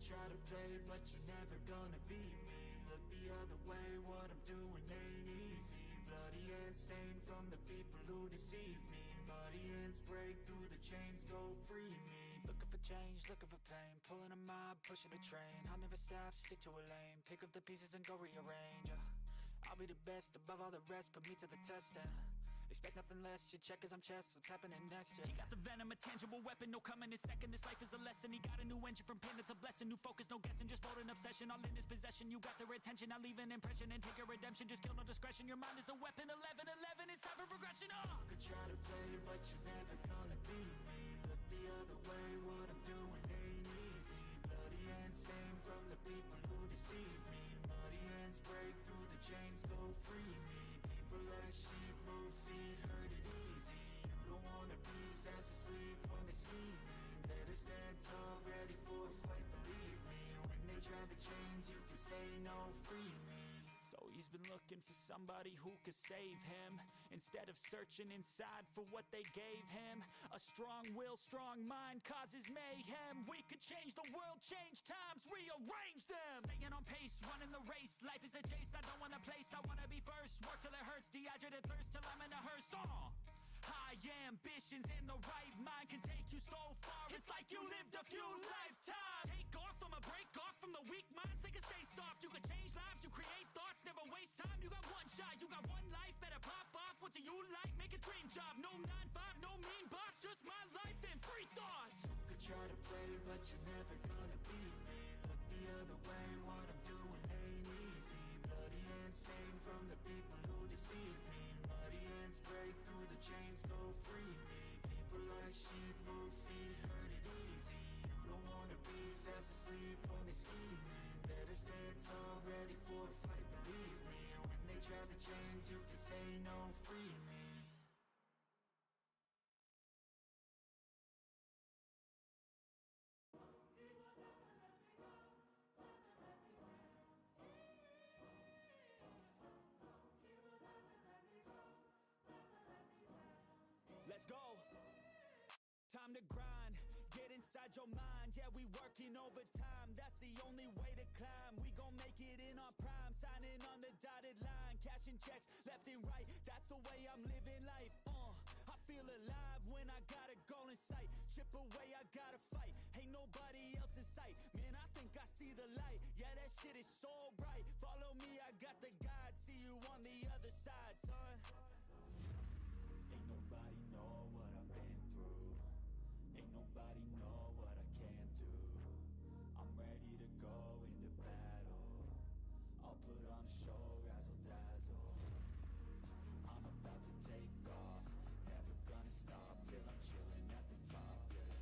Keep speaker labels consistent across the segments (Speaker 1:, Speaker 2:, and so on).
Speaker 1: try to play, but you're never gonna beat me. Look the other way, what I'm doing ain't easy. Bloody hands stained from the people who deceive me. Muddy hands break through the chains, go free me. Looking for change, looking for pain, pulling a mob, pushing a train. I'll never stop, stick to a lane, pick up the pieces and go rearrange. I'll be the best above all the rest, put me to the test and expect nothing less, your check as I'm chess, what's happening next, yeah. He got the venom, a tangible weapon, no coming in second. This life is a lesson, he got a new engine from pain, it's a blessing. New focus, no guessing, just bold and obsession. All in his possession, you got their attention. I'll leave an impression and take your redemption. Just kill, no discretion, your mind is a weapon. 11-11, it's time for progression, You could try to play, but you're never gonna beat me. Look the other way, what I'm doing ain't easy. Bloody hands stained from the people who deceive me. Muddy hands break through the chains, go free me. People like sheep move feet, hurt it easy. You don't wanna be fast asleep when they're scheming. Better stand tall, ready for a fight, believe me. When they try the chains, you can say no, free me. So he's been looking for somebody who could save him, instead of searching inside for what they gave him. A strong will, strong mind causes mayhem. We could change the world, change times, rearrange them. Staying on pace, running the race. Life is a chase, I don't want a place, I wanna be first. Work till it hurts, dehydrated thirst till I'm in a hearse. High ambitions and the right mind can take you so far. It's like you lived a few lifetimes. Take off from a break off from the weak minds. They can stay soft. You can change lives. You create thoughts. Never waste time. You got one shot. You got one life. Better pop off. What do you like? Make a dream job. No 9-5. No mean boss. Just my life and free thoughts. You could try to play, but you're never gonna beat me. Look the other way. What I'm doing ain't easy. Bloody hands stained from the people who deceive me. Muddy hands break through the chains, go free me. People like sheep move feet, hurt it easy. You don't wanna be fast asleep when they're scheming. Better stand tall, ready for a fight, believe me. When they try the chains, you can say no, free me. Let's go. Time to grind, get inside your mind. Yeah, we working overtime, that's the only way to climb. We gon' make it in our prime, signing on the dotted line. Cashing checks left and right, that's the way I'm living life. I feel alive when I got a goal in sight. Chip away, I gotta fight, ain't nobody else in sight. Man, I think I see the light, yeah, that shit is so bright. Follow me, I got the guide, see you on the other side, son. Ain't nobody know what I've been through. Ain't nobody know what I can do. I'm ready to go into battle. I'll put on a show, razzle dazzle. I'm about to take off, never gonna stop till I'm chilling at the top, yeah.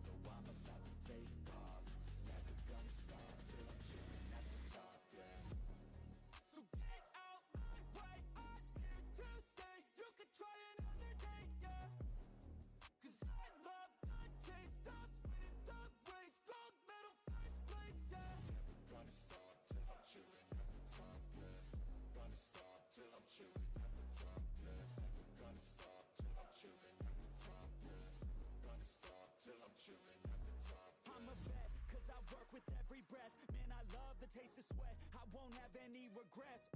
Speaker 1: No, I'm about to take off, never gonna stop till I'm chilling at the top, yeah. So get out my way, I'm here to stay. You could try another day, yeah. Cause I love the taste of winning the race. Gold medal, first place, yeah. Never gonna stop till I'm chilling at the top, yeah. Gonna stop till I'm chilling at the top, yeah. Never gonna stop till I'm chilling at the top, yeah. Gonna stop till I'm chilling at the top, yeah. I'm a vet, cause I work with every breath. Man, I love the taste of sweat, I won't have any regrets.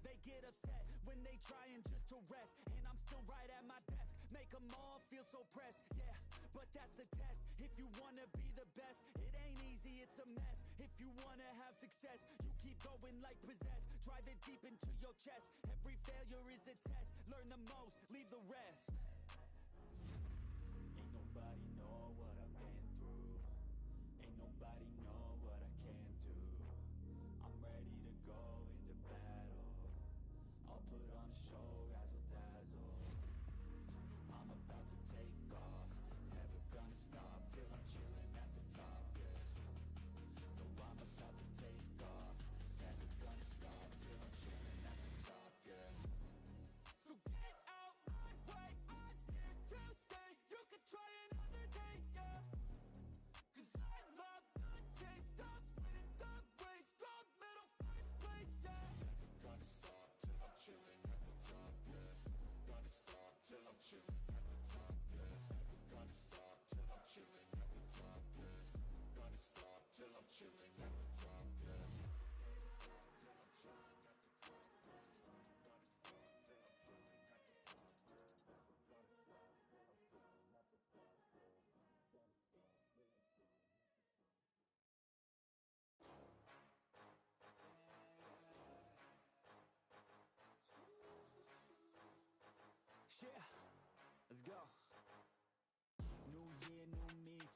Speaker 1: They get upset when they trying just to rest, and I'm still right at my desk. Make them all feel so pressed, yeah, but that's the test. If you wanna be the best, it ain't easy, it's a mess. If you wanna have success, you keep going like possessed. Drive it deep into your chest. Every failure is a test. Learn the most, leave the rest. Ain't nobody know what I've been through. Ain't nobody know what I can do. I'm ready to go into battle. I'll put on a show, razzle dazzle. I'm about to take off, never gonna stop till I'm chilling at the top, yeah. No, I'm about to take off, never gonna stop till I'm chilling at the top, yeah. So get out my way,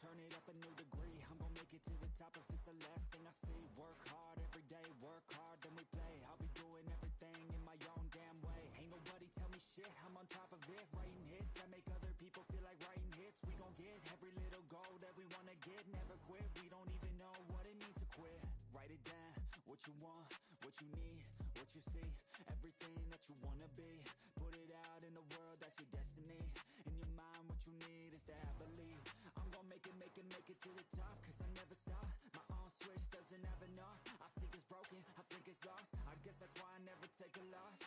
Speaker 1: turn it up a new degree. I'm gonna make it to the top if it's the last thing I see. Work hard every day, work hard, then we play. I'll be doing everything in my own damn way. Ain't nobody tell me shit, I'm on top of it. Writing hits that make other people feel like writing hits. We gon' get every little goal that we wanna get. Never quit, we don't even know what it means to quit. Write it down, what you want, what you need, what you see, everything that you wanna be. Put it out in the world, that's your destiny. In your mind, what you need is to have belief. I'm gon' make it to the top, cause I never stop. My own switch doesn't have enough. I think it's broken, I think it's lost. I guess that's why I never take a loss.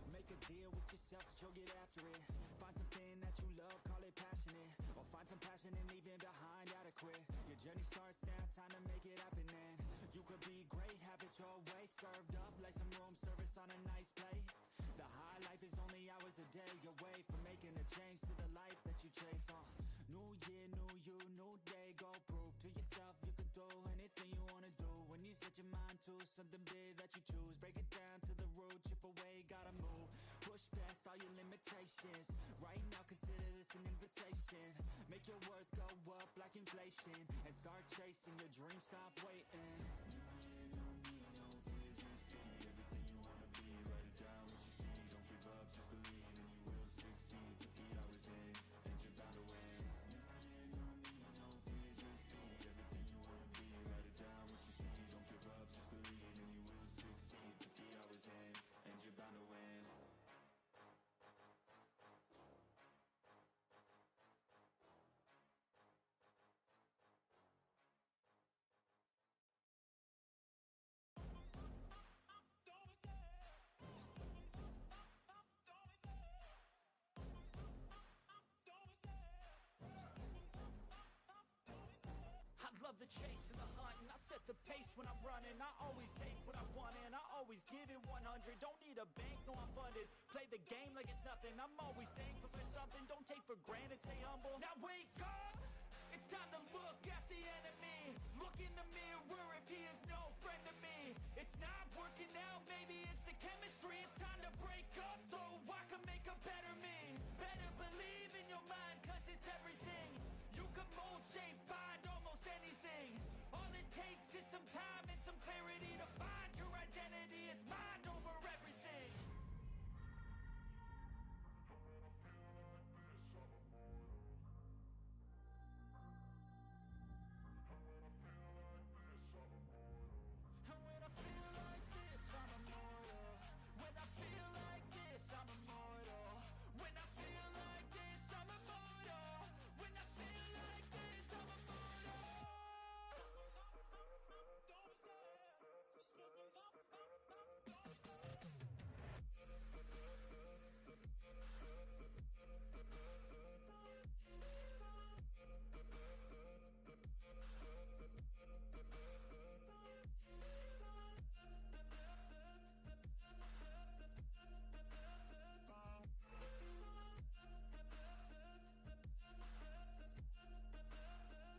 Speaker 1: Make a deal with yourself that you'll get after it. Find something that you love, call it passionate. Or find some passion and leave it behind, adequate. Your journey starts now, time to make it happen then. You could be great, have it your way. Served up like some room service on a nice plate. The high life is only hours a day away from making a change to the life that you chase on. New year, new you, new day. Go prove to yourself you can do anything you wanna do. When you set your mind to something big that you choose, break it down to the root, chip away, gotta move. Push past all your limitations. Right now consider this an invitation. Make your worth go up like inflation. And start chasing your dreams, stop waiting. New year, new me, no fear, just be everything you wanna be. Write it down, what you see, don't give up, just believe and you will succeed. Put the hours in, and you're bound to win. New year, new me, no fear, just be everything you wanna be. Write it down, what you see, don't give up, just believe and you will succeed. Put the hours in, and you're bound to win.
Speaker 2: I love the chase and the hunt, and I set the pace when I'm running. I always take what I want and I always give it 100. Don't need a bank, no I'm funded. Play the game like it's nothing. I'm always thankful for something. Don't take for granted, stay humble. Now wake up, it's time to look at the enemy. Look in the mirror if he is no friend to me. It's not working out, maybe it's the chemistry. It's time to break up so I can make a better me. Better believe in your mind, cause it's everything. You can mold, shape, find almost anything. All it takes is some time and some clarity to find your identity. It's mind over everything. And when I feel like this, I'm immortal. When I feel like this, I'm immortal. When I feel like this, I'm immortal. When I feel like this, I'm immortal.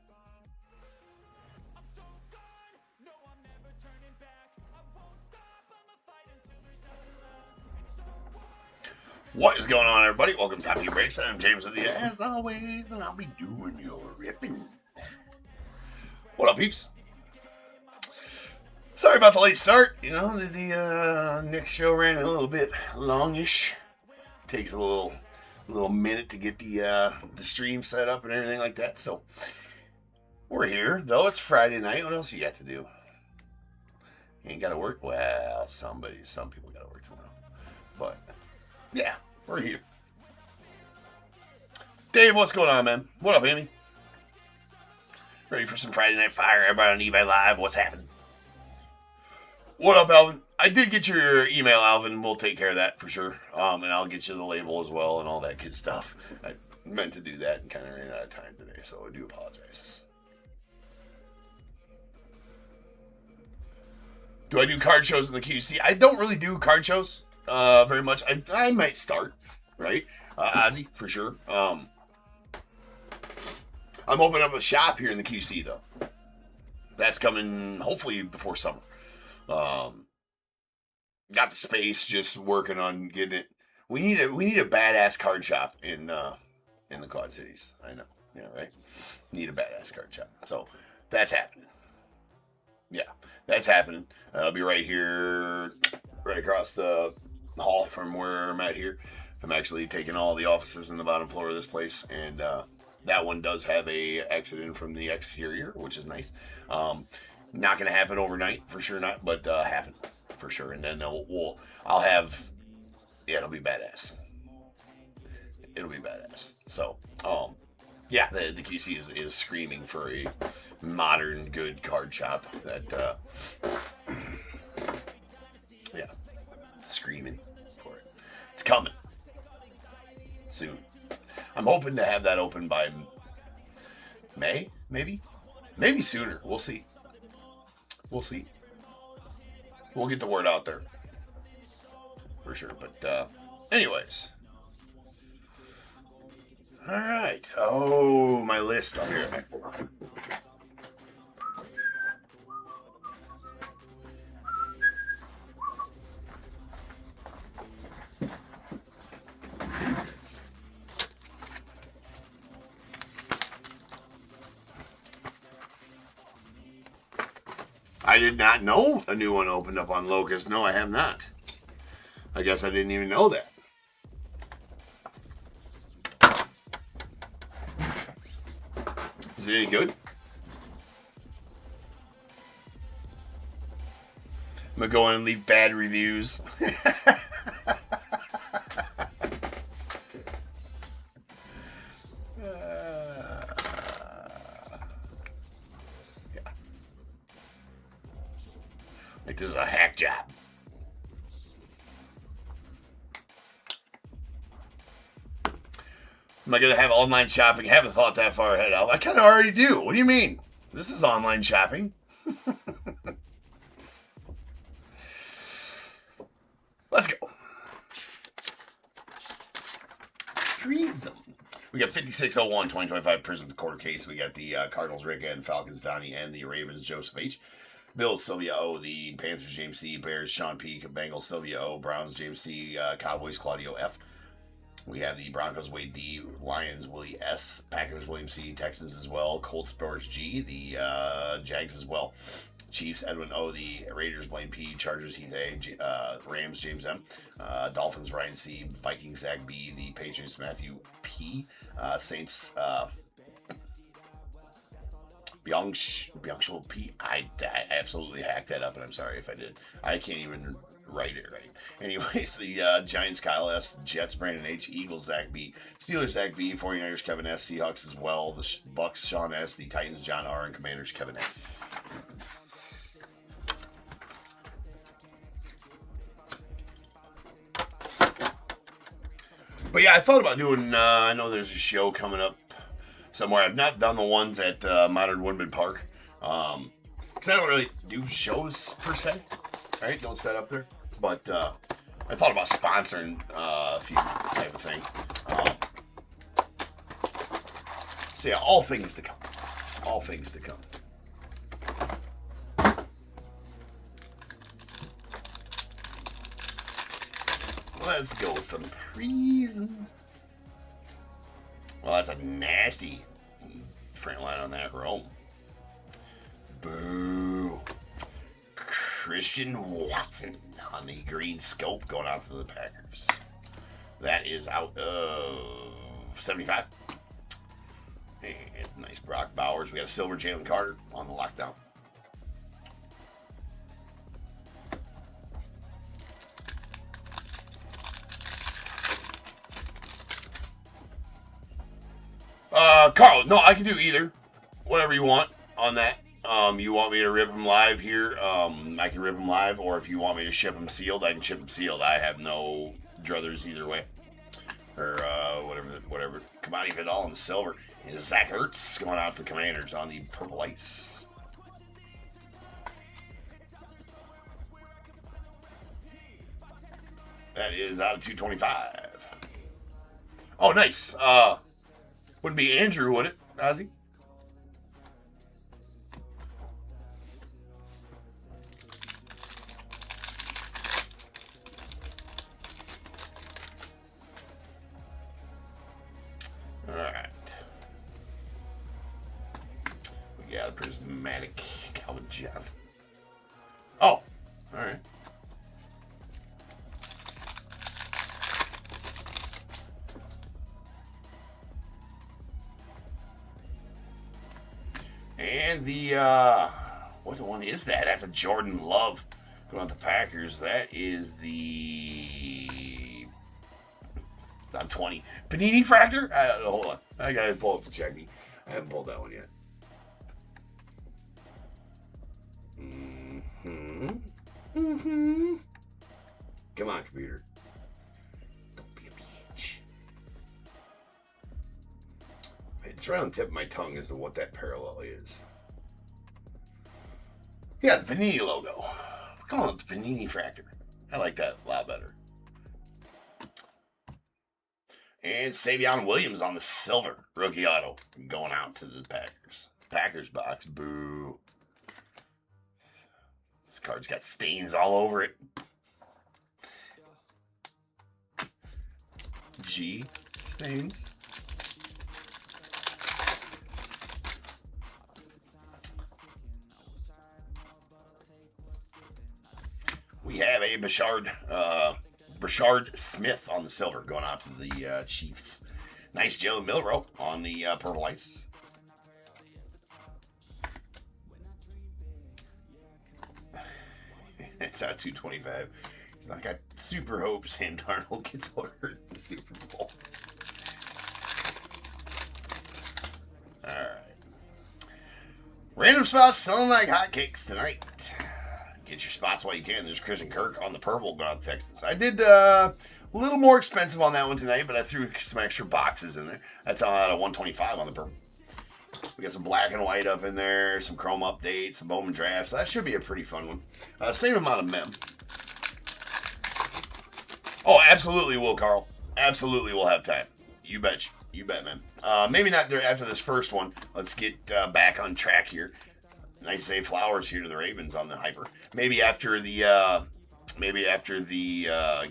Speaker 2: Don't I'm so gone, no I'm never turning back. I won't stop, I'ma fight until there's nothing left. It's so what?
Speaker 3: What is going on, everybody? Welcome to Top P Breaks. I'm James with you, as always, and I'll be doing your ripping. What up, peeps? Sorry about the late start. You know, the next show ran a little bit longish. Takes a little minute to get the stream set up and everything like that. So we're here, though it's Friday night. What else you got to do? You ain't got to work? Well, some people got to work tomorrow. But yeah, we're here. Dave, what's going on, man? What up, Amy? Ready for some Friday Night Fire? Everybody on eBay Live, what's happening? What up, Alvin? I did get your email, Alvin. We'll take care of that for sure. And I'll get you the label as well and all that good stuff. I meant to do that and kind of ran out of time today, so I do apologize. Do I do card shows in the QC? I don't really do card shows very much. I might start. right? Ozzy, for sure. I'm opening up a shop here in the QC, though. That's coming, hopefully, before summer. Got the space, just working on getting it. We need a badass card shop in the Quad Cities. I know. Yeah, right? Need a badass card shop. So, that's happening. Yeah, that's happening. I'll be right here, right across the hall from where I'm at here. I'm actually taking all the offices in the bottom floor of this place, and that one does have a exit in from the exterior, which is nice. Not going to happen overnight, for sure not, but happen for sure. And then I'll have, yeah, it'll be badass. It'll be badass. So, yeah, the QC is screaming for a modern, good card shop that, yeah, screaming for it. It's coming soon. I'm hoping to have that open by May, maybe sooner. We'll see. We'll get the word out there for sure. But anyways, all right. Oh, my list on here. I did not know a new one opened up on Locust. No, I have not. I guess I didn't even know that. Is it any good? I'm going to go in and leave bad reviews. Like this is a hack job. Am I going to have online shopping? I haven't thought that far ahead. I kind of already do. What do you mean? This is online shopping. Let's go. Prizm. We got 5601 2025 Prizm quarter case. We got the Cardinals Rick and Falcons Donnie and the Ravens Joseph H. Bills Sylvia O, the Panthers James C, Bears Sean P, Bengals Sylvia O, Browns James C, Cowboys Claudio F. We have the Broncos Wade D, Lions Willie S, Packers William C, Texans as well, Colts Boris G, the Jags as well, Chiefs Edwin O, the Raiders Blaine P, Chargers Heath A, Rams James M, Dolphins Ryan C, Vikings Zach B, the Patriots Matthew P, Saints Bianco P. I absolutely hacked that up, and I'm sorry if I did. I can't even write it right. Anyways, the Giants Kyle S, Jets Brandon H, Eagles Zach B, Steelers Zach B, 49ers Kevin S, Seahawks as well, the Bucks Sean S, the Titans John R, and Commanders Kevin S. But yeah, I thought about doing, I know there's a show coming up somewhere. I've not done the ones at Modern Woodman Park. Because I don't really do shows per se. Right? Don't set up there. But I thought about sponsoring a few type of thing. So yeah, all things to come. All things to come. Let's go with some Prizm. Well, that's a nasty print line on that Rome. Boo. Christian Watson on the green scope going out for the Packers. That is out of 75. And nice Brock Bowers. We got a silver Jalen Carter on the lockdown. Carl, no, I can do either. Whatever you want on that. You want me to rip them live here? I can rip them live, or if you want me to ship them sealed, I can ship them sealed. I have no druthers either way. Or whatever. Commodity Vidal in the silver. And Zach Ertz going out for the Commanders on the purple ice. That is out of 225. Oh, nice. Wouldn't be Andrew, would it, Ozzy? All right. We got a prismatic Calvin Johnson. Oh, all right. And the, what one is that? That's a Jordan Love going on the Packers. That is the, not 20. Panini Fractor? Hold on. I got to pull up the check me. I haven't pulled that one yet. Come on, computer. Don't be a bitch. It's right on the tip of my tongue as to what that parallel is. Yeah, the Panini logo. We're calling it the Panini Fractor. I like that a lot better. And Savion Williams on the silver rookie auto going out to the Packers. Packers box. Boo. This card's got stains all over it. G stains. We have a Brashard Smith on the silver going out to the Chiefs. Nice Joe Milrow on the purple ice. It's out 225. He's not got super hope Sam Darnold gets ordered in the Super Bowl. Alright. Random spots selling like hotcakes tonight. Get your spots while you can. There's Christian Kirk on the purple going out to Texas. I did a little more expensive on that one tonight, but I threw some extra boxes in there. That's out of 125 on the purple. We got some black and white up in there, some chrome updates, some Bowman drafts. So that should be a pretty fun one. Same amount of mem. Oh, absolutely will, Carl. Absolutely will have time. You bet. You bet, man. Maybe not after this first one. Let's get back on track here. Nice save flowers here to the Ravens on the hyper. Maybe after the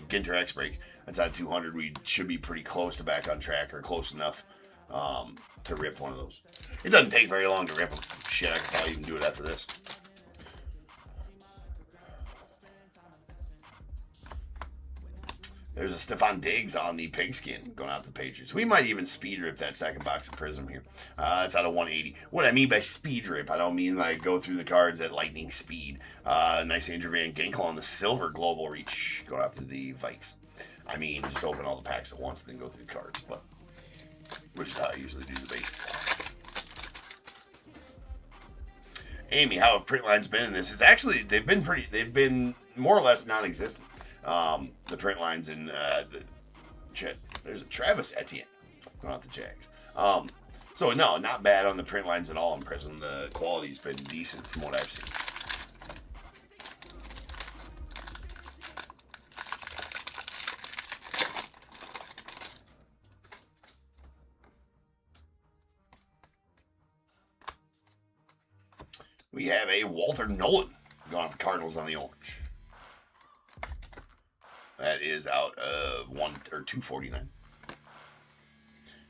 Speaker 3: GINTER X break. That's out of 200. We should be pretty close to back on track, or close enough to rip one of those. It doesn't take very long to rip them. Shit, I could probably even do it after this. There's a Stephon Diggs on the pigskin going out to the Patriots. We might even speed rip that second box of Prizm here. That's out of 180. What I mean by speed rip, I don't mean like go through the cards at lightning speed. Nice Andrew Van Ginkel on the silver global reach going out to the Vikes. I mean, just open all the packs at once and then go through the cards, but which is how I usually do the bait. Amy, how have print lines been in this? It's actually, they've been more or less non-existent. The print lines in there's a Travis Etienne going out the Jags. So no, not bad on the print lines at all in Prizm. The quality's been decent from what I've seen. We have a Walter Nolan going off the Cardinals on the orange. That is out of 249.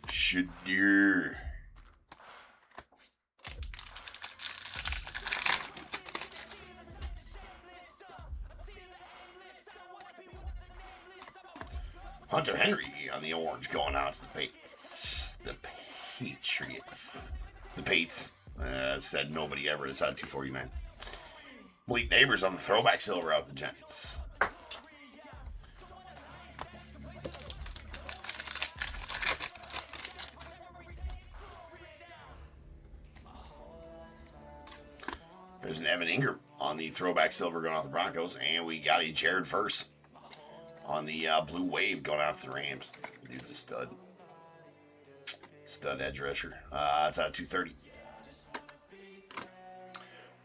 Speaker 3: Shadir. Hunter Henry on the orange going out to the Patriots. The Pates. Said nobody ever. It's out of 249. Malik Neighbors on the throwback silver out the Giants. There's an Evan Ingram on the throwback silver going out the Broncos. And we got a Jared Verse on the blue wave going out to the Rams. Dude's a stud. Stud edge rusher. It's out of 230.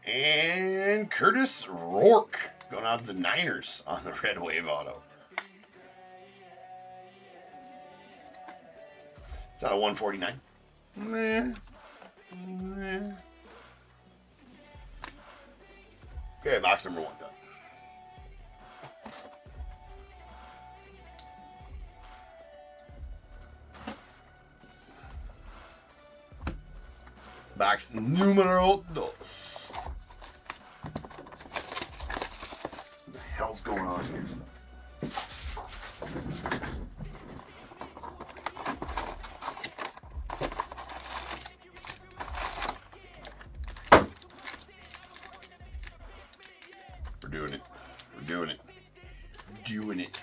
Speaker 3: And Curtis Rourke going out to the Niners on the red wave auto. It's out of 149. Okay, box number 1 done. Box numero 2. What the hell's going on here? We're doing it. We're doing it. Doing it.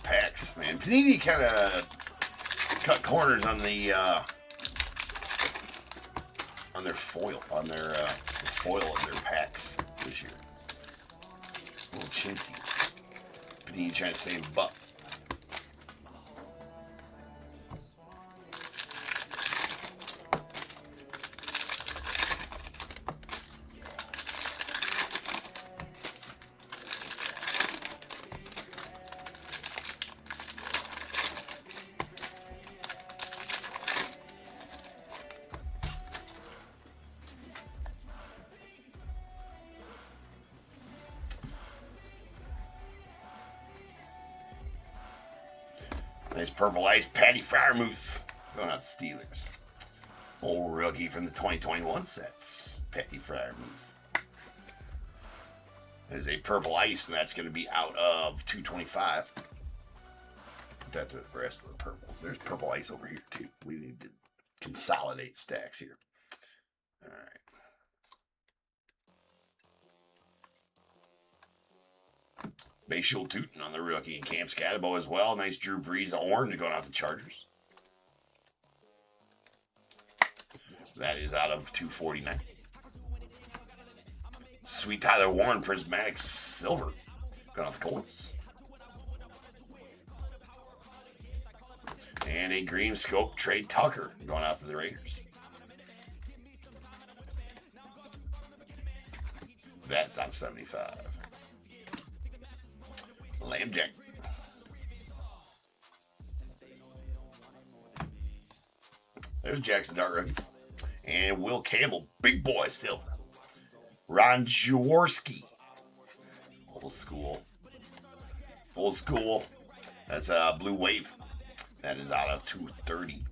Speaker 3: Packs, man. Panini kind of cut corners on the on their foil, on their this foil of their packs this year. A little chintzy. Panini trying to save a buck. Nice purple ice, Patty Fryermuth. Going out the Steelers. Old rookie from the 2021 sets, Patty Fryermuth. There's a purple ice, and that's going to be out of 225. Put that to the rest of the purples. There's purple ice over here, too. We need to consolidate stacks here. All right. Bayshul Tootin on the rookie and Cam Scatabo as well. Nice Drew Brees orange going out the Chargers. That is out of 249. Sweet Tyler Warren prismatic silver going off the Colts. And a green scope Trey Tucker going out to the Raiders. That's out of 75. Lambjack. There's Jackson Dart rookie. And Will Campbell, big boy still. Ron Jaworski. Old school. Old school. That's a blue wave. That is out of 230.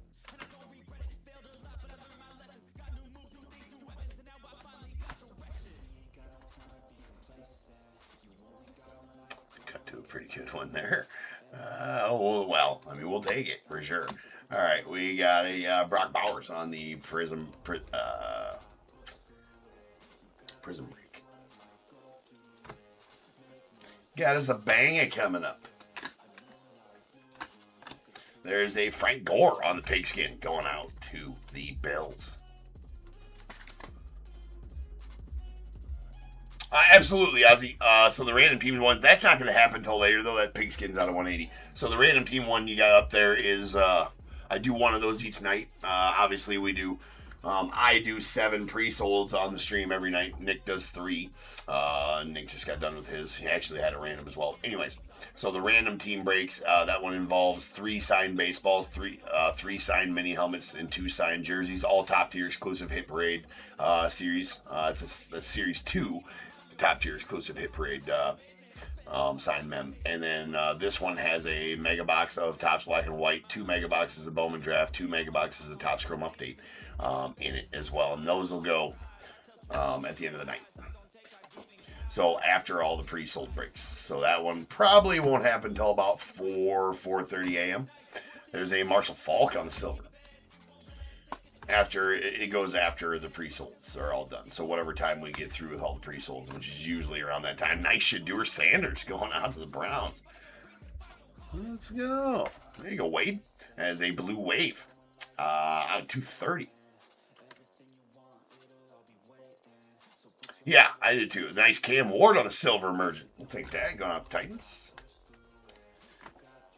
Speaker 3: Pretty good one there. Well, I mean, we'll take it for sure. All right, we got a Brock Bowers on the Prizm break. Got us a banger coming up. There's a Frank Gore on the pigskin going out to the Bills. Absolutely, Ozzy. So the random team one, that's not going to happen until later, though. That pigskin's out of 180. So the random team one you got up there is, I do one of those each night. Obviously, we do. I do 7 pre-solds on the stream every night. Nick does 3. Nick just got done with his. He actually had a random as well. Anyways, so the random team breaks. That one involves 3 signed baseballs, 3 signed mini helmets, and 2 signed jerseys. All top tier exclusive Hit Parade series. It's a series 2. Top tier exclusive Hit Parade signed mem. And then this one has a mega box of Topps Black and White, 2 mega boxes of Bowman Draft, 2 mega boxes of Topps Chrome Update in it as well. And those will go at the end of the night. So after all the pre-sold breaks. So that one probably won't happen until about 4:30 a.m. There's a Marshall Falk on the silver. After it goes after the pre-solds are all done. So whatever time we get through with all the pre-solds, which is usually around that time. Nice Shedeur Sanders going out to the Browns. Let's go. There you go, Wade. As a blue wave. Out of 230. Yeah, I did too. Nice Cam Ward on the silver emergent. We'll take that. Going out to Titans.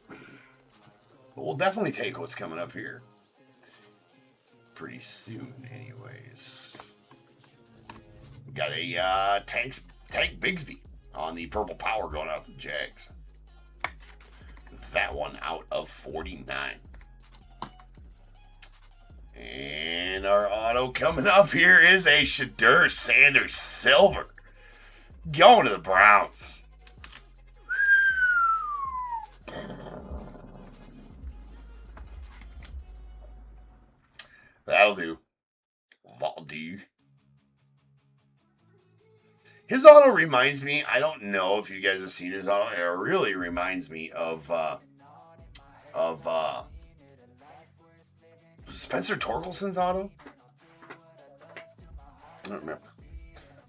Speaker 3: But we'll definitely take what's coming up here. Pretty soon, anyways. We got a Tank Bigsby on the purple power going out to the Jags. that one out of 49. And our auto coming up here is a Shedeur Sanders Silver. Going to the Browns. That'll do. That'll do. His auto reminds me, I don't know if you guys have seen his auto, it really reminds me of Spencer Torkelson's auto? I don't remember.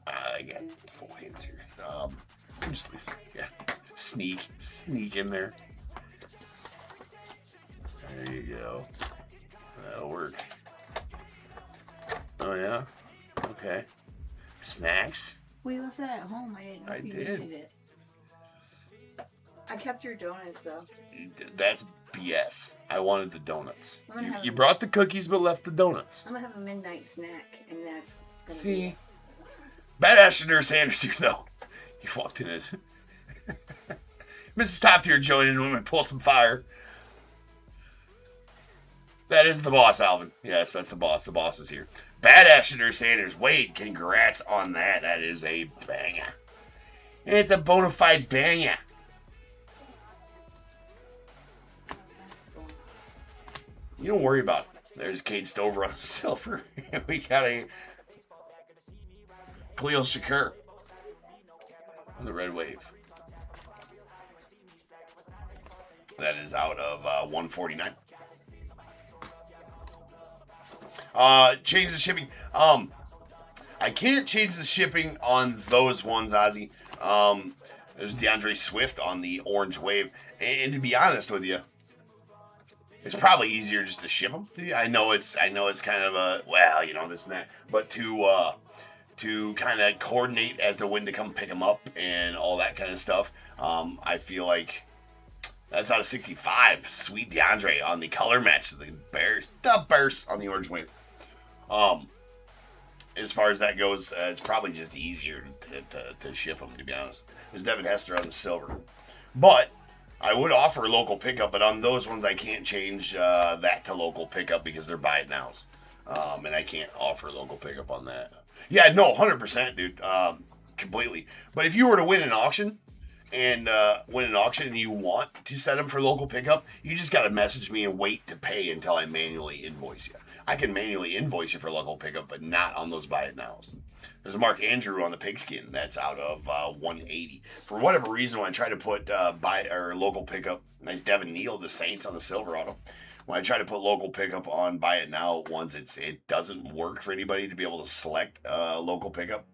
Speaker 3: I got full hands here. Just leave. Yeah. Sneak in there. There you go. That'll work. Oh, yeah? Okay. Snacks?
Speaker 4: We left that at home. I didn't know if you needed it. I kept your donuts, though.
Speaker 3: That's BS. I wanted the donuts. You brought the cookies but left the donuts.
Speaker 4: I'm going to have a midnight snack, and that's going to
Speaker 3: be... Badass Shedeur Sanders here, though. You walked in it. Mrs. Top Tier joining when we pull some fire. That is the boss, Alvin. Yes, that's the boss. The boss is here. Badass Shedeur Sanders. Wade, congrats on that. That is a banger. It's a bona fide banger. You don't worry about it. There's Cade Stover on the silver. We got a Khalil Shakur on the red wave. That is out of 149. Change the shipping. I can't change the shipping on those ones, Ozzy. There's DeAndre Swift on the orange wave. And to be honest with you, it's probably easier just to ship them. I know it's kind of a, well, you know, this and that. But to kind of coordinate as to when to come pick them up and all that kind of stuff, I feel like that's out of 65. Sweet DeAndre on the color match. The Bears on the orange wave. As far as that goes, it's probably just easier to ship them, to be honest. There's Devin Hester on the silver. But I would offer local pickup, but on those ones I can't change that to local pickup because they're buy it nows. And I can't offer local pickup on that. Yeah, no, 100%, dude. Completely. But if you were to win an auction, and you want to set them for local pickup, you just got to message me and wait to pay until I manually invoice you. I can manually invoice you for local pickup, but not on those buy it nows. There's a Mark Andrew on the pigskin that's out of 180. For whatever reason, when I try to put local pickup, nice Devin Neal, the Saints on the silver auto. When I try to put local pickup on buy it now ones, it doesn't work for anybody to be able to select local pickup.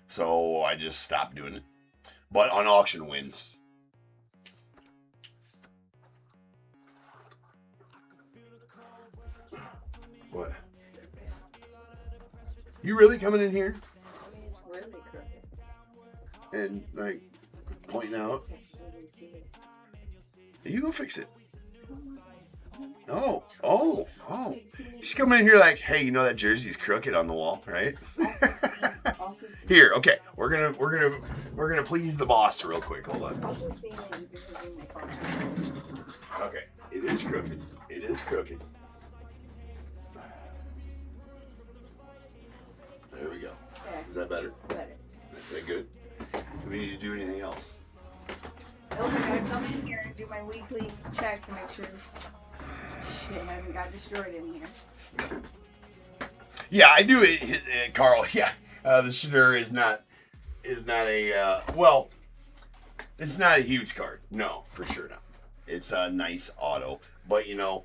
Speaker 3: So I just stopped doing it. But on auction wins. What? You really coming in here?
Speaker 4: It's really crooked.
Speaker 3: And like pointing out? You go fix it. Oh. She's coming in here like, hey, you know that jersey's crooked on the wall, right?
Speaker 4: Also see.
Speaker 3: Here, okay. We're gonna please the boss real quick. Hold on.
Speaker 4: Also seeing that you've been using my car.
Speaker 3: Okay. It is crooked. There we go. Is that better?
Speaker 4: It's better.
Speaker 3: Is that good? Do we need to do anything else?
Speaker 4: Nope, I gotta come in here and do my weekly check to make sure shit hasn't got destroyed in here.
Speaker 3: Yeah, I do it, Carl. Yeah, the Shedeur is not a well, it's not a huge card. No, for sure not. It's a nice auto, but you know,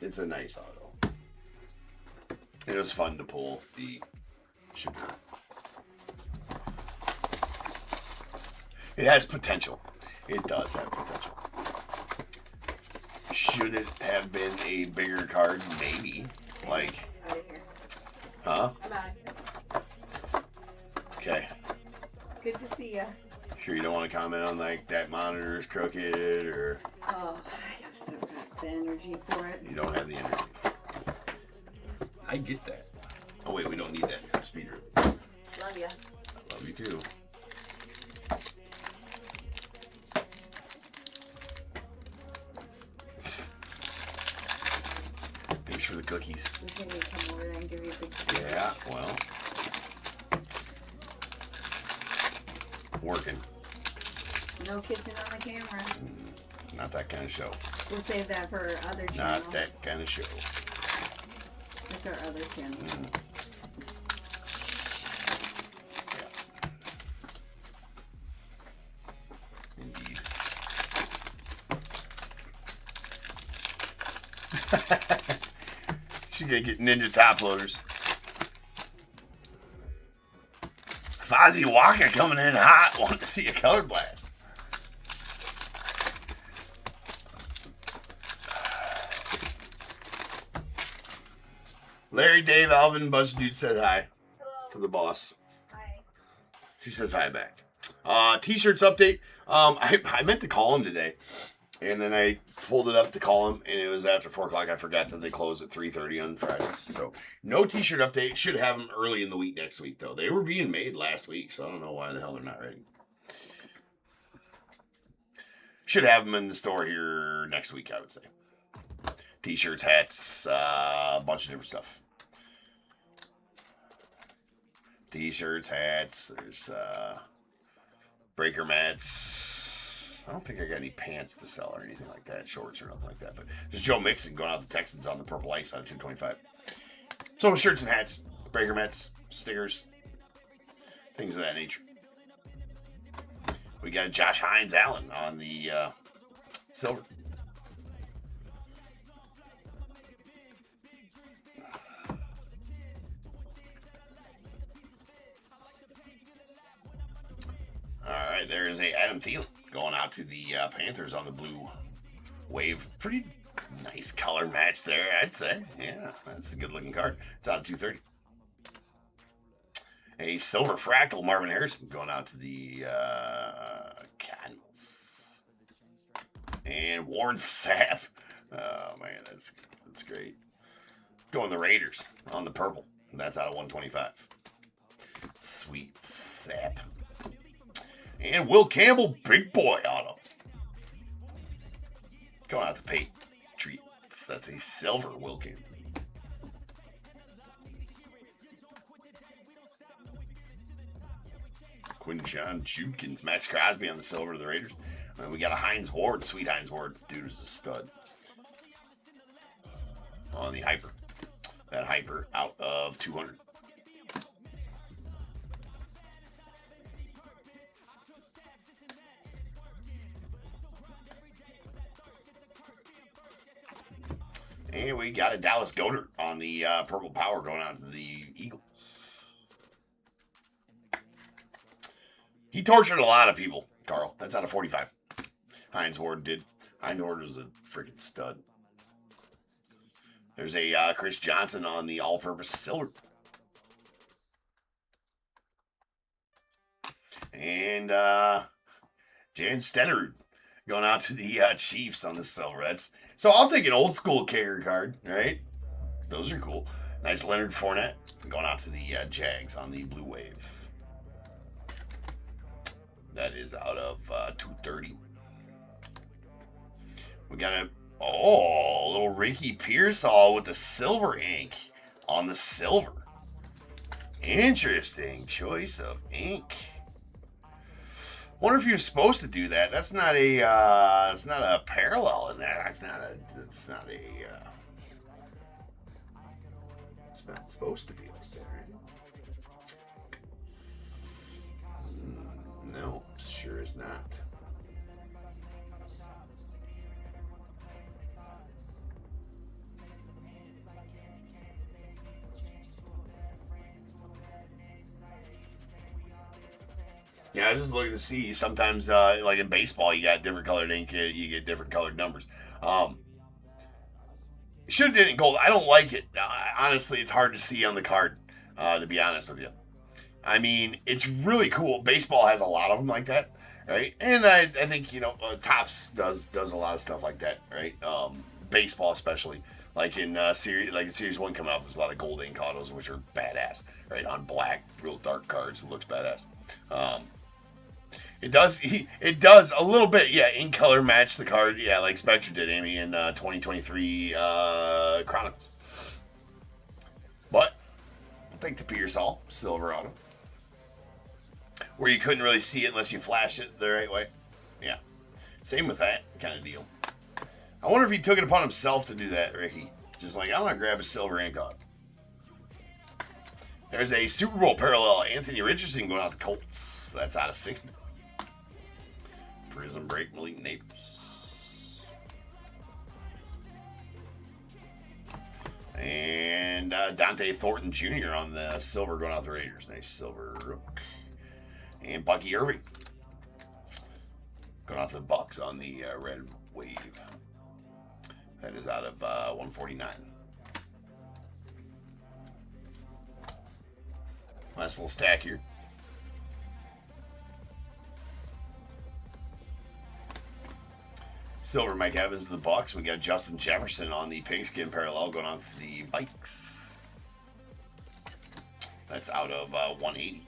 Speaker 3: it's a nice auto. It was fun to pull the Shedeur. It has potential. It does have potential. Should it have been a bigger card? Maybe. Like,
Speaker 4: Out of here.
Speaker 3: huh?
Speaker 4: I'm out of here.
Speaker 3: Okay.
Speaker 4: Good to see ya.
Speaker 3: Sure you don't want to comment on like that monitor is crooked or
Speaker 4: Oh, I just don't got the energy for it.
Speaker 3: you don't have the energy. I get that. Oh wait, we don't need that speeder.
Speaker 4: Love ya.
Speaker 3: Love you too. cookies.
Speaker 4: We can come over there and give you a big speech.
Speaker 3: Yeah, well. Working.
Speaker 4: No kissing on the camera.
Speaker 3: Not that kind of show.
Speaker 4: We'll save that for our other channel.
Speaker 3: Not that kind of show.
Speaker 4: That's our other channel.
Speaker 3: Yeah. Indeed. She's gonna get ninja top loaders. Fozzie Waka coming in hot. Want to see a color blast. Larry, Dave, Alvin, bunch of dudes said hi. Hello. To the boss.
Speaker 4: Hi.
Speaker 3: She says hi back. T-shirts update. I meant to call him today. And then I pulled it up to call him, and it was after 4 o'clock. I forgot that they close at 3:30 on Fridays. So, no T-shirt update. Should have them early in the week next week, though. They were being made last week, so I don't know why the hell they're not ready. Should have them in the store here next week, I would say. T-shirts, hats, a bunch of different stuff. T-shirts, hats, there's breaker mats. I don't think I got any pants to sell or anything like that, shorts or nothing like that. But there's Joe Mixon going out to Texans on the purple ice on 225. So shirts and hats, breaker mats, stickers, things of that nature. We got Josh Hines Allen on the silver. All right, there is a Adam Thielen going out to the Panthers on the blue wave. Pretty nice color match there, I'd say. Yeah, that's a good-looking card. It's out of 230. A silver fractal Marvin Harrison going out to the Cardinals. And Warren Sapp. Oh, man, that's great. Going the Raiders on the purple. That's out of 125. Sweet Sapp. And Will Campbell, big boy auto. Going out the Patriots. That's a silver Will Campbell. Quinshon Judkins, Max Crosby on the silver of the Raiders. And we got a Hines Ward, sweet Hines Ward. Dude is a stud. On the Hyper. That Hyper out of 200. And we got a Dallas Goedert on the Purple Power going out to the Eagles. He tortured a lot of people, Carl. That's out of 45. Hines Ward did. Hines Ward was a freaking stud. There's a Chris Johnson on the all-purpose silver. And Jan Stenerud going out to the Chiefs on the silver. So I'll take an old school kicker card, right? Those are cool. Nice Leonard Fournette going out to the Jags on the blue wave. That is out of 230. We got a little Ricky Pearsall with the silver ink on the silver. Interesting choice of ink. Wonder if you're supposed to do that. That's not a it's not a parallel in there. It's not supposed to be like that, right? No, sure is not. Yeah, I was just looking to see. Sometimes, like in baseball, you got different colored ink. You get different colored numbers. Should have did it in gold. I don't like it. Honestly, it's hard to see on the card, to be honest with you. I mean, it's really cool. Baseball has a lot of them like that, right? And I think, Topps does a lot of stuff like that, right? Baseball especially. Like in Series 1 coming up, there's a lot of gold ink autos, which are badass, right? On black, real dark cards, it looks badass. It does a little bit, yeah, in color match the card, yeah, like Spectre did, Amy, in 2023 Chronicles. I'll take the Pearsall, silver auto. Where you couldn't really see it unless you flashed it the right way. Yeah. Same with that kind of deal. I wonder if he took it upon himself to do that, Ricky. Just like, I want to grab a silver ink on. There's a Super Bowl parallel. Anthony Richardson going out the Colts. That's out of 60. Prizm break, Malik Neighbors. And Dante Thornton Jr. on the silver going out the Raiders. Nice silver rook. And Bucky Irving going off the Bucks on the red wave. That is out of 149. Nice little stack here. Silver Mike Evans, the Bucks. We got Justin Jefferson on the pigskin parallel going on for the Vikes. That's out of 180.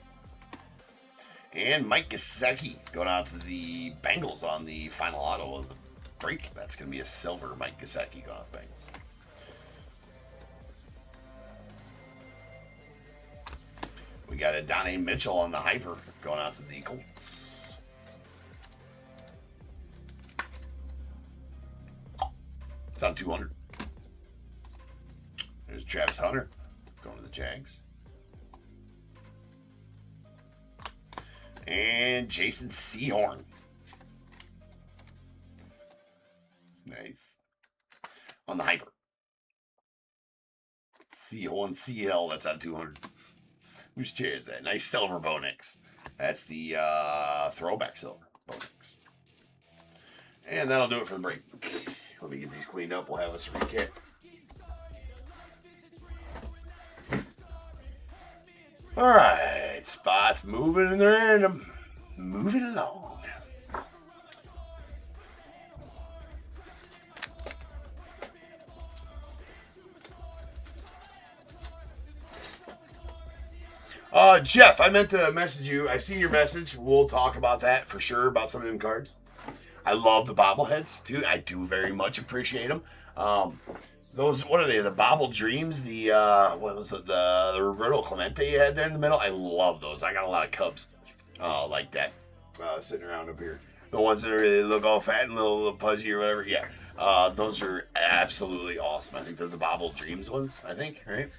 Speaker 3: And Mike Gesicki going out to the Bengals on the final auto of the break. That's going to be a silver Mike Gesicki going out to the Bengals. We got a Donnie Mitchell on the Hyper going out to the Colts. It's on 200. There's Travis Hunter going to the Jags. And Jason Sehorn. Nice. On the Hyper. Sehorn CL, that's on 200. Whose chair is that? Nice silver Bonix. That's the throwback silver Bonix. And that'll do it for the break. Let me get these cleaned up. We'll have us a recap. All right, spots moving in the random. Moving along. Jeff, I meant to message you. I see your message. We'll talk about that for sure, about some of them cards. I love the bobbleheads, too. I do very much appreciate them. Those, what are they? The Bobble Dreams? The, what was it? The Roberto Clemente you had there in the middle? I love those. I got a lot of Cubs like that sitting around up here. The ones that really look all fat and a little pudgy or whatever. Yeah. Those are absolutely awesome. I think they're the Bobble Dreams ones, I think, right?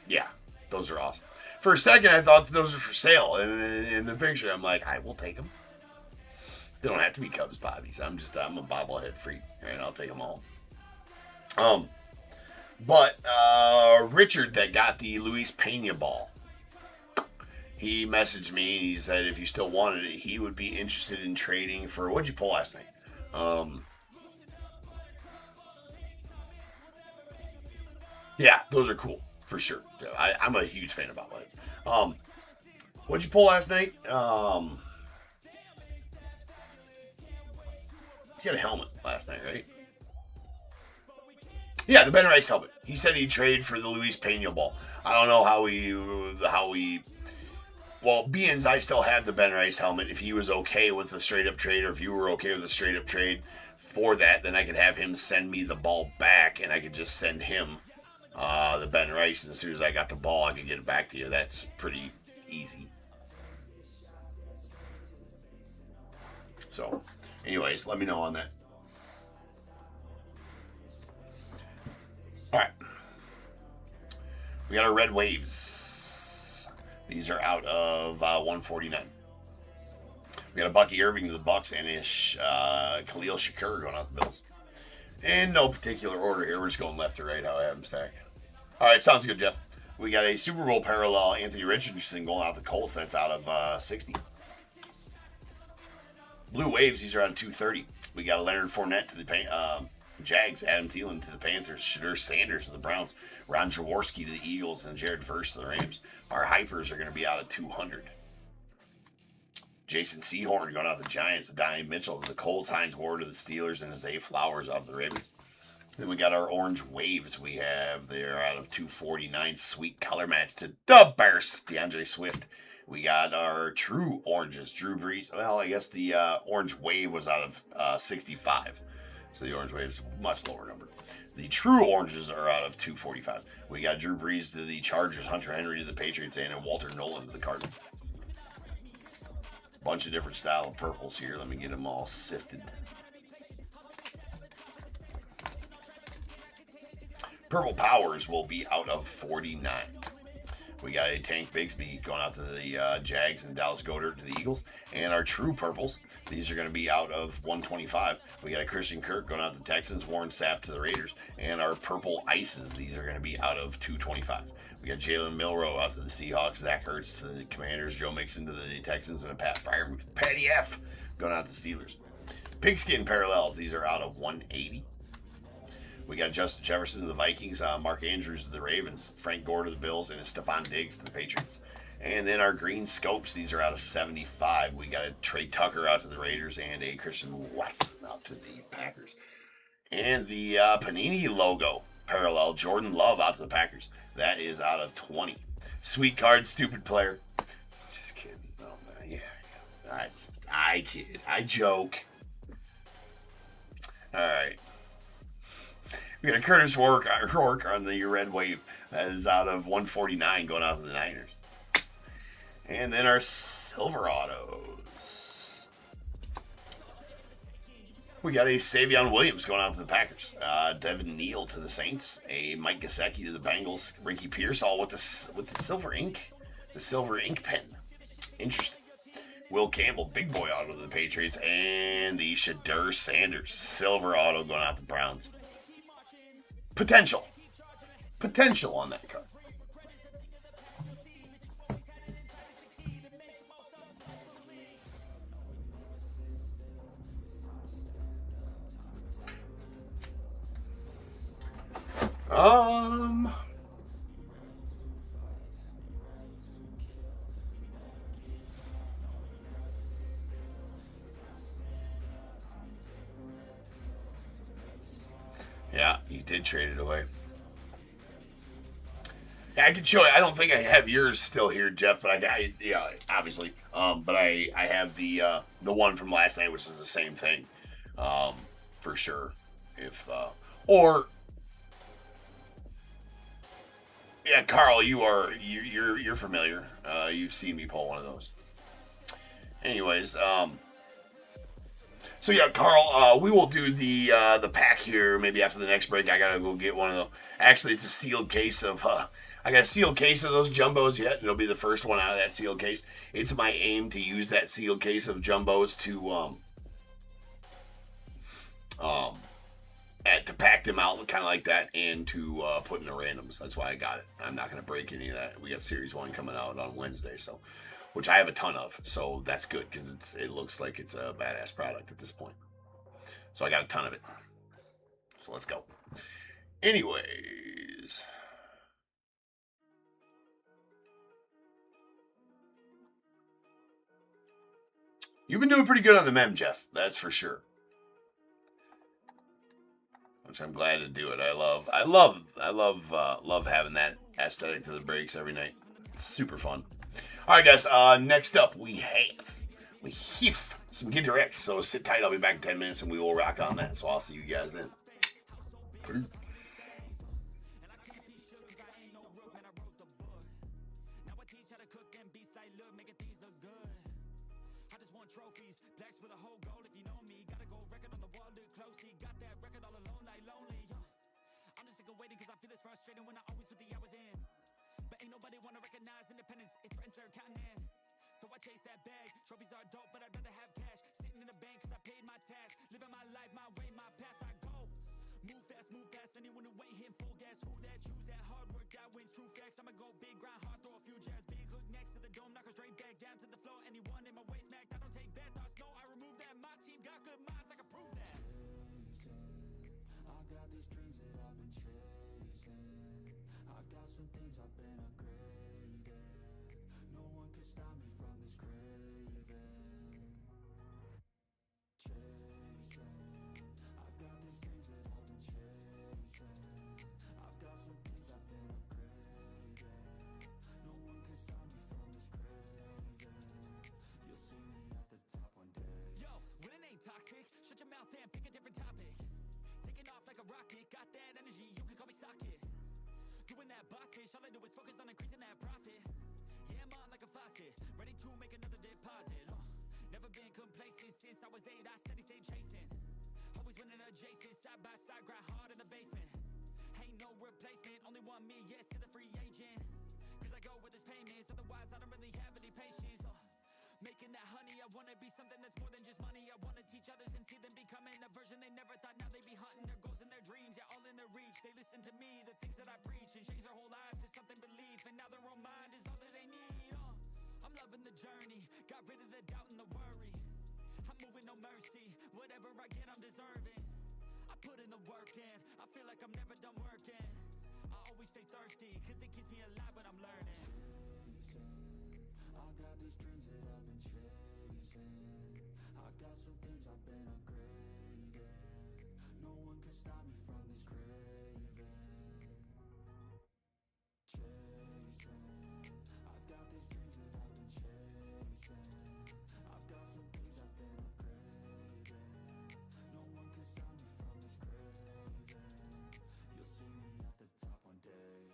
Speaker 3: Yeah. Those are awesome. For a second, I thought those were for sale. And in the picture, I'm like, I will take them. They don't have to be Cubs bobbies. I'm a bobblehead freak, and I'll take them all. But Richard that got the Luis Pena ball, he messaged me and he said if you still wanted it, he would be interested in trading for, what'd you pull last night? Yeah, those are cool, for sure. I'm a huge fan of bobbleheads. What'd you pull last night? He got a helmet last night, right? Yeah, the Ben Rice helmet. He said he'd trade for the Luis Pena ball. I don't know how we. Well, being I still have the Ben Rice helmet. If he was okay with the straight up trade, or if you were okay with the straight up trade for that, then I could have him send me the ball back, and I could just send him the Ben Rice. And as soon as I got the ball, I could get it back to you. That's pretty easy. So, anyways, let me know on that. All right. We got our red waves. These are out of 149. We got a Bucky Irving to the Bucks and a Khalil Shakur going out the Bills. In no particular order here. We're just going left to right how I have them stacked. All right, sounds good, Jeff. We got a Super Bowl parallel Anthony Richardson going out the Colts. That's out of 60. Blue Waves, these are on 230. We got a Leonard Fournette to the Jags, Adam Thielen to the Panthers, Shadur Sanders to the Browns, Ron Jaworski to the Eagles, and Jared Verse to the Rams. Our Hypers are going to be out of 200. Jason Sehorn going out the Giants, Donnie Mitchell to the Colts, Hines Ward to the Steelers, and Isaiah Flowers out of the Ravens. Then we got our Orange Waves. We have, they're out of 249. Sweet color match to the Bears, DeAndre Swift. We got our true oranges, Drew Brees. Well, I guess the Orange Wave was out of 65. So the orange wave's much lower number. The true oranges are out of 245. We got Drew Brees to the Chargers, Hunter Henry to the Patriots, and Walter Nolan to the Cardinals. Bunch of different style of purples here. Let me get them all sifted. Purple Powers will be out of 49. We got a Tank Bigsby going out to the Jags and Dallas Goedert to the Eagles. And our true purples, these are going to be out of 125. We got a Christian Kirk going out to the Texans, Warren Sapp to the Raiders. And our purple ices, these are going to be out of 225. We got Jalen Milroe out to the Seahawks, Zach Ertz to the Commanders, Joe Mixon to the Texans, and a Patty F going out to the Steelers. Pigskin parallels, these are out of 180. We got Justin Jefferson to the Vikings, Mark Andrews to the Ravens, Frank Gore to the Bills, and Stephon Diggs to the Patriots. And then our green scopes, these are out of 75. We got a Trey Tucker out to the Raiders and a Christian Watson out to the Packers. And the Panini logo parallel, Jordan Love out to the Packers. That is out of 20. Sweet card, stupid player. Just kidding. Oh, man. Yeah. I kid. I joke. All right. We got a Curtis Rourke on the red wave. That is out of 149 going out to the Niners. And then our silver autos. We got a Savion Williams going out to the Packers. Devin Neal to the Saints. A Mike Gesicki to the Bengals. Ricky Pierce all with the silver ink. The silver ink pen. Interesting. Will Campbell, big boy auto to the Patriots. And the Shadur Sanders, silver auto going out to the Browns. Potential on that card. Yeah, you did trade it away. Yeah, I can show you. I don't think I have yours still here, Jeff, but I got it. Yeah, obviously. But I have the one from last night, which is the same thing, for sure. Yeah, Carl, you're familiar. You've seen me pull one of those. Anyways, so yeah, Carl, we will do the pack here maybe after the next break. I gotta go get one of those. Actually, it's a sealed case of. I got a sealed case of those jumbos yet. It'll be the first one out of that sealed case. It's my aim to use that sealed case of jumbos to pack them out kind of like that and to put in the randoms. That's why I got it. I'm not going to break any of that. We got Series 1 coming out on Wednesday, which I have a ton of. So that's good because it looks like it's a badass product at this point. So I got a ton of it. So let's go. Anyways. You've been doing pretty good on the mem, Jeff. That's for sure. Which I'm glad to do it. I love having that aesthetic to the breaks every night. It's super fun. All right, guys. Next up, we have some Ginter X. So sit tight. I'll be back in 10 minutes, and we will rock on that. So I'll see you guys then. Peace.
Speaker 2: When I always put the hours in, but ain't nobody wanna recognize independence. It threatens their continent, so I chase that bag. Trophies are dope, but I'd rather have cash sitting in the bank 'cause I paid my tax. Living my life, my way, my path. I go move fast. Anyone who ain't hitting full gas, who that? Choose that hard work that wins. True facts. I'ma go big, grind hard, throw a few jabs. Big hook next to the dome, knock her straight back down to the floor. Anyone in my way smacked. I don't take bad thoughts, no, I remove that. My team got good minds, I can prove that. I got these dreams that I've been chasing. I got some things I've been upgrading. No one can stop me from this craving. Chasing. I've got these dreams that I've been chasing. I've got some things I've been upgrading. No one can stop me from this craving. You'll see me at the top one day. Yo, when it ain't toxic, shut your mouth and pick a different topic. since I was 8, I steady stayed chasing. Always winning adjacent, side by side, grind hard in the basement. Ain't no replacement, only one me, yes to the free agent. Cause I go where there's payments, otherwise I don't really have any patience. Making that honey, I wanna be something that's more than just money. I wanna teach others and see them becoming a version they never thought. Now they be hunting their goals and their dreams, yeah, all in their reach. They listen to me, the things that I preach, and change their whole lives to something belief. And now their own mind is all that they need. I'm loving the journey, got rid of the doubt and the worry. I'm moving no mercy, whatever I get I'm deserving. I put in the work in, I feel like I'm never done working. I always stay thirsty, cause it keeps me alive when I'm learning.
Speaker 1: I got these dreams that I've been chasing. I've got some things I've been upgrading. No one can stop me from this craving. Chasing. I've got these dreams that I've been chasing. I've got some things I've been upgrading. No one can stop me from this craving. You'll see me at the top one day.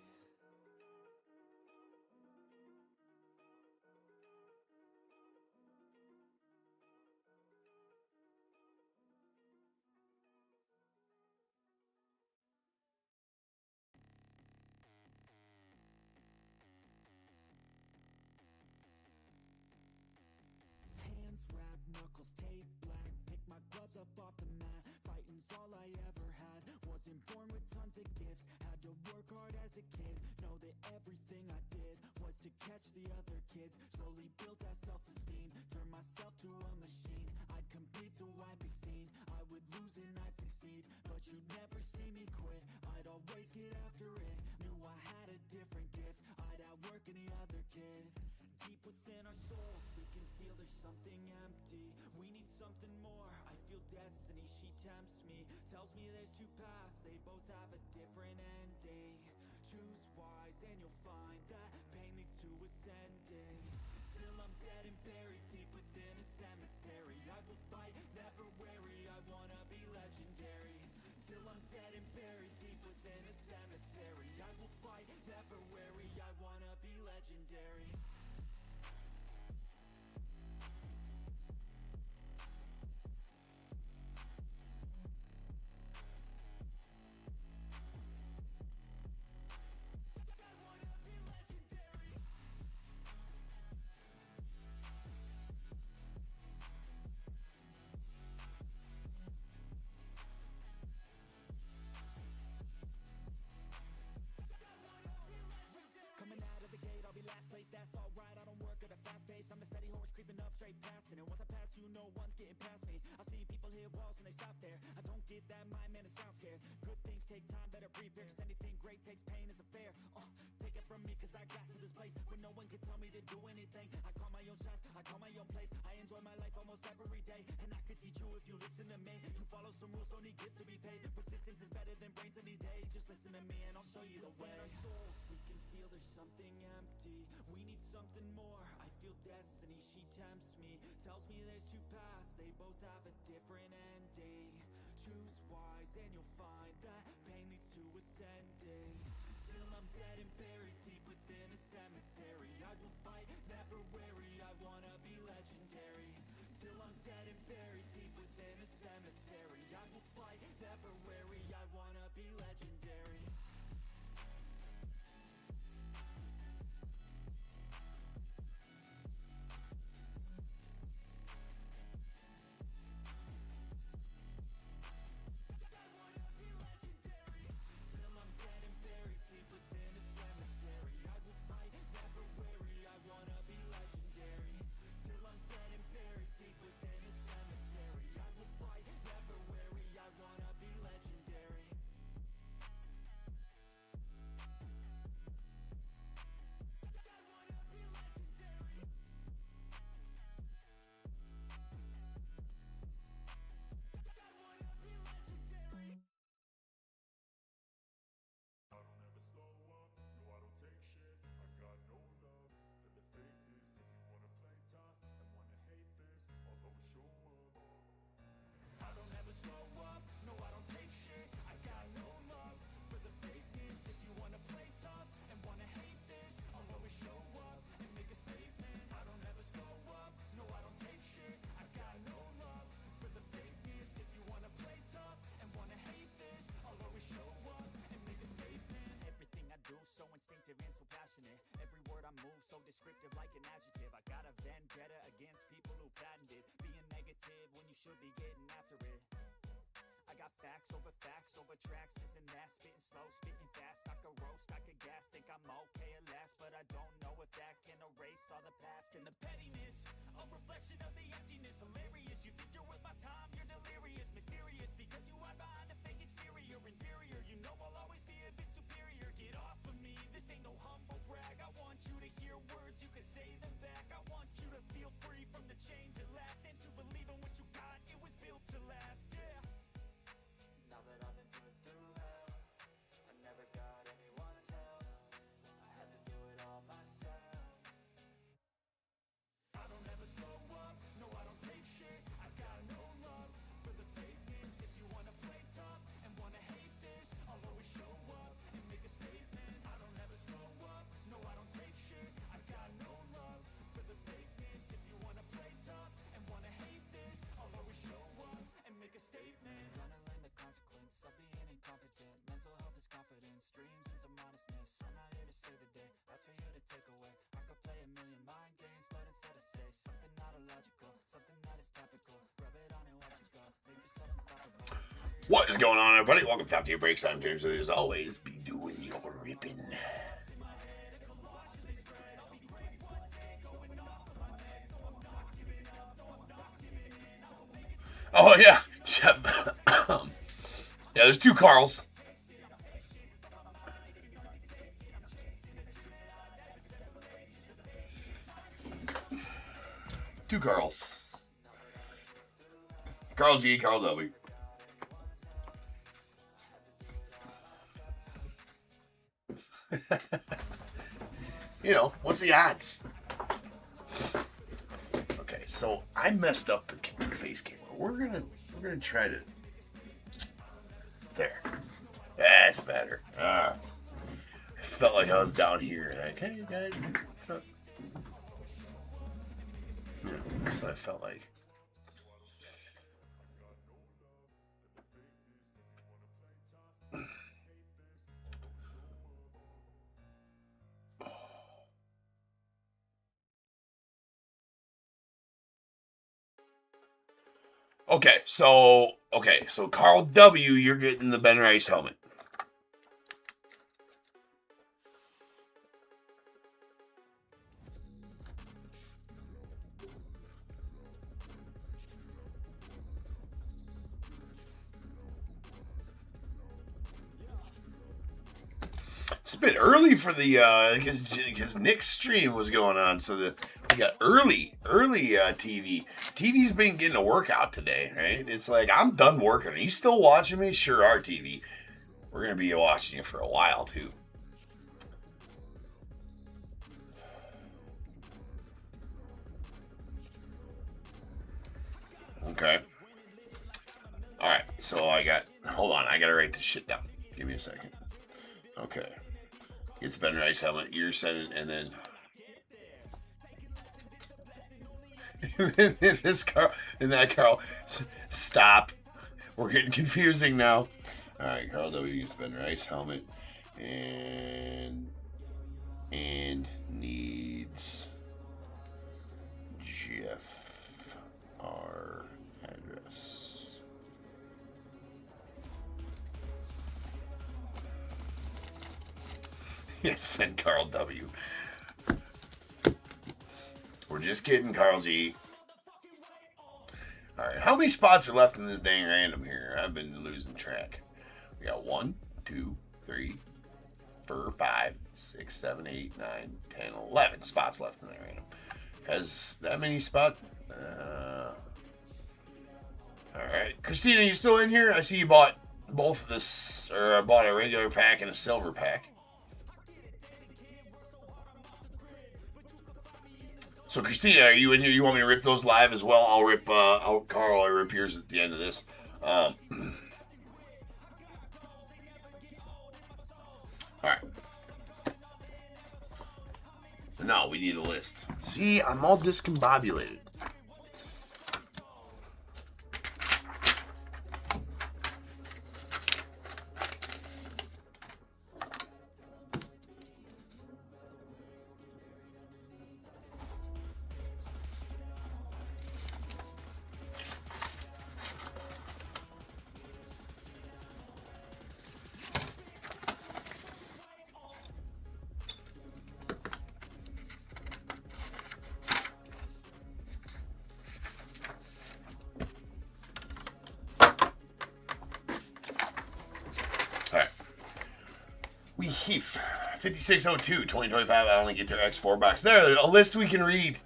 Speaker 2: Hands wrapped, knuckles taped black. Pick my gloves up off the mat. Fighting's all I ever had. Wasn't born with tons of gifts. Had to work hard as a kid. Know that everything I did was to catch the other kids. Slowly built that self-esteem. Turned myself to a machine. I'd compete so I'd be seen. I would lose and I'd succeed, but you'd never see me quit. I'd always get after it. Knew I had a different gift. I'd outwork any other kid. Deep within our souls, we can feel there's something empty. We need something more. I feel destiny, she tempts me. Tells me there's two paths, they both have a different ending. Choose wise and you'll find that pain leads to ascending. Till I'm dead and buried deep within a cemetery, I will fight, never weary, I wanna be legendary. Till I'm dead and buried deep within a cemetery, I will fight, never weary, I wanna be legendary. Coming out of the gate, I'll be last place, that's alright. I don't work at a fast pace, I'm a steady horse creeping up, straight passing. And once I pass you, no one's getting past me. I've seen people hit walls and they stop there. I don't get that mind, man, it sounds scared. Good things take time, better prepare, cause anything great takes pain, isn't fair. Take it from me, cause I got to this place where no one can tell me to do anything. I call my own shots, I call my own place. I enjoy my life almost every day, and I could teach you if you listen to me. You follow some rules, don't need gifts to be paid. Persistence is better than brains any day. Just listen to me and I'll show you the way. Our souls, we can feel there's something empty. We need something more. I feel destiny, she tempts me. Tells me there's two paths, they both have a different ending. Choose wise and you'll find that pain leads to ascending. Till I'm dead and buried deep within a cemetery, I will fight, never weary, I wanna be legendary. Till I'm dead and buried deep within a cemetery, I will fight, never weary, I wanna be legendary. should be getting after it. I got facts over tracks, this and that, spitting slow, spitting fast. I could roast, I could gas, think I'm okay at last, but I don't know if that can erase all the past. And the pettiness, a reflection of the emptiness. Hilarious, you think you're worth my time, you're delirious. Mysterious, because you hide behind a fake exterior. Inferior, you know I'll always be a bit superior. Get off of me, this ain't no humble brag. I want you to hear words, you can say them back. I want you to feel free from the chains that last, and to believe in what you got, it was built to last, yeah.
Speaker 1: Now that I've been put through hell, I never got anyone's help. I had to do it all myself.
Speaker 2: I don't ever slow up, no I don't take shit. I got no love for the fakeness. If you wanna play tough and wanna hate this, I'll always show up and make a statement. I don't ever slow up, no I don't take shit. I got no love for the fakeness. If you wanna play tough and wanna hate this, I'll always show up and make a statement.
Speaker 1: Gonna learn the consequence of being incompetent. Mental health is confidence, dreams and some modestness. I'm not here to save the day, that's for you to take away. I could play a million mind games, but instead I say something not illogical, something that is topical. Rub it on and watch it go, make yourself unstoppable.
Speaker 3: What is going on, everybody? Welcome to Top Tier Breaks. I'm James, so as always, be doing your ripping. Oh, yeah. Yeah, there's two Carls. Two Carls. Carl G, Carl W. You know, what's the odds? Okay, so I messed up the face camera. We're gonna try to. There. That's better. I felt like I was down here. Like, hey guys, what's up? Yeah, that's what I felt like. Okay, so Carl W, you're getting the Ben Rice helmet. It's a bit early for the because Nick's stream was going on, so we got early TV. TV's been getting a workout today, right? It's like, I'm done working. Are you still watching me? Sure are, TV. We're gonna be watching you for a while too. Okay. All right. So hold on. I gotta write this shit down. Give me a second. Okay. It's Ben Rice helmet. You're sending, and then Carl. Stop. We're getting confusing now. All right, Carl W. gets Ben Rice helmet, and needs Jeff R address. Yes, send Carl W. We're just kidding, Carl G. Alright, how many spots are left in this dang random here? I've been losing track. We got 1, 2, 3, 4, 5, 6, 7, 8, 9, 10, 11 spots left in the random. Has that many spots? Alright. Christina, you still in here? I see you bought both of this, or I bought a regular pack and a silver pack. So Christina, are you in here? You want me to rip those live as well? I'll rip Carl. I'll rip yours at the end of this. All right. No, we need a list. See, I'm all discombobulated. Keith, 5602, 2025. I only get their X4 box. There, a list we can read.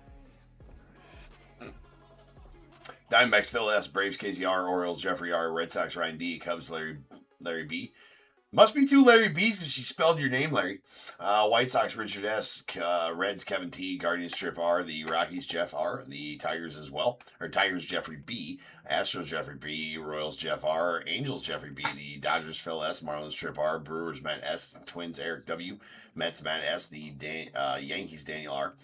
Speaker 3: Diamondbacks, Phil S, Braves, KZR, Orioles, Jeffrey R, Red Sox, Ryan D, Cubs, Larry B. Must be two Larry B's if she spelled your name, Larry. White Sox, Richard S, Reds, Kevin T, Guardians, Trip R, the Rockies, Jeff R, the Tigers as well, or Tigers, Jeffrey B, Astros, Jeffrey B, Royals, Jeff R, Angels, Jeffrey B, the Dodgers, Phil S, Marlins, Trip R, Brewers, Matt S, Twins, Eric W, Mets, Matt S, the Yankees, Daniel R,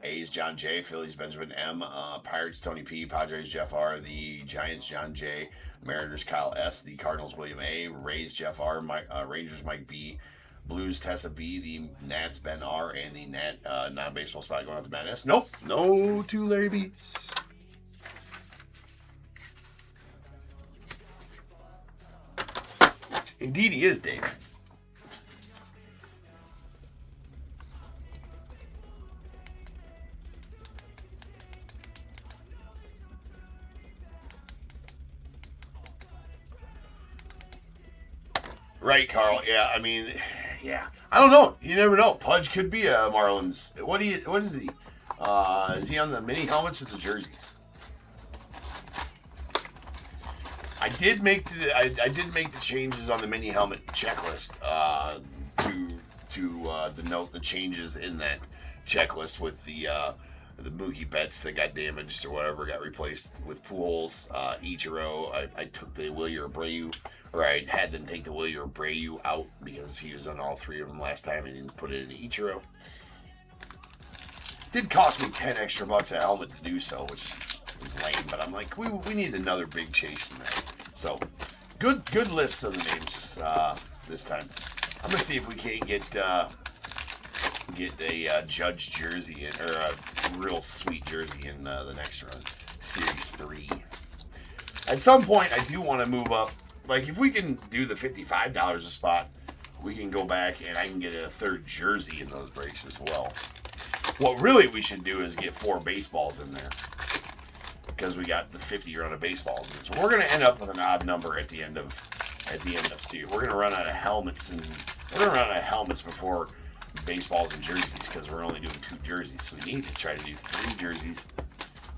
Speaker 3: A's, John J, Phillies, Benjamin M, Pirates, Tony P, Padres, Jeff R, the Giants, John J, Mariners, Kyle S, the Cardinals, William A, Rays, Jeff R, Rangers, Mike B, Blues, Tessa B, the Nats, Ben R, and the non-baseball spot going out to Matt S. Nope, no two Larry B's. Indeed he is, Dave. Right, Carl. Yeah, I mean, yeah. I don't know. You never know. Pudge could be a Marlins. What is he? Is he on the mini helmets or the jerseys? I did make the changes on the mini helmet checklist to denote the changes in that checklist with the Mookie Betts that got damaged or whatever got replaced with Pujols, Ichiro. I took the Wilyer Abreu. Or I had them take the Wilyer Abreu out because he was on all three of them last time and didn't put it in Ichiro. Did cost me $10 extra a helmet to do so, which is lame, but I'm like, we need another big chase in there. So, good list of the names this time. I'm gonna see if we can't get a Judge jersey in, or a real sweet jersey in the next run, Series 3. At some point, I do want to move up. Like, if we can do the $55 a spot, we can go back and I can get a third jersey in those breaks as well. What really we should do is get 4 baseballs in there, because we got the 50 run of baseballs. So we're going to end up with an odd number at the end of series. We're going to run out of helmets, and we're going to run out of helmets before baseballs and jerseys, because we're only doing 2 jerseys. So we need to try to do 3 jerseys.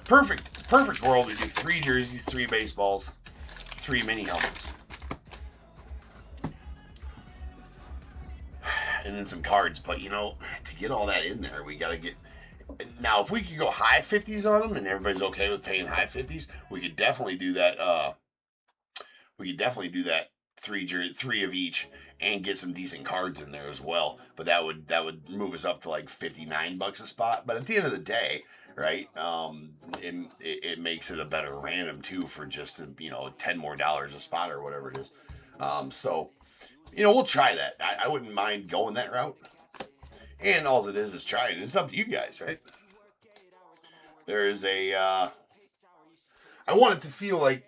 Speaker 3: Perfect world. We do 3 jerseys, 3 baseballs, 3 mini helmets. And then some cards, but to get all that in there, we got to get. Now, if we could go high 50s on them, and everybody's okay with paying high 50s, we could definitely do that. 3 of each, and get some decent cards in there as well. But that would move us up to like $59 a spot. But at the end of the day, right? It makes it a better random too for just $10 more a spot or whatever it is. So. We'll try that. I wouldn't mind going that route. And all it is trying. It's up to you guys, right? There is I want it to feel like,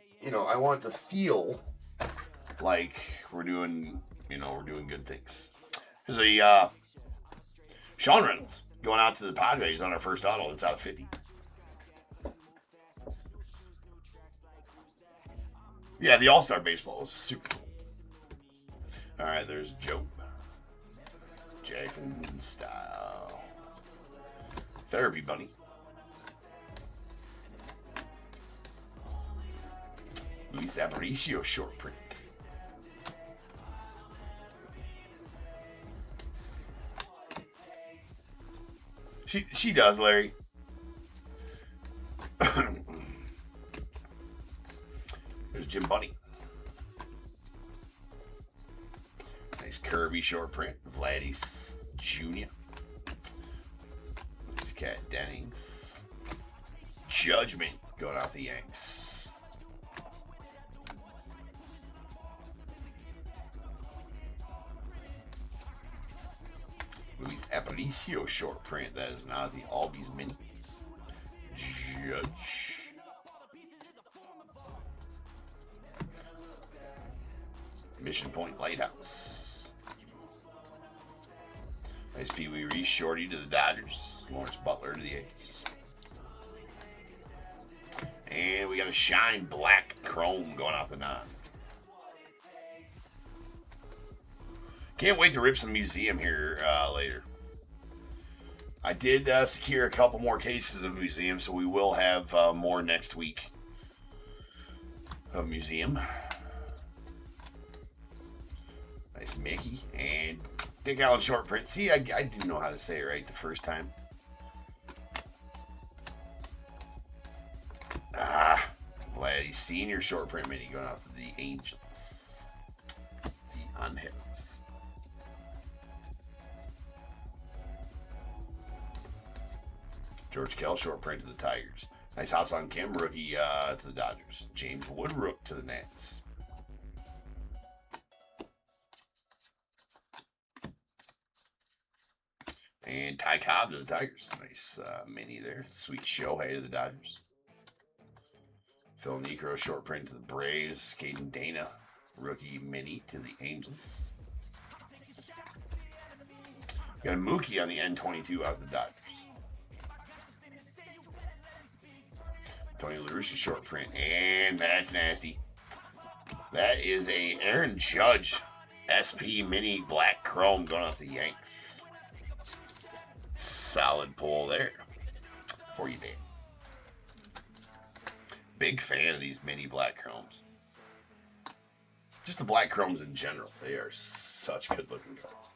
Speaker 3: we're doing good things. There's a Sean Reynolds going out to the Padres on our first auto. That's out of 50. Yeah, the All-Star baseball is super cool. All right, there's Joe. Jackson style. Therapy bunny. Luis Aparicio short print. She does, Larry. There's Jim Bunny. Nice Kirby short print. Vladdy's Jr. There's Cat Dennings. Judgment going out the Yanks. Luis Aparicio short print. That is an Ozzy Albies mini. Judge. Mission Point Lighthouse. Nice Pee Wee Reese shorty to the Dodgers. Lawrence Butler to the A's. And we got a Shine Black Chrome going out the 9. Can't wait to rip some museum here later. I did secure a couple more cases of museum, so we will have more next week of museum. Nice Mickey and Dick Allen short print. See, I do know how to say it right the first time. Vladdy Senior short print mini going off of the Angels. The Unhits. George Kell short print to the Tigers. Nice Ha-Seong Kim rookie to the Dodgers. James Woodruff to the Nats. And Ty Cobb to the Tigers. Nice mini there. Sweet Shohei to the Dodgers. Phil Necro short print to the Braves. Caden Dana rookie mini to the Angels. Got a Mookie on the N22 out of the Dodgers. Tony La Russa short print. And that's nasty. That is a Aaron Judge SP mini black chrome going off the Yanks. Solid pull there for you, Dan. Big fan of these mini black chromes. Just the black chromes in general. They are such good looking cards.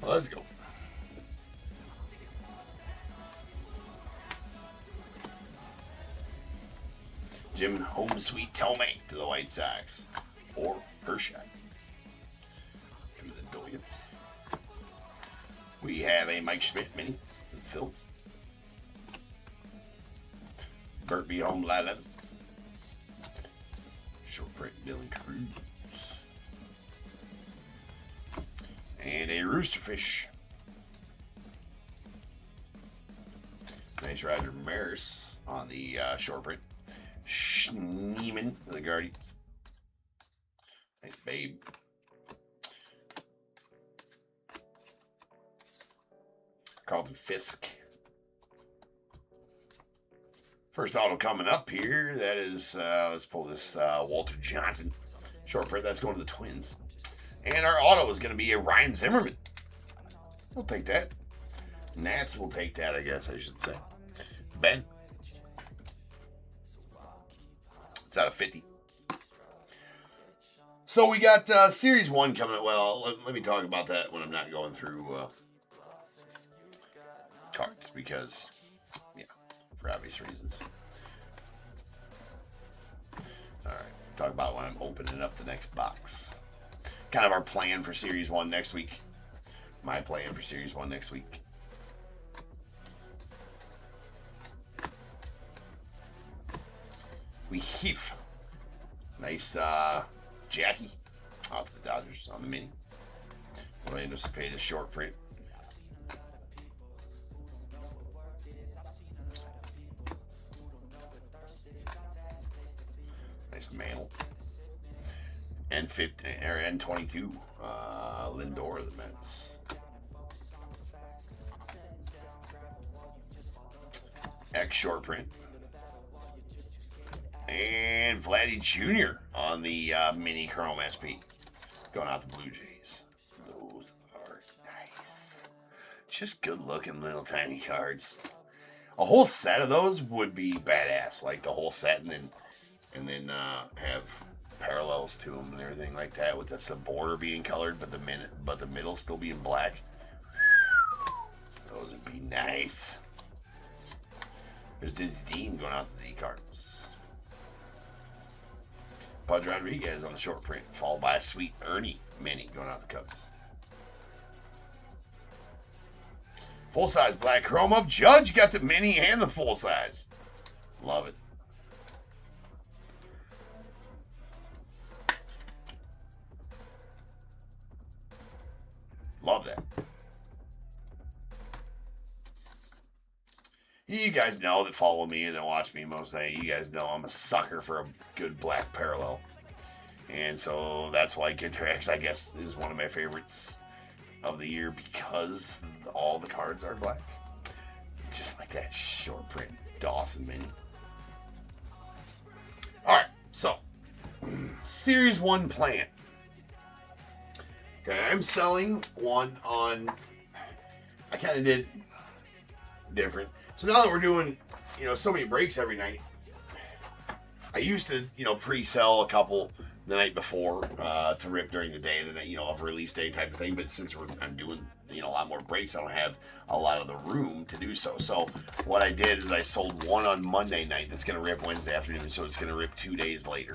Speaker 3: Let's go. Jim Home Sweet Tome to the White Sox. Or Pershot. Into the Doyers. We have a Mike Schmidt mini to the Phils. Burt B. Home Light 11. Short print Dylan Cruz. And a Roosterfish. Nice Roger Maris on the short print. Schneeman to the Guardians. Nice Babe. Carlton Fisk. First auto coming up here. That is, let's pull this Walter Johnson short print. That's going to the Twins. And our auto is going to be a Ryan Zimmerman. We'll take that. Nats will take that, I guess I should say. Ben. It's out of 50. So we got Series 1 coming up. Well, let me talk about that when I'm not going through cards. Because, yeah, for obvious reasons. All right. Talk about when I'm opening up the next box. Kind of our plan for Series 1 next week. My plan for Series 1 next week. We heave. Nice Jackie out to the Dodgers on the mini. What I anticipate is short print. Nice Mantle. N15 or N22, Lindor of the Mets. X short print. And Vladdy Jr. on the mini Chrome SP. Going out the Blue Jays. Those are nice. Just good looking little tiny cards. A whole set of those would be badass. Like the whole set and then have parallels to them and everything like that, with the border being colored but the middle still being black. Those would be nice. There's Dizzy Dean going out to the Cardinals. Pudge Rodriguez on the short print, followed by a Sweet Ernie mini going out the Cubs. Full size black chrome of Judge. Got the mini and the full size. Love it. Love that. You guys know that follow me and that watch me most of the day. You guys know I'm a sucker for a good black parallel. And so that's why GINTER X, I guess, is one of my favorites of the year, because all the cards are black. Just like that short print Dawson mini. Alright, so Series 1 plan. Okay, I'm selling one on, I kind of did different. So now that we're doing, so many breaks every night, I used to, pre-sell a couple the night before to rip during the day, of release day type of thing. But since I'm doing, a lot more breaks, I don't have a lot of the room to do so. So what I did is I sold one on Monday night that's going to rip Wednesday afternoon, so it's going to rip 2 days later.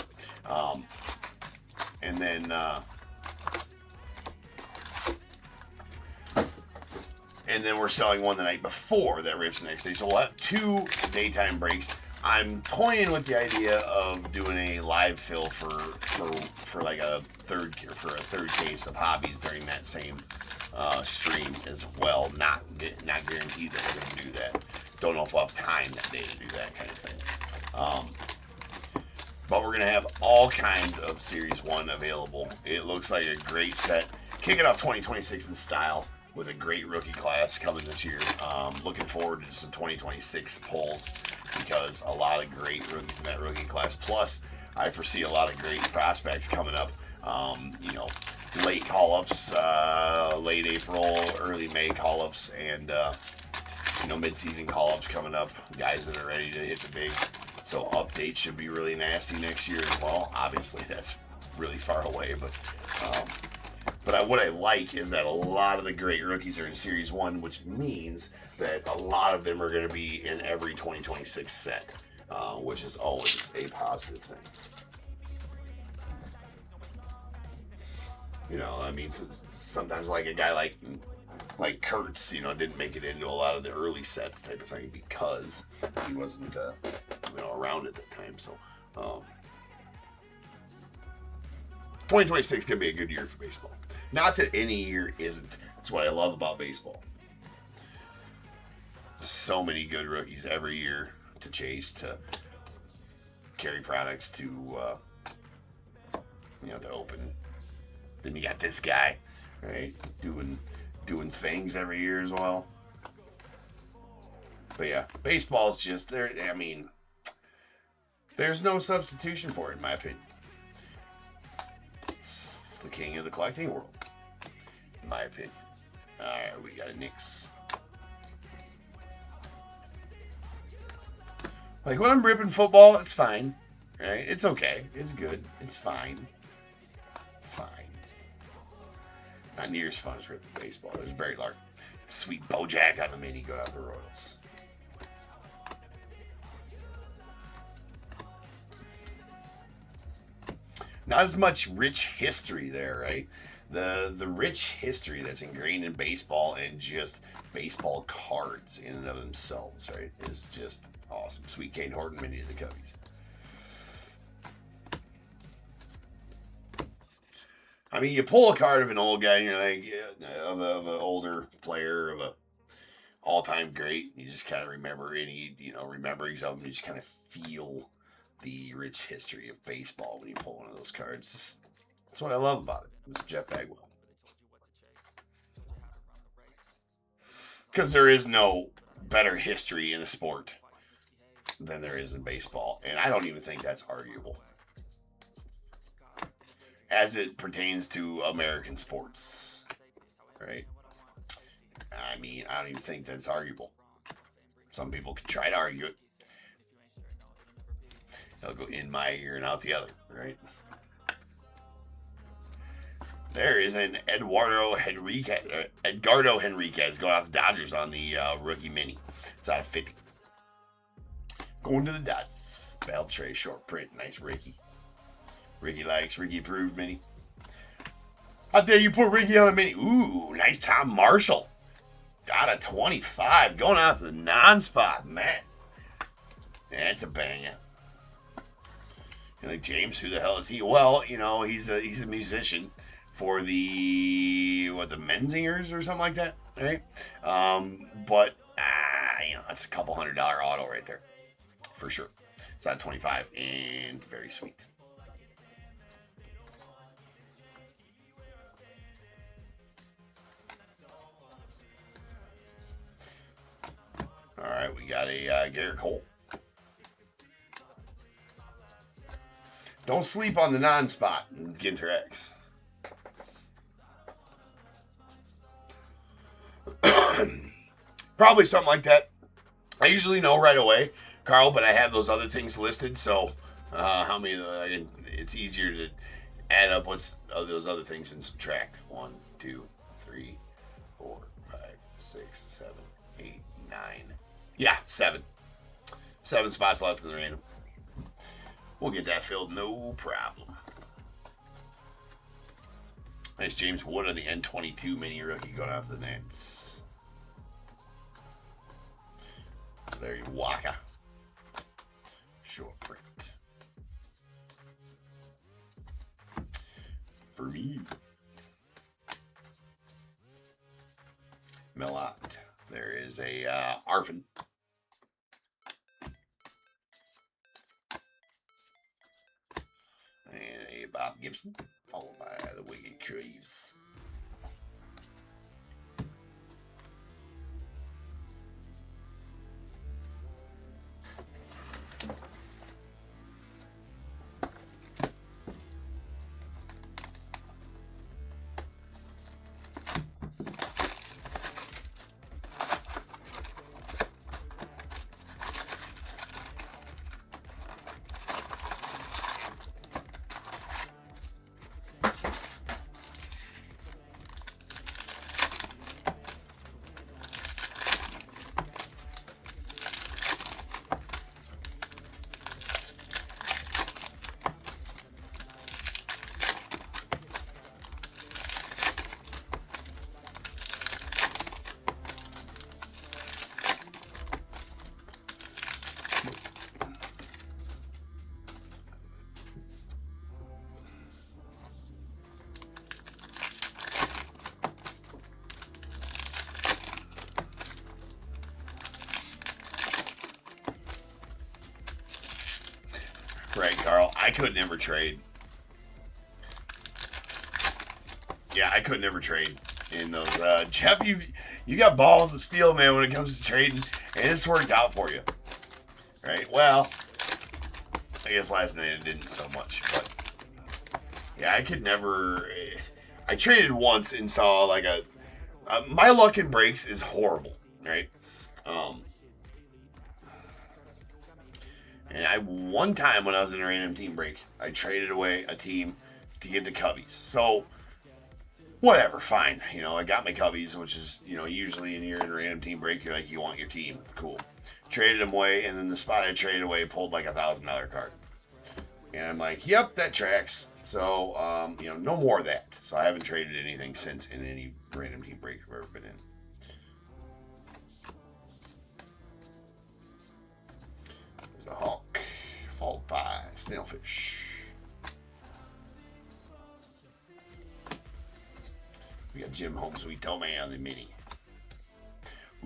Speaker 3: And then we're selling one the night before that rips the next day. So we'll have 2 daytime breaks. I'm toying with the idea of doing a live fill for like a third case of hobbies during that same stream as well. Not guaranteed that we're going to do that. Don't know if we'll have time that day to do that kind of thing. But we're going to have all kinds of Series 1 available. It looks like a great set. Kicking off 2026 in style with a great rookie class coming this year. Looking forward to some 2026 polls, because a lot of great rookies in that rookie class. Plus, I foresee a lot of great prospects coming up. Late call-ups, late April, early May call-ups, and mid-season call-ups coming up. Guys that are ready to hit the big. So updates should be really nasty next year as well. Obviously, that's really far away, but what I like is that a lot of the great rookies are in Series 1, which means that a lot of them are going to be in every 2026 set, which is always a positive thing. Sometimes like a guy like Kurtz, didn't make it into a lot of the early sets type of thing because he wasn't, around at that time. So, 2026 can be a good year for baseball. Not that any year isn't. That's what I love about baseball. So many good rookies every year to chase, to carry products, to open. Then you got this guy, right, doing things every year as well. But yeah, baseball's just there. I mean, there's no substitution for it, in my opinion. It's the king of the collecting world, in my opinion. All right, we got a Knicks. Like, when I'm ripping football, it's fine, right? It's okay. It's good. It's fine. It's fine. Not near as fun as ripping baseball. There's Barry Larkin. Sweet Bojack on the mini. Go out the Royals. Not as much rich history there, right? The rich history that's ingrained in baseball and just baseball cards in and of themselves, right, is just awesome. Sweet Kane Horton mini to the Cubbies. I mean, you pull a card of an old guy, and you're like, of an older player, of a all-time great. You just kind of remember any, rememberings of them. You just kind of feel the rich history of baseball when you pull one of those cards. That's what I love about it. It's Jeff Bagwell. Because there is no better history in a sport than there is in baseball. And I don't even think that's arguable as it pertains to American sports, right? I mean, I don't even think that's arguable. Some people can try to argue it. They'll go in my ear and out the other, right? There is an Edgardo Henriquez going off the Dodgers on the rookie mini. It's out of 50. Going to the Dodgers. Beltray short print. Nice Ricky. Ricky likes Ricky approved mini. How dare you put Ricky on a mini? Ooh, nice Tom Marshall. Out of 25. Going out to the non-spot, man. That's a banger. You're like, James, who the hell is he? Well, you know, he's a musician for the Menzingers or something like that, right? But you know, that's a couple $100 auto right there, for sure. It's at 25 and very sweet. All right, we got a Garrett Cole. Don't sleep on the non-spot in Ginter X. Probably something like that. I usually know right away, Carl, but I have those other things listed, so how many? It's easier to add up what's of those other things and subtract. 1, 2, 3, 4, 5, 6, 7, 8, 9. Yeah, 7. 7 spots left in the random. We'll get that filled, no problem. Nice James Wood on the N22 mini rookie going off the Nets. There you Waka. Short print. For me. Melot. There is a Arfin. And a Bob Gibson, followed by the Wicked Creeves. Right, Carl. I could never trade. Yeah, I could never trade in those. Jeff, you got balls of steel, man, when it comes to trading, and it's worked out for you. Right? Well, I guess last night it didn't so much, but yeah, I could never. I traded once and saw like my luck in breaks is horrible, right? And one time when I was in a random team break, I traded away a team to get the Cubbies. So, whatever, fine. You know, I got my Cubbies, which is, you know, usually when you're in a random team break, you're like, you want your team. Cool. Traded them away, and then the spot I traded away pulled like $1,000 card. And I'm like, yep, that tracks. So, you know, no more of that. So I haven't traded anything since in any random team break I've ever been in. There's a Hawk, followed by Snailfish. We got Jim Home Sweet Tomei on the mini.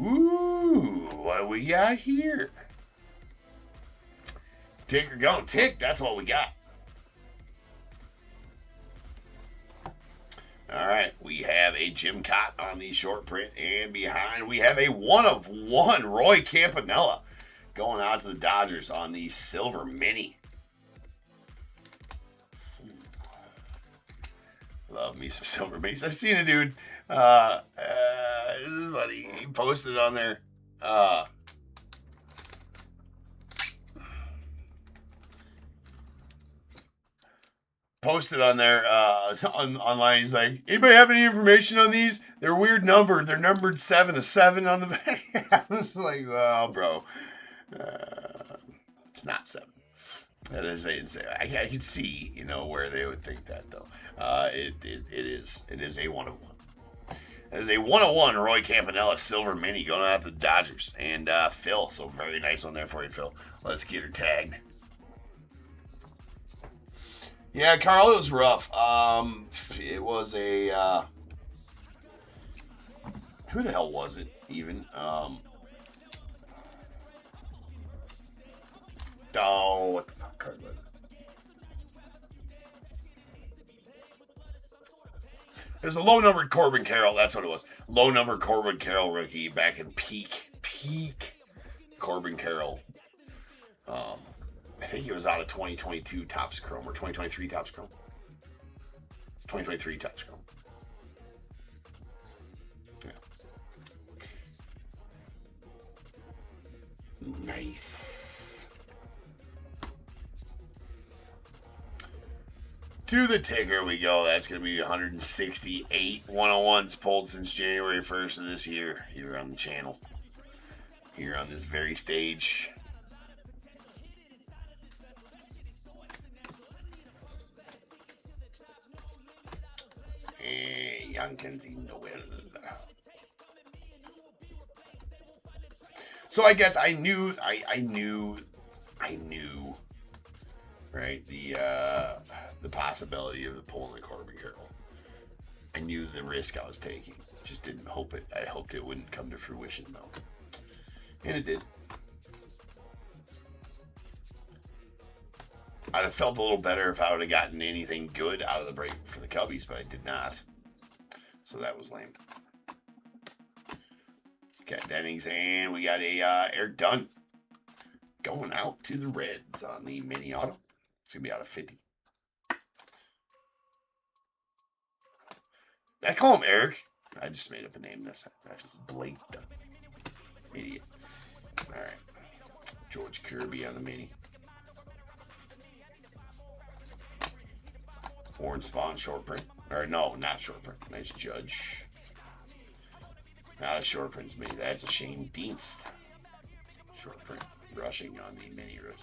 Speaker 3: Ooh, what we got here? Tick or go, tick, that's what we got. All right, we have a Jim Cott on the short print, and behind we have a 1-of-1 Roy Campanella going out to the Dodgers on the Silver Mini. Love me some Silver Minis. I seen a dude, this is funny, he posted on there, online. He's like, anybody have any information on these? They're weird numbered. They're numbered 7 to 7 on the back. I was like, well, bro, it's not 7. That is, I can see, where they would think that though. It is a 101. It is a 101 Roy Campanella Silver Mini going out to the Dodgers and Phil. So very nice one there for you, Phil. Let's get her tagged. Yeah, Carl, it was rough. It was a who the hell was it even? What the fuck card was it? It was a low-numbered Corbin Carroll. That's what it was. Low-numbered Corbin Carroll rookie back in peak Corbin Carroll. I think he was out of 2022 Topps Chrome or 2023 Topps Chrome. 2023 Topps Chrome. Yeah. Nice. To the ticker we go. That's going to be 168 101s pulled since January 1st of this year here on the channel. Here on this very stage. Youngkins in the well. So I guess I knew, right, the possibility of pulling the Corbin Carroll. I knew the risk I was taking. Just didn't hope it. I hoped it wouldn't come to fruition though, and it did. I'd have felt a little better if I would have gotten anything good out of the break for the Cubbies, but I did not. So that was lame. Got Dennings, and we got a Eric Dunn going out to the Reds on the mini auto. It's going to be out of 50. I call him Eric. I just made up a name this. That's just Blake Dunn. Idiot. All right. George Kirby on the mini. Warren Spawn short print. Or no, not short print. Nice Judge. Not a short print's mini. That's a Shane Dienst. Short print. Rushing on the mini rookie.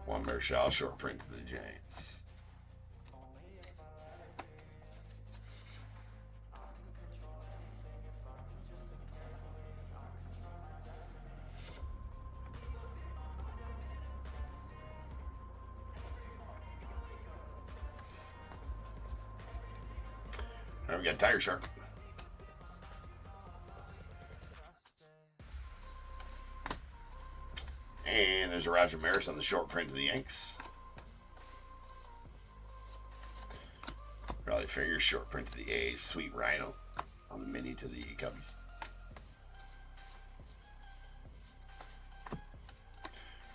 Speaker 3: Juan Marichal short print for the Giants. All right, we got Tiger Shark. And there's a Roger Maris on the short print of the Yanks. Probably figure short print to the A's. Sweet Rhino on the mini to the Cubbies.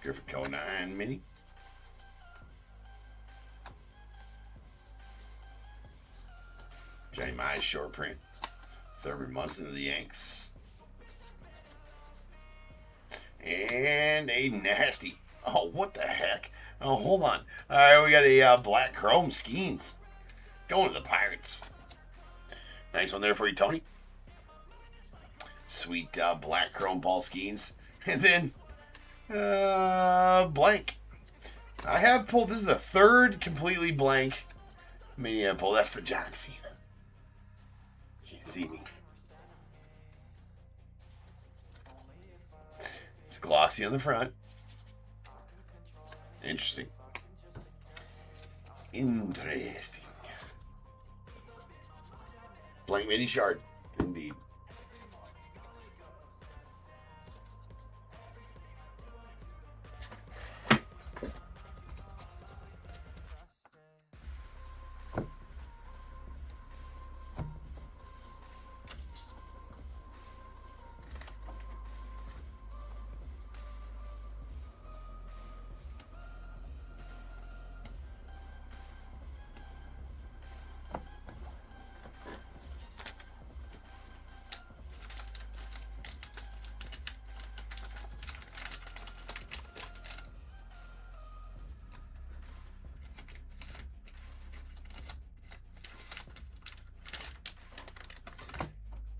Speaker 3: Griffin Co-9 mini. Johnny Mize short print. Thurman Munson of the Yanks. And a nasty. Oh, what the heck? Oh, hold on. All right, we got a black chrome Skeens going to the Pirates. Nice one there for you, Tony. Sweet black chrome Paul Skeens. And then blank. I have pulled, this is the third completely blank mini I pulled. That's the John Cena. Can't see me. It's glossy on the front. Interesting. Interesting. Blank mini shard, indeed.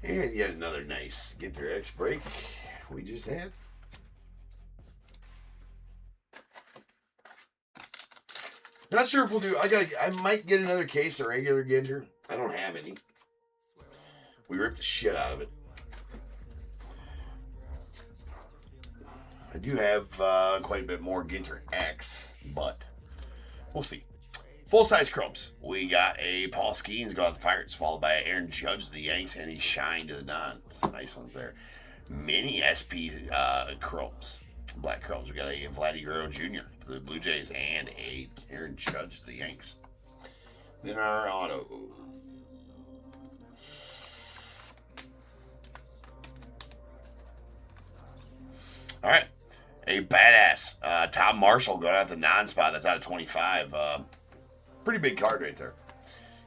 Speaker 3: And yet another nice GINTER X break we just had. Not sure if we'll do. I might get another case of regular GINTER. I don't have any. We ripped the shit out of it. I do have quite a bit more GINTER X, but we'll see. Full-size chromes. We got a Paul Skeens going out the Pirates, followed by Aaron Judge, the Yanks, and he shined to the Don. Some nice ones there. Mini SP chromes. Black chromes. We got a Vladdy Guerrero Jr. to the Blue Jays and a Aaron Judge to the Yanks. Then our auto. All right. A badass Tom Marshall going out the non-spot. That's out of 25. Pretty big card right there.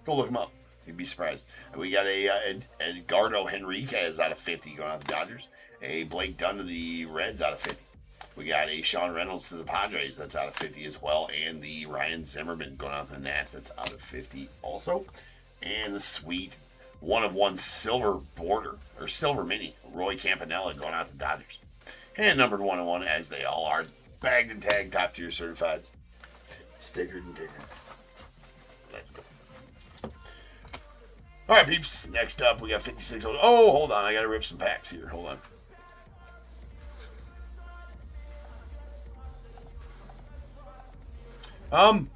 Speaker 3: Go look him up. You'd be surprised. We got a Edgardo Henriquez out of 50 going out the Dodgers. A Blake Dunn to the Reds out of 50. We got a Sean Reynolds to the Padres. That's out of 50 as well. And the Ryan Zimmerman going out the Nats. That's out of 50 also. And the sweet 1/1 silver border, or silver mini, Roy Campanella going out the Dodgers. And numbered 1/1 as they all are. Bagged and tagged, top tier certified. Stickered and tickered. Let's go. All right, peeps. Next up, we got 56. Oh, hold on. I got to rip some packs here. Hold on.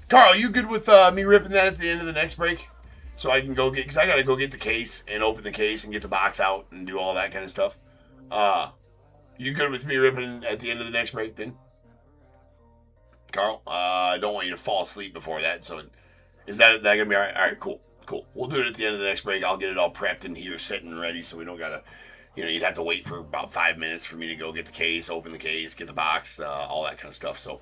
Speaker 3: Carl, you good with me ripping that at the end of the next break? So I can go get, because I got to go get the case and open the case and get the box out and do all that kind of stuff. You good with me ripping at the end of the next break then? Carl, I don't want you to fall asleep before that. So is that going to be all right? All right, cool. We'll do it at the end of the next break. I'll get it all prepped in here, sitting and ready, so we don't got to, you'd have to wait for about 5 minutes for me to go get the case, open the case, get the box, all that kind of stuff. So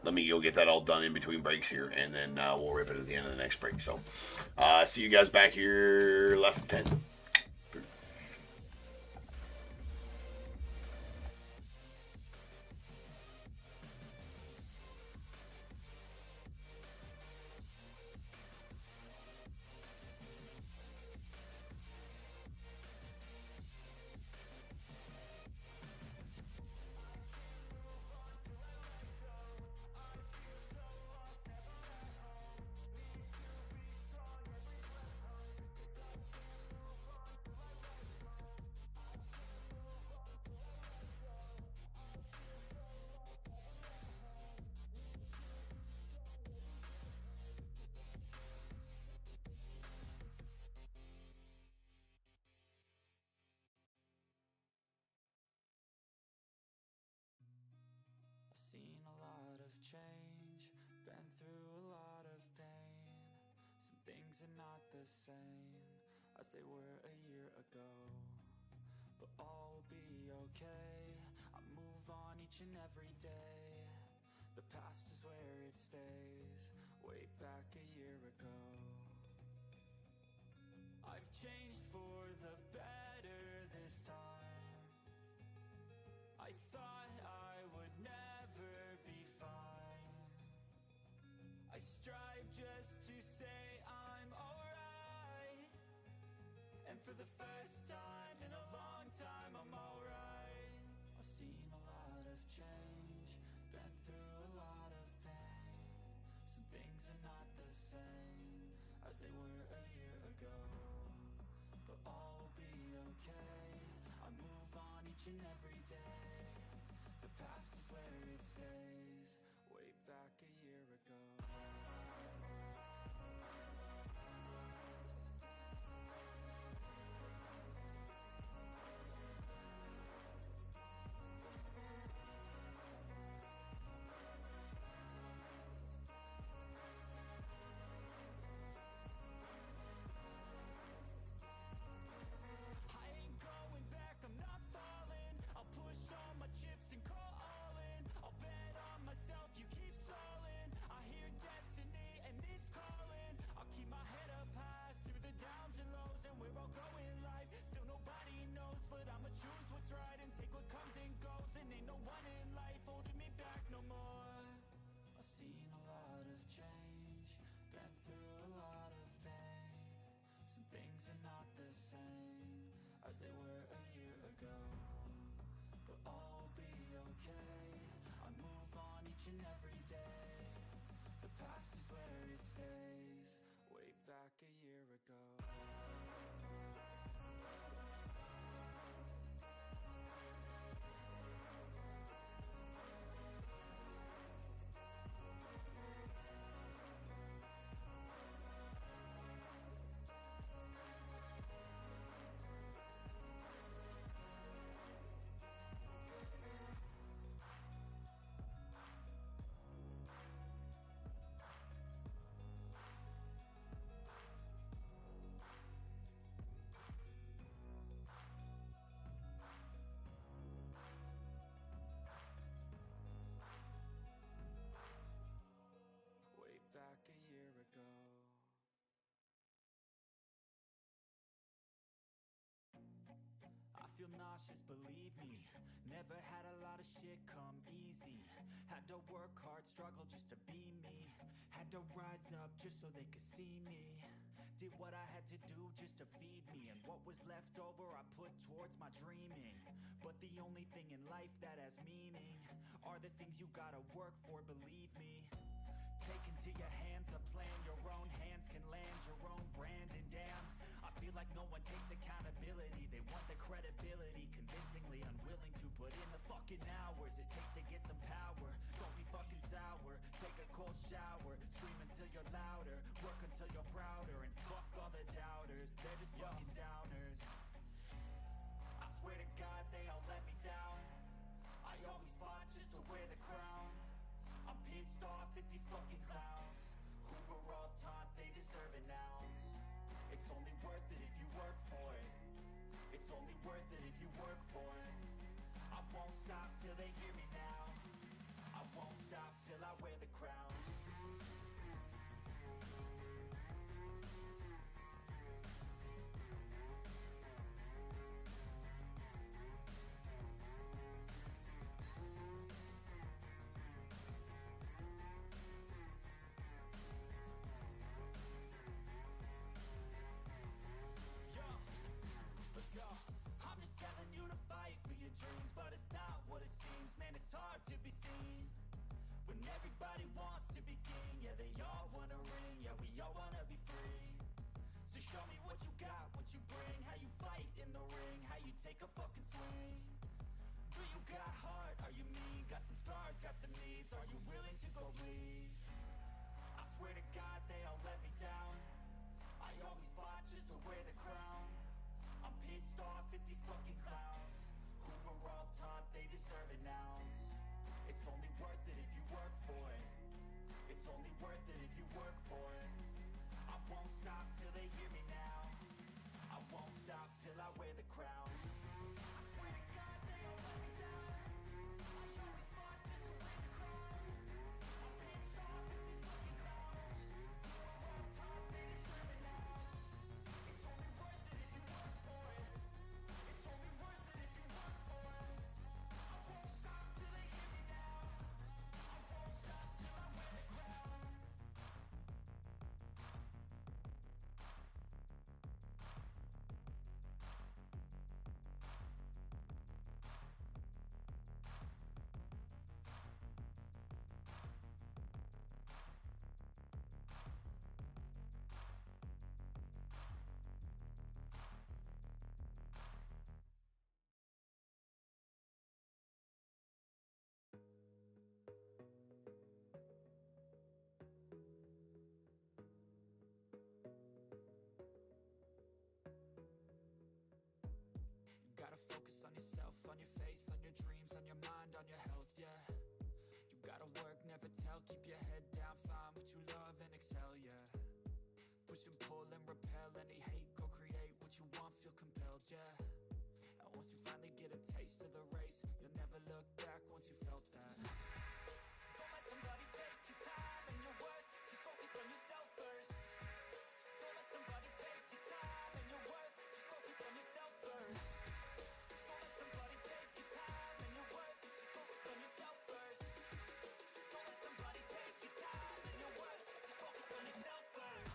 Speaker 3: let me go get that all done in between breaks here, and then we'll rip it at the end of the next break. So see you guys back here less than 10.
Speaker 1: Seen a lot of change, been through a lot of pain. Some things are not the same as they were a year ago, but all will be okay. I move on each and every day. The past is where it stays, way back a year ago. I've changed for the better this time. I thought I would never be fine. I strive just to say I'm alright, and for the first time in a long time I'm alright. I've seen a lot of change, been through a lot of pain. Some things are not the same as they were a year ago, but all will be okay. I move on each and every day. The past is where it stays, way back a year ago. I ain't going back, I'm not falling. I'll push all my chips and call all in. I'll bet on birthdays way back a year ago. Way back a year ago. I feel nauseous, believe me. Never had a lot of shit come easy. Had to work hard, struggle just to be me. Had to rise up just so they could see me. Did what I had to do just to feed me. And what was left over I put towards my dreaming. But the only thing in life that has meaning are the things you gotta work for, believe me. Take into your hands a plan, your own hands can land your own brand. And damn, I feel like no one takes accountability. They want the credibility, convincingly unwilling to put in the fucking hours it takes to get some power. Don't be fucking sour, take a cold shower. Scream until you're louder, work until you're prouder. And fuck all the doubters, they're just fucking downers. I swear to God they all let me down. I always fought just to wear the crown. I'm pissed off at these fucking clowns who were all taught they deserve an ounce. It's only worth it if you work for it. It's only worth it if you work for it. I won't stop till they hear me now. I won't stop till I wear the crown. Let's go. I'm just telling you to fight for your dreams, but it's not what it seems. Man, it's hard to be seen when everybody wants to be king. Yeah, they all wanna ring. Yeah, we all wanna be free. So show me what you got, what you bring. How you fight in the ring, how you take a fucking swing. Do you got heart? Are you mean? Got some scars, got some needs. Are you willing to go bleed? I swear to God they all let me down. I always fought just to wear the crown. I'm pissed off at these fucking clowns who were all taught they deserve an ounce. It's only worth it if you work for it. It's only worth it if you work for it. I won't stop till they hear me now. I won't stop till I wear the crown. I swear to God they all let me down. I always fought just to wear the crown. I'm pissed off at these fucking clowns who were all taught they deserve an ounce. It's only worth it if you work for it. It's only worth it if you work for it. I won't stop till they hear me now. I won't stop till I wear the crown. You gotta focus on yourself, on your faith, on your dreams, on your mind, on your health, yeah. You gotta work, never tell, keep your head down, find what you love and excel, yeah. Push and pull and repel any hate, go create what you want, feel compelled, yeah. And once you finally get a taste of the race, you'll never look back once you felt that. Don't let somebody take your time and your worth, just focus on yourself first. Don't let somebody take your time and your worth, just focus on yourself first. Don't let somebody take your time and your worth, just focus on yourself first. Don't let somebody take your time and your worth, just focus on yourself first.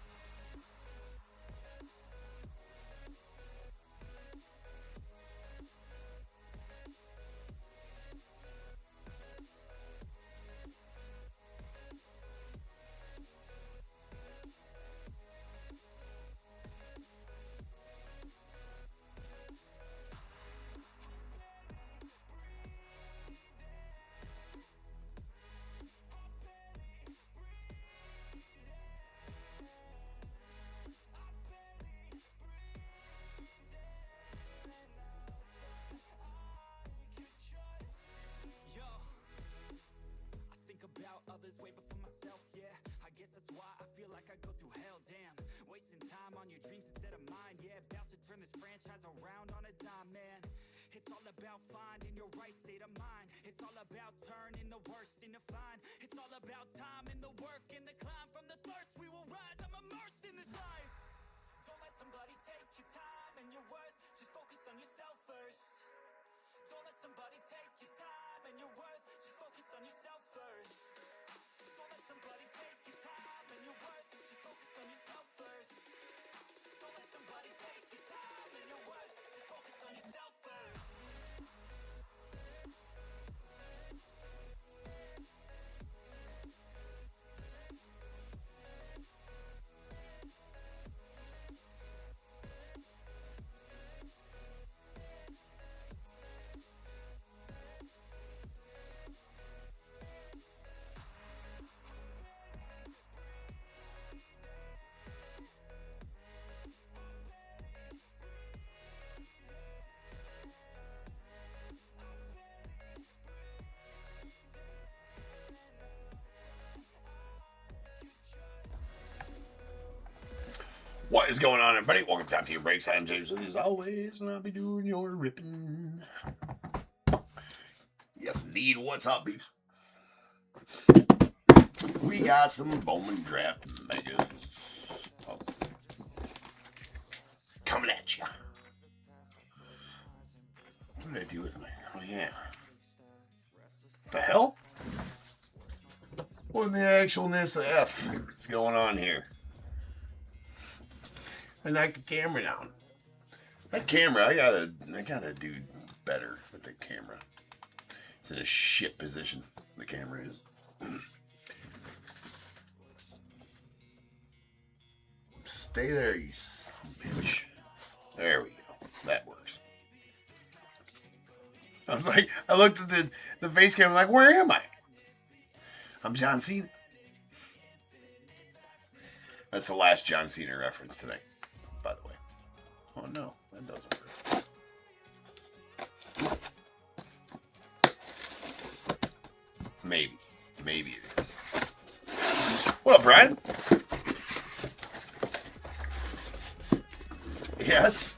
Speaker 2: about finding your right state of mind. It's all about turning the worst into fine. It's all about time and the work and the climb. From the thirst we will rise. I'm immersed in this life. Don't let somebody take your time and your worth. Just focus on yourself first. Don't let somebody take your time and your worth. Just focus on yourself first. Don't let somebody take your time and your worth. Just focus on yourself first. Don't let somebody take your time and your worth. Just focus on yourself first.
Speaker 3: What is going on, everybody? Welcome to Top Tier Breaks. I'm James with you as always, and I'll be doing your ripping. Yes, indeed. What's up, peeps? We got some Bowman draft megas coming at you. What did I do with my? Oh yeah. What the hell? What in the actualness of F is going on here? I knocked the camera down. That camera, I gotta do better with the camera. It's in a shit position. The camera is. Stay there, you son of a bitch. There we go. That works. I was like, I looked at the face cam, like, where am I? I'm John Cena. That's the last John Cena reference tonight, by the way. Oh no, that doesn't work. Maybe it is. What up, Brian? Yes.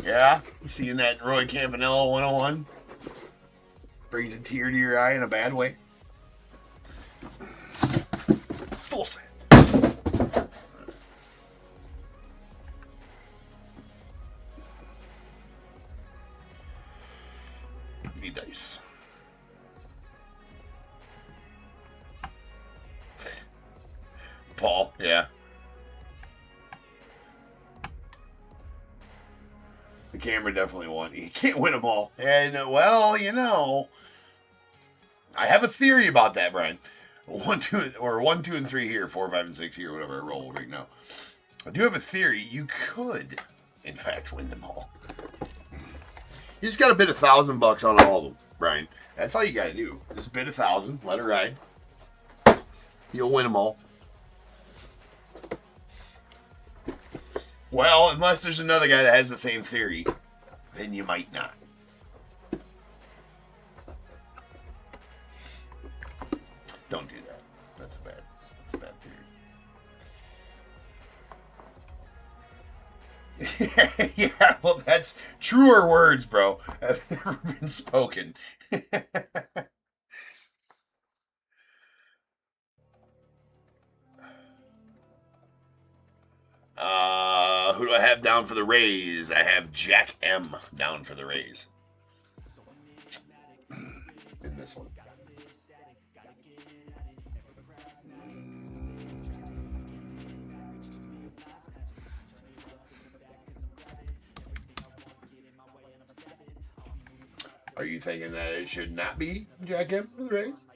Speaker 3: Yeah. You seeing that Roy Campanella 101? Brings a tear to your eye in a bad way. Full set. Dice. Paul, yeah. The camera definitely won. You can't win them all. And, well, you know, I have a theory about that, Brian. 1, 2, and 3 here, 4, 5, and 6 here, whatever I roll right now. I do have a theory. You could, in fact, win them all. You just got to bid $1,000 on all of them, Brian. That's all you got to do. Just bid 1,000, let it ride. You'll win them all. Well, unless there's another guy that has the same theory, then you might not. Don't do that. That's a bad theory. Yeah, well, that's truer words, bro, have never been spoken. Who do I have down for the Rays? I have Jack M down for the Rays. In this one. Are you thinking that it should not be Jack M for the Rays?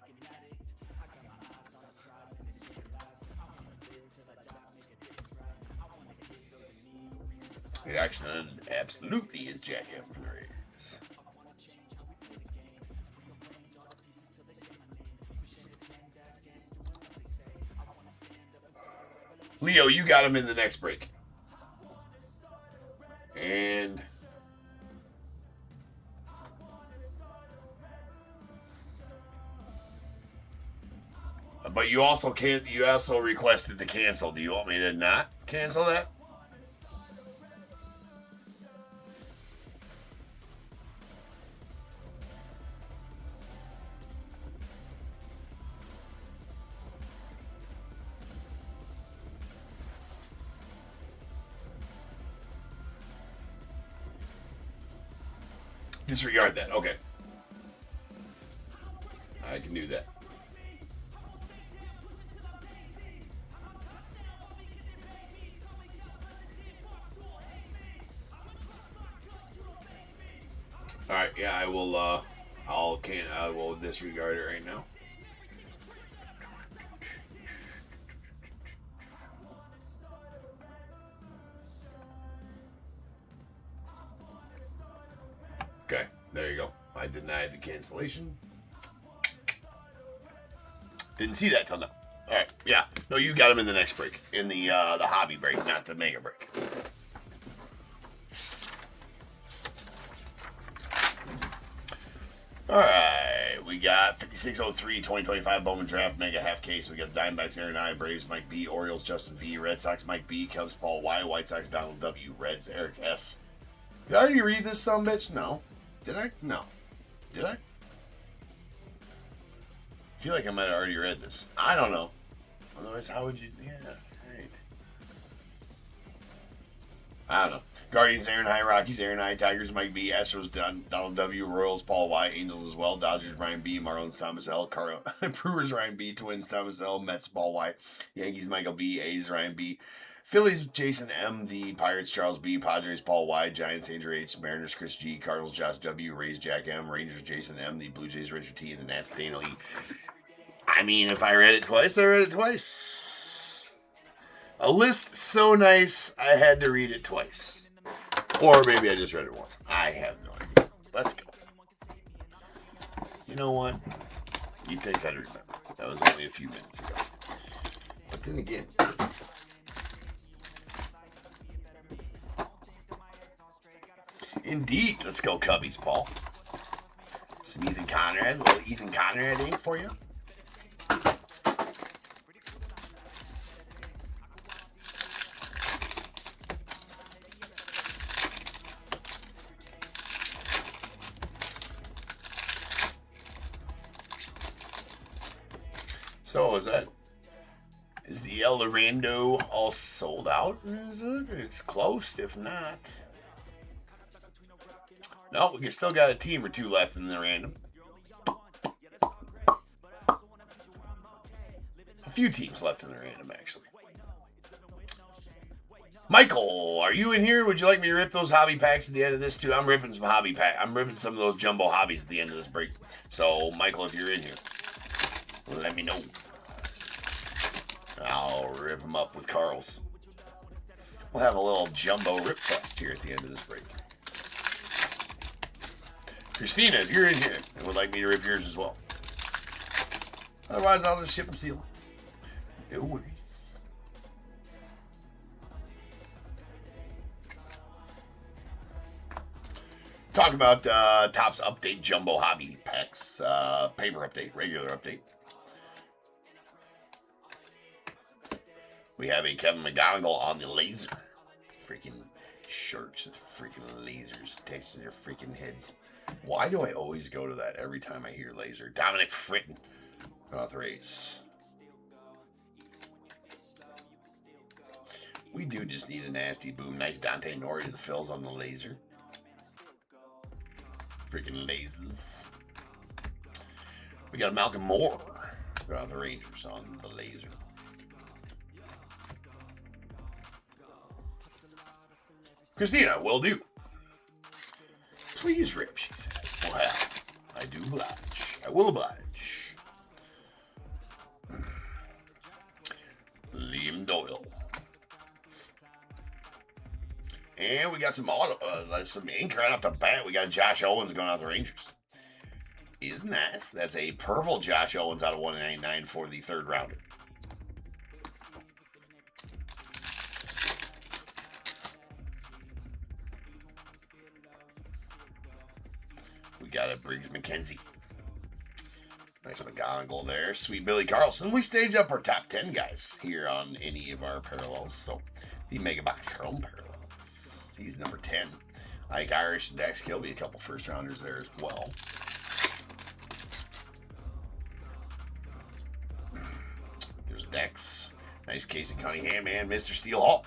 Speaker 3: It absolutely is Jack M for the Rays. Leo, you got him in the next break. And but you also can't. You also requested to cancel. Do you want me to not cancel that? Disregard that. Okay. I can do that. All right, yeah, I will. I will disregard it right now. Okay, there you go. I denied the cancellation. Didn't see that till now. All right, yeah. No, you got him in the next break, in the hobby break, not the mega break. All right, we got 5603 2025 Bowman Draft Mega Half Case. We got the Diamondbacks Aaron I, Braves Mike B, Orioles Justin V, Red Sox Mike B, Cubs Paul Y, White Sox Donald W, Reds Eric S. Did I already read this sumbitch? No. Did I? No. Did I? I feel like I might have already read this. I don't know. Otherwise, how would you? Yeah, right. I don't know. Guardians, Aaron High, Rockies, Aaron I, Tigers, Mike B, Astros, Donald W, Royals, Paul Y, Angels as well, Dodgers, Ryan B, Marlins, Thomas L, Brewers, Ryan B, Twins, Thomas L, Mets, Paul Y, Yankees, Michael B, A's, Ryan B, Phillies, Jason M, the Pirates, Charles B, Padres, Paul Y, Giants, Andrew H, Mariners, Chris G, Cardinals, Josh W, Rays, Jack M, Rangers, Jason M, the Blue Jays, Richard T, and the Nats, Daniel E. I mean, if I read it twice, I read it twice. A list so nice, I had to read it twice. Or maybe I just read it once. I have no idea. Let's go. You know what? You'd think I'd remember. That was only a few minutes ago. But then again. Indeed. Let's go, Cubbies, Paul. Some Ethan Conrad. A little Ethan Conrad ink for you. So is the El Dorado all sold out? It's close, if not. No, we still got a team or two left in the random. A few teams left in the random, actually. Michael, are you in here? Would you like me to rip those hobby packs at the end of this too? I'm ripping some hobby pack. I'm ripping some of those jumbo hobbies at the end of this break. So, Michael, if you're in here, let me know. I'll rip them up with Carl's. We'll have a little jumbo rip fest here at the end of this break. Christina, if you're in here and would like me to rip yours as well. Otherwise, I'll just ship them sealed. No worries. Talk about Topps Update Jumbo Hobby Packs. Paper update, regular update. We have a Kevin McGonigal on the laser. Freaking shirts with freaking lasers attached to their freaking heads. Why do I always go to that every time I hear laser? Dominic Fritton. Off race. We do just need a nasty boom. Nice Dante Nori to the fills on the laser. Freaking lasers. We got Malcolm Moore. Off the Rangers on the laser. Christina, will do. Please rip, she says. Well, I do oblige. I will oblige. Liam Doyle. And we got some some ink right off the bat. We got Josh Owens going out the Rangers. Isn't that? That's a purple Josh Owens out of 199 for the third rounder. We got a Briggs McKenzie. Nice McGonigal there. Sweet Billy Carlson. We stage up our top 10 guys here on any of our parallels. So the Mega Box Chrome parallels. He's number 10. Ike Irish and Dax Kilby, a couple first rounders there as well. There's Dex. Nice Casey Cunningham and Mr. Steel Hall.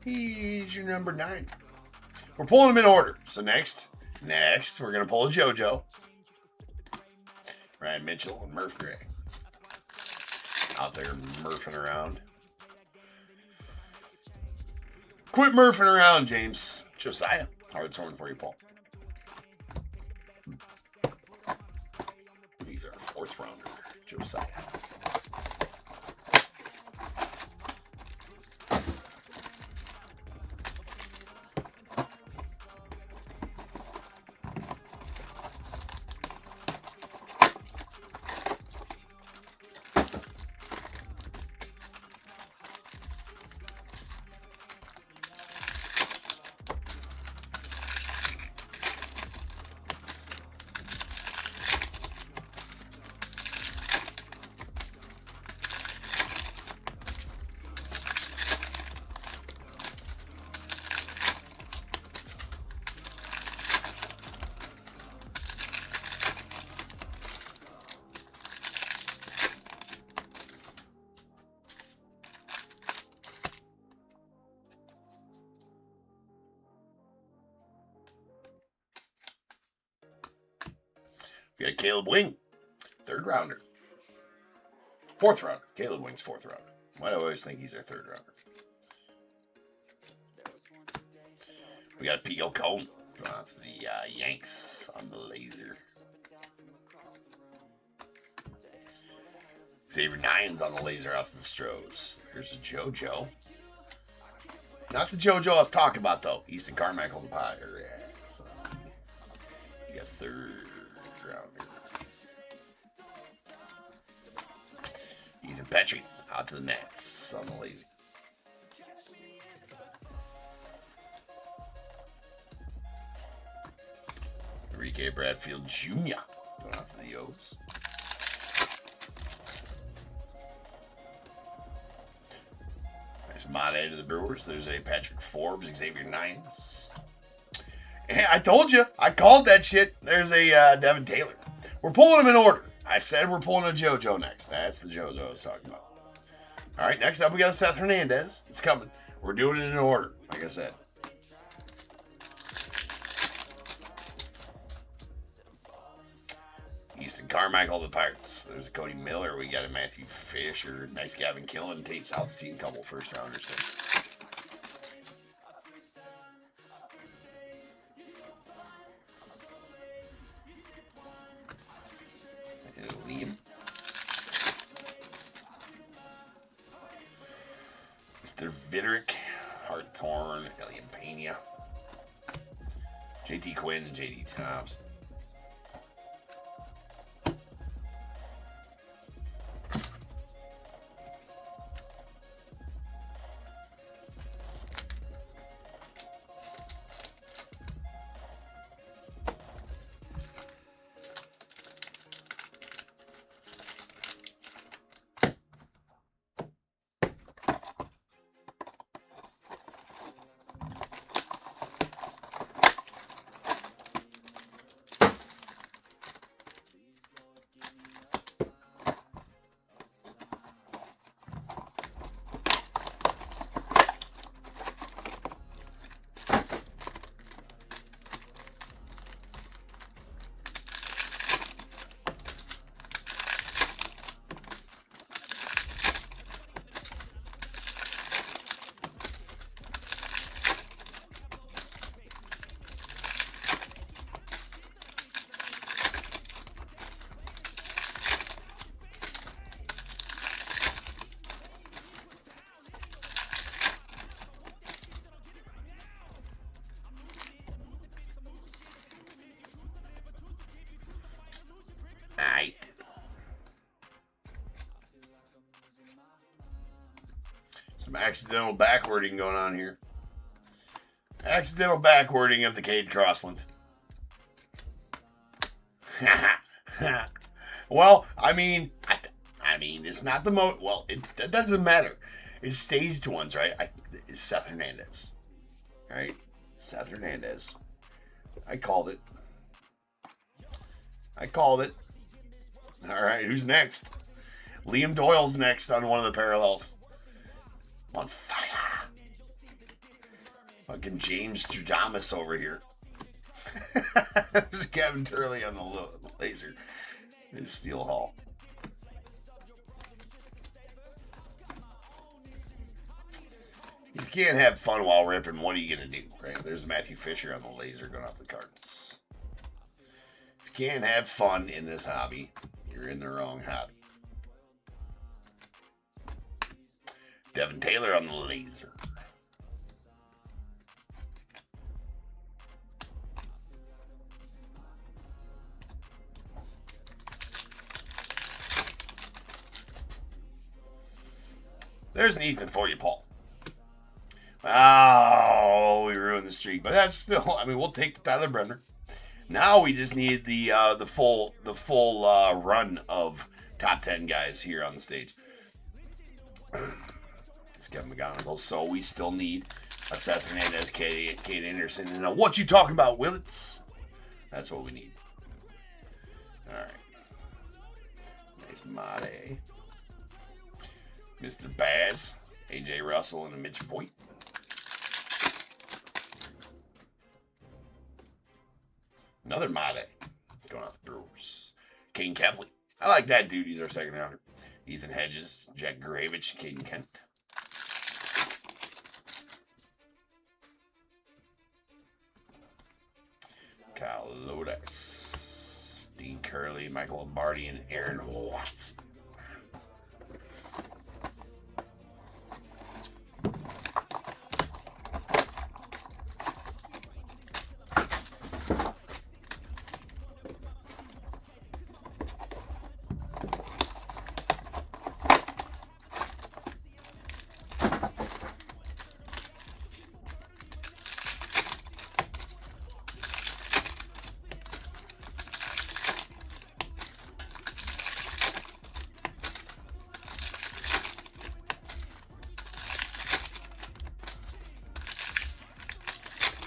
Speaker 3: He's your number 9. We're pulling them in order. So next, Next, we're going to pull a JoJo. Ryan Mitchell and Murph Gray. Out there murphing around. Quit murphing around, James. Josiah. Hard torn for you, Paul. He's our 4th rounder, Josiah. We got Caleb Wing, 3rd rounder. 4th rounder. Caleb Wing's 4th rounder. Why do I always think he's our 3rd rounder? We got P.O. Cone off the Yanks on the laser. Xavier Nines on the laser off the Stros. Here's a JoJo. Not the JoJo I was talking about, though. Easton Carmichael the Pirates. You got 3rd rounder. Ethan Petrie out to the Nets on the laser. Enrique Bradfield Jr. going off to the O's. There's Mate to the Brewers. There's a Patrick Forbes, Xavier Nines. Hey, I told you. I called that shit. There's a Devin Taylor. We're pulling them in order. I said we're pulling a JoJo next. That's the JoJo I was talking about. All right, next up we got a Seth Hernandez. It's coming. We're doing it in order, like I said. Easton Carmichael, the Pirates. There's a Cody Miller. We got a Matthew Fisher. Nice Gavin Killen. Tate Southsea, a couple 1st rounders there. Liam. Mr. Viderick, Heart Torn, Elian Pena, JT Quinn, and JD Thompson. Some accidental backwarding going on here. Accidental backwarding of the Cade Crossland. Well, I mean, it's not the most. Well, it doesn't matter. It's staged ones, right? It's Seth Hernandez. Right? Seth Hernandez. I called it. All right, who's next? Liam Doyle's next on one of the parallels. On fire. Fucking James Stradamus over here. Kevin Turley on the laser. There's Steel Hall. If you can't have fun while ripping, what are you going to do? Right? There's Matthew Fisher on the laser going off the Cardinals. If you can't have fun in this hobby, you're in the wrong hobby. Devin Taylor on the laser. There's an Ethan for you, Paul. Oh, we ruined the streak, but that's still. I mean, we'll take the Tyler Brenner. Now we just need the full run of top 10 guys here on the stage. It's Kevin McGonigal, so we still need a Seth Hernandez, Kate Anderson, and a what you talking about, Willits? That's what we need. All right, nice Mate. Mr. Baz, AJ Russell, and a Mitch Voigt. Another Mate going off the Brewers. Kane Kepley. I like that dude. He's our second rounder. Ethan Hedges, Jack Gravich, Caden Kent. Kyle Lodex, Dean Curley, Michael Lombardi, and Aaron Watson.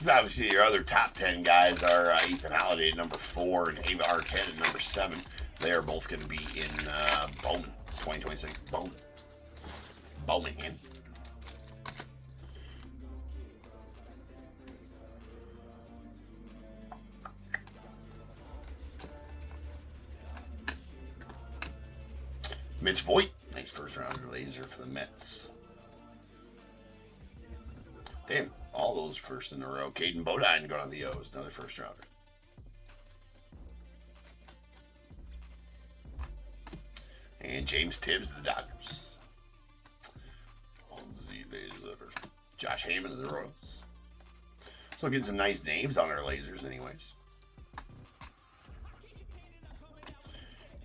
Speaker 3: Obviously, your other top 10 guys are Ethan Holiday at number 4 and Ava Arquette at number 7. They are both going to be in Bowman 2026. Bowman. Mitch Voigt, nice first rounder laser for the Mets. Damn, all those first in a row. Caden Bodine going on the O's, another first rounder. And James Tibbs of the Dodgers. Josh Hammond of the Royals. So getting some nice names on our lasers anyways.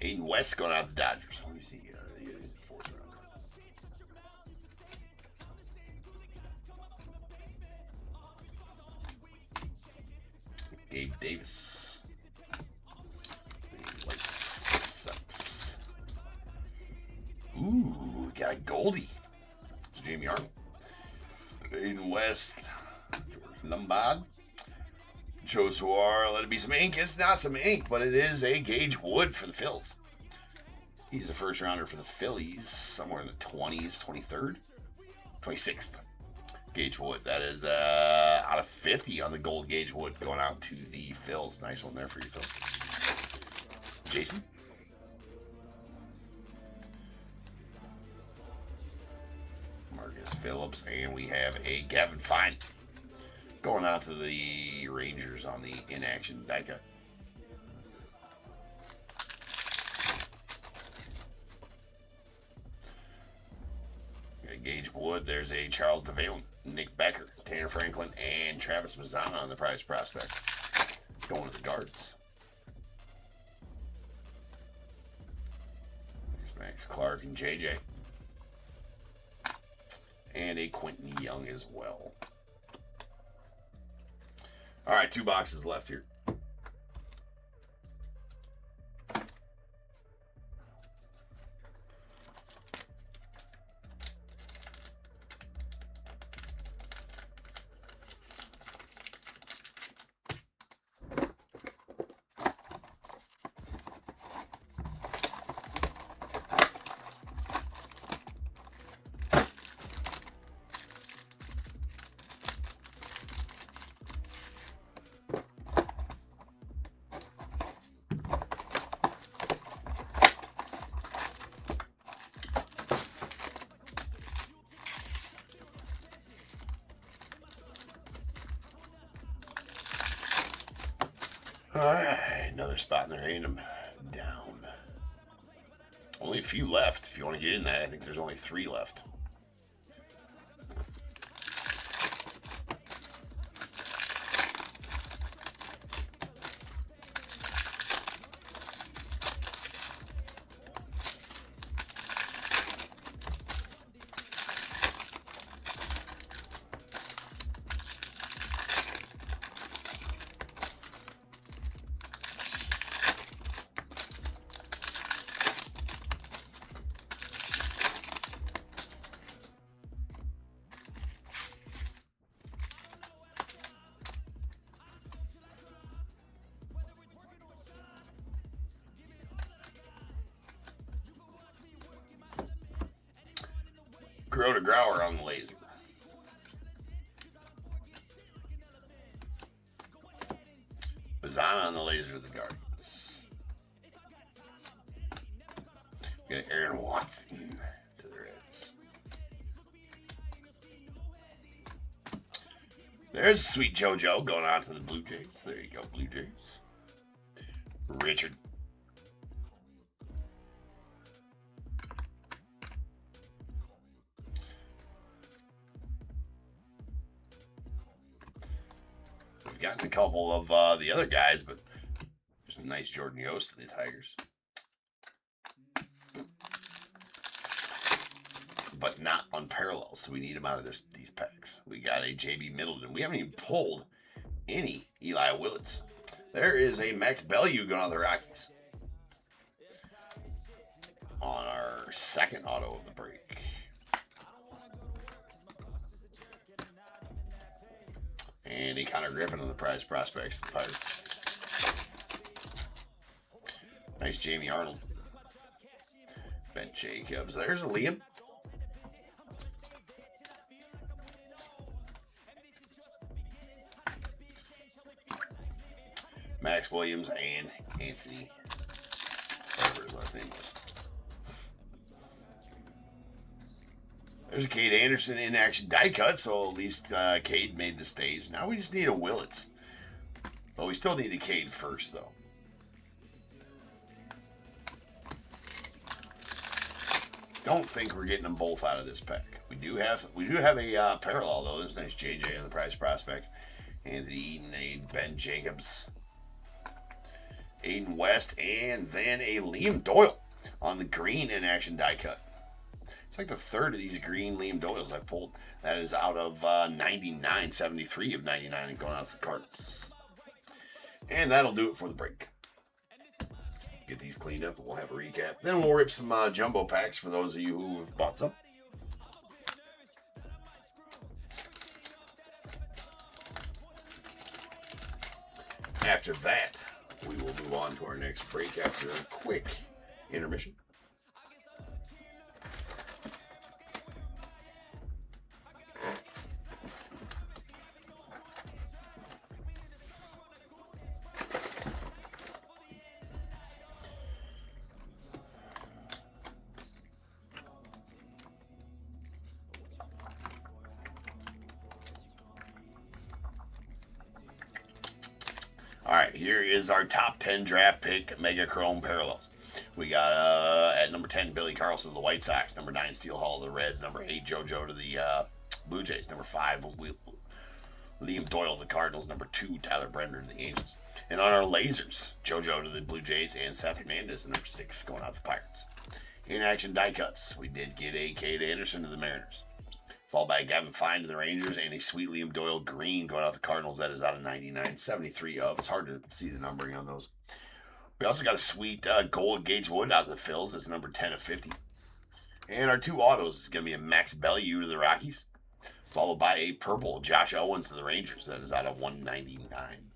Speaker 3: Aiden West going out the Dodgers. Let me see. Fourth rounder. Gabe Davis. White Sox. Ooh, got a Goldie. It's Jamie Arnold. Aiden West. George Lombard. Joe Suar, let it be some ink. It's not some ink, but it is a Gage Wood for the Phils. He's a first rounder for the Phillies, somewhere in the 20s, 23rd, 26th. Gage Wood, that is out of 50 on the gold Gage Wood going out to the Phils. Nice one there for you, Phil. Jason? Marcus Phillips, and we have a Gavin Fine. Going out to the Rangers on the inaction die cut. Gage Wood. There's a Charles DeValen, Nick Becker, Tanner Franklin, and Travis Mazzana on the prize prospect. Going to the Guards. There's Max Clark and JJ. And a Quentin Young as well. All right, 2 boxes left here. Alright, another spot in the random. Down. Only a few left. If you want to get in that, I think there's only 3 left. Grow to Grower on the laser. Bazana on the laser of the Guardians. We got Aaron Watson to the Reds. There's Sweet JoJo going on to the Blue Jays. There you go, Blue Jays. Richard. We've gotten a couple of the other guys, but there's a nice Jordan Yost to the Tigers. But not unparalleled, so we need him out of these packs. We got a JB Middleton. We haven't even pulled any Eli Willits. There is a Max Bellew going on the Rockies. On our second auto of the break. And a Connor Griffin on the prize prospects, the Pirates. Nice Jamie Arnold. Ben Jacobs. There's a Liam. Max Williams and Anthony, whatever his last name was. There's a Cade Anderson in action die cut, so at least Cade made the stage. Now we just need a Willits. But we still need a Cade first, though. Don't think we're getting them both out of this pack. We do have a parallel, though. There's a nice JJ on the prize prospects. Anthony Eaton, a Ben Jacobs, Aiden West, and then a Liam Doyle on the green in action die cut. It's like the third of these green Liam Doyles I've pulled. That is out of 99, 73 of 99 and going out for the Cardinals. And that'll do it for the break. Get these cleaned up and we'll have a recap. Then we'll rip some jumbo packs for those of you who have bought some. After that, we will move on to our next break after a quick intermission. All right, here is our top 10 draft pick Mega Chrome parallels. We got at number 10, Billy Carlson of the White Sox. Number 9, Steel Hall of the Reds. Number 8, JoJo to the Blue Jays. Number 5, Liam Doyle of the Cardinals. Number 2, Tyler Brender to the Angels. And on our lasers, JoJo to the Blue Jays and Seth Hernandez. And number 6 going out to the Pirates. In action die cuts, we did get a Cade Anderson to the Mariners. Followed by a Gavin Fine to the Rangers and a sweet Liam Doyle green going out the Cardinals. That is out of 99, 73 of. It's hard to see the numbering on those. We also got a sweet gold Gage Wood out of the Phils. That's number 10 of 50. And our 2 autos is going to be a Max Bellew to the Rockies. Followed by a purple Josh Owens to the Rangers. That is out of 199.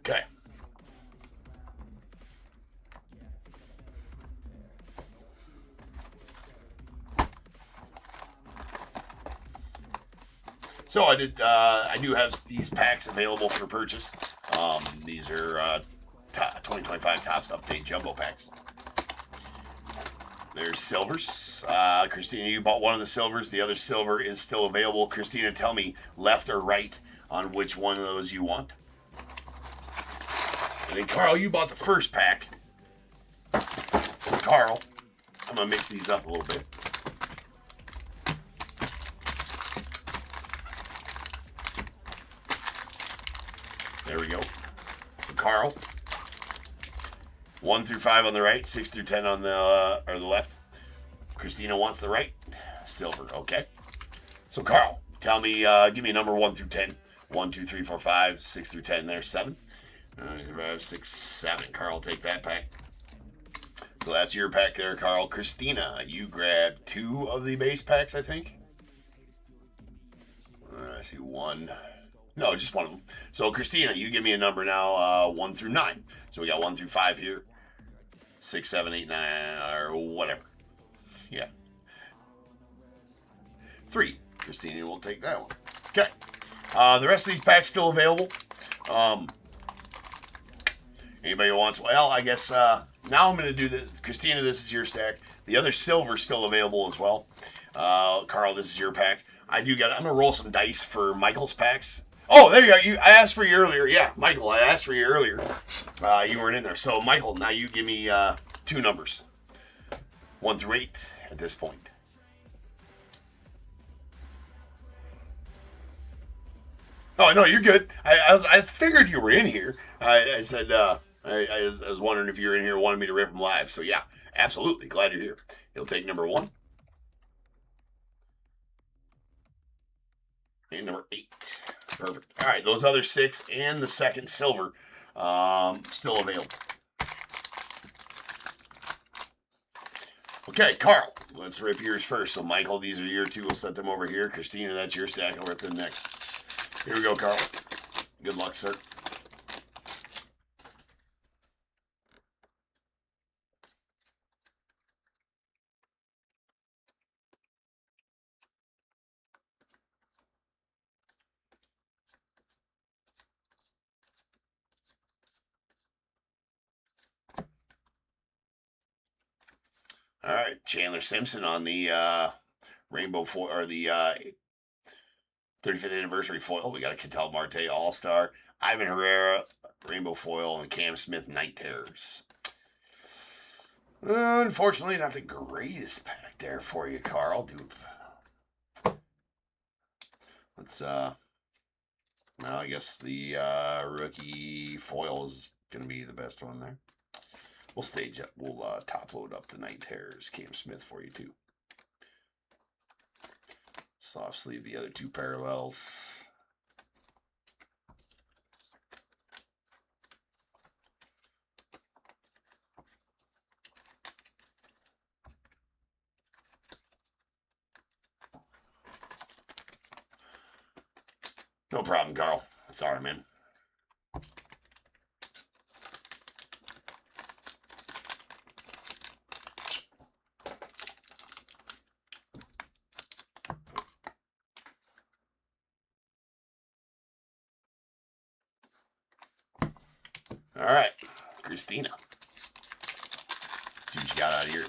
Speaker 3: Okay. So I do have these packs available for purchase. These are 2025 Topps Update Jumbo Packs. There's silvers. Christina, you bought one of the silvers. The other silver is still available. Christina, tell me left or right on which one of those you want. And then, Carl, you bought the first pack. So, Carl, I'm going to mix these up a little bit. There we go. So, Carl, 1 through 5 on the right, 6 through 10 on the left. Christina wants the right. Silver, okay. So, Carl, tell me, give me a number 1 through 10. 1, 2, 3, 4, 5, 6 through 10. There's 7. 5, 6, 7. Carl, take that pack. So that's your pack there, Carl. Christina, you grabbed 2 of the base packs, I think. I see 1. No, just 1 of them. So, Christina, you give me a number now, 1 through 9. So we got 1 through 5 here. 6, 7, 8, 9, or whatever. Yeah. 3. Christina will take that one. Okay. The rest of these packs still available. Anybody who wants? Well, I guess now I'm going to do this. Christina, this is your stack. The other silver still available as well. Carl, this is your pack. I'm going to roll some dice for Michael's packs. Oh, there you go. I asked for you earlier. Yeah, Michael, I asked for you earlier. You weren't in there. So, Michael, now you give me 2 numbers. 1 through 8 at this point. Oh, no, you're good. I figured you were in here. I said, I was wondering if you were in here and wanted me to rip them live. So, yeah, absolutely. Glad you're here. You'll take number 1. And number 8. Perfect. All right, those other 6 and the second silver still available. Okay, Carl, let's rip yours first. So, Michael, these are your 2. We'll set them over here. Christina, that's your stack. I'll rip them next. Here we go, Carl. Good luck, sir. All right, Chandler Simpson on the rainbow foil, or the 35th anniversary foil. We got a Ketel Marte All-Star, Ivan Herrera rainbow foil, and Cam Smith Night Terrors. Unfortunately, not the greatest pack there for you, Carl. Let's well, I guess the rookie foil is going to be the best one there. We'll stage up. We'll top load up the Night Terrors, Cam Smith, for you too. Soft sleeve the other 2 parallels. No problem, Carl. Sorry, man. All right, Christina. Let's see what you got out of yours.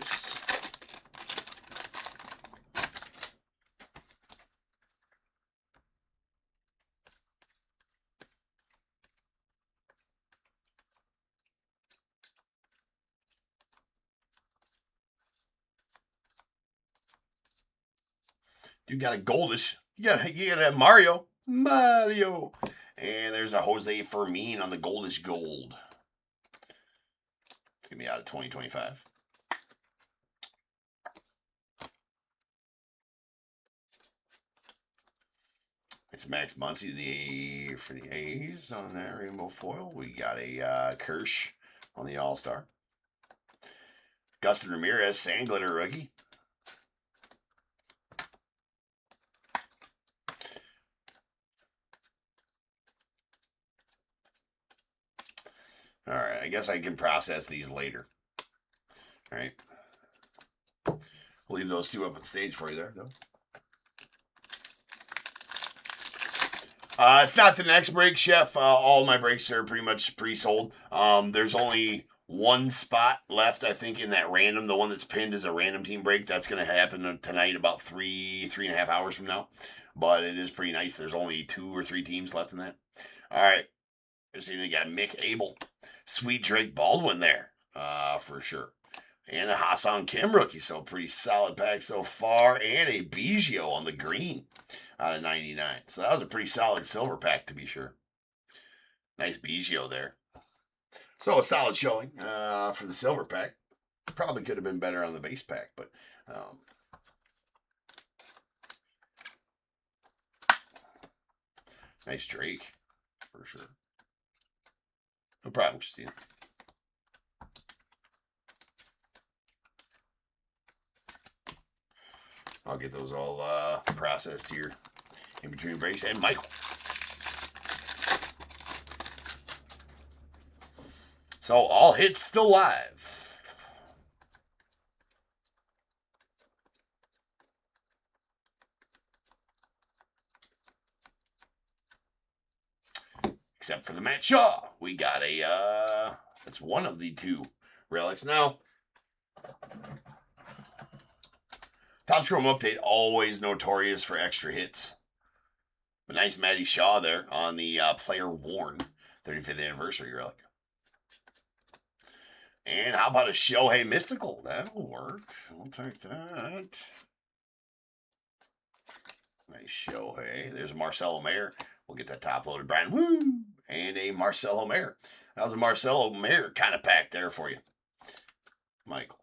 Speaker 3: You got a goldish. You got a Mario. And there's a Jose Fermin on the goldish gold. It's going to be out of 2025. It's Max Muncy for the A's on that rainbow foil. We got a Kirsch on the All-Star. Gustin Ramirez, Sand Glitter rookie. All right, I guess I can process these later. All right. We'll leave those 2 up on stage for you there, though. It's not the next break, Chef. All my breaks are pretty much pre-sold. There's only 1 spot left, I think, in that random. The one that's pinned is a random team break. That's going to happen tonight about 3.5 hours from now. but it is pretty nice. There's only 2 or 3 teams left in that. All right. There's even got Mick Abel. Sweet Drake Baldwin there, for sure. And a Hassan Kim rookie, so pretty solid pack so far. And a Biggio on the green out of 99. So that was a pretty solid silver pack, to be sure. Nice Biggio there. So a solid showing for the silver pack. Probably could have been better on the base pack, but nice Drake, for sure. No problem, Christina. I'll get those all processed here in between breaks. And Michael. So all hits still live. Except for the Matt Shaw. We got a, that's one of the 2 relics. Now, Top Scrum Update, always notorious for extra hits. But nice Matty Shaw there on the player worn 35th anniversary relic. And how about a Shohei Mystical? That'll work. We'll take that. Nice Shohei. There's a Marcelo Mayer. We'll get that top loaded Brian. Woo! And a Marcelo Mayer. That was a Marcelo Mayer kind of pack there for you, Michael.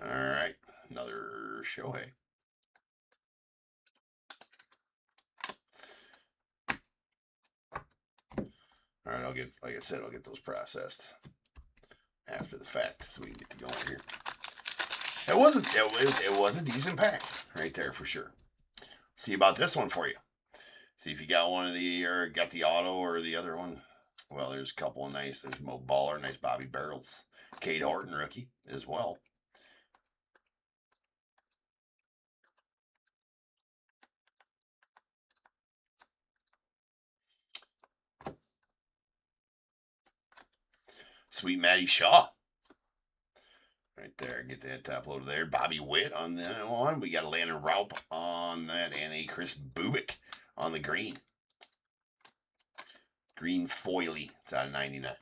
Speaker 3: All right, another Shohei. All right, I'll get, like I said, I'll get those processed after the fact so we can get to going here. It was a decent pack right there for sure. See about this one for you. See if you got one of the, or got the auto or the other one. Well, there's a couple of nice. There's Mo Baller, nice Bobby Barrels, Cade Horton rookie as well. Sweet Matty Shaw. Right there. Get that top load there. Bobby Witt on that one. We got a Landon Raup on that. And a Chris Bubik on the green. Green foily. It's out of 99.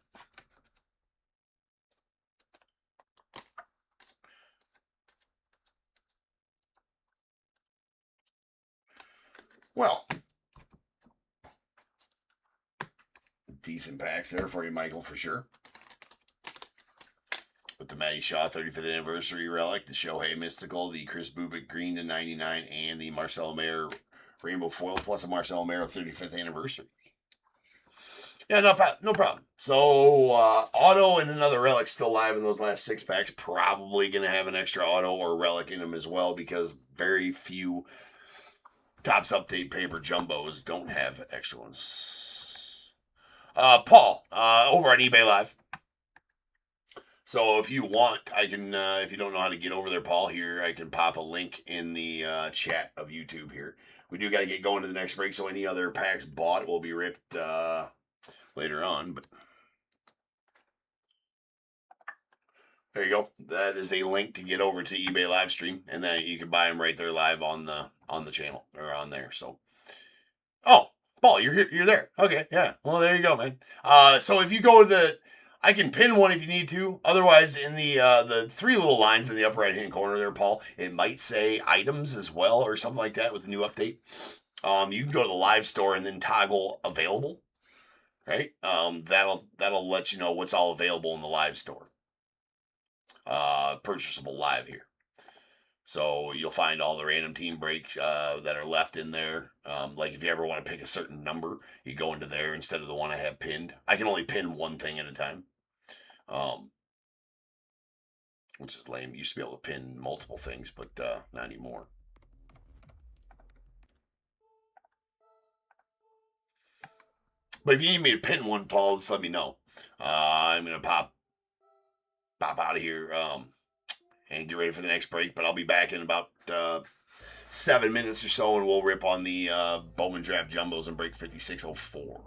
Speaker 3: Well, decent packs there for you, Michael, for sure. With the Matty Shaw 35th anniversary relic, the Shohei Mystical, the Chris Bubik green to 99, and the Marcelo Mayer rainbow foil plus a Marcelo Mayer 35th anniversary. Yeah, no problem. So, auto and another relic still live in those last 6 packs. Probably going to have an extra auto or relic in them as well because very few Topps Update paper jumbos don't have extra ones. Paul, over on eBay Live. So if you want, I can, if you don't know how to get over there, Paul, here, I can pop a link in the chat of YouTube here. We do got to get going to the next break, so any other packs bought will be ripped later on. But there you go. That is a link to get over to eBay live stream, and then you can buy them right there live on the channel or on there. So, oh, Paul, you're here, you're there. Okay, yeah. Well, there you go, man. So if you go to the, I can pin one if you need to. Otherwise, in the 3 little lines in the upper right-hand corner there, Paul, it might say items as well or something like that with the new update. You can go to the live store and then toggle available, right? That'll let you know what's all available in the live store. Purchasable live here. So you'll find all the random team breaks that are left in there. Like if you ever want to pick a certain number, you go into there instead of the one I have pinned. I can only pin one thing at a time. Which is lame. Used to be able to pin multiple things, but not anymore. But if you need me to pin one, Paul, just let me know. I'm going to pop out of here and get ready for the next break. But I'll be back in about 7 minutes or so, and we'll rip on the Bowman Draft Jumbos and break 5604.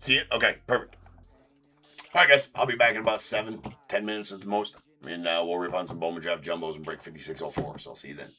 Speaker 3: See it? Okay, perfect. All right, guys. I'll be back in about 7-10 minutes at the most. And we'll rip on some Bowman Draft Jumbos and break 5604. So I'll see you then.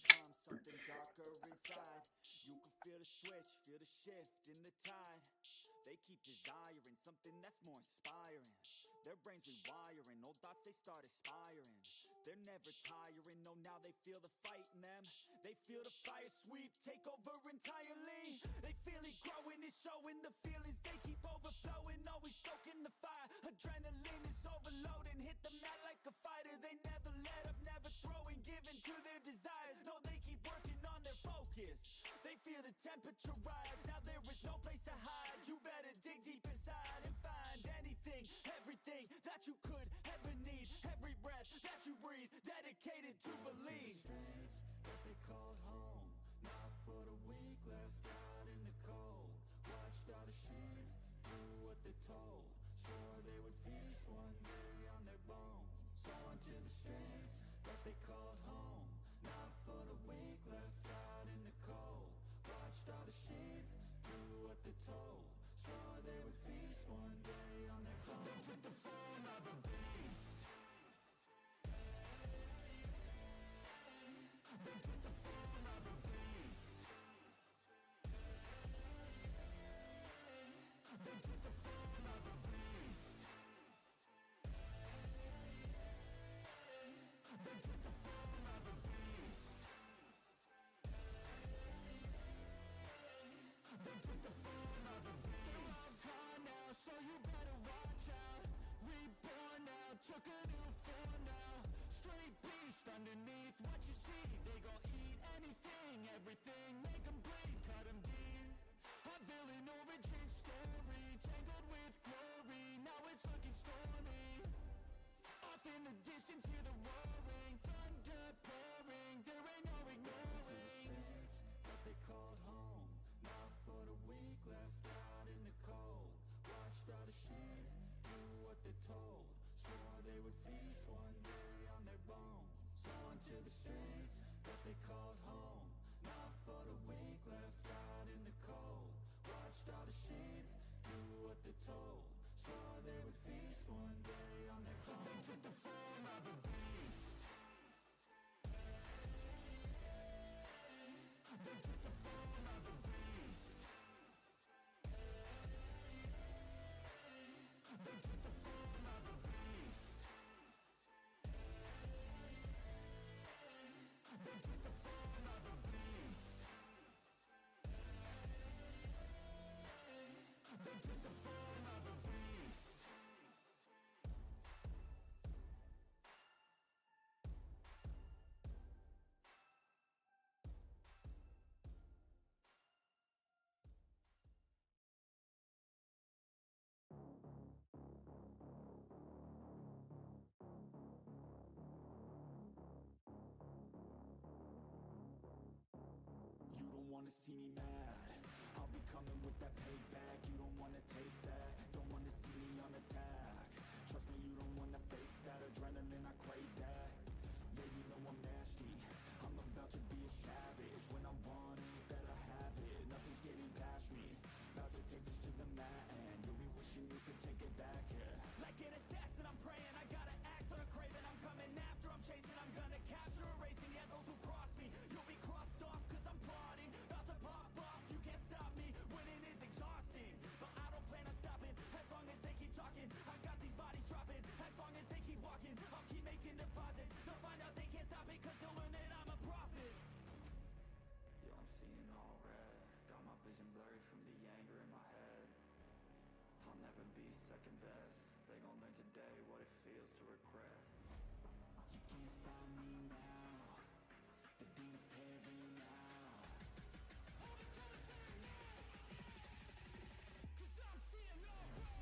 Speaker 2: Their brains rewiring, old thoughts they start aspiring. They're never tiring, no now they feel the fight in them. They feel the fire sweep, take over entirely. They feel it growing, it's showing the feelings. They keep overflowing, always stoking the fire. Adrenaline is overloading, hit the mat like a fighter. They never let up, never throwing, giving to their desires. No, they keep working on their focus. They feel the temperature rise, now there is no place to hide. You better dig deep inside and find anything, everything that you could ever need. Every breath that you breathe, dedicated to believe. Streets that they called home, not for the weak, left out in the cold. Watched all the sheep do what they told, swore they would feast one day on their bones. Going to the streets that they called home, not for the weak, left out in the cold. Watched all the sheep do what they told, swore they would feast one day on their bones. With the form of a beast. Took a new form now, straight beast underneath what you see. They gon' eat anything, everything, make them bleed, cut them deep. A villain origin story, tangled with glory, now it's looking stormy. Off in the distance, hear the roaring, thunder pouring, there ain't no ignoring. What they called home, not for the weak, left out in the cold. Watched all the sheep do what they told, swore they would feast one day on their bones. Going to the streets that they called home, not for the weak, left out in the cold. Watched all the sheep do what they told, swore they would feast one day on their bones. They took the form of a beast. They took the form of a beast. They took the form of a beast. You don't wanna see me mad, I'll be coming with that payback. You don't wanna taste that, don't wanna see me on attack. Trust me, you don't wanna face that adrenaline, I crave that. Yeah, you know I'm nasty, I'm about to be a savage. When I want it, better have it, nothing's getting past me. About to take this to the mat and you'll be wishing you could take it back, yeah. Like an assassin, I'm praying, I gotta act on a craving. I'm coming after, I'm chasing, I'm gonna capture, erasing. Yeah, those who cross me, you'll be crossed off, cause I'm plotting. About to pop off, you can't stop me, winning is exhausting. But I don't plan on stopping, as long as they keep talking. I got these bodies dropping, as long as they keep walking. I'll keep making deposits, they'll find out they can't stop it, cause they'll learn that I'm a prophet. Yo, I'm seeing all red, got my vision blurry from the anger in my head. I'll never be second best, they gon' learn today what it feels to regret. You can't stop me now, the demons tearing out. Cause I'm seeing all red.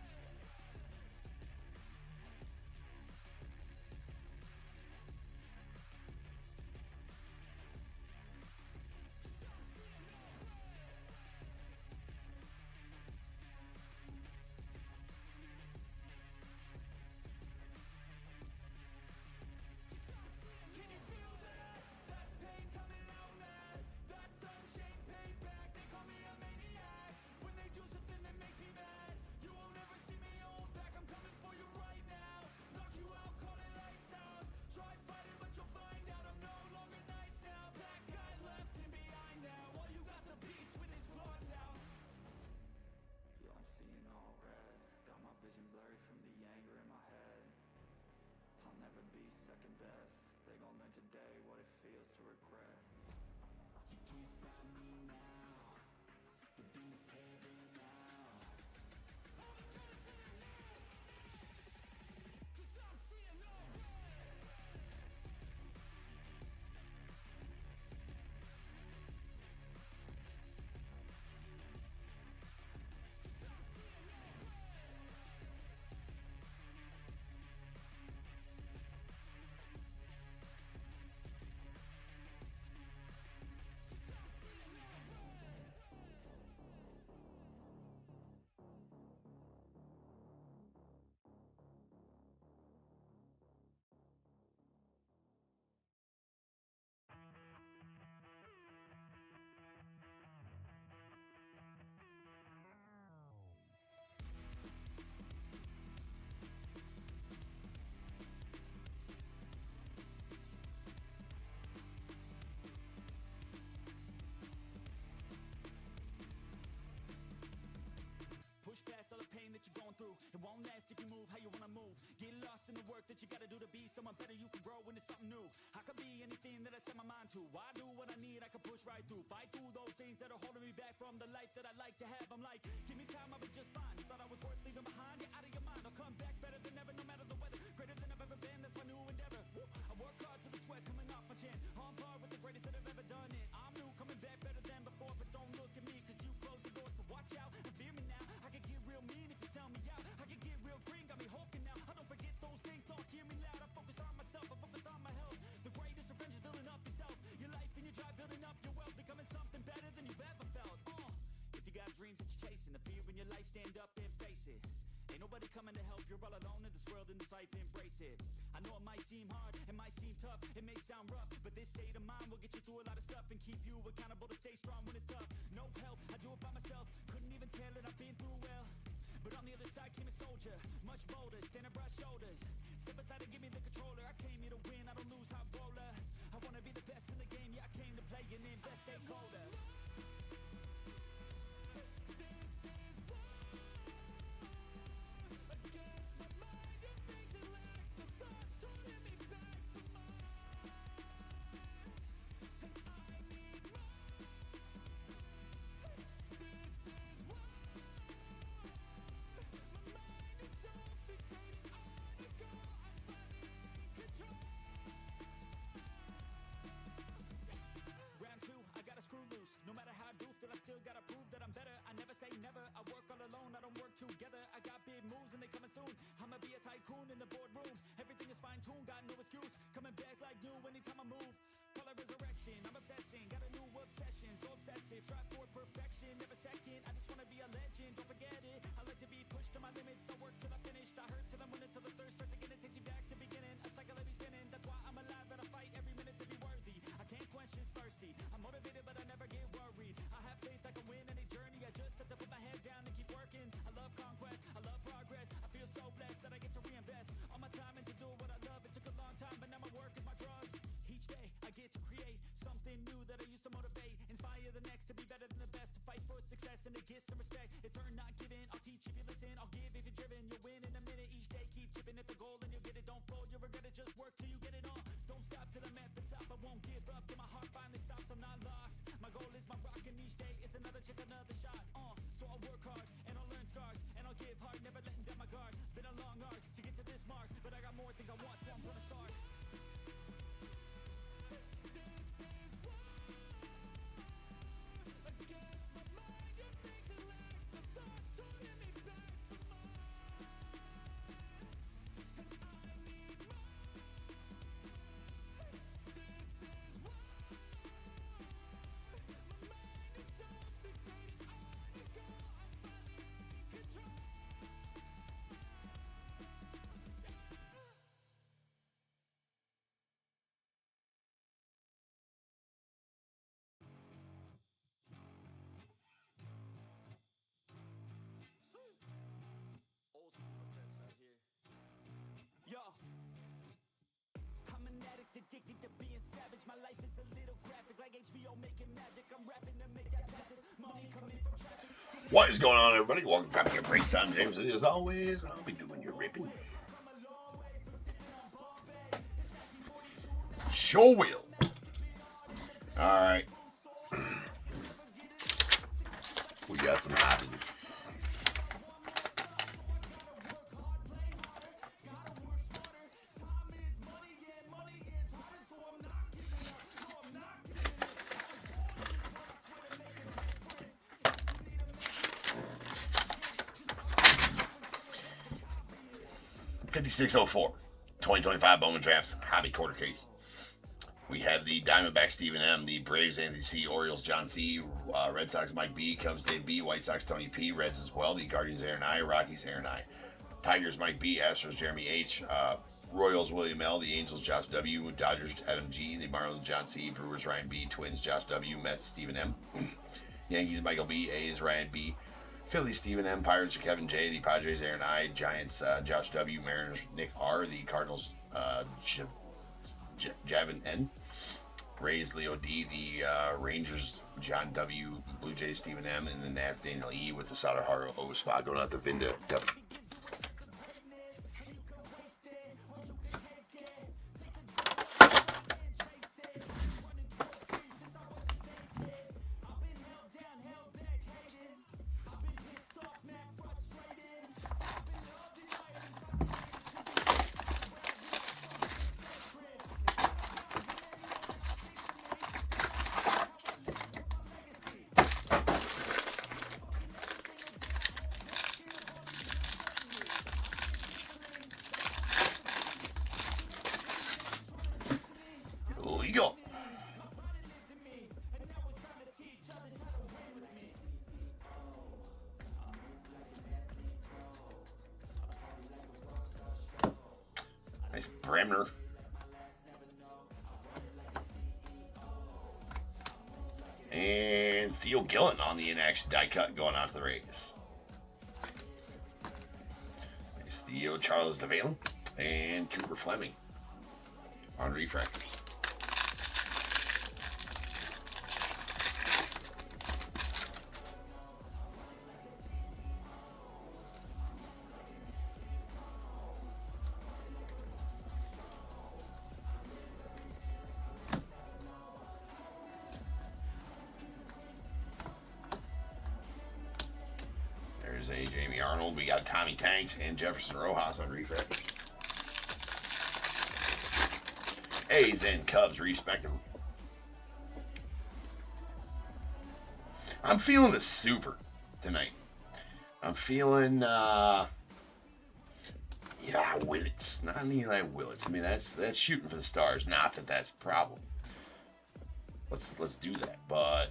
Speaker 2: Can you feel
Speaker 1: vision blurry from the anger in my head. I'll never be second best. They gon' learn today what it feels to regret. You can't stop me now. The beam is tearing out. All the colors in your neck, 'cause I'm seeing no red. Push past all the pain that you're going through. It won't last if you move how you wanna move. Get lost in the work that you gotta do to be someone better. You can grow into something new. I could be anything that I set my mind to. I do what I need, I can push right through. Fight through those things that are holding me back from the life that I like to have. I'm like, give me time, I'll be just fine. You thought I was worth leaving behind? You're out of your mind. I'll come back better than ever, no matter the weather. Greater than I've ever been, that's my new endeavor. Woo. I work hard so the sweat coming off my chin. On par with the greatest that have ever done it. I'm new, coming back better than before. But don't look at me, 'cause you closed the door, so watch out and fear me now. I can get real mean if you sell me out. I can get real green, got me hulking now. I don't forget those things, don't hear me loud. I focus on myself, I focus on my health. The greatest revenge is building up yourself. Your life and your drive, building up your wealth. Becoming something better than you've ever felt. If you got dreams that you're chasing, the fear in your life, stand up and face it. Ain't nobody coming to help, you're all alone in this world, in this life, embrace it. I know it might seem hard, it might seem tough, it may sound rough, but this state of mind will get you through a lot of stuff and keep you accountable to stay strong when it's tough. No help, I do it by myself, couldn't even tell it, I've been through well. But on the other side came a soldier, much bolder, standing broad shoulders. Step aside and give me the controller, I came here to win, I don't lose, high roller. I wanna be the best in the game, yeah, I came to play and invest, stay colder. No matter how I do feel, I still gotta prove that I'm better. I never say never, I work all alone, I don't work together. I got big moves and they coming soon. I'ma be a tycoon in the boardroom. Everything is fine-tuned, got no excuse. Coming back like new anytime I move. Call it resurrection, I'm obsessing. Got a new obsession, so obsessive. Strive for perfection, never second. I just wanna be a legend, don't forget it. I like to be pushed to my limits, I work till I finished. I hurt till I'm winning, till the thirst starts again. It takes me back to beginning, a cycle that be spinning. That's why I'm alive and I fight every minute to be worthy. I can't quench this thirsty. I'm motivated but I never get worried. I have faith I can win any journey. I just have to put my head down and keep working. I love conquest, I love progress. I feel so blessed that I get to reinvest all my time into doing what I love. It took a long time, but now my work is my drug. Each day I get to create something new that I used to motivate. Inspire the next to be better than the best. To fight for success and to get some respect. It's earned, not given. I'll teach if you listen, I'll give if you're driven. You'll win in a minute. Each day keep chipping at the goal and you'll get it. Don't fold, you'll regret it. Just work till you get it all. Don't stop till I'm at the top. I won't give up till my heart finally stops. I'm not lost. My goal is my rock, and each day is another chance, another shot. So I'll work hard and I'll learn scars and I'll give hard, never letting down my guard. Been a long arc to get to this mark, but I got more things I want, so I'm gonna start. Old school effects out here. Yo, I'm an addict, addicted to being savage. My life is a little graphic, like
Speaker 3: What is going on, everybody? Welcome back to your breaks. I'm James. As always, I'll be doing your ripping. Sure will. Alright. We got some hobbies. $56.04 2025 Bowman Draft Hobby Quarter Case. We have the Diamondbacks Stephen M, the Braves Anthony C, Orioles John C, Red Sox Mike B, Cubs Dave B, White Sox Tony P, Reds as well, the Guardians Aaron I, Rockies Aaron I, Tigers Mike B, Astros Jeremy H, Royals William L, the Angels Josh W, Dodgers Adam G, the Marlins John C, Brewers Ryan B, Twins Josh W, Mets Stephen M, Yankees Michael B, A's Ryan B, Phillies Stephen M, Pirates Kevin J, the Padres Aaron I, Giants Josh W, Mariners Nick R, the Cardinals Javin N, Rays Leo D, the Rangers John W, Blue Jays Stephen M, and the Nats Daniel E with the Sauter Haro O spot going out to Vinda W. Legal. Nice Bremner. And Theo Gillen on the in-action die cut going out to the Rays. Nice Theo Charles DeValen and Cooper Fleming on refractors. There's a Jamie Arnold. We got Tommy Tanks and Jefferson Rojas on refractors. A's and Cubs, respectively. I'm feeling the super tonight. I'm feeling, Willits. Not Eli Willits. I mean, that's shooting for the stars. Not that that's a problem. Let's do that. But,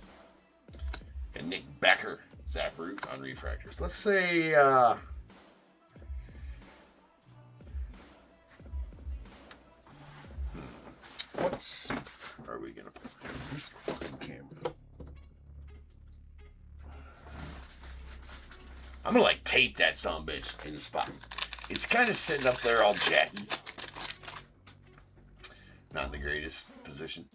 Speaker 3: and Nick Becker, Zach Root on refractors. Let's say, what soup are we going to put in this fucking camera? I'm going to, tape that sumbitch in the spot. It's kind of sitting up there all jacky. Not in the greatest position.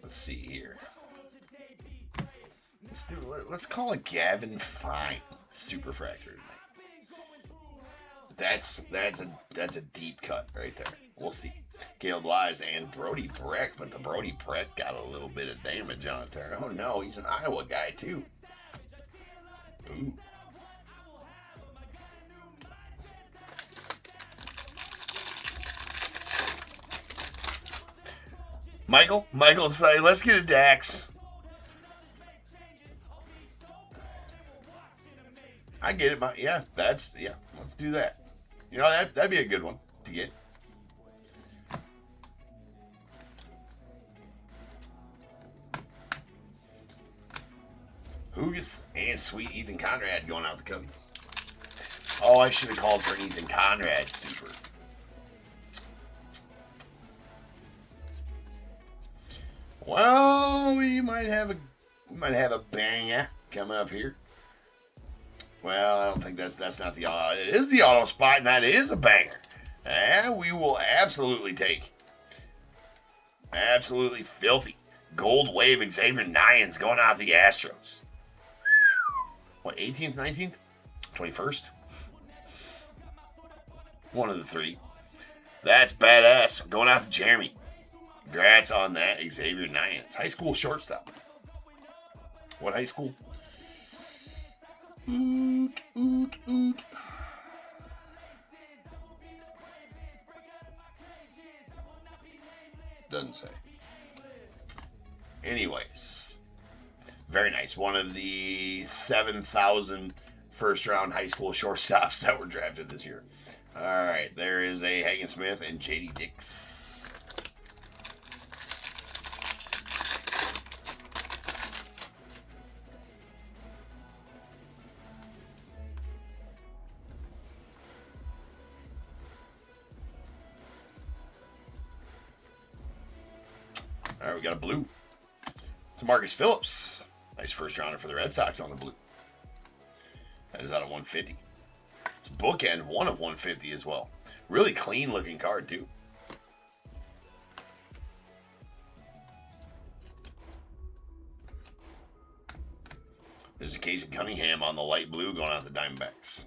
Speaker 3: Let's see here. Let's call it Gavin Fine Superfractor. That's a deep cut right there. We'll see. Caleb Wise and Brody Breck, but the Brody Breck got a little bit of damage on it there. Oh no, he's an Iowa guy too. Ooh. Michael's saying, let's get a Dax. I get it, yeah, let's do that. You know, that'd be a good one to get. Hughes and sweet Ethan Conrad going out the Cubbies. Oh, I should have called for an Ethan Conrad super. Well, we might have a banger coming up here. Well, I don't think that's not the auto. It is the auto spot, and that is a banger. We will absolutely take. Absolutely filthy. Gold Wave Xavier Nyans going out the Astros. What, 18th, 19th? 21st? One of the three. That's badass. Going out to Jeremy. Congrats on that, Xavier Nyans. High school shortstop. What high school? Doesn't say. Anyways, very nice. One of the 7,000 first-round high school shortstops that were drafted this year. All right, there is a Hagen Smith and J.D. Dix. All right, we got a blue. It's Marcus Phillips. Nice first rounder for the Red Sox on the blue. That is out of 150. It's bookend, 1 of 150 as well. Really clean looking card, too. There's a Casey Cunningham on the light blue going out the Diamondbacks.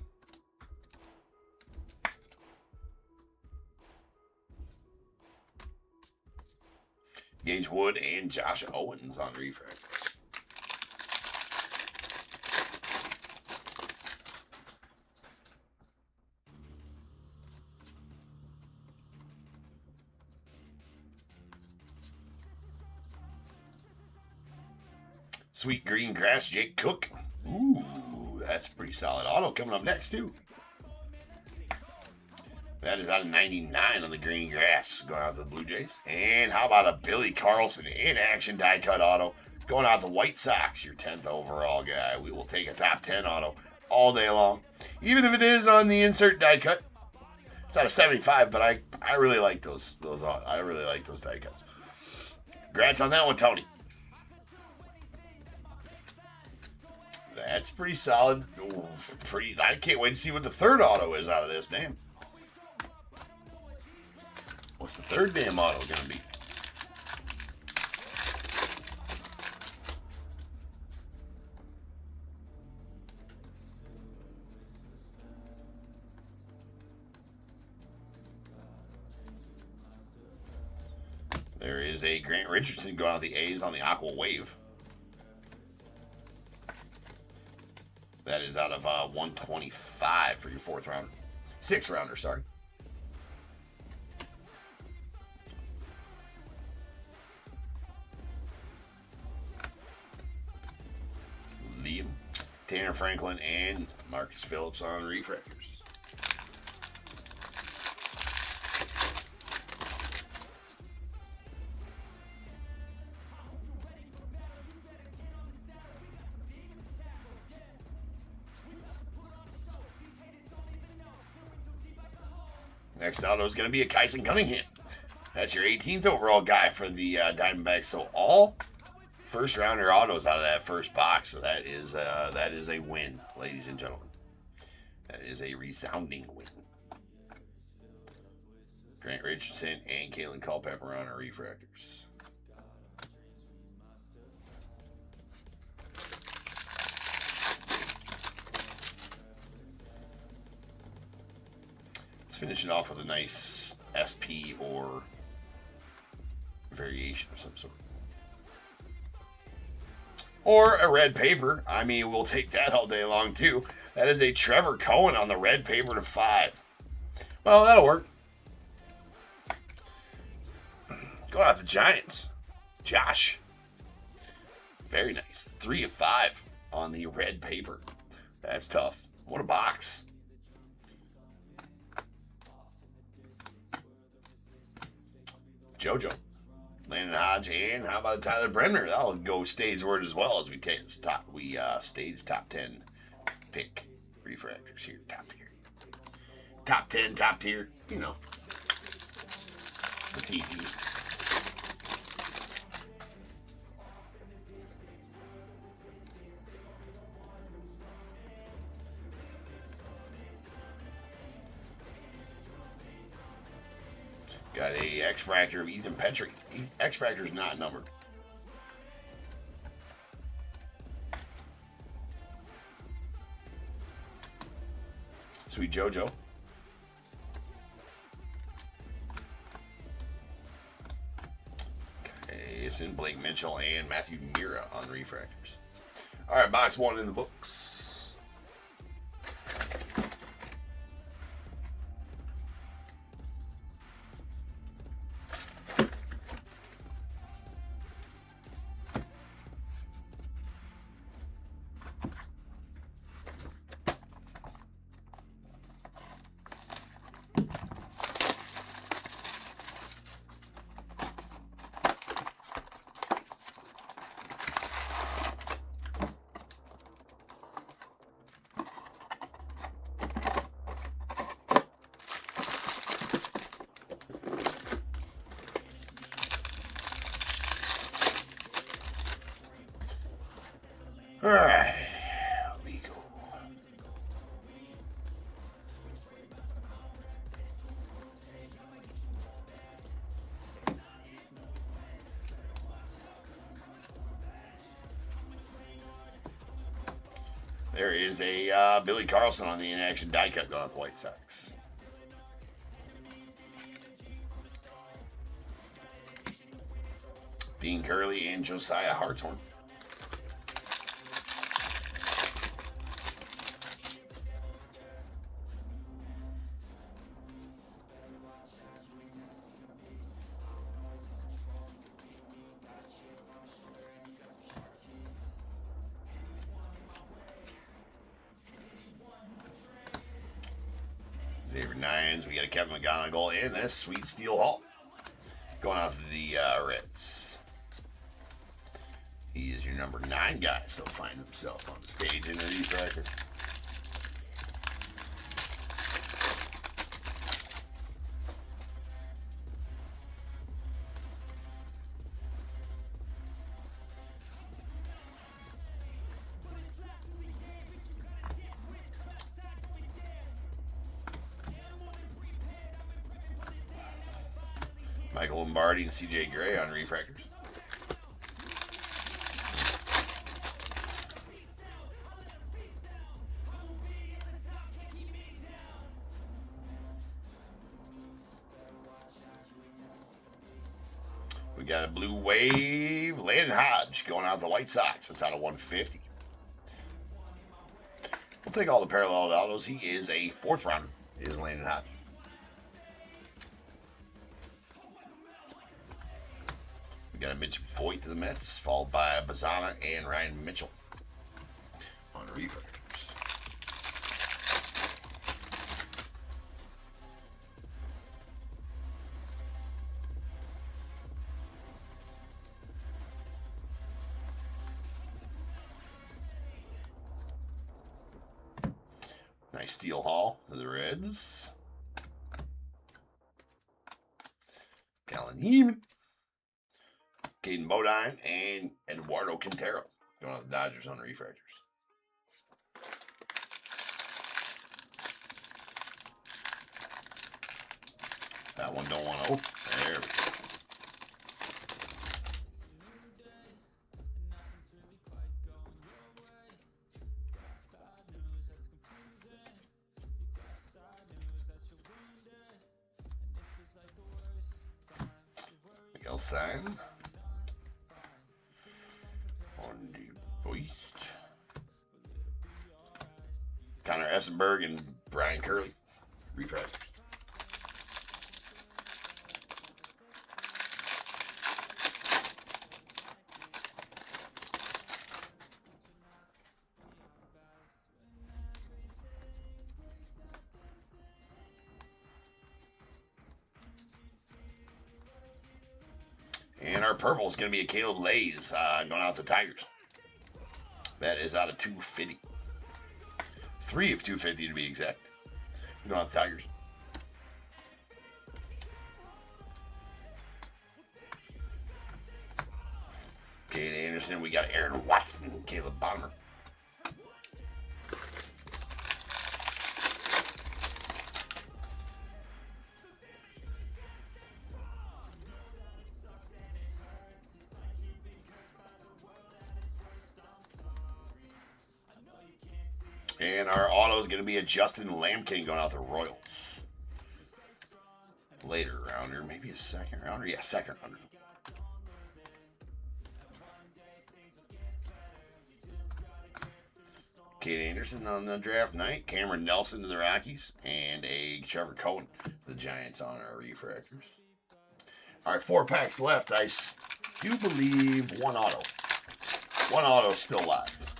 Speaker 3: Gage Wood and Josh Owens on refractor. Sweet green grass, Jake Cook. Ooh, that's a pretty solid auto coming up next, too. That is out of 99 on the green grass, going out to the Blue Jays. And how about a Billy Carlson in action die cut auto, going out to the White Sox, your 10th overall guy. We will take a top 10 auto all day long, even if it is on the insert die cut. It's out of 75, but I really like those I really like those die cuts. Congrats on that one, Tony. That's pretty solid. Ooh, I can't wait to see what the third auto is out of this. Damn. What's the third damn auto going to be? There is a Grant Richardson going out the A's on the Aqua Wave. That is out of 125 for your fourth rounder. Sixth rounder, sorry. Liam, Tanner Franklin, and Marcus Phillips on refractors. Next auto is going to be a Kyson Cunningham. That's your 18th overall guy for the Diamondbacks. So all first rounder autos out of that first box. So that is a win, ladies and gentlemen. That is a resounding win. Grant Richardson and Kalen Culpepper on our refractors. Finish it off with a nice SP or variation of some sort. Or a red paper. I mean, we'll take that all day long, too. That is a Trevor Cohen on the red paper to 5. Well, that'll work. Going out the Giants. Josh. Very nice. 3 of 5 on the red paper. That's tough. What a box. JoJo, Landon Hodge, and how about Tyler Bremner? That'll go stage word as well as we take this stage top 10 pick refractors here. Top tier. Top 10, top tier. You know. The TT. got a X-Fractor of Ethan Petrie. X-Fractor is not numbered. Sweet JoJo. Okay, it's in Blake Mitchell and Matthew Mira on refractors. All right, box 1 in the books. All right, here we go. There is a Billy Carlson on the in-action die cut going with the White Sox. Dean Curley and Josiah Hartshorn. Xavier Nines, we got a Kevin McGonigal and this Sweet Steel Hall going off the Reds. He is your number 9 guy, so find himself on the stage in the refractor. Michael Lombardi and CJ Gray on refractors. We got a Blue Wave, Landon Hodge going out the White Sox. That's out of 150. We'll take all the parallel autos. He is a 4th rounder, is Landon Hodge. We got a Mitch Voigt to the Mets, followed by Bazana and Ryan Mitchell on refractors. Nice Steel Hall to the Reds. Callan Heeman, Caden Bodine, and Eduardo Quintero going on the Dodgers on refractors. That one don't want to open. There we go. Miguel Sign. On the Boist. Connor Essenberg and Brian Curley. Refractors. And our purple is going to be a Caleb Lays going out the Tigers. That is out of 250. 3 of 250 to be exact. Going out the Tigers. Kate Anderson. We got Aaron Watson and Caleb Bonner. And our auto is going to be a Justin Lampkin going out the Royals. Later rounder, maybe a second rounder. Yeah, second rounder. Kate Anderson on the draft night. Cameron Nelson to the Rockies. And a Trevor Cohen, the Giants on our refractors. All right, 4 packs left. I do believe one auto. One auto still live.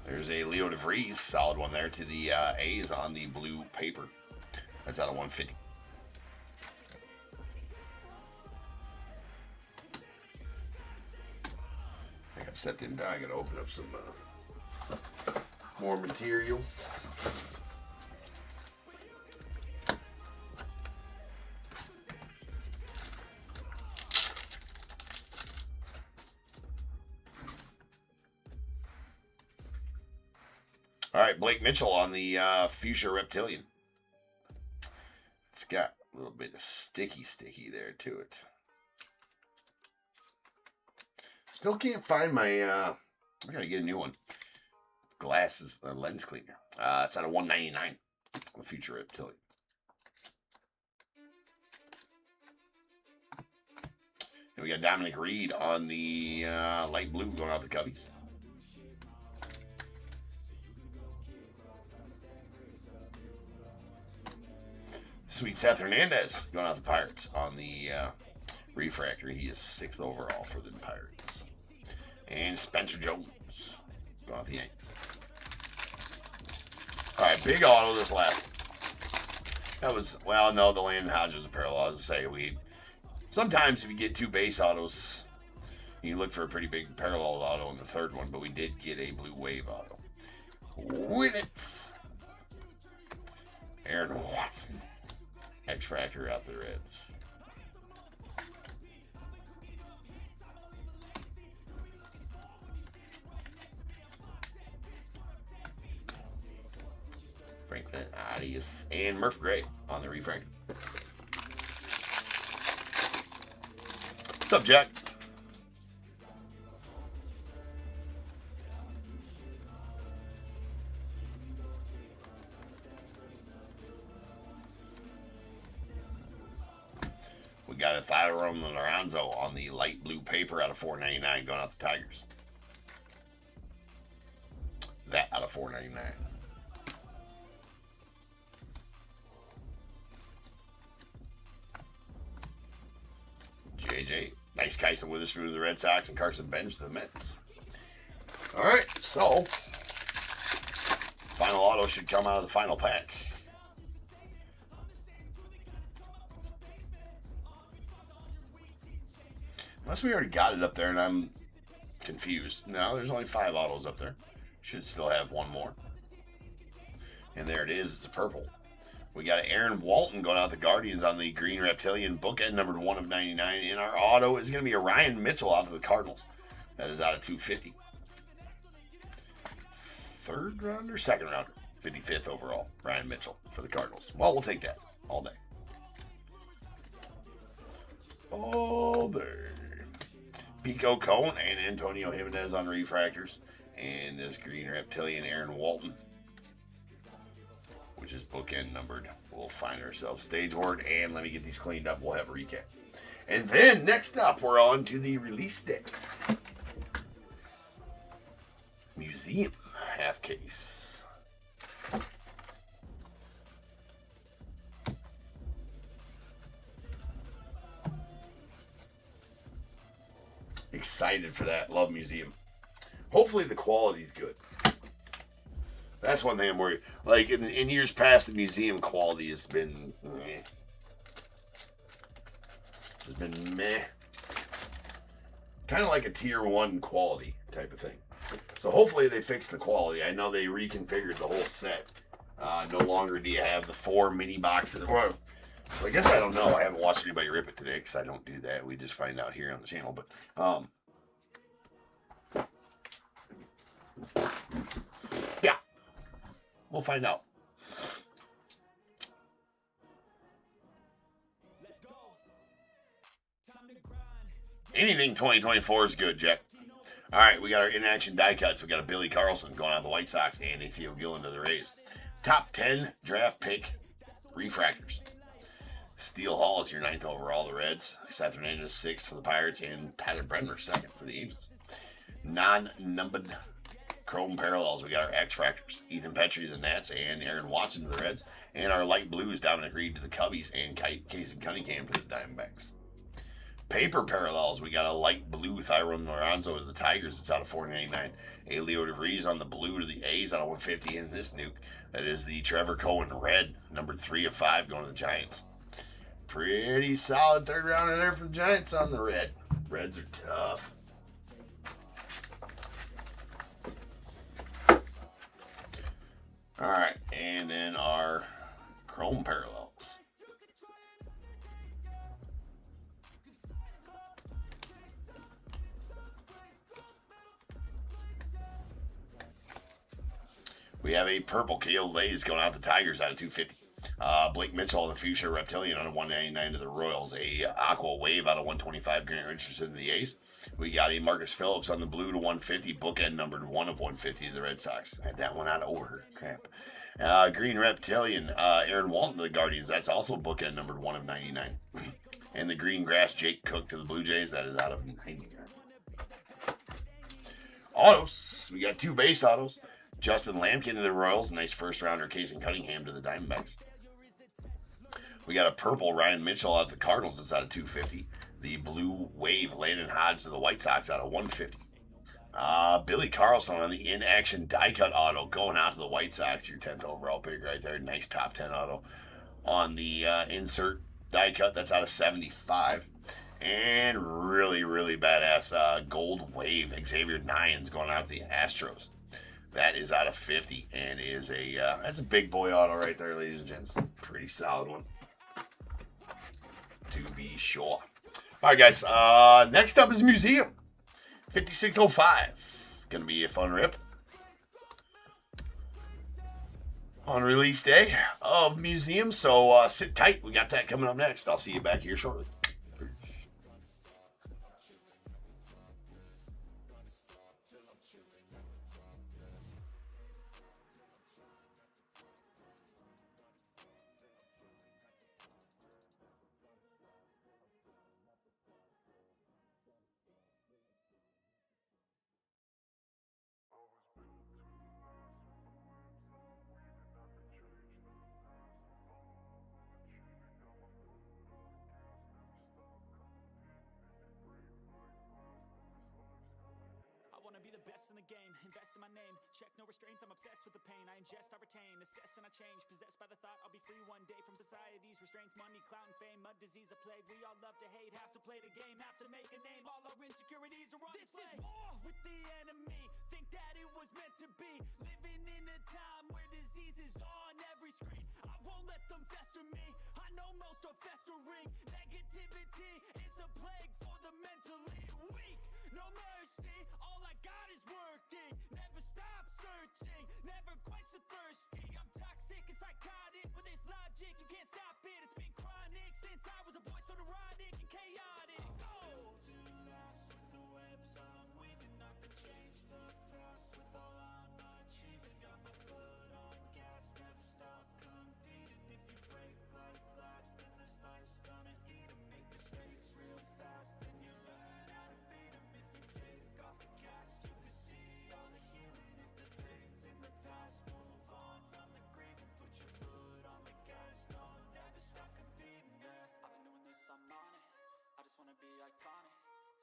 Speaker 3: There's a Leo DeVries, solid one there to the A's on the blue paper. That's out of 150. I gotta set them down. I gotta open up some more materials. All right, Blake Mitchell on the Fuchsia Reptilian. It's got a little bit of sticky there to it. Still can't find my, I gotta get a new one. Glasses, the lens cleaner. It's out of 199 on the Fuchsia Reptilian. And we got Dominic Reed on the light blue going out the Cubbies. Sweet Seth Hernandez going out the Pirates on the refractor. He is 6th overall for the Pirates. And Spencer Jones going out the Yanks. All right, big auto this last one. That was, well, no, the Landon Hodges a parallel. As I say, sometimes if you get 2 base autos, you look for a pretty big parallel auto in the third one, but we did get a blue wave auto. Win it! Aaron Watson. X-Fractor out the Reds. Franklin Arias and Murph Gray on the refractor. What's up, Jack? We got a Thyron Lorenzo on the light blue paper out of 499 going out the Tigers. That out of 499. JJ, nice Kyson Witherspoon to the Red Sox and Carson Bench to the Mets. All right, so final auto should come out of the final pack. Unless we already got it up there and I'm confused. No, there's only 5 autos up there. Should still have one more. And there it is. It's a purple. We got Aaron Walton going out the Guardians on the green Reptilian, bookend numbered 1 of 99. And our auto is going to be a Ryan Mitchell out of the Cardinals. That is out of 250. Third rounder? Second rounder. 55th overall. Ryan Mitchell for the Cardinals. Well, we'll take that all day. All day. Pico Cone and Antonio Jimenez on refractors. And this green Reptilian, Aaron Walton, which is bookend numbered. We'll find ourselves stage board, and let me get these cleaned up. We'll have a recap. And then next up, we're on to the release day. Museum half case. Excited for that. Love Museum. Hopefully the quality's good. That's one thing I'm worried. Like in years past, the museum quality has been meh. It's been meh. Kind of like a tier 1 quality type of thing. So hopefully they fix the quality. I know they reconfigured the whole set. No longer do you have the 4 mini boxes. Well, I guess I don't know. I haven't watched anybody rip it today because I don't do that. We just find out here on the channel. But yeah, we'll find out. Anything 2024 is good, Jack. All right, we got our in-action die cuts. We got a Billy Carlson going out of the White Sox and a Theo Gillen to the Rays. Top 10 draft pick refractors. Steele Hall is your 9th overall, the Reds. Seth Hernandez 6th for the Pirates, and Tyler Brenner 2nd for the Angels. Non-numbered chrome parallels, we got our X-Fractors. Ethan Petrie to the Nats and Aaron Watson to the Reds. And our light blues, Dominic Reed to the Cubbies and Casey Cunningham to the Diamondbacks. Paper parallels, we got a light blue Thyron Lorenzo to the Tigers. It's out of $4.99. A Leo DeVries on the blue to the A's out of $150. And this nuke, that is the Trevor Cohen red, number 3 of 5, going to the Giants. Pretty solid third rounder there for the Giants on the red. Reds are tough. All right, and then our chrome parallels. We have a purple Kale Lays going out the Tigers out of $250. Blake Mitchell on the Fuchsia Reptilian out of $199 to the Royals. A Aqua Wave out of $125. Grant Richardson to the A's. We got a Marcus Phillips on the blue to $150. Bookend numbered 1 of $150 to the Red Sox. Had that one out of order. Crap. Green Reptilian, Aaron Walton to the Guardians. That's also bookend numbered 1 of $99. And the Green Grass Jake Cook to the Blue Jays. That is out of $99. Autos. We got 2 base autos. Justin Lampkin to the Royals. Nice first rounder. Casey Cunningham to the Diamondbacks. We got a purple Ryan Mitchell out of the Cardinals. That's out of $250. The blue Wave Landon Hodge to the White Sox out of $150. Billy Carlson on the in-action die cut auto going out to the White Sox. Your 10th overall pick right there. Nice top 10 auto on the insert die cut. That's out of $75. And really, really badass gold Wave Xavier Nyans going out to the Astros. That is out of $50 and is a that's a big boy auto right there, ladies and gents. Pretty solid one, to be sure. All right, guys. Next up is Museum 5605. Gonna be a fun rip on release day of Museum. So sit tight. We got that coming up next. I'll see you back here shortly.
Speaker 2: Be the best in the game, invest in my name, check no restraints, I'm obsessed with the pain, I ingest, I retain, assess and I change, possessed by the thought I'll be free one day from society's restraints, money, clout and fame, mud, disease, a plague, we all love to hate, have to play the game, have to make a name, all our insecurities are on display. This is war with the enemy, think that it was meant to be, living in a time where disease is on every screen, I won't let them fester me, I know most are festering, negativity is a plague for the mentally weak, no mercy, all I got is working, never stop searching, never quench the thirsty, I'm toxic and psychotic, with this logic, you can't stop it, it's been chronic, since I was a boy, so neurotic and chaotic, oh! To last with the webs I'm weaving, I could change the past with all I'm achieving, got my foot on gas, never stop competing, if you break like glass, then this life's gonna eat 'em, make mistakes real fast, then you learn how to beat 'em, if you take off the cast, you can see all the healing, if the pain's in the past, move on from the grieving, put your foot on the gas, no, never stop competing, yeah. I've been doing this, I'm on it, I just wanna be iconic,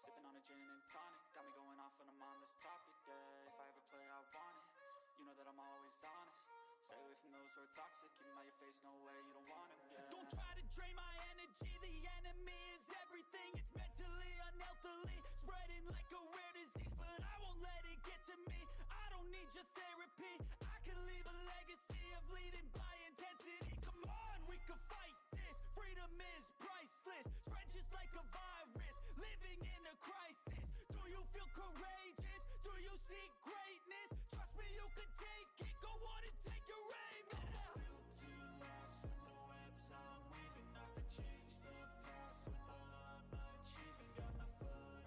Speaker 2: sipping on a gin and tonic, got me going off when I'm on this topic, yeah, if I ever play I want it, you know that I'm always honest, stay away from those who are toxic, keep 'em out your face, no way, you don't want 'em, yeah. Don't try to drain my energy, the enemy is everything, it's mentally, unhealthily, spreading like a rare disease, but I won't let it get to me, I don't need your therapy, I can leave a legacy of leading by intensity, come on, we can fight this, freedom is priceless, spread just like a virus, living in a crisis, do you feel courageous, do you seek greatness, trust me you can take it, go on and take your aim, yeah. Built to last with the webs I'm weaving, I could change the past with all I'm achieving, got my foot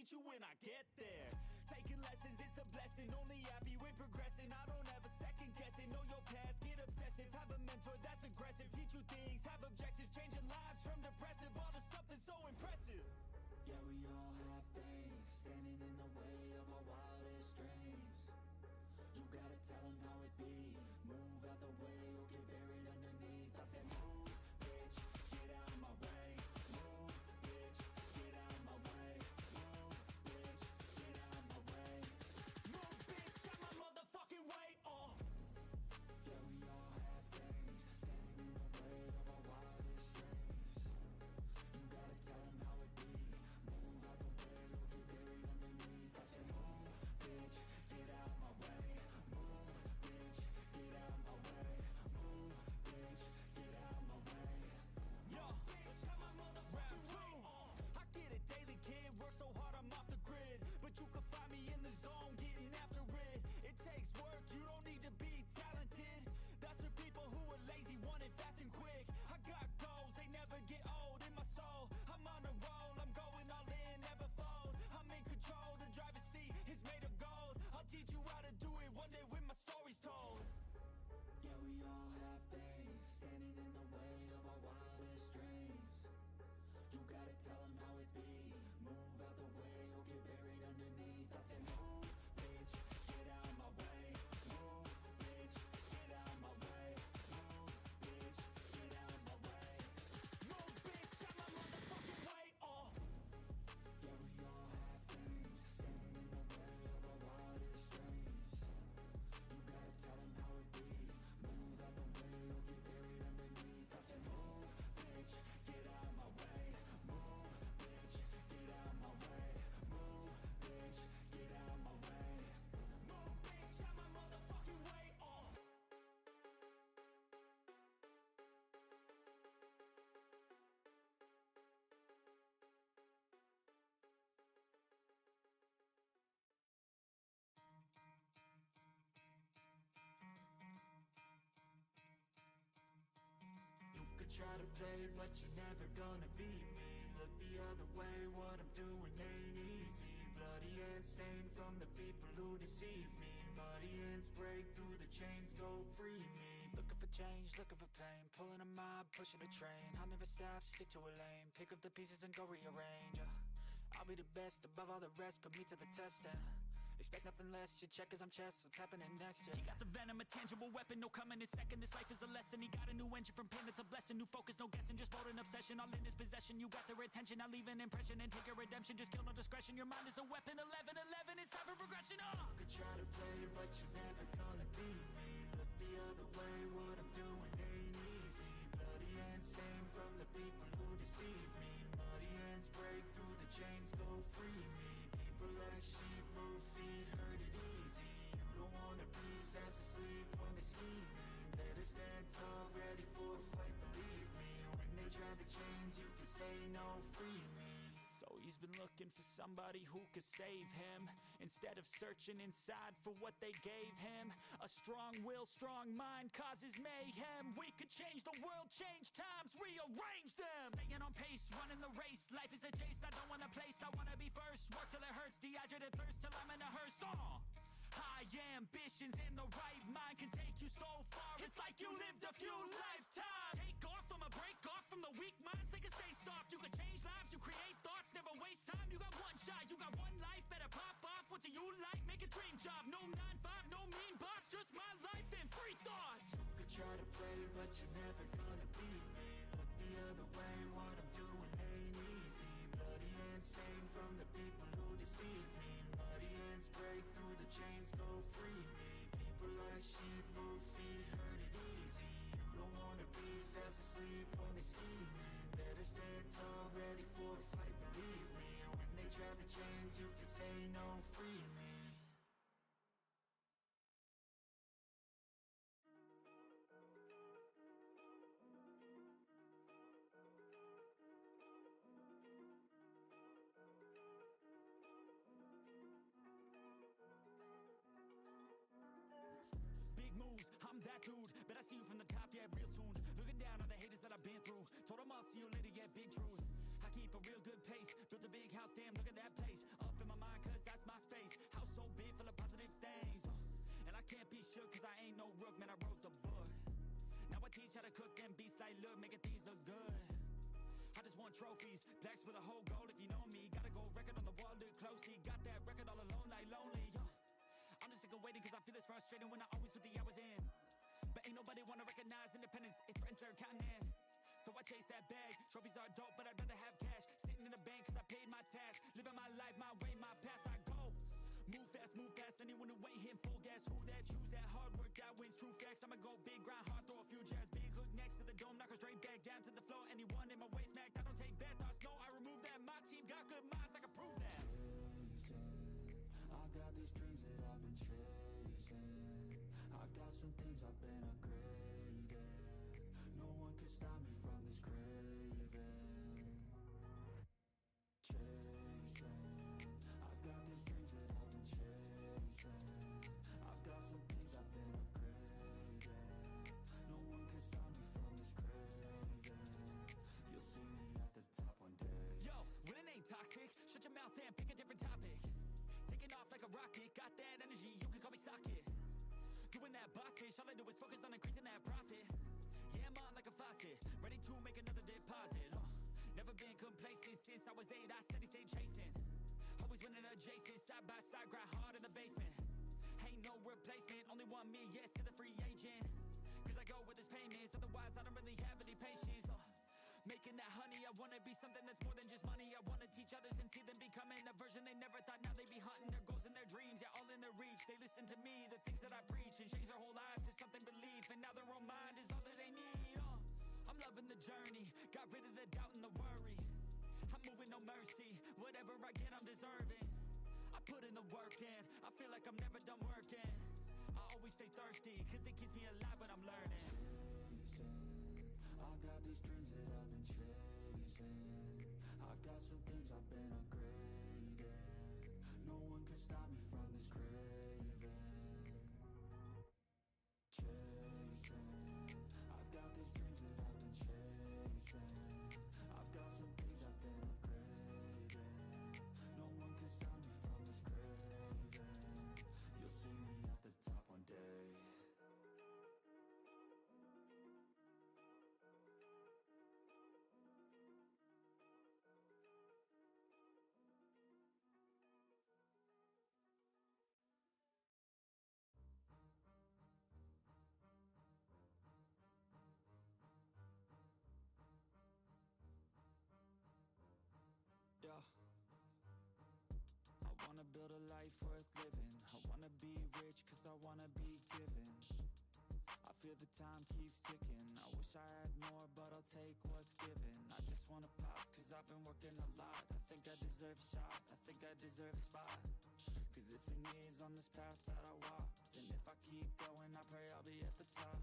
Speaker 2: meet you when I get there. Taking lessons, it's a blessing, only happy with progressing. I don't ever second guess it, know your path, get obsessive. Have a mentor that's aggressive, teach you things, have objectives, changing lives from depressive all to something so impressive.
Speaker 1: Yeah, we all have things standing in the way of our wildest dreams. You gotta tell them how it be. Move out the way or get buried underneath. I said move, bitch, get out of my way. Move, bitch, get out of my way. Move, bitch, get out of my way.
Speaker 2: Move, bitch, out my motherfucking way. Oh.
Speaker 1: Yeah, we all have things standing in the way of our wildest dreams. You gotta tell them how it be. Move out the way or get buried underneath. I said move, bitch, get out of my way. Move, bitch, get out of my way. Move, bitch, get out of my way.
Speaker 2: Yo, bitch, out my motherfucking way. I get it daily, kid, work so hard I'm off the grid. But you can find me in the zone, getting after it. It takes work, you don't need to be talented. That's for people who are lazy, want it fast and quick. I got goals, they never get old in my soul. I'm on a roll, I'm going all in, never fold. I'm in control, the driver's seat is made of gold. I'll teach you how to do it one day when my story's told.
Speaker 1: Yeah, we all have things standing in the way of our wildest dreams. You gotta tell them how it be. Move out the way or get buried underneath. I said move, bitch, get out of my way. Move, bitch, get out of my way. Move, bitch, get out of my way.
Speaker 2: Move, bitch, out my motherfucking way. Oh.
Speaker 1: Yeah, we all have things standing in the way of our wildest dreams. You gotta tell them how it be. Move out the way or get buried underneath. I said move, bitch, get out of my way. Move, bitch, get out of my way. Move, bitch, get out of my way.
Speaker 2: Move, bitch, out my motherfucking way. Oh.
Speaker 1: You could try to play, but you're never gonna beat me. Look the other way, what I'm doing ain't easy. Bloody hands stained from the people who deceive me. Muddy hands break through the chains, go free me.
Speaker 2: Looking for change, looking for pain. Pulling a mob, pushing a train. I'll never stop, stick to a lane. Pick up the pieces and go rearrange. I'll be the best above all the rest, put me to the test and expect nothing less, your check as I'm chess. What's happening next? Yeah. He got the venom, a tangible weapon, no coming in second. This life is a lesson, he got a new engine from pain, it's a blessing. New focus, no guessing, just bold and obsession. All in his possession, you got their attention. I'll leave an impression and take your redemption. Just kill, no discretion, your mind is a weapon. 11-11, it's time for progression.
Speaker 1: You could try to play, but you're never gonna beat me. Look the other way, what I'm doing ain't easy. Bloody hands stained from the people who deceive me. Muddy hands break through the chains, go free me. People like sheep move feet, hurt it easy. You don't wanna be fast asleep when they're scheming. Better stand tall, ready for a fight, believe me. When they try the chains, you can say no, free me.
Speaker 2: So he's been looking for somebody who could save him, instead of searching inside for what they gave him. A strong will, strong mind causes mayhem. We could change the world, change times, rearrange them. Staying on pace, running the race. Life is a chase, I don't want a place, I wanna be first. Work till it hurts, dehydrated thirst till I'm in a hearse. High ambitions in the right mind can take you so far. It's like you lived a few lifetimes. Take off from a break off from the weak minds, they can stay soft. You can change lives, you create thoughts, never waste time. You got one shot, you got one life, better pop off. What do you like? Make a dream job. No 9-5, no mean boss, just my life and free thoughts.
Speaker 1: You could try to play, but you're never gonna beat me. Look the other way, what I'm doing ain't easy. Bloody hands stained from the people who deceive me. Muddy hands break through the chains, go free me. People like sheep move feet, hurt it easy. You don't wanna be fast asleep when they're scheming. Better stand tall, ready for a fight, believe me. When they try the chains, you can say no, free me.
Speaker 2: Big moves, I'm that dude. Bet I see you from the top, yeah, real soon. Looking down on the haters that I've been through. Told them I'll see you later, yeah, big truth. I keep a real good pace. Built a big house, damn, look at that place. Up in trophies. Blacks with a whole gold if you know me. Got a gold record on the wall, look closely. Got that record all alone like lonely. I'm just sick of waiting cause I feel it's frustrating when I always put the hours in. But ain't nobody wanna recognize independence, it threatens their continent. So I chase that bag, trophies are dope but I'd rather have cash. Sitting in the bank cause I paid my tax. Living my life, my way, my path, I go. Move fast, anyone who ain't hitting full gas. Who that, choose that, hard work that wins, true facts. I'ma go big, grind hard, throw a few jabs. Big hook next to the dome, knock her straight back down to the floor. Anyone in my way smacked, I don't take bad thoughts, no, I remove that. My team got good minds, I can prove that.
Speaker 1: I got these dreams that I've been chasing. I got some things I've been upgrading. No one can stop me from this craving. Chasing. I've got these dreams that I've been chasing. I've got some things I've been upgrading. No one can stop me from this craving. You'll see me at the top one day.
Speaker 2: Yo, winning ain't toxic, shut your mouth and pick a different topic. Taking off like a rocket, got that energy, you can call me socket. Doing that boss ish, all I do is focus on increasing that profit. Yeah, I'm on like a faucet, ready to make another deposit. Never been complacent since I was 8, I steady stay chasing. Always winning adjacent, side by side, grind hard in the basement. Ain't no replacement, only one me, yes to the free agent. Cause I go with this payments, otherwise I don't really have any patience. Making that honey, I wanna be something that's more than just money. I wanna teach others and see them becoming a version they never thought. Now they be hunting their goals and their dreams, yeah, all in their reach. They listen to me, the things that I preach, and change their whole lives to something belief. And now their own mind is all that they need. I'm loving the journey, got rid of the doubt and the worry. I'm moving no mercy, whatever I get I'm deserving. I put in the work in, I feel like I'm never done working. I always stay thirsty, cause it keeps me alive when I'm learning.
Speaker 1: I got these dreams that I've been chasing. I got some things I've been upgrading. No one can stop me from this craving. Chasing. I've got these dreams that I've been chasing. I've got some things I've been upgrading. No one can stop me from this craving. You'll see me at the top one day.
Speaker 2: Yeah. I wanna build a life worth living. I wanna be rich cause I wanna be given. I feel the time keeps ticking. I wish I had more but I'll take what's given. I just wanna pop cause I've been working a lot. I think I deserve a shot, I think I deserve a spot. Cause it's been years on this path that I walked. And if I keep going I pray I'll be at the top.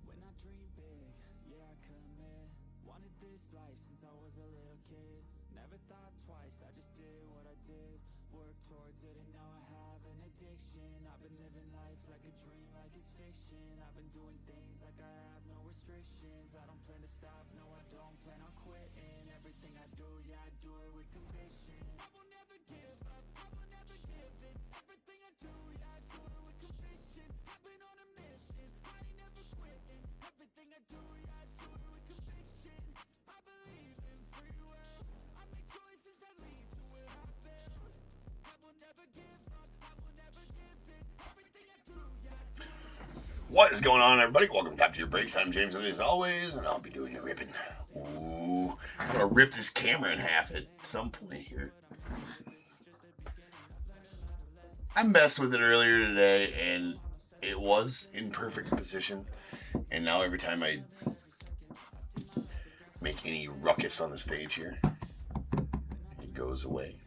Speaker 2: When I dream big, yeah I commit. Wanted this life since I was a little kid. Never thought twice, I just did what I did. Worked towards it and now I have an addiction. I've been living life like a dream, like it's fiction. I've been doing things like I have no restrictions. I don't plan to stop, no I don't plan on quitting. Everything I do, yeah I do it with conviction. I will never give up, I will never give in. Everything I do, yeah I do it with conviction. I've been on a mission, I ain't never quitting. Everything I do, yeah I do it with conviction. I believe in free will, I make choices that lead to what I build. I will never give up, I will never give in. Everything I do, yeah I do it.
Speaker 3: What is going on, everybody? Welcome back to your breaks. I'm James, and as always, and I'll be doing your ripping. Ooh, I'm gonna rip this camera in half at some point here. I messed with it earlier today, and it was in perfect position. And now every time I make any ruckus on the stage here, it goes away.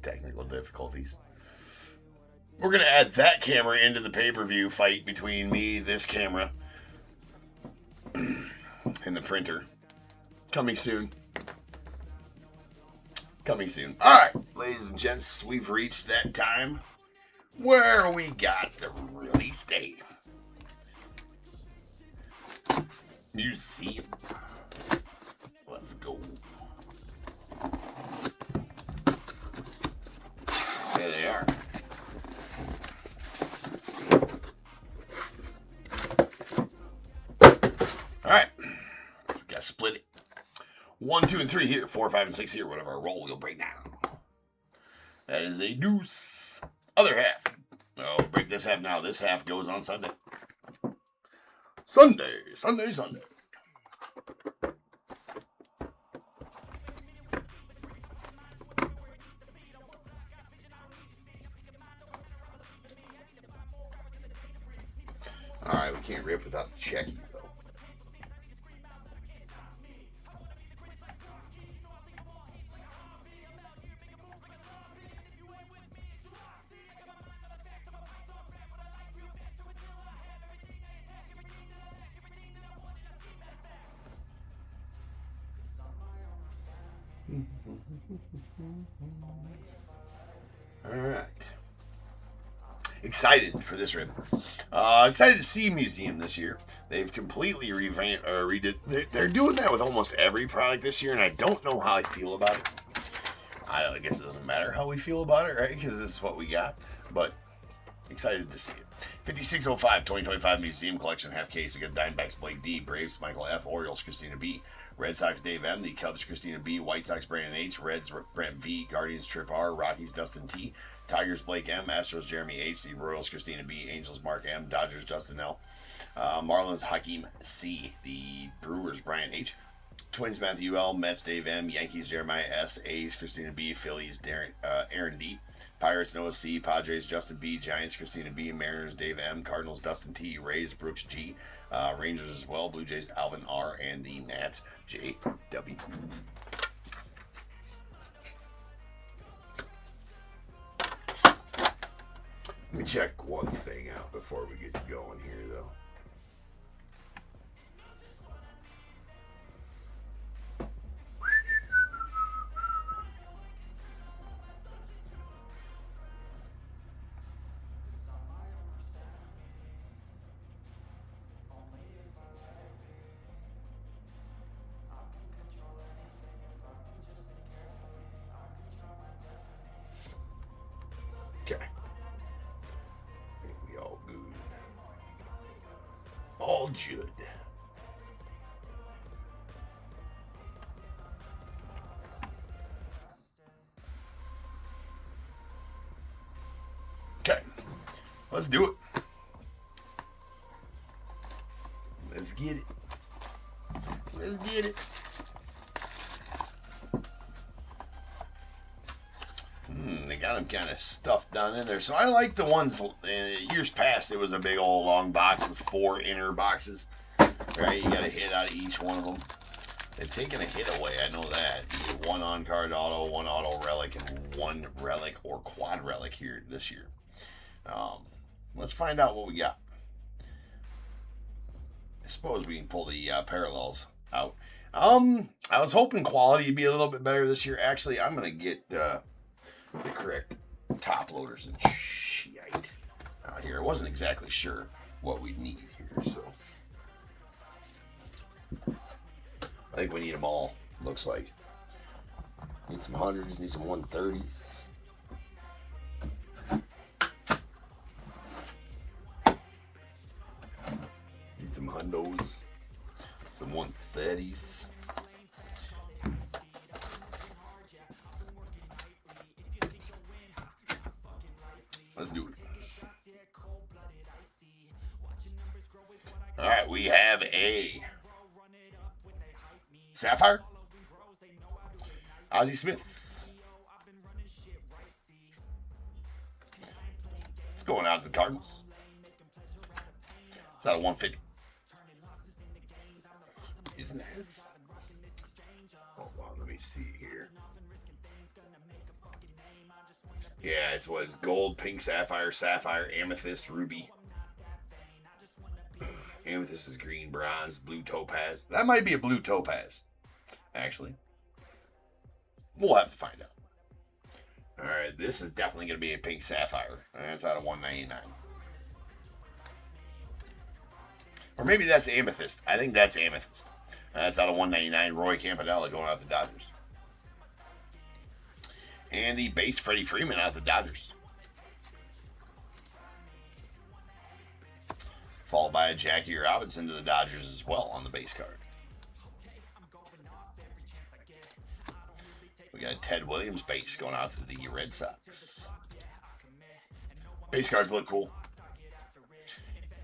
Speaker 3: Technical difficulties. We're going to add that camera into the pay-per-view fight between me, this camera, and the printer. Coming soon. Coming soon. Alright, ladies and gents, we've reached that time where we got the release date. Museum. Let's go. There they are. 1, 2, and 3 here. 4, 5, and 6 here. Whatever our roll, we'll break down. That is a deuce. Other half. Oh, break this half now. This half goes on Sunday. Sunday. Alright, we can't rip without checking, though. Alright. Excited for this rip. Excited to see Museum this year. They've completely revamped or redid. They're doing that with almost every product this year, and I don't know how I feel about it. I guess it doesn't matter how we feel about it, right? Because this is what we got. But excited to see it. 5605 2025 Museum Collection half case. We got Diamondbacks Blake D, Braves Michael F, Orioles Christina B, Red Sox Dave M, the Cubs Christina B, White Sox Brandon H, Reds Brent V, Guardians Trip R, Rockies Dustin T, Tigers Blake M, Astros Jeremy H, the Royals Christina B, Angels Mark M, Dodgers Justin L, Marlins Hakeem C, the Brewers Brian H, Twins Matthew L, Mets Dave M, Yankees Jeremiah S, A's Christina B, Phillies Aaron D, Pirates Noah C, Padres Justin B, Giants Christina B, Mariners Dave M, Cardinals Dustin T, Rays Brooks G, Rangers as well, Blue Jays Alvin R, and the Nats JW. Let me check one thing out before we get going here, though. Okay. I think we all good. All good. Okay. Let's do it. Let's get it. Let's get it. They got them kind of stuffed down in there. So I like the ones, years past, it was a big old long box with 4 inner boxes. Right? You got a hit out of each one of them. They've taken a hit away, I know that. You get 1 on-card auto, 1 auto relic, and 1 relic or quad relic here this year. Let's find out what we got. I suppose we can pull the parallels out. I was hoping quality would be a little bit better this year. Actually, I'm going to get the correct top loaders and shite out here. I wasn't exactly sure what we need here, so I think we need them all, looks like. Need some 100s, need some 130s. Need some hundos, some 130s. Let's do it. All right, we have a Sapphire, Ozzie Smith. It's going out to the Cardinals. It's out of 150. Isn't it? Hold on, let me see here. Yeah, it's what is gold, pink, sapphire, amethyst, ruby. Amethyst is green, bronze, blue topaz. That might be a blue topaz, actually. We'll have to find out. All right, this is definitely going to be a pink sapphire. That's out of 199. Or maybe that's amethyst. I think that's amethyst. That's out of 199. Roy Campanella going out to the Dodgers. And the base Freddie Freeman out the Dodgers. Followed by a Jackie Robinson to the Dodgers as well on the base card. Got Ted Williams base going out to the Red Sox. Base cards look cool.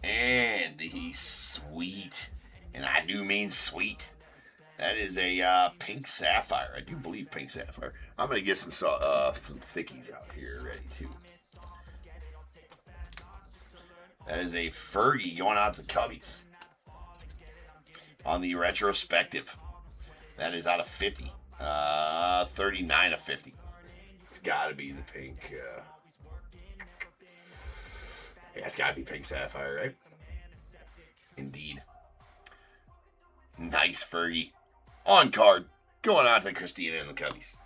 Speaker 3: And he's sweet. And I do mean sweet. That is a pink sapphire. I do believe pink sapphire. I'm going to get some thickies out here ready too. That is a Fergie going out to the Cubbies. On the retrospective. That is out of 50. 39 of 50. It's got to be the pink. Yeah, it's got to be pink sapphire, right? Indeed. Nice Fergie. On card. Going out to Christina and the Cubbies.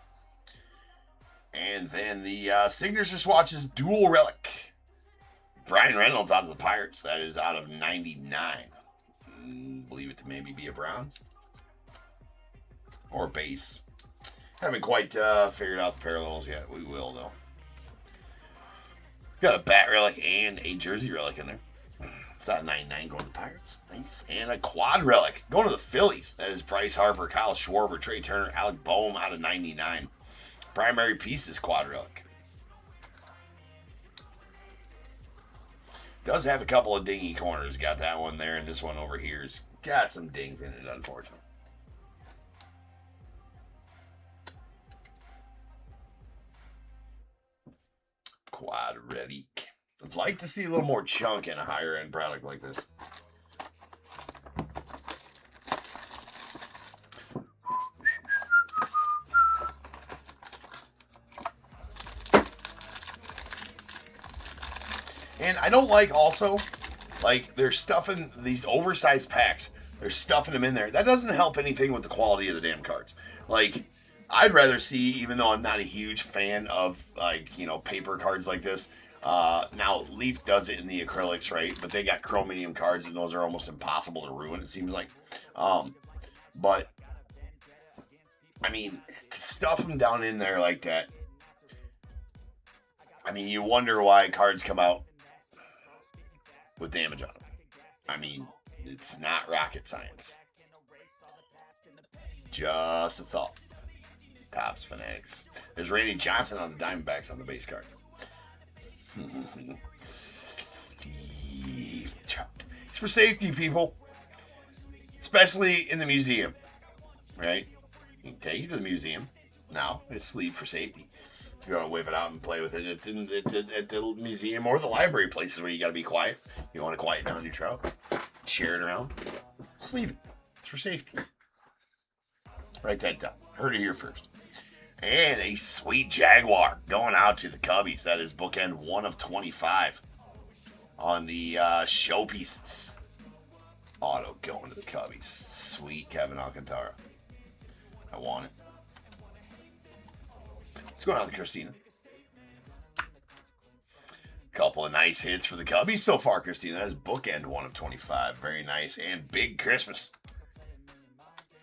Speaker 3: And then the signature swatches dual relic. Brian Reynolds out of the Pirates. That is out of 99. Believe it to maybe be a bronze. Or base. Haven't quite figured out the parallels yet. We will, though. Got a bat relic and a jersey relic in there. It's out of 99 going to the Pirates. Nice. And a quad relic going to the Phillies. That is Bryce Harper, Kyle Schwarber, Trey Turner, Alec Boehm out of 99. Primary piece is quad relic. Does have a couple of dingy corners. Got that one there, and this one over here's got some dings in it, unfortunately. Quad relic. I'd like to see a little more chunk in a higher end product like this. And I don't like also, like, they're stuffing these oversized packs. They're stuffing them in there. That doesn't help anything with the quality of the damn cards. Like, I'd rather see, even though I'm not a huge fan of, like, you know, paper cards like this. Now, Leaf does it in the acrylics, right? But they got chromium cards, and those are almost impossible to ruin, it seems like. But, I mean, to stuff them down in there like that, I mean, you wonder why cards come out with damage on them. I mean, it's not rocket science. Just a thought. Topps Fanatics. There's Randy Johnson on the Diamondbacks on the base card. Steve Trout. It's for safety, people. Especially in the museum. Right? You can take it to the museum. Now, it's sleeve for safety. If you want to whip it out and play with it at the museum or the library places where you got to be quiet. You want to quiet down your trout. Share it around. Sleeve it. It's for safety. Write that down. Heard it here first. And a sweet Jaguar going out to the Cubbies. That is bookend 1 of 25 on the showpieces. Auto going to the Cubbies. Sweet Kevin Alcantara. I want it. Let's go out to Christina. Couple of nice hits for the Cubbies so far, Christina. That is bookend 1 of 25. Very nice. And big Christmas.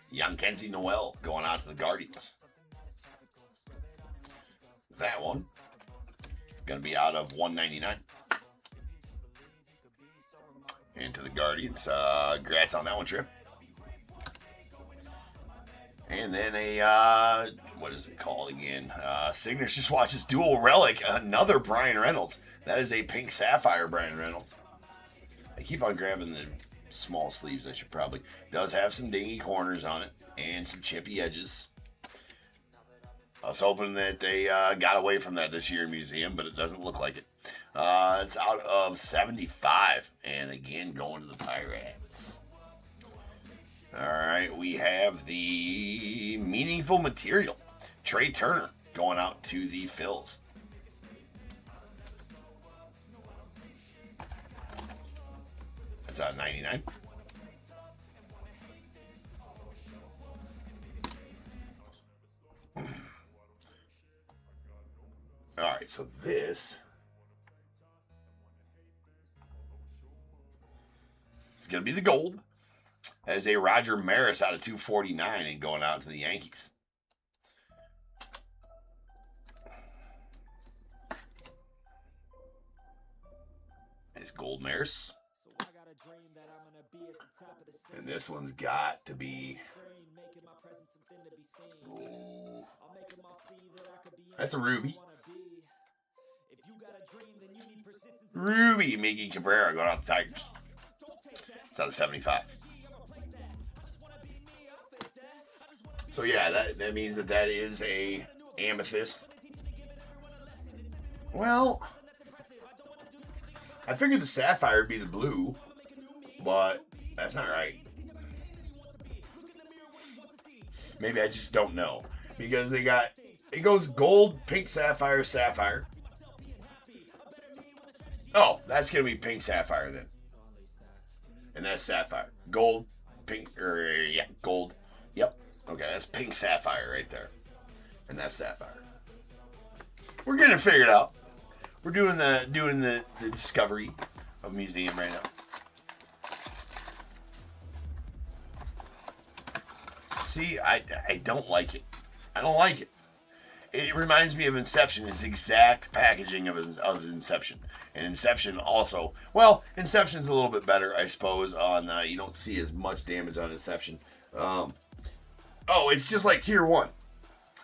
Speaker 3: Young Kenzie Noel going out to the Guardians. That one going to be out of 199. And to the Guardians. Congrats on that one, Trip. And then a, what is it called again? Signature Swatches Dual Relic. Another Brian Reynolds. That is a pink sapphire Brian Reynolds. I keep on grabbing the small sleeves. I should probably. Does have some dingy corners on it. And some chippy edges. I was hoping that they got away from that this year in museum, but it doesn't look like it. It's out of 75. And again, going to the Pirates. All right, we have the meaningful material. Trey Turner going out to the Phils. That's out of 99. All right, so this is going to be the gold. That is a Roger Maris out of 249 and going out to the Yankees. Nice gold Maris. And this one's got to be Ooh. That's a ruby. Ruby Miggy Cabrera going off the Tigers. It's out of 75. So yeah, that means that is a amethyst. Well, I figured the sapphire would be the blue, but that's not right. Maybe I just don't know. Because it goes gold, pink, sapphire, sapphire. Oh, that's going to be pink sapphire then. And that's sapphire. Gold, pink, gold. Yep. Okay, that's pink sapphire right there. And that's sapphire. We're getting it figured out. We're doing the discovery of museum right now. See, I don't like it. I don't like it. It reminds me of Inception. It's the exact packaging of Inception. And Inception also, well, Inception's a little bit better, I suppose, on, you don't see as much damage on Inception. It's just like Tier 1.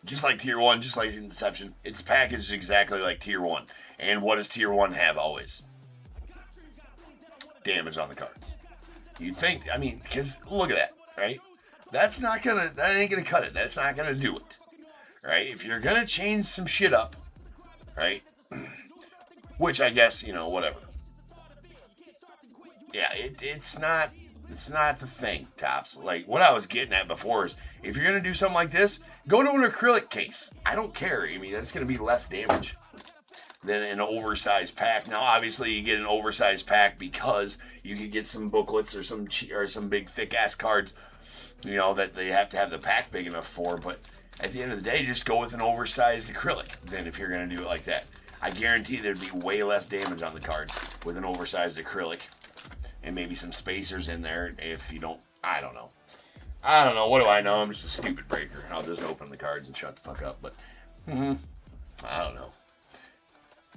Speaker 3: Just like Tier 1, just like Inception. It's packaged exactly like Tier 1. And what does Tier 1 have always? Damage on the cards. You think, because look at that, right? That ain't gonna cut it. That's not gonna do it. Right? If you're gonna change some shit up, right? Which I guess, whatever. Yeah, it's not the thing, Tops. Like, what I was getting at before is, if you're gonna do something like this, go to an acrylic case. I don't care. That's gonna be less damage than an oversized pack. Now, obviously, you get an oversized pack because you could get some booklets or some big thick ass cards, that they have to have the pack big enough for. But at the end of the day, just go with an oversized acrylic than if you're going to do it like that. I guarantee there'd be way less damage on the cards with an oversized acrylic. And maybe some spacers in there if you don't, I don't know. What do I know? I'm just a stupid breaker. I'll just open the cards and shut the fuck up. But, I don't know.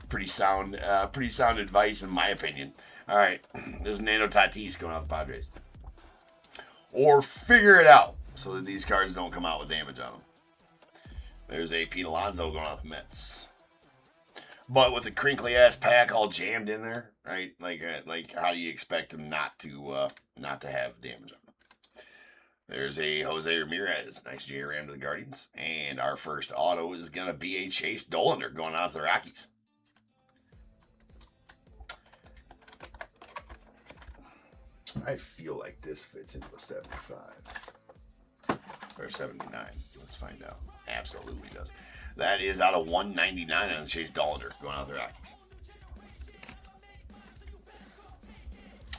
Speaker 3: Pretty sound advice in my opinion. All right, there's Nano Tatis going out the Padres. Or figure it out so that these cards don't come out with damage on them. There's a Pete Alonso going out the Mets. But with a crinkly ass pack all jammed in there, right? Like how do you expect them not to have damage on them? There's a Jose Ramirez, nice J-Ram to the Guardians, and our first auto is gonna be a Chase Dollander going out to the Rockies. I feel like this fits into a 75 or 79. Let's find out. Absolutely does. That is out of 199 on Chase Dollander going out the Rockies.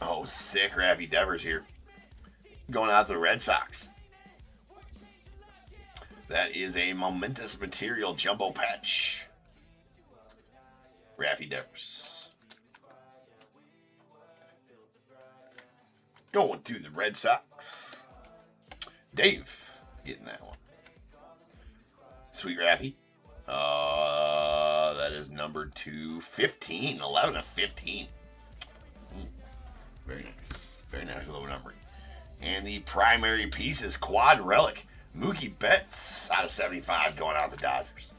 Speaker 3: Oh, sick. Raffy Devers here. Going out the Red Sox. That is a momentous material jumbo patch. Raffy Devers. Going to the Red Sox. Dave getting that one. Sweet Raffy. That is number 215. 11 of 15. Very nice. Very nice little numbering. And the primary piece is Quad Relic. Mookie Betts out of 75 going out the Dodgers.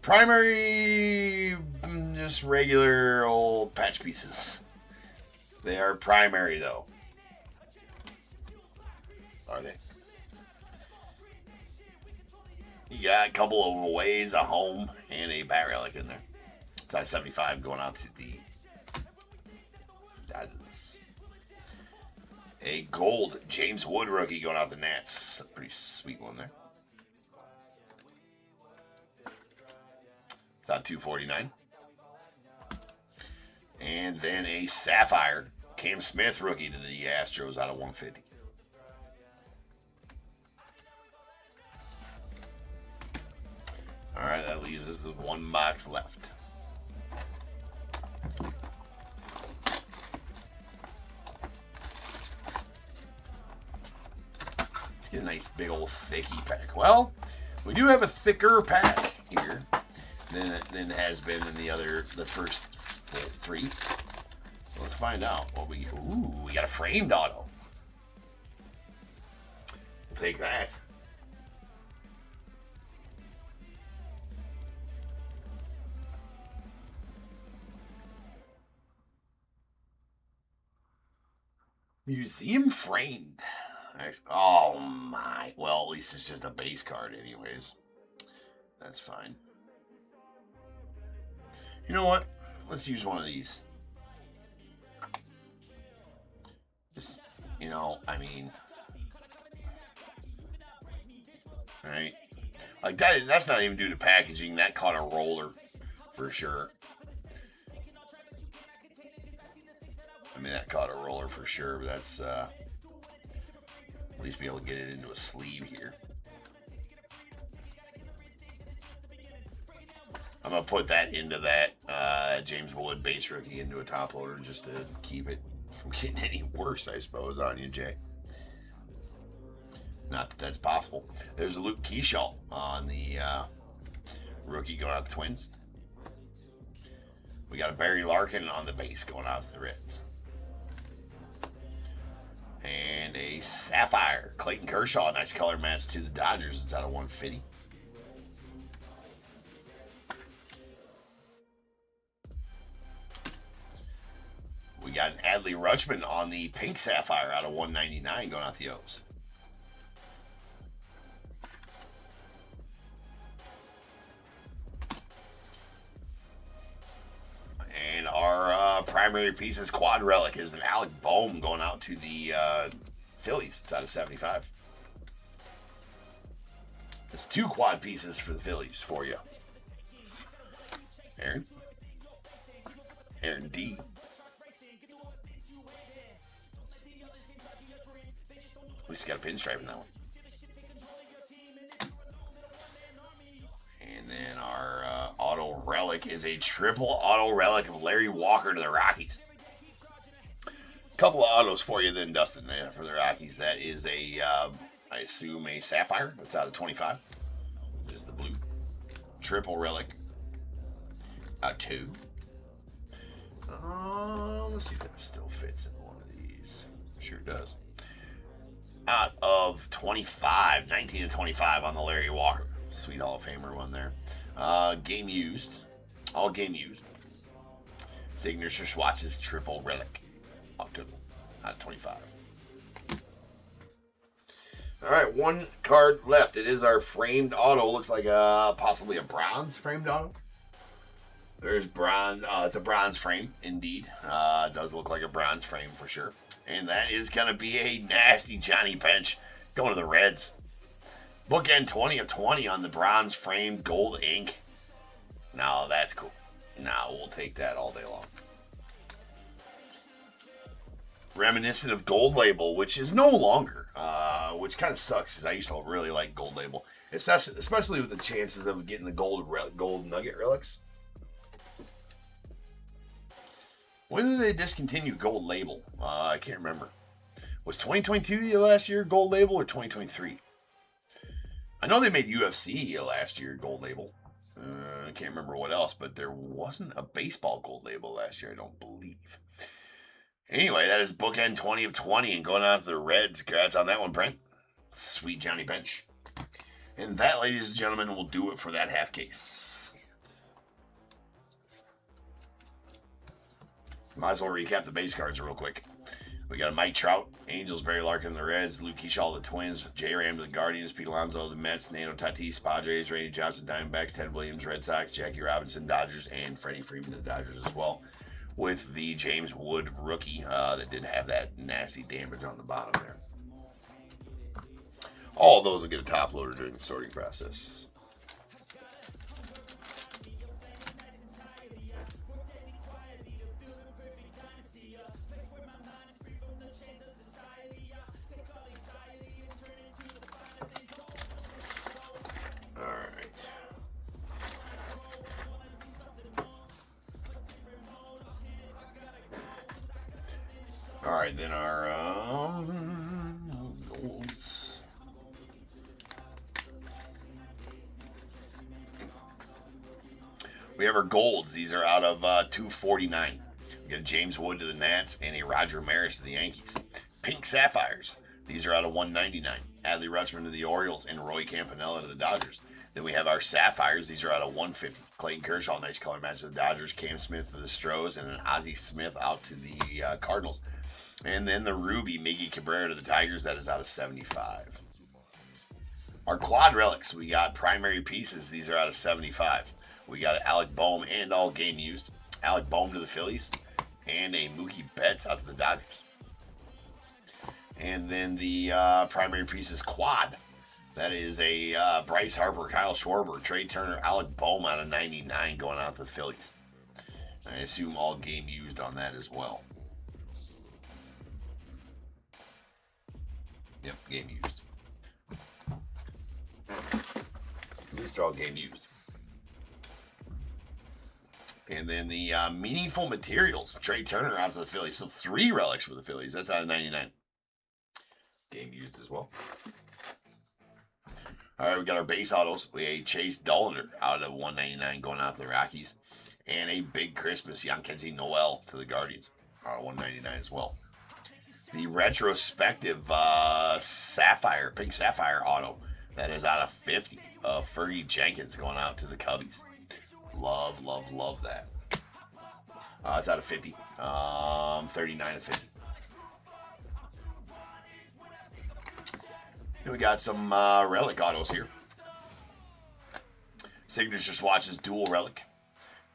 Speaker 3: Primary, just regular old patch pieces. They are primary, though. Are they? You got a couple of aways, a home, and a bat relic in there. It's out of 75 going out to the Dodgers. A gold James Wood rookie going out the Nats. A pretty sweet one there. It's out 249. And then a sapphire Cam Smith rookie to the Astros out of 150. All right, that leaves us with one box left. Let's get a nice big old thicky pack. Well, we do have a thicker pack here than has been in the first three. So let's find out what we got a framed auto. take that. Museum framed. Oh my. Well, at least it's just a base card anyways. That's fine. You know what? Let's use one of these. Just, you know, I mean... Right? Like, that's not even due to packaging. That caught a roller. For sure. I mean, that caught a roller for sure, but that's, at least be able to get it into a sleeve here. I'm going to put that into that James Wood base rookie into a top loader just to keep it from getting any worse, I suppose, on you, Jay. Not that that's possible. There's a Luke Keyshaw on the rookie going out to the Twins. We got a Barry Larkin on the base going out to the Reds. And a Sapphire. Clayton Kershaw, nice color match to the Dodgers. It's out of 150. We got an Adley Rutschman on the pink Sapphire out of 199 going out the O's. And our primary piece is quad relic is an Alec Bohm going out to the Phillies. It's out of 75. It's 2 quad pieces for the Phillies for you. Aaron D. At least got a pinstripe in that one. And then our auto relic is a triple auto relic of Larry Walker to the Rockies. Couple of autos for you then, Dustin, for the Rockies. That is a, I assume, a Sapphire. That's out of 25. Is the blue. Triple relic. A 2. Let's see if that still fits in one of these. Sure does. Out of 25, 19 to 25 on the Larry Walker. Sweet Hall of Famer one there. Game used. All game used. Signature swatches, triple relic. October. Out of 25. All right, 1 card left. It is our framed auto. Looks like possibly a bronze framed auto. There's bronze. It's a bronze frame, indeed. It does look like a bronze frame for sure. And that is going to be a nasty Johnny Bench going to the Reds. Bookend 20 of 20 on the bronze frame gold ink. Now that's cool. Now we'll take that all day long. Reminiscent of Gold Label, which is no longer, which kind of sucks because I used to really like Gold Label. Especially with the chances of getting the gold nugget relics. When did they discontinue Gold Label? I can't remember. Was 2022 the last year Gold Label or 2023? I know they made UFC last year Gold Label. I can't remember what else, but there wasn't a baseball Gold Label last year, I don't believe. Anyway, that is bookend 20 of 20 and going out to the Reds. Congrats on that one, Brent. Sweet Johnny Bench. And that, ladies and gentlemen, will do it for that half case. Might as well recap the base cards real quick. We got a Mike Trout, Angels, Barry Larkin, the Reds, Luke Keyshaw, the Twins, J. Ram to the Guardians, Pete Alonso, the Mets, Nano Tatis, Padres, Randy Johnson, Diamondbacks, Ted Williams, Red Sox, Jackie Robinson, Dodgers, and Freddie Freeman to the Dodgers as well. With the James Wood rookie that did have that nasty damage on the bottom there. All of those will get a top loader during the sorting process. All right, then our golds. We have our golds. These are out of 249. We got a James Wood to the Nats and a Roger Maris to the Yankees. Pink Sapphires. These are out of 199. Adley Rutschman to the Orioles and Roy Campanella to the Dodgers. Then we have our Sapphires. These are out of 150. Clayton Kershaw, nice color match to the Dodgers. Cam Smith to the Stros, and an Ozzie Smith out to the Cardinals. And then the Ruby, Miggy Cabrera to the Tigers. That is out of 75. Our quad relics, we got primary pieces. These are out of 75. We got Alec Bohm and all game used. Alec Bohm to the Phillies. And a Mookie Betts out to the Dodgers. And then the primary pieces quad. That is a Bryce Harper, Kyle Schwarber, Trey Turner, Alec Bohm out of 99 going out to the Phillies. I assume all game used on that as well. Yep, game used. At least they're all game used. And then the meaningful materials, Trey Turner out to the Phillies. So 3 relics for the Phillies. That's out of 99. Game used as well. All right, we got our base autos. We had Chase Dollander out of 199 going out to the Rockies. And a big Christmas, Yankenzi Noel to the Guardians. Out of 199 as well. The retrospective Sapphire, pink Sapphire auto. That is out of 50 of Fergie Jenkins going out to the Cubbies. Love, love, love that. It's out of 50. 39 of 50. Then we got some relic autos here. Signature Swatches dual relic.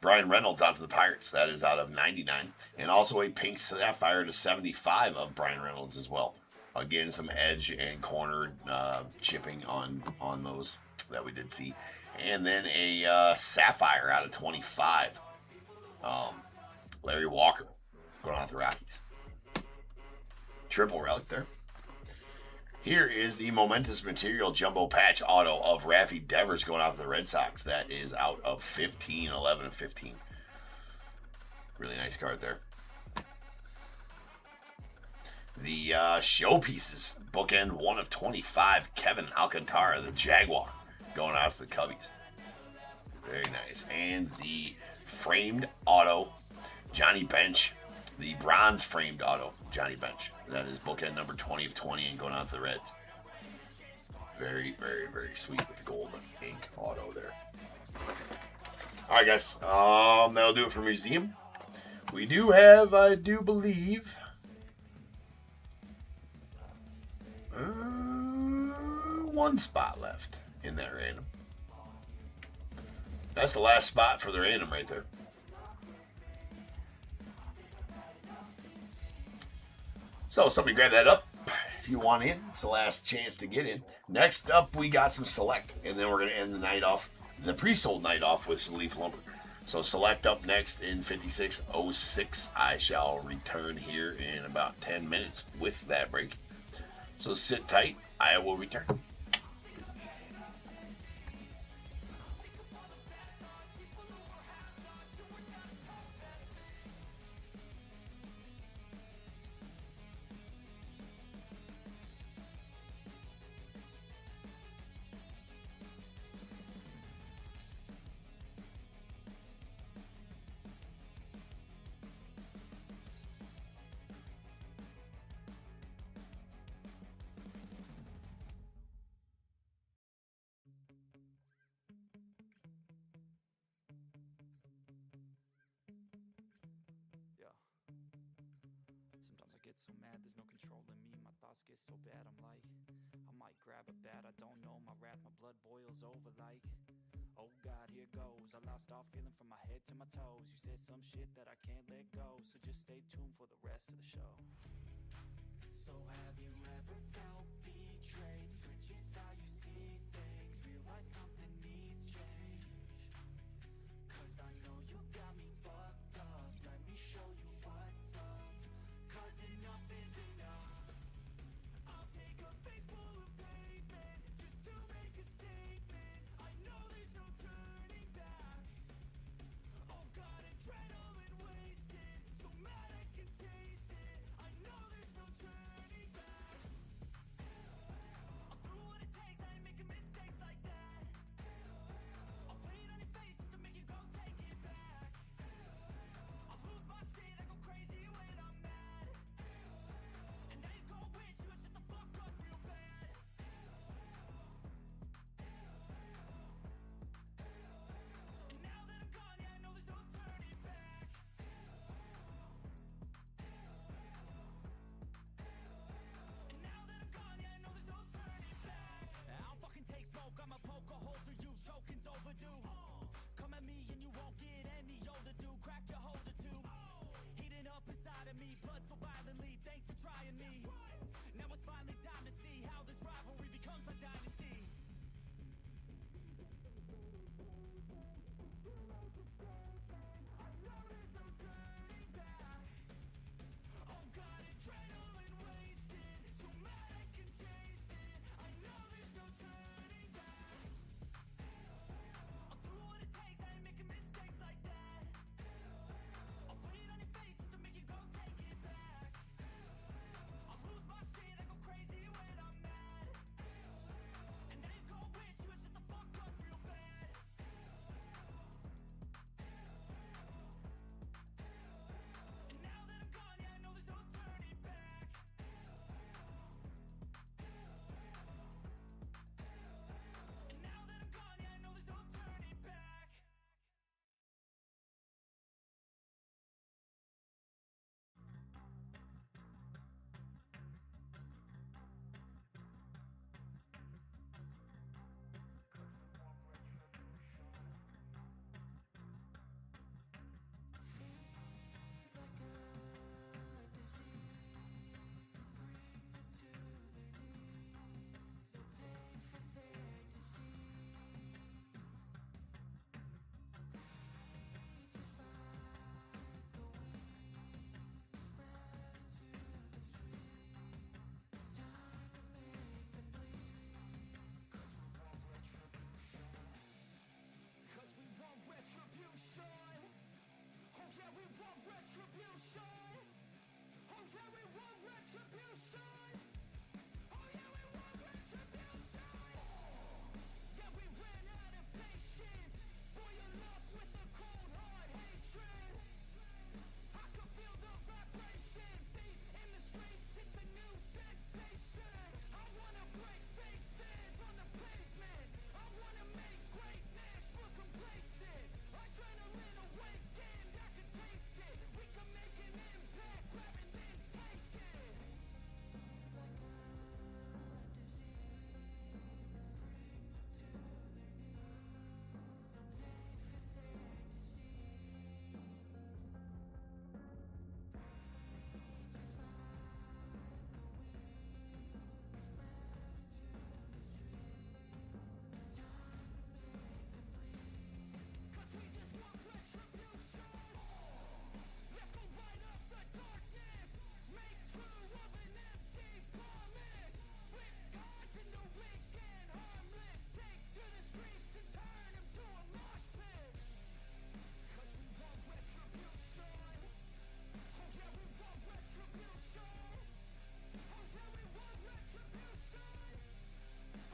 Speaker 3: Brian Reynolds out to the Pirates. That is out of 99. And also a pink Sapphire to 75 of Brian Reynolds as well. Again, some edge and corner chipping on those that we did see. And then a Sapphire out of 25. Larry Walker going out the Rockies. Triple relic there. Here is the momentous material jumbo patch auto of Raffy Devers going out to the Red Sox. That is out of 15, 11 of 15. Really nice card there. The showpieces, bookend 1 of 25, Kevin Alcantara, the Jaguar, going out to the Cubbies. Very nice. And the framed auto, Johnny Bench, the bronze framed auto, Johnny Bench. That is bookend number 20 of 20 and going out to the Reds. Very, very, very sweet with the gold ink auto there. All right, guys. That'll do it for Museum. We do have, I do believe, one spot left in that random. That's the last spot for the random right there. So somebody grab that up if you want in. It's the last chance to get in. Next up, we got some Select, and then we're going to end the night off, the pre-sold night off with some Leaf Lumber. So Select up next in 5606. I shall return here in about 10 minutes with that break. So sit tight. I will return.
Speaker 2: So mad, there's no controlling me. My thoughts get so bad, I'm like, I might grab a bat, I don't know my wrath, my blood boils over like, oh God, here goes. I lost all feeling from my head to my toes. You said some shit that I can't let go, so just stay tuned for the rest of the show. So have you ever felt betrayed? Switches how you see things, realize something needs change. Cause I know you got me fucked up, let me show you what's up. Cause enough is enough. I'll take a face full of pavement just to make a statement. I know there's no turning back. Oh God, adrenaline wasted, so mad I can taste it. I know there's no turning back. I'll do what it takes. of me, blood so violently, thanks for trying me. Now it's finally time to see how this rivalry becomes a dynasty. Oh God, adrenaline wasted, so mad I can taste it. I know there's no turning back. I'll do what it takes, I ain't making mistakes like that. I'll put it on your face to make you go take it back. I'll lose my shit, I go crazy when I'm mad. And now you gon' wish you would shut the fuck up real bad. And now that I'm gone, yeah, I know there's no turning back. And now that I'm gone, yeah, I know there's no turning back. Cause we want retribution. Oh yeah, we want retribution. Oh yeah, we want retribution. Oh yeah, we want retribution. Yeah, we ran out of patience. Boil up with the cold hard hatred. I can feel the vibration. Feet in the streets, it's a new sensation. I wanna break faces on the pavement. I wanna make greatness look complacent. Adrenaline awakened, I can taste it. We can make an impact, grab and then take it. Cause we just want retribution. Let's go light up the darkness. Make true of an empty promise. Flip gods into weak and harmless. Take to the streets and turn them to a mosh pit. Cause we want retribution. Oh yeah, we want retribution. Oh yeah, we want retribution.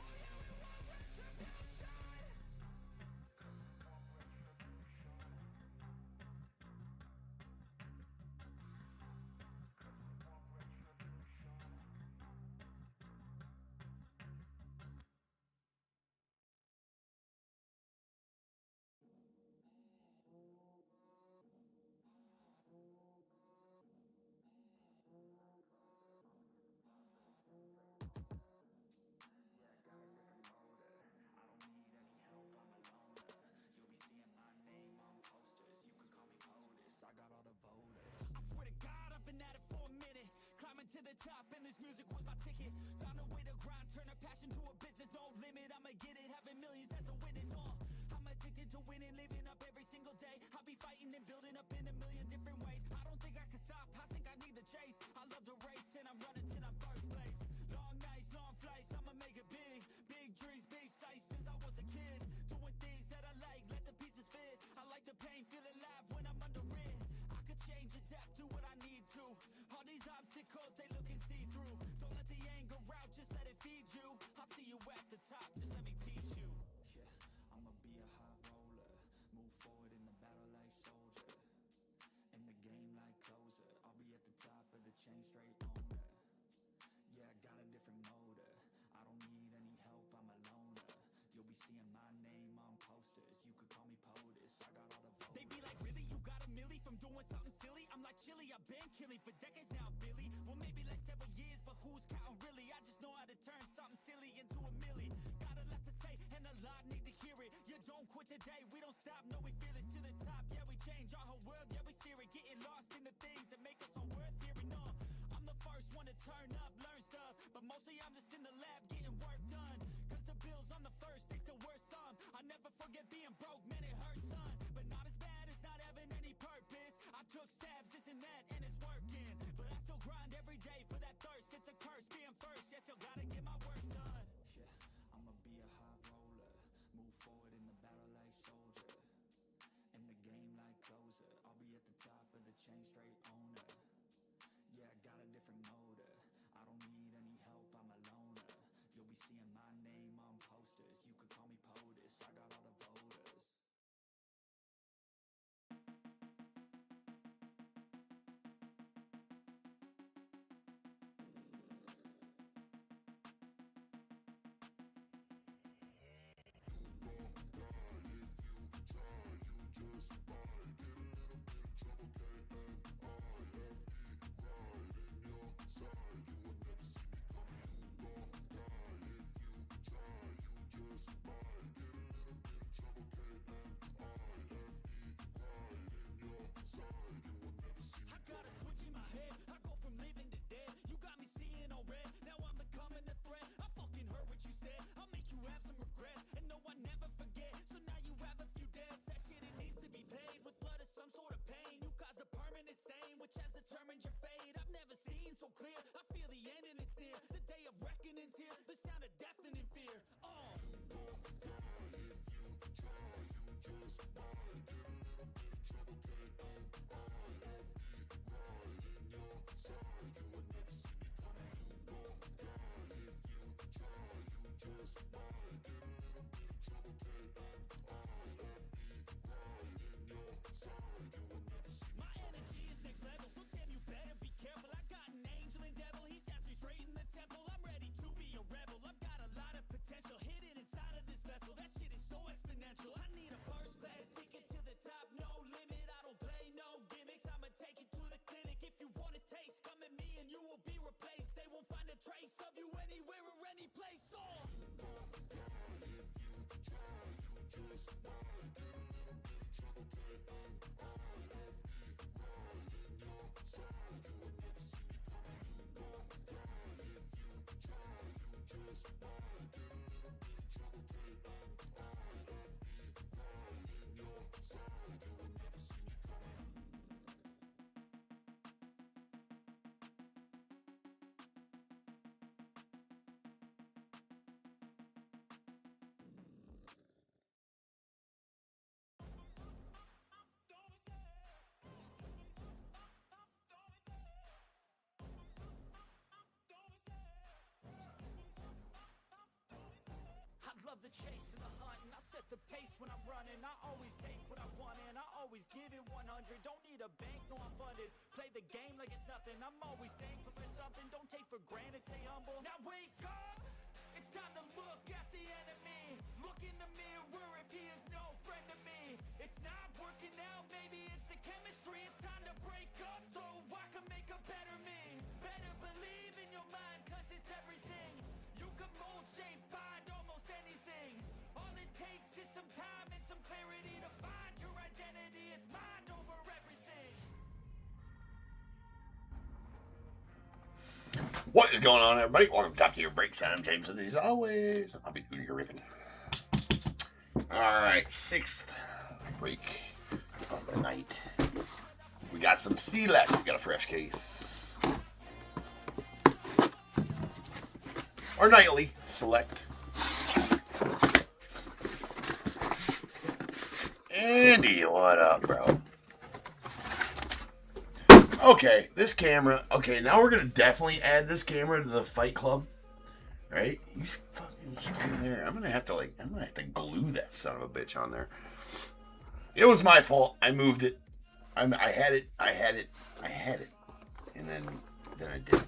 Speaker 2: Oh yeah, we want retribution. I swear to God, I've been at it for a minute. Climbing to the top, and this music was my ticket. Found a way to grind, turn a passion to a business. No limit, I'ma get it, having millions as a witness. I'm addicted to winning, living up every single day. I'll be fighting and building up in a million different ways. I don't think I can stop, I think I need the chase. I love the race, and I'm running till I'm first place. Long nights, long flights, I'ma make it big. Big dreams, big sights since I was a kid. Doing things that I like, let the pieces fit. I like the pain, feel alive when I'm under it. I could change, adapt, do what I need to. All these obstacles, they looking see-through. Don't let the anger out, just let it feed you. I'll see you at the top, just let me teach you. Yeah, I'ma be a high roller. Move forward in the battle like soldier. In the game like closer. I'll be at the top of the chain, straight owner. Yeah, I got a different motor. I don't need any help, I'm a loner. You'll be seeing my name on posters. You could call me POTUS, I got all the voters. They be like, really, you got a milli from doing something silly? I'm like, chilly, I've been killing for decades now, Billy. Well, maybe like several years, but who's counting really? I just know how to turn something silly into a milli. Got a lot to say, and a lot need to hear it. You don't quit today, we don't stop, no, we feel it to the top. Yeah, we change our whole world, yeah, we steer it. Getting lost in the things that make us so worth turn up, learn stuff, but mostly I'm just in the lab getting work done. Cause the bills on the first, they still worth some. I never forget being broke, man, it hurts, son. But not as bad as not having any purpose. I took stabs, this and that, and it's working. But I still grind every day for that thirst. It's a curse being first, yeah, still gotta get my work done. Yeah, I'ma be a high roller, move forward in the battle like soldier. In the game like closer, I'll be at the top of the chain, straight owner. Yeah, I got a different motor, I don't need any help, I'm a loner. You'll be seeing my name on posters, you could call me POTUS, I got all the voters. I got a switch in my head, I go from living to dead. You got me seeing all red, now I'm becoming a threat. I fucking heard what you said, I'll make you have some regrets. And no, I never forget, so now you have a few debts. That shit, it needs to be paid with blood or some sort of pain. You caused a permanent stain, which has determined your fate. I've never seen so clear, I feel the end and it's near. The day of reckoning's here, the sound of deafening fear. My energy is next level, so damn you better be careful. I got an angel and devil, he stabs me straight in the temple. I'm ready to be a rebel, I've got a lot of potential hidden inside of this vessel. That shit is so exponential. I need a first class ticket to the top, no limit. I don't play no gimmicks, I'ma take you to the clinic. If you want a taste, come at me and you will be replaced. They won't find a trace of you anywhere or any place. I love the chase and the hunt, and I set the pace when I'm running. I always take what I want and I always give it 100. Don't need a bank, no, I'm funded. Play the game like it's nothing. I'm always thankful for something. Don't take for granted, stay humble. Now wake up, it's time to look at the enemy. Look in the mirror if he is no friend to me. It's not working out, maybe it's the chemistry. It's time to break up so I can make a better me. Better believe in your mind, cause it's everything. You can mold, shape, find almost anything. All it takes is some time and some clarity to find your identity. It's mind over everything.
Speaker 3: What is going on, everybody? Welcome to Top Tier Breaks. I'm James, and as always, I'll be doing your ripping. Alright, 6th break of the night. We got some Select. We got a fresh case. Our nightly Select. Andy, what up, bro? Okay, this camera. Okay, now we're gonna definitely add this camera to the Fight Club, right? You fucking stay there. I'm gonna have to glue that son of a bitch on there. It was my fault. I moved it. I had it, and then I didn't.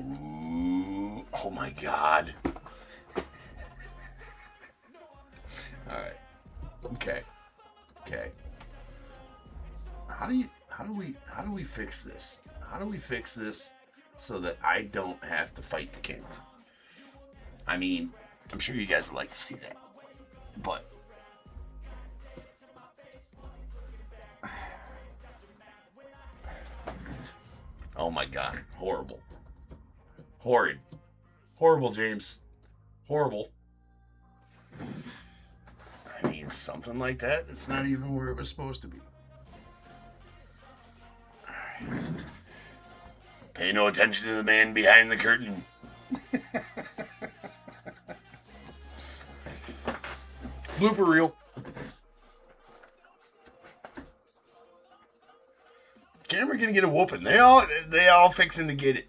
Speaker 3: Ooh, oh my god. All right. Okay. How do we fix this? How do we fix this so that I don't have to fight the camera? I mean, I'm sure you guys would like to see that, but Oh my God. Horrible. Horrid. Horrible, James. Horrible. I mean, something like that. It's not even where it was supposed to be. All right. Pay no attention to the man behind the curtain. Blooper reel. Camera gonna get a whooping. They all fixing to get it.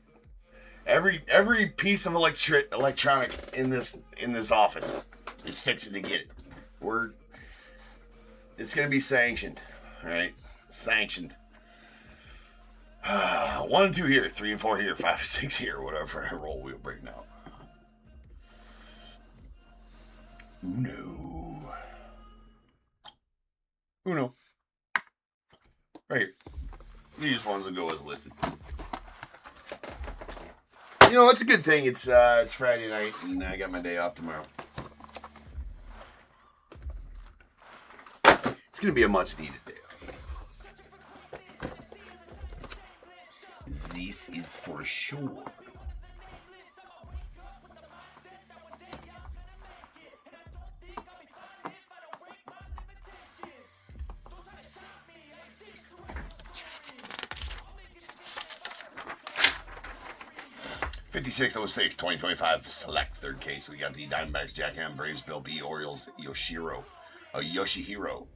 Speaker 3: Every piece of electronic in this office is fixing to get it. It's gonna be sanctioned. All right, sanctioned. 1 and 2 here, 3 and 4 here, 5 and 6 here, whatever I roll wheel break now. Uno. Right here. These ones will go as listed. You know, it's a good thing. It's Friday night and I got my day off tomorrow. It's gonna be a much needed day off. This is for sure. $56.06, 2025 select third case. We got the Diamondbacks, Jack M, Braves, Bill B, Orioles, Yoshihiro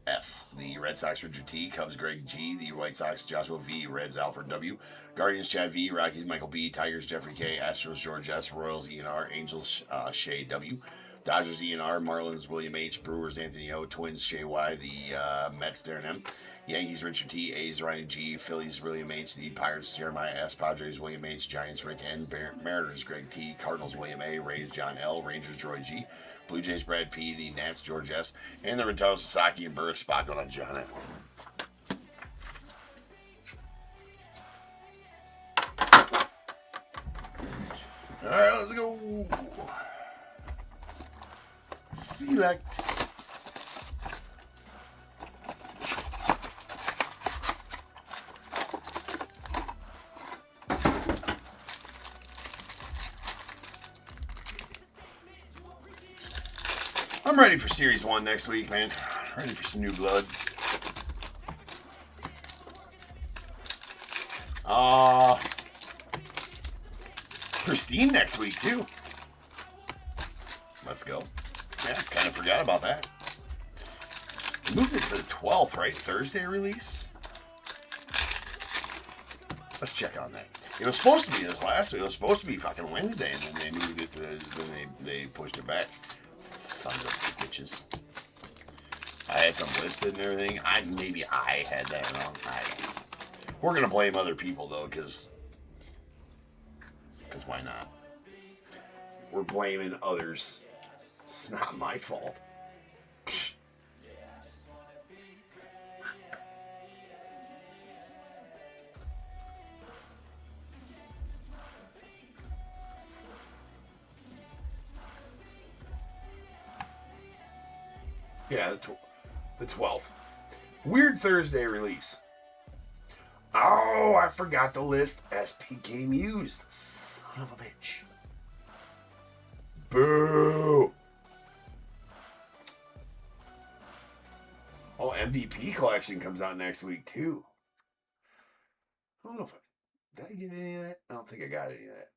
Speaker 3: S, the Red Sox, Richard T, Cubs, Greg G, the White Sox, Joshua V, Reds, Alfred W, Guardians, Chad V, Rockies, Michael B, Tigers, Jeffrey K, Astros, George S, Royals, ENR, Angels, Shay W, Dodgers, ENR, Marlins, William H, Brewers, Anthony O, Twins, Shay Y, the Mets, Darren M, Yankees, Richard T, A's, Ryan G, Phillies, William H, the Pirates, Jeremiah S, Padres, William H, Giants, Rick N, Mariners, Greg T, Cardinals, William A, Rays, John L, Rangers, Troy G, Blue Jays, Brad P, the Nats, George S, and the Rentaro, Sasaki, and Burris, spot going on John F. All right, let's go. Select. I'm ready for Series 1 next week, man. Ready for some new blood. Christine next week, too. Let's go. Yeah, kind of forgot about that. Moved it to the 12th, right? Thursday release? Let's check on that. It was supposed to be this last week. It was supposed to be fucking Wednesday, and then they moved it to they pushed it back. Sons of bitches. I had some listed and everything. Maybe I had that wrong. I don't know. We're gonna blame other people though, because why not? We're blaming others. It's not my fault. Psh. Yeah, the 12th. Weird Thursday release. Oh, I forgot to list SP Game Used. Son of a bitch. Boo. Oh, MVP collection comes out next week, too. I don't know if did I get any of that? I don't think I got any of that.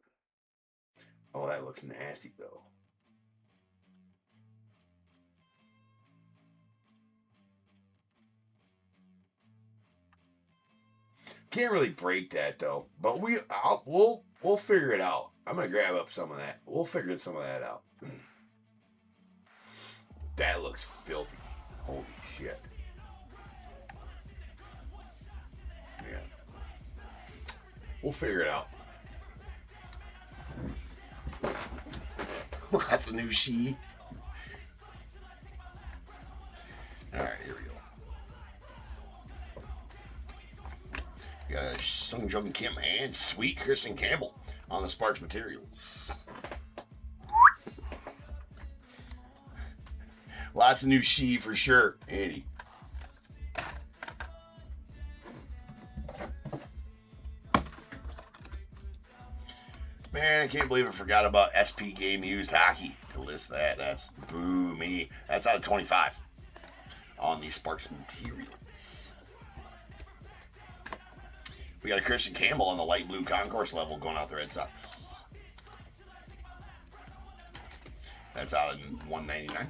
Speaker 3: Oh, that looks nasty, though. Can't really break that though, but we'll figure it out. I'm gonna grab up some of that. We'll figure some of that out. That looks filthy. Holy shit. Yeah. We'll figure it out. That's a new she. All right, here we go. We got Sung Jung Kim and Sweet Kristen Campbell on the Sparks Materials. Lots of new she for sure, Andy. Man, I can't believe I forgot about SP Game Used Hockey to list that. That's boo me. That's out of 25 on the Sparks materials. We got a Christian Campbell on the light blue concourse level going out the Red Sox. That's out of 199.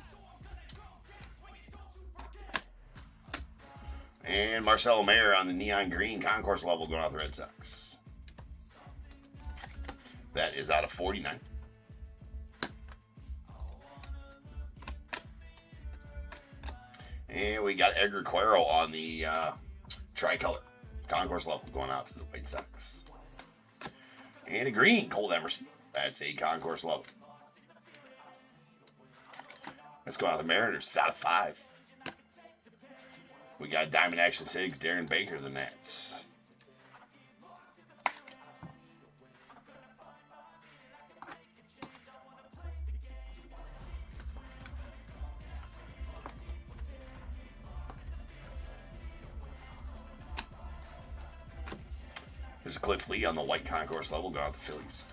Speaker 3: And Marcelo Mayer on the neon green concourse level going out the Red Sox. That is out of 49. And we got Edgar Cuero on the tricolor concourse level going out to the White Sox. And a green Cole Emerson. That's a concourse level. Let's go out to the Mariners. It's out of 5. We got Diamond Action Sigs, Darren Baker, the Nats. There's Cliff Lee on the white concourse level going out the Phillies.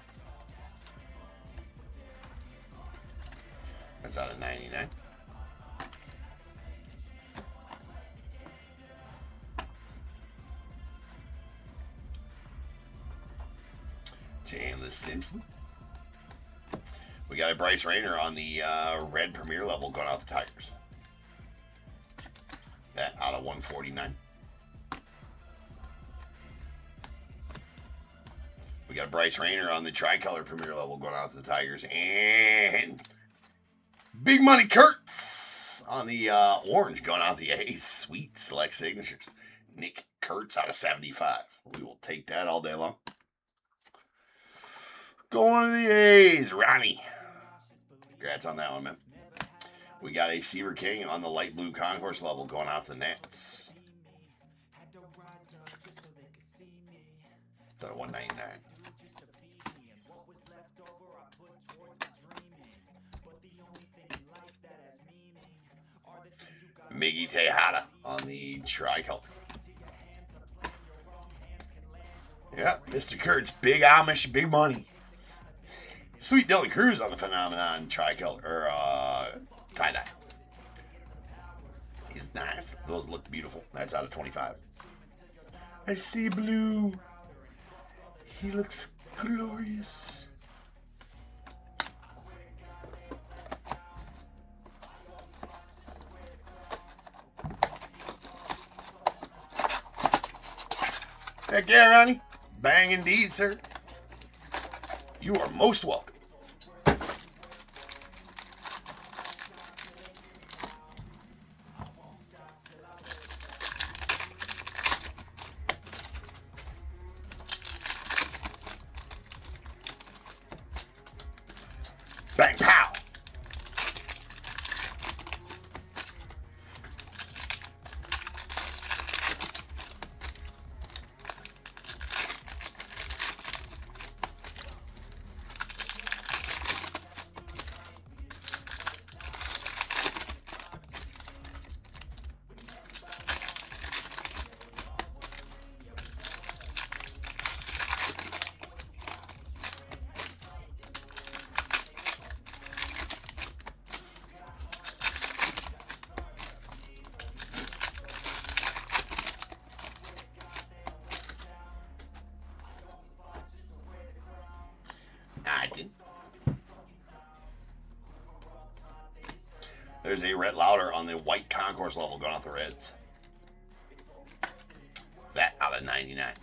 Speaker 3: That's out of 99. Chandler Simpson. We got a Bryce Rayner on the red premier level going out the Tigers. That out of 149. We got Bryce Rayner on the tricolor premier level going out to the Tigers. And Big Money Kurtz on the orange going out the A's. Sweet select signatures. Nick Kurtz out of 75. We will take that all day long. Going to the A's. Ronnie. Congrats on that one, man. We got a Seaver King on the light blue concourse level going out to the Nets. It's out of 199. Miggy Tejada on the tricolor. Yeah, Mr. Kurtz, big Amish, big money. Sweet Dylan Cruz on the Phenomenon tricolor, or tie-dye. He's nice. Those look beautiful. That's out of 25. I see blue. He looks glorious. Heck yeah, Ronnie. Bang indeed, sir. You are most welcome. Bang, pow. There's a Rhett Lauder on the white concourse level going off the Reds. That out of 99.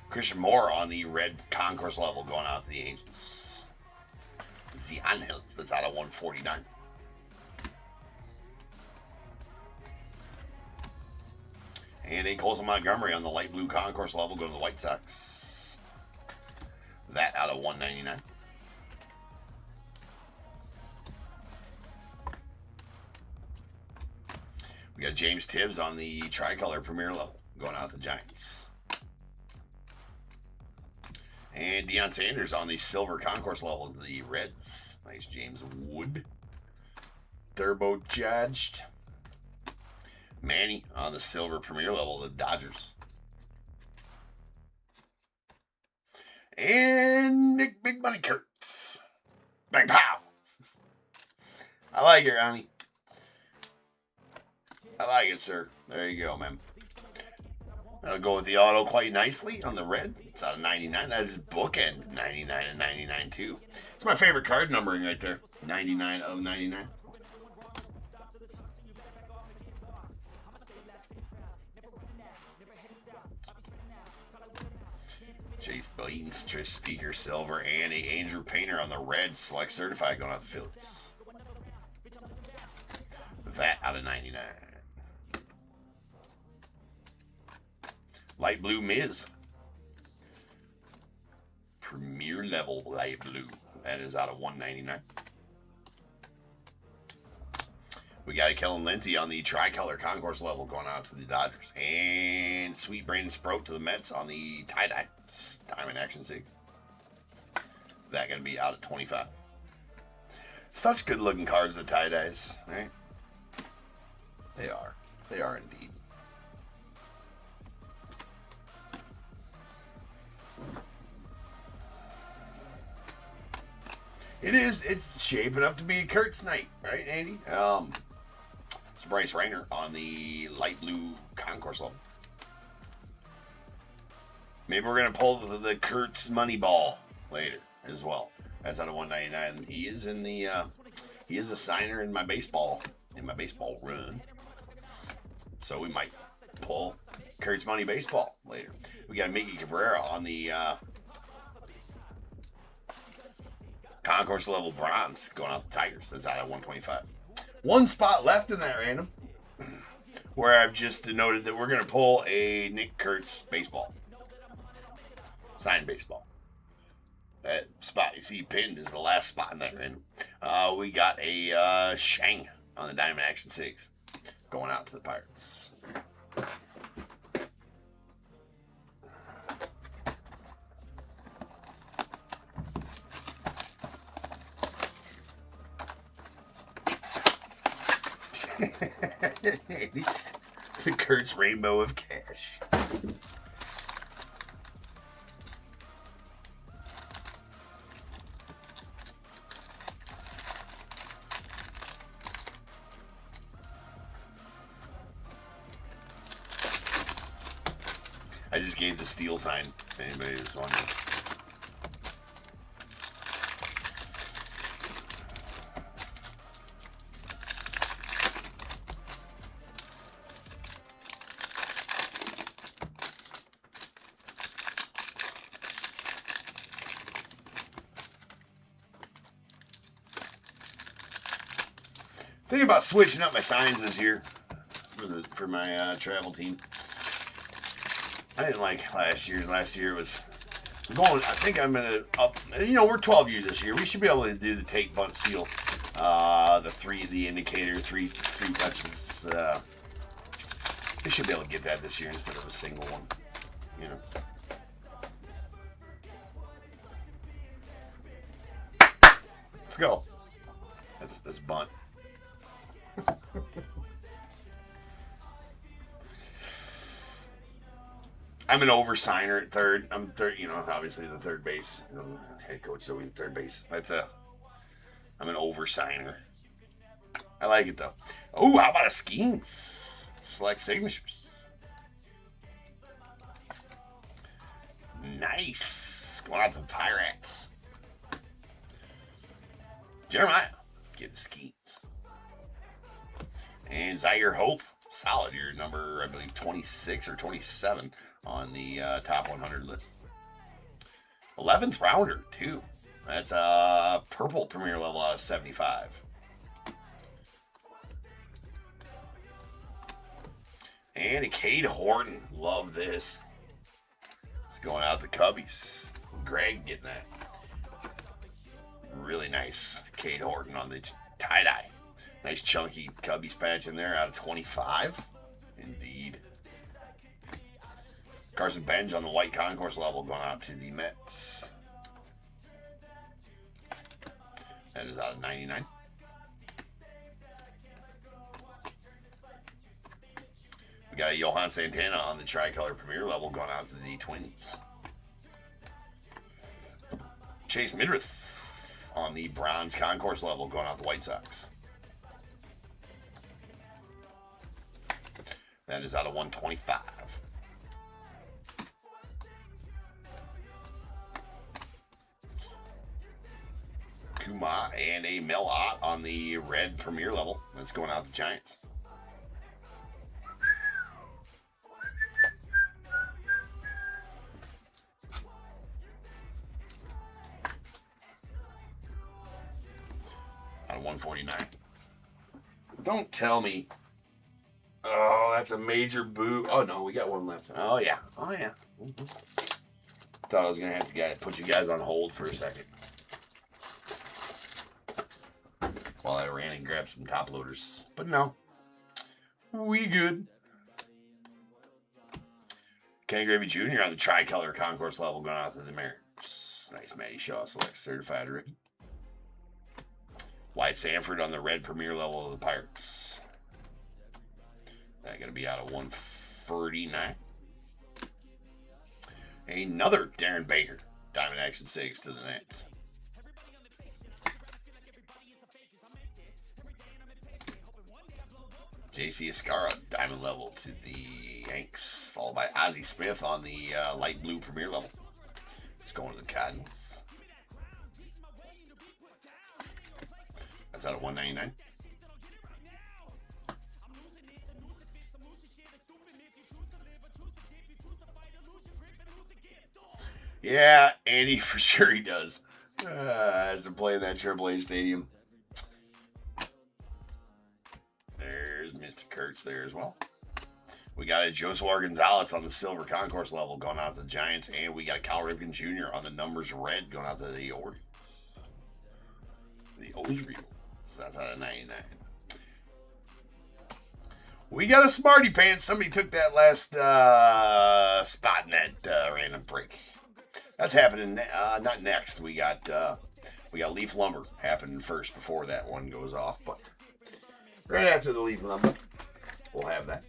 Speaker 3: Christian Moore on the red concourse level going out to the Angels. The Angels, that's out of 149. And a Colson Montgomery on the light blue concourse level going to the White Sox. That out of 199. We got James Tibbs on the tricolor premier level going out to the Giants. And Deion Sanders on the silver concourse level to the Reds. Nice James Wood. Turbocharged. Manny on the silver premier level to the Dodgers. And Nick Big Money Kurtz. Bang, pow. I like it, Ronnie. I like it, sir. There you go, man. I'll go with the auto quite nicely on the red. It's out of 99. That is bookend 99 and 99 too. It's my favorite card numbering right there. 99 of 99. Chase Beans, Trish Speaker Silver, and a Andrew Painter on the red. Select certified going out the Phillies. That out of 99. Light blue Miz. Premier level light blue. That is out of 199. We got a Kellen Lindsay on the tricolor concourse level going out to the Dodgers. And sweet Brandon Sproat to the Mets on the tie-dye Diamond Action 6. That going to be out of 25. Such good looking cards, the tie-dyes, right? They are. They are indeed. It is. It's shaping up to be a Kurtz night, right, Andy? It's Bryce Rainer on the light blue concourse level. Maybe we're gonna pull the Kurtz money ball later as well. That's out of 199. He is in the. He is a signer in my baseball run. So we might pull Kurtz money baseball later. We got Mickey Cabrera on the. Concourse level bronze going out the Tigers. That's out at 125. One spot left in that random where I've just noted that we're going to pull a Nick Kurtz baseball. Signed baseball. That spot you see pinned is the last spot in that random. We got a Shang on the Diamond Action 6 going out to the Pirates. The Kurtz rainbow of cash. I just gave the steel sign if anybody was wondering. Thinking about switching up my signs this year for my travel team. I didn't like last year's. Last year was going. I think I'm gonna up. You know, we're 12 years this year. We should be able to do the take, bunt, steal, the indicator, three touches. We should be able to get that this year instead of a single one. You know. Let's go. That's bunt. I'm an oversigner at third. I'm third, you know, obviously the third base. You know, head coach is always at third base. I'm an oversigner. I like it though. Oh, how about a Skeens? Select signatures. Nice. Going out to the Pirates. Jeremiah, get the Skeens. And Zaire Hope, solid year number, I believe 26 or 27 on the top 100 list. 11th rounder, too. That's a purple premier level out of 75. And a Cade Horton. Love this. It's going out the Cubbies. Greg getting that. Really nice Cade Horton on the tie-dye. Nice chunky Cubbies patch in there out of 25. Indeed. Carson Benj on the white concourse level going out to the Mets. That is out of 99. We got a Johan Santana on the tricolor premier level going out to the Twins. Chase Midrith on the bronze concourse level going out the White Sox. That is out of 125. Kuma and a Mel Ott on the red premier level. That's going out the Giants. Out of 149. Don't tell me. Oh, that's a major boo. Oh, no, we got one left. Oh, yeah. Oh, yeah. Thought I was going to have to put you guys on hold for a second while I ran and grabbed some top loaders. But no. We good. Kenny Gravy Jr. on the tricolor concourse level going out to the Mariners. Nice Matty Shaw select certified rookie. Wyatt Sanford on the red premier level of the Pirates. That's going to be out of 149. Another Darren Baker. Diamond Action 6 to the Nets. J.C. Escarra, diamond level to the Yanks. Followed by Ozzie Smith on the light blue premier level. It's going to the Cottons. That's out of 199. Yeah, Andy, for sure he does. As they're playing that AAA stadium. There's Mr. Kurtz there as well. We got a Josuar Gonzalez on the silver concourse level going out to the Giants. And we got Cal Ripken Jr. on the numbers red going out to the Orioles. The Orioles. That's out of 99. We got a Smarty Pants. Somebody took that last spot in that random break. That's happening. Not next. We got Leaf Lumber happening first before that one goes off. But right after the Leaf Lumber, we'll have that.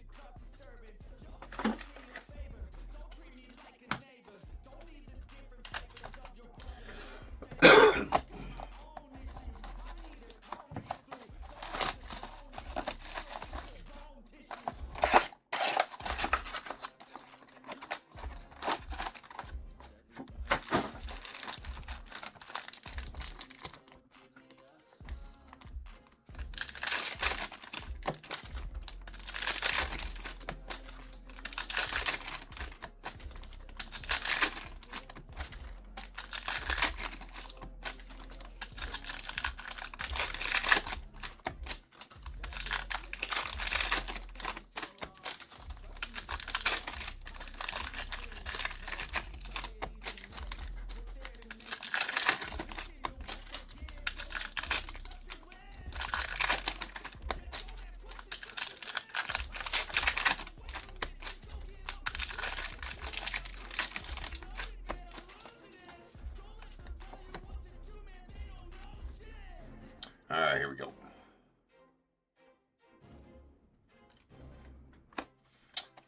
Speaker 3: All right, here we go.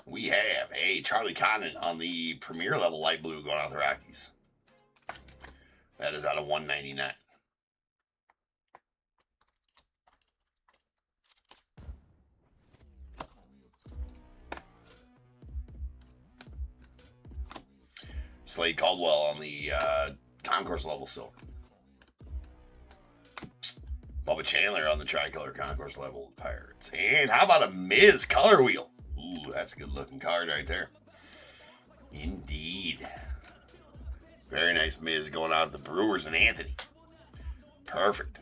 Speaker 3: We have a Charlie Condon on the premier level light blue going out the Rockies. That is out of 199. Slade Caldwell on the concourse level silver. Bubba Chandler on the tricolor concourse level of the Pirates. And how about a Miz color wheel? Ooh, that's a good looking card right there. Indeed. Very nice Miz going out of the Brewers and Anthony. Perfect.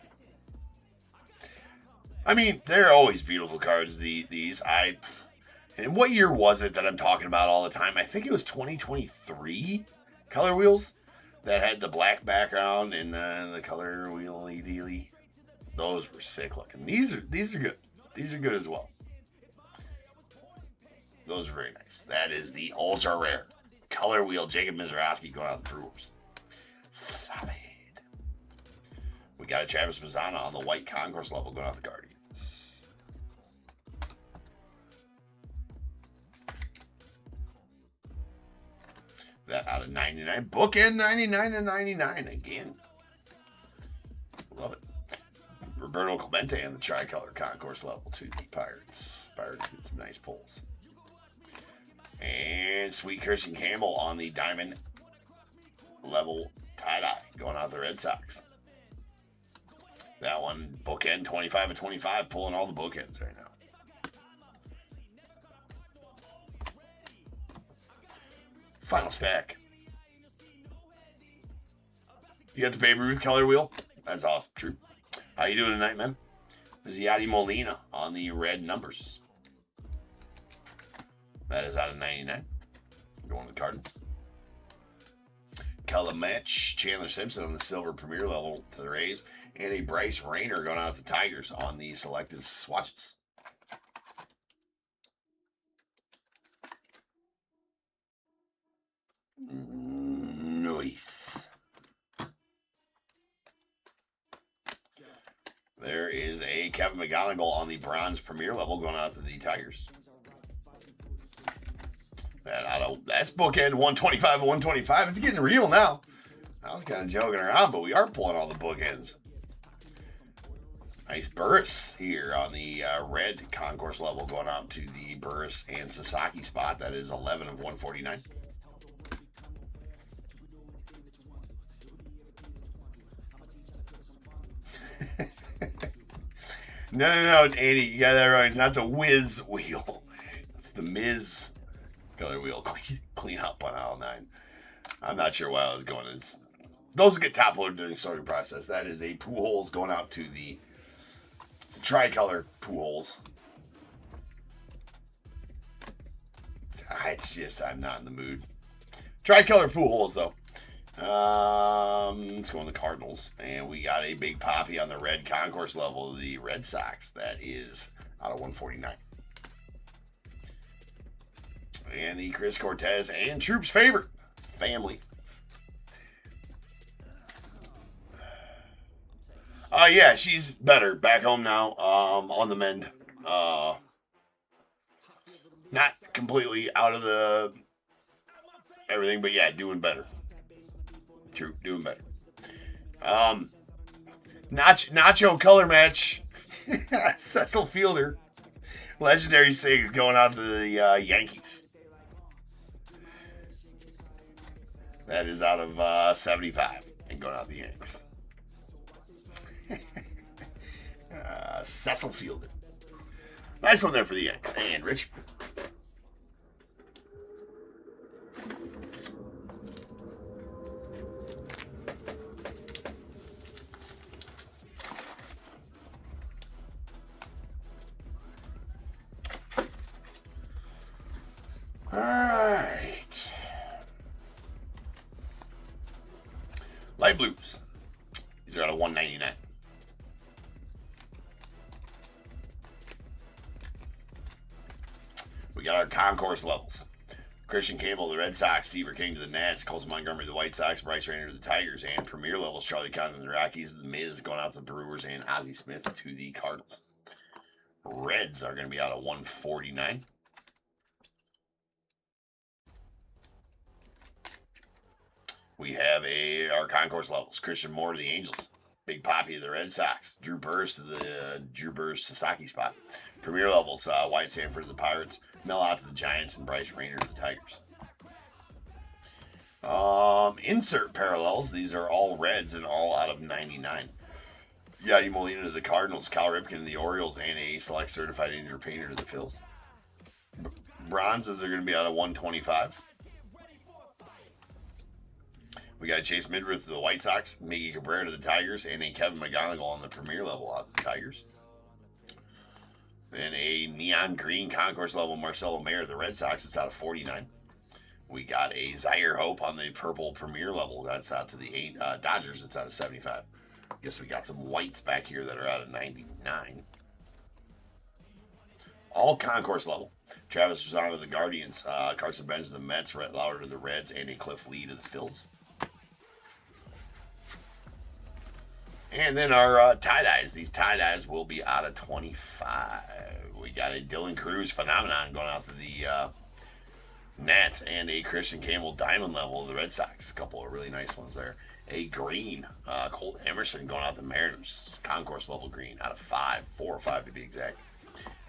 Speaker 3: I mean, they're always beautiful cards, these. And what year was it that I'm talking about all the time? I think it was 2023 color wheels that had the black background and the color wheelie dealy. Those were sick looking. These are good. These are good as well. Those are very nice. That is the ultra rare color wheel Jacob Mizrahi going out the Brewers. Solid. We got a Travis Mazzana on the white concourse level going out the Guardians. That out of 99. Bookend 99 to 99 again. Love it. Roberto Clemente on the tricolor concourse level to the Pirates. Pirates get some nice pulls. And Sweet Christian Campbell on the diamond level tie-dye going out the Red Sox. That one, bookend 25 of 25, pulling all the bookends right now. Final stack. You got the Babe Ruth color wheel? That's awesome. True. How you doing tonight, man? There's Yadi Molina on the red numbers. That is out of 99. Going to the Cardinals. Calumet, Chandler Simpson on the silver premier level to the Rays. And a Bryce Rayner going out to the Tigers on the selective swatches. Nice. There is a Kevin McGonigal on the bronze premier level going out to the Tigers. That's bookend 125 and 125. It's getting real now. I was kind of joking around, but we are pulling all the bookends. Nice Burris here on the red concourse level going out to the Burris and Sasaki spot. That is 11 of 149. No, Andy, you got that right. It's not the Whiz wheel. It's the Miz color wheel. Clean up on aisle 9. I'm not sure why I was going. Those get top loaded during the sorting process. That is a Pujols going out to the... It's a tricolor Pujols. It's just, I'm not in the mood. Tricolor Pujols, though. Let's go on the Cardinals. And we got a Big Poppy on the red concourse level of the Red Sox. That is out of 149. And the Chris Cortez and Troop's favorite family. Yeah, she's better. Back home now. On the mend. Not completely out of the everything, but yeah, doing better. True, doing better. Nacho color match. Cecil Fielder. Legendary Sigs going out to the Yankees. That is out of 75 and going out the Yankees. Cecil Fielder. Nice one there for the Yanks. And Rich. All right. Light blues. These are out of 199. We got our concourse levels. Christian Campbell, the Red Sox, Seaver King to the Nats, Colson Montgomery, the White Sox, Bryce Rayner to the Tigers, and premier levels, Charlie Condon to the Rockies, the Miz going out to the Brewers, and Ozzie Smith to the Cardinals. Reds are going to be out of 149. We have our concourse levels. Christian Moore to the Angels. Big Poppy to the Red Sox. Drew Burris to the Drew Burris Sasaki spot. Premier levels. Wyatt Sanford to the Pirates. Mel out to the Giants. And Bryce Rayner to the Tigers. Insert parallels. These are all reds and all out of 99. Yadi Molina to the Cardinals. Cal Ripken to the Orioles. And a select certified Andrew Painter to the Phils. Bronzes are going to be out of 125. We got Chase Midrith to the White Sox, Miggy Cabrera to the Tigers, and a Kevin McGonigal on the premier level out of the Tigers. Then a neon green concourse level Marcelo Mayer to the Red Sox. It's out of 49. We got a Zaire Hope on the purple premier level. That's out to the Dodgers. It's out of 75. Guess we got some whites back here that are out of 99. All concourse level. Travis Rossano to the Guardians, Carson Benz to the Mets, Rhett Lauer to the Reds, and a Cliff Lee to the Phils. And then our tie-dyes. These tie-dyes will be out of 25. We got a Dylan Cruz phenomenon going out to the Nats, and a Christian Campbell diamond level of the Red Sox. A couple of really nice ones there. A green, Colt Emerson going out the Mariners. Concourse level green out of 5, 4 or 5 to be exact.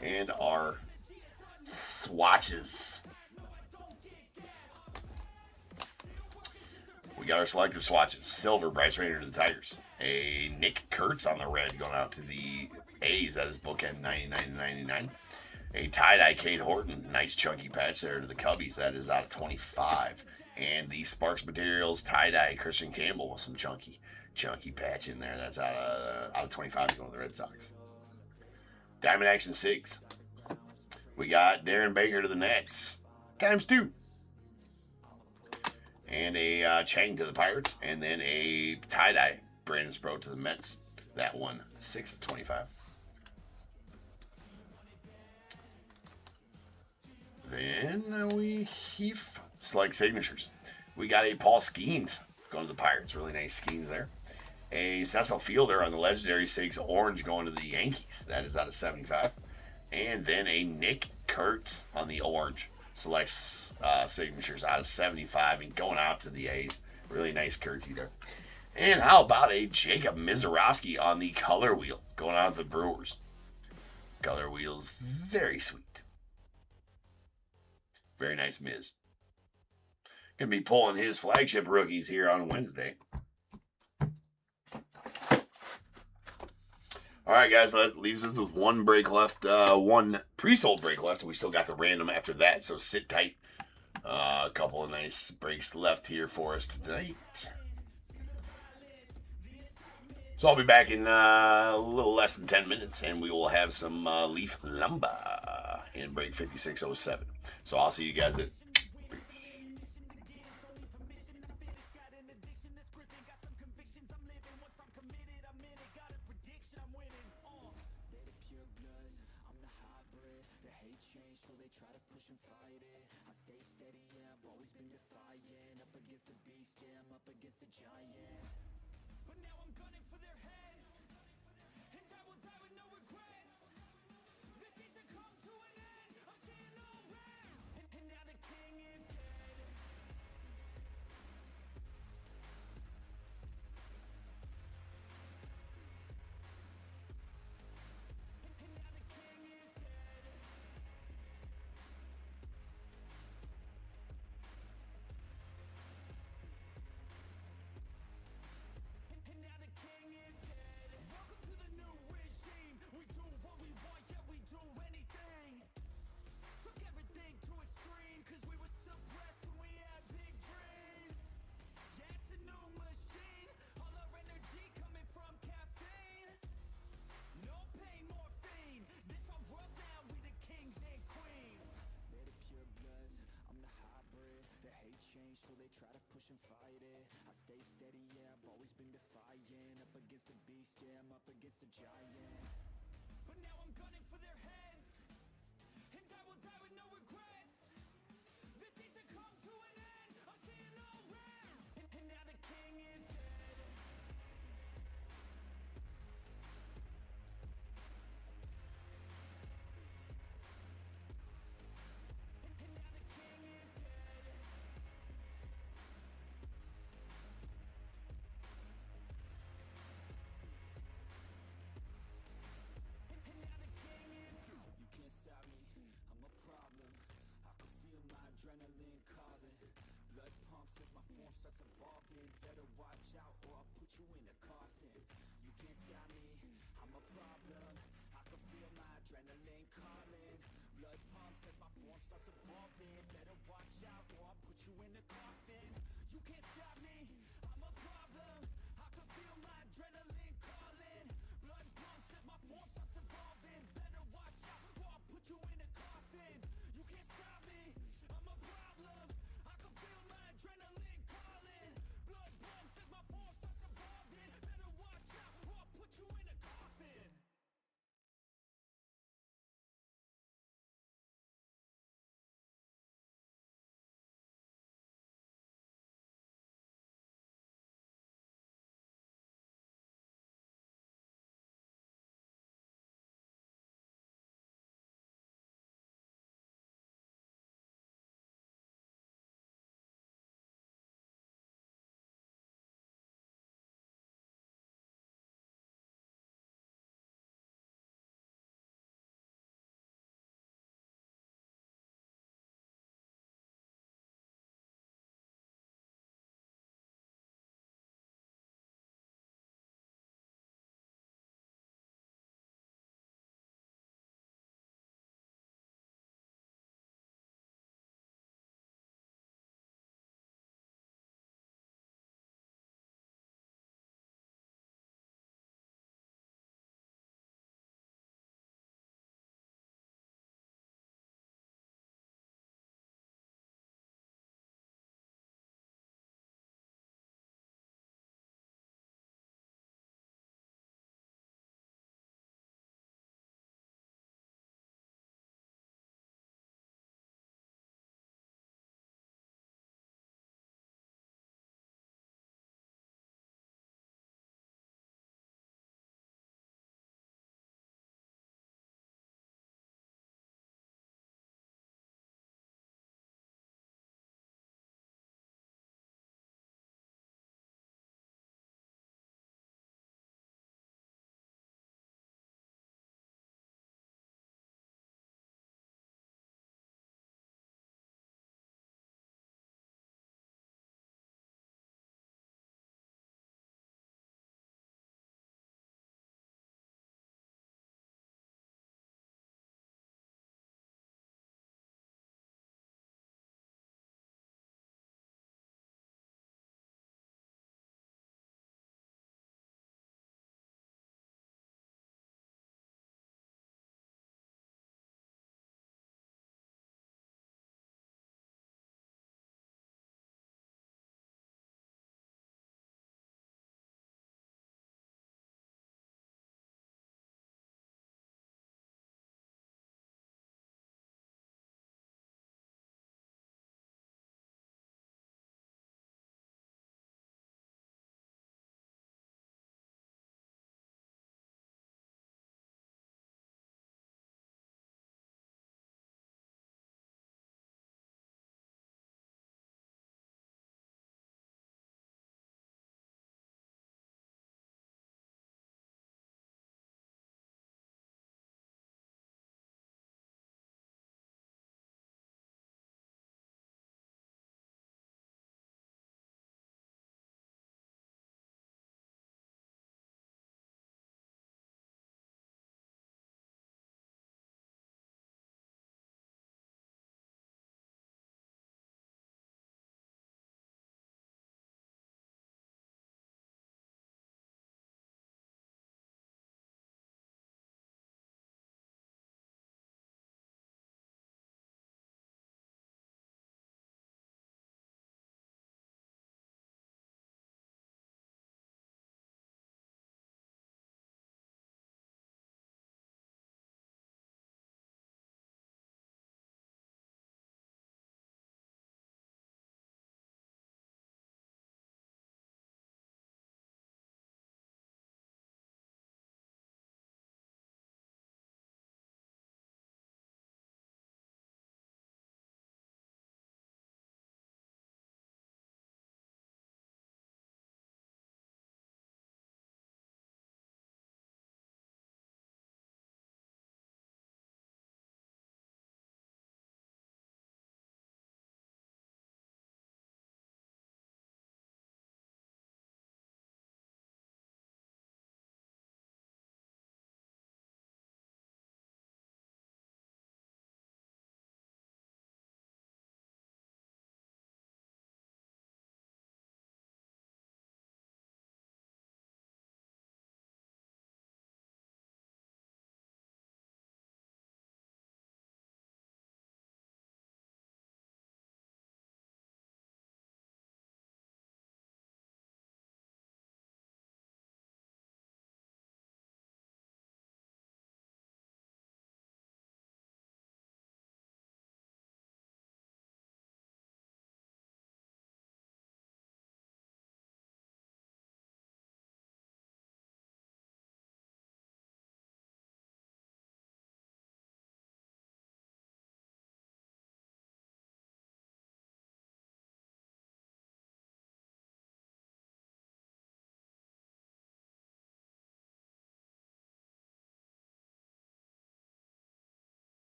Speaker 3: And our swatches. We got our selective swatches. Silver, Bryce Rainer to the Tigers. A Nick Kurtz on the red going out to the A's. That is bookend 99-99. A tie-dye Cade Horton. Nice chunky patch there to the Cubbies. That is out of 25. And the Sparks Materials tie-dye Christian Campbell with some chunky patch in there. That's out of 25 going to the Red Sox. Diamond Action 6. We got Darren Baker to the Nets. ×2. And a Chang to the Pirates. And then a tie-dye Brandon Sproat to the Mets. That one, 6 of 25. Then we heave select signatures. We got a Paul Skeens going to the Pirates. Really nice Skeens there. A Cecil Fielder on the legendary 6 orange going to the Yankees. That is out of 75. And then a Nick Kurtz on the orange. Selects signatures out of 75 and going out to the A's. Really nice Kurtzy there. And how about a Jacob Mizorowski on the color wheel going out to the Brewers. Color wheel's very sweet. Very nice Miz. Gonna be pulling his flagship rookies here on Wednesday. All right, guys, that leaves us with one break left, one pre-sold break left, and we still got the random after that, so sit tight. A couple of nice breaks left here for us tonight. So I'll be back in a little less than 10 minutes, and we will have some Leaf Lumber in break 5607. So I'll see you guys then.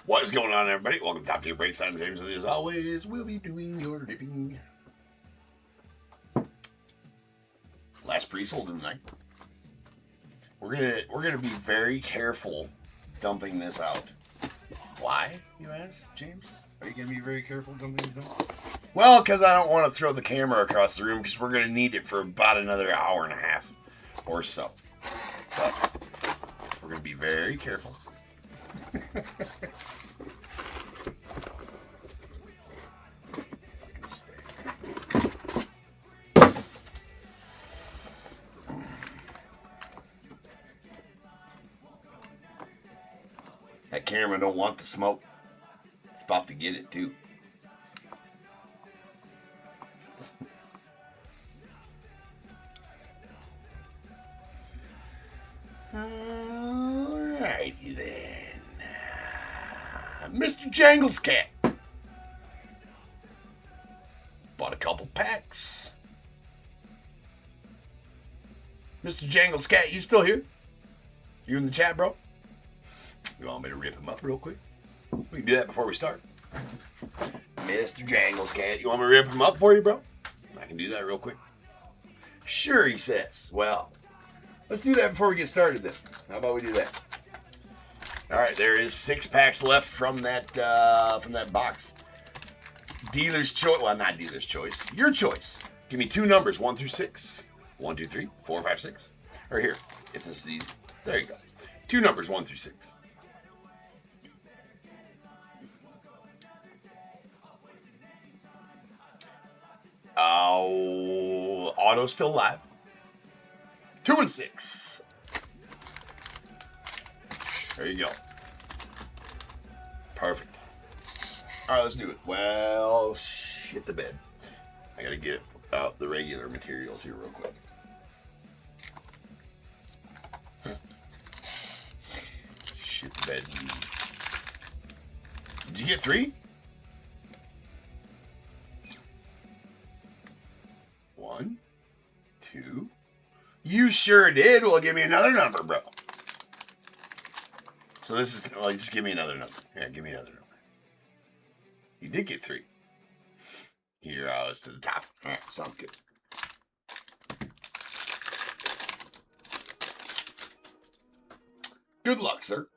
Speaker 3: What is going on, everybody? Welcome to Top Tier Breaks. I'm James, and as always, we'll be doing your dipping. Last pre-sold of the night. We're gonna be very careful dumping this out. Why, you ask, James? Are you gonna be very careful dumping this out? Well, because I don't want to throw the camera across the room, because we're gonna need it for about another hour and a half or so. So we're gonna be very careful. That camera don't want the smoke. It's about to get it too. Alrighty then. Mr. Jangles Cat. Bought a couple packs. Mr. Jangles Cat, you still here? You in the chat, bro? You want me to rip him up real quick? We can do that before we start. Mr. Jangles Cat, you want me to rip him up for you, bro? I can do that real quick. Sure, he says. Well, let's do that before we get started then. How about we do that? All right, there is 6 packs left from that box. Dealer's choice. Well, not dealer's choice. Your choice. Give me 2 numbers, 1 through 6. 1, 2, 3, 4, 5, 6. Or here, if this is easy. There you go. 2 numbers, 1 through 6. Auto still live. 2 and 6. There you go. Perfect. All right, let's do it. Well, shit the bed. I gotta get out the regular materials here real quick. Shit the bed. Did you get 3? 1, 2. You sure did. Well, give me another number, bro. So this is, well, just give me another number. Yeah, give me another number. You did get 3. Here, it's to the top. All right, sounds good. Good luck, sir.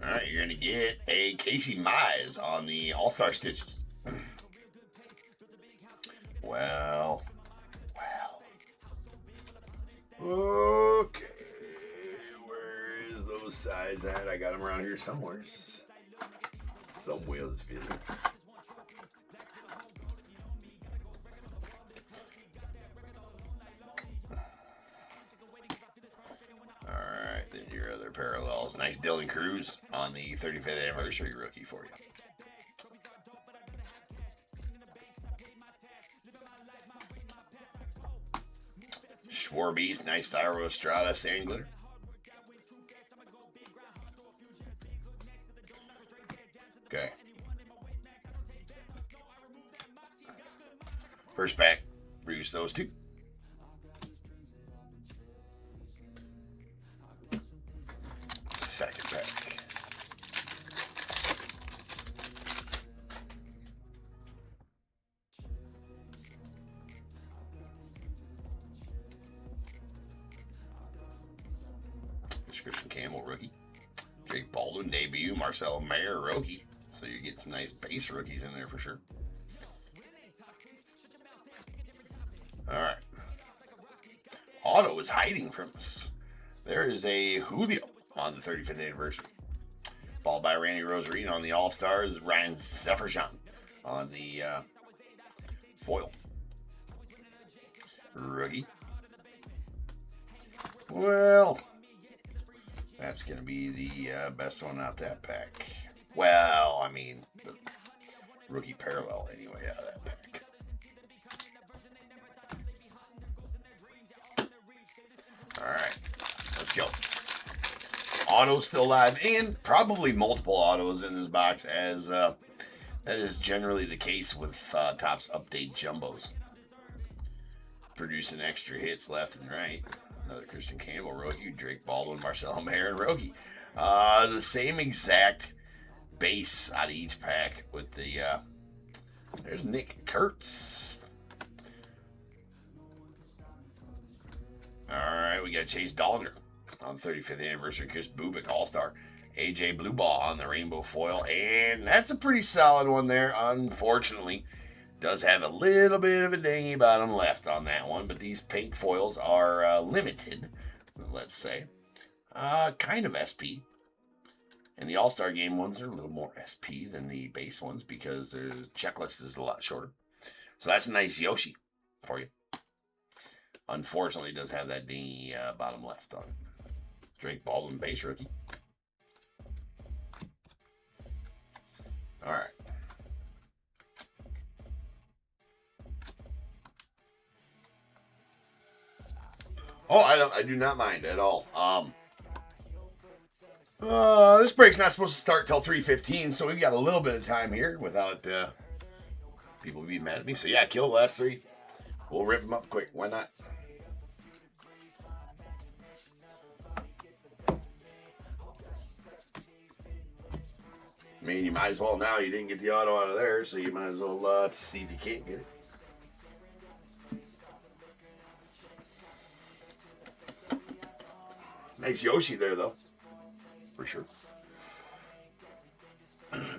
Speaker 3: All right, you're going to get a Casey Mize on the All-Star Stitches. Well. Okay. Where is those size at? I got them around here somewhere. Somewhere's feeling. Alright, then your other parallels. Nice Dylan Cruz on the 35th anniversary rookie for you. Schwarbeast, nice Thyro Estrada Sandglitter. Okay. First pack, produce those 2. Second pack. Christian Campbell rookie. Jake Baldwin debut. Marcelo Mayer rookie. So you get some nice base rookies in there for sure. Alright. Auto is hiding from us. There is a Julio on the 35th anniversary. Ball by Randy Rosarino on the All-Stars. Ryan Sefferjan on the foil. Rookie. Well, that's going to be the best one out that pack. Well, I mean, the rookie parallel anyway out of that pack. All right, let's go. Auto still live, and probably multiple autos in this box as That is generally the case with Topps Update Jumbos. Producing extra hits left and right. Another Christian Campbell, Rogie, Drake Baldwin, Marcelo Mayer, and Rogie. The same exact base out of each pack with the... there's Nick Kurtz. Alright, we got Chase Dallner on 35th anniversary. Chris Bubik, All-Star. AJ Blueball on the rainbow foil. And that's a pretty solid one there. Unfortunately, does have a little bit of a dingy bottom left on that one. But these pink foils are limited, let's say. Kind of SP. And the All-Star Game ones are a little more SP than the base ones because their checklist is a lot shorter. So that's a nice Yoshi for you. Unfortunately, it does have that dingy bottom left on it. Drake Baldwin, base rookie. All right. Oh, I do not mind at all. This break's not supposed to start till 3:15, so we've got a little bit of time here without people being mad at me. So yeah, kill the last three. We'll rip them up quick. Why not? I mean, you might as well now. You didn't get the auto out of there, so you might as well see if you can't get it. Nice Yoshi there, though. For sure.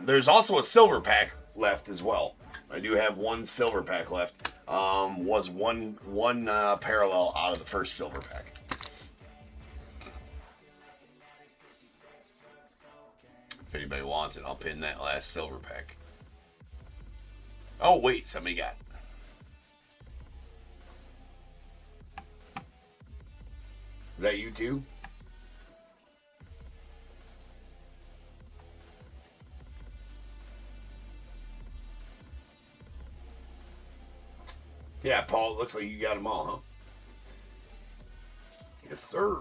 Speaker 3: There's also a silver pack left as well. I do have one silver pack left. Was one parallel out of the first silver pack. If anybody wants it, I'll pin that last silver pack. Oh, wait, somebody got it. Is that you too? Yeah, Paul, it looks like you got them all, huh? Yes, sir.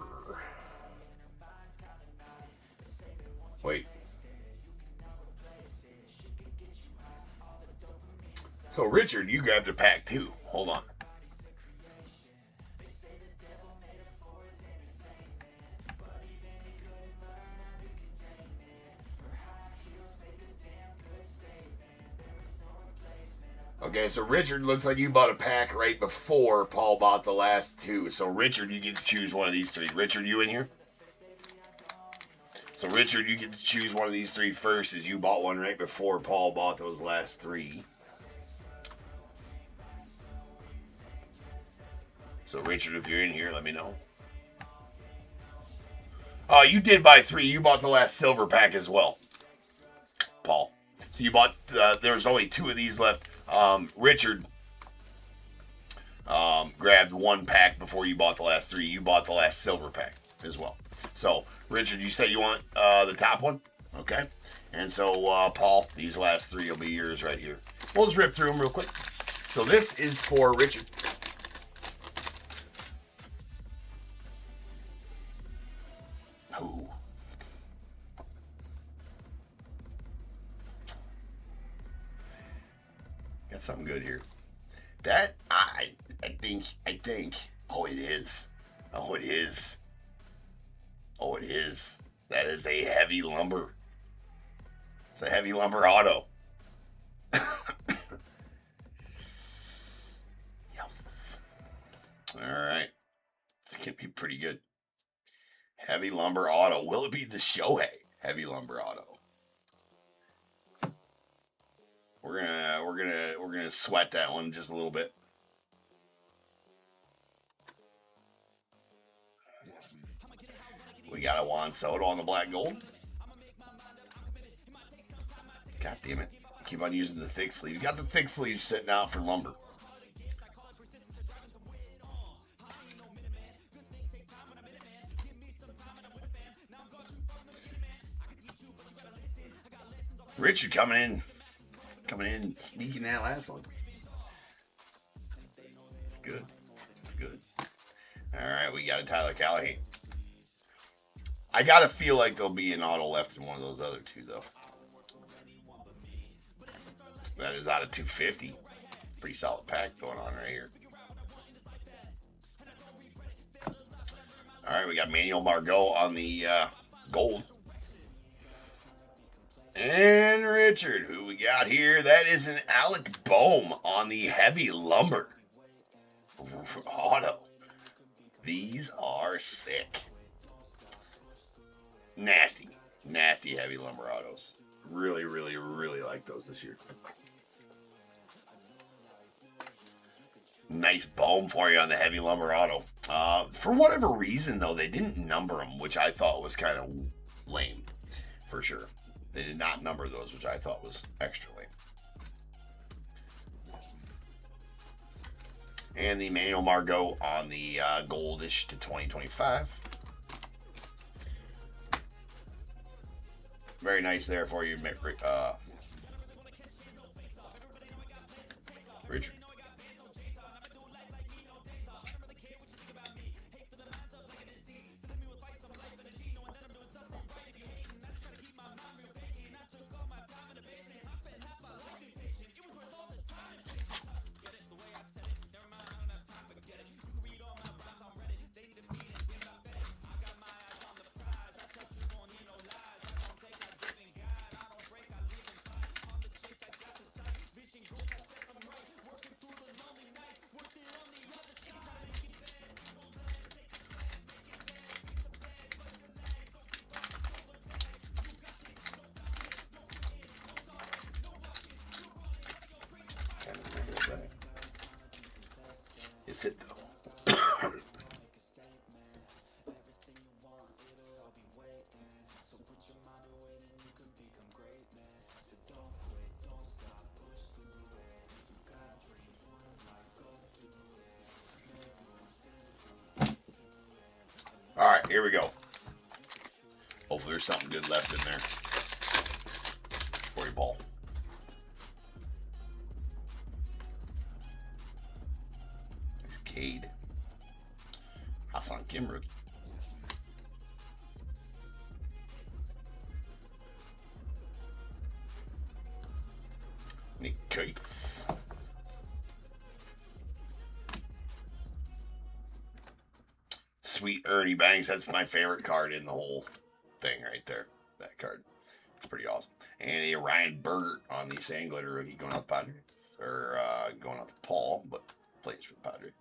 Speaker 3: Wait. So, Richard, you grabbed a pack too. Hold on. Okay, so Richard, looks like you bought a pack right before Paul bought the last two. So, Richard, you get to choose one of these three. Richard, you in here? So, Richard, you get to choose one of these three first, as you bought one right before Paul bought those last three. So, Richard, if you're in here, let me know. Oh, you did buy three. You bought the last silver pack as well, Paul. So, you bought, there's only two of these left. Richard grabbed one pack before you bought the last three. You bought the last silver pack as well. So, Richard, you said you want the top one? Okay. And so, Paul, these last three will be yours right here. We'll just rip through them real quick. So, this is for Richard. Ooh. Got something good here. That, I think, oh, it is. Oh, it is. Oh, it is. That is a heavy lumber. It's a heavy lumber auto. Yowzers. All right. This can be pretty good. Heavy lumber auto. Will it be the Shohei heavy lumber auto? We're gonna sweat that one just a little bit. We got a Juan Soto on the black gold. God damn it. Keep on using the thick sleeve. You got the thick sleeves sitting out for lumber. Richard coming in, sneaking that last one. It's good. It's good. All right, we got a Tyler Callahan. I gotta feel like there'll be an auto left in one of those other two, though. That is out of 250. Pretty solid pack going on right here. All right, we got Manuel Margot on the gold. And Richard, who we got here? That is an Alec Bohm on the heavy lumber auto. These are sick. Nasty heavy lumber autos. Really, really, really like those this year. Nice Bohm for you on the heavy lumber auto. For whatever reason, though, they didn't number them, which I thought was kind of lame, for sure. They did not number those, which I thought was extra lame. And the Manuel Margot on the goldish to 2025. Very nice there for you, Richard. It fit though. All right, here we go. Hopefully there's something good left in there for you, Paul. Cade. Hassan Kimbrel. Nick Cates. Sweet Ernie Banks. That's my favorite card in the whole thing right there. That card. It's pretty awesome. And a Ryan Bergert on the Sand Glitter rookie going out the Padres. Or going out to Paul, but plays for the Padres.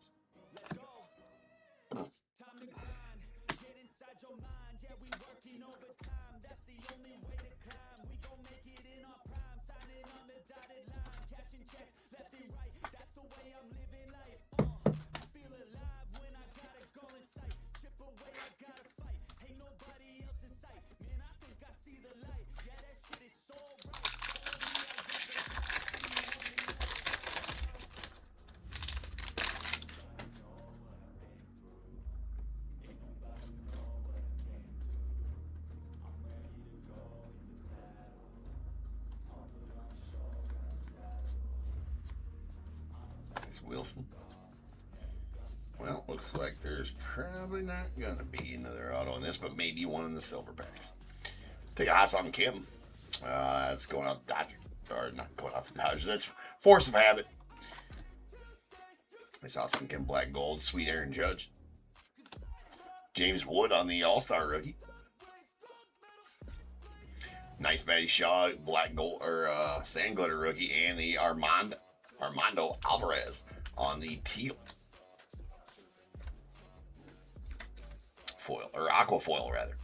Speaker 3: Wilson. Well, looks like there's probably not gonna be another auto in this, but maybe one in the silver packs. Take a Hassan Kim. That's going out the Dodgers, or not going out the Dodgers. That's force of habit. Nice Hassan Kim, black gold, sweet Aaron Judge. James Wood on the All-Star rookie. Nice Matty Shaw, black gold or sand glitter rookie, and the Armando Alvarez on the teal foil, or aqua foil rather.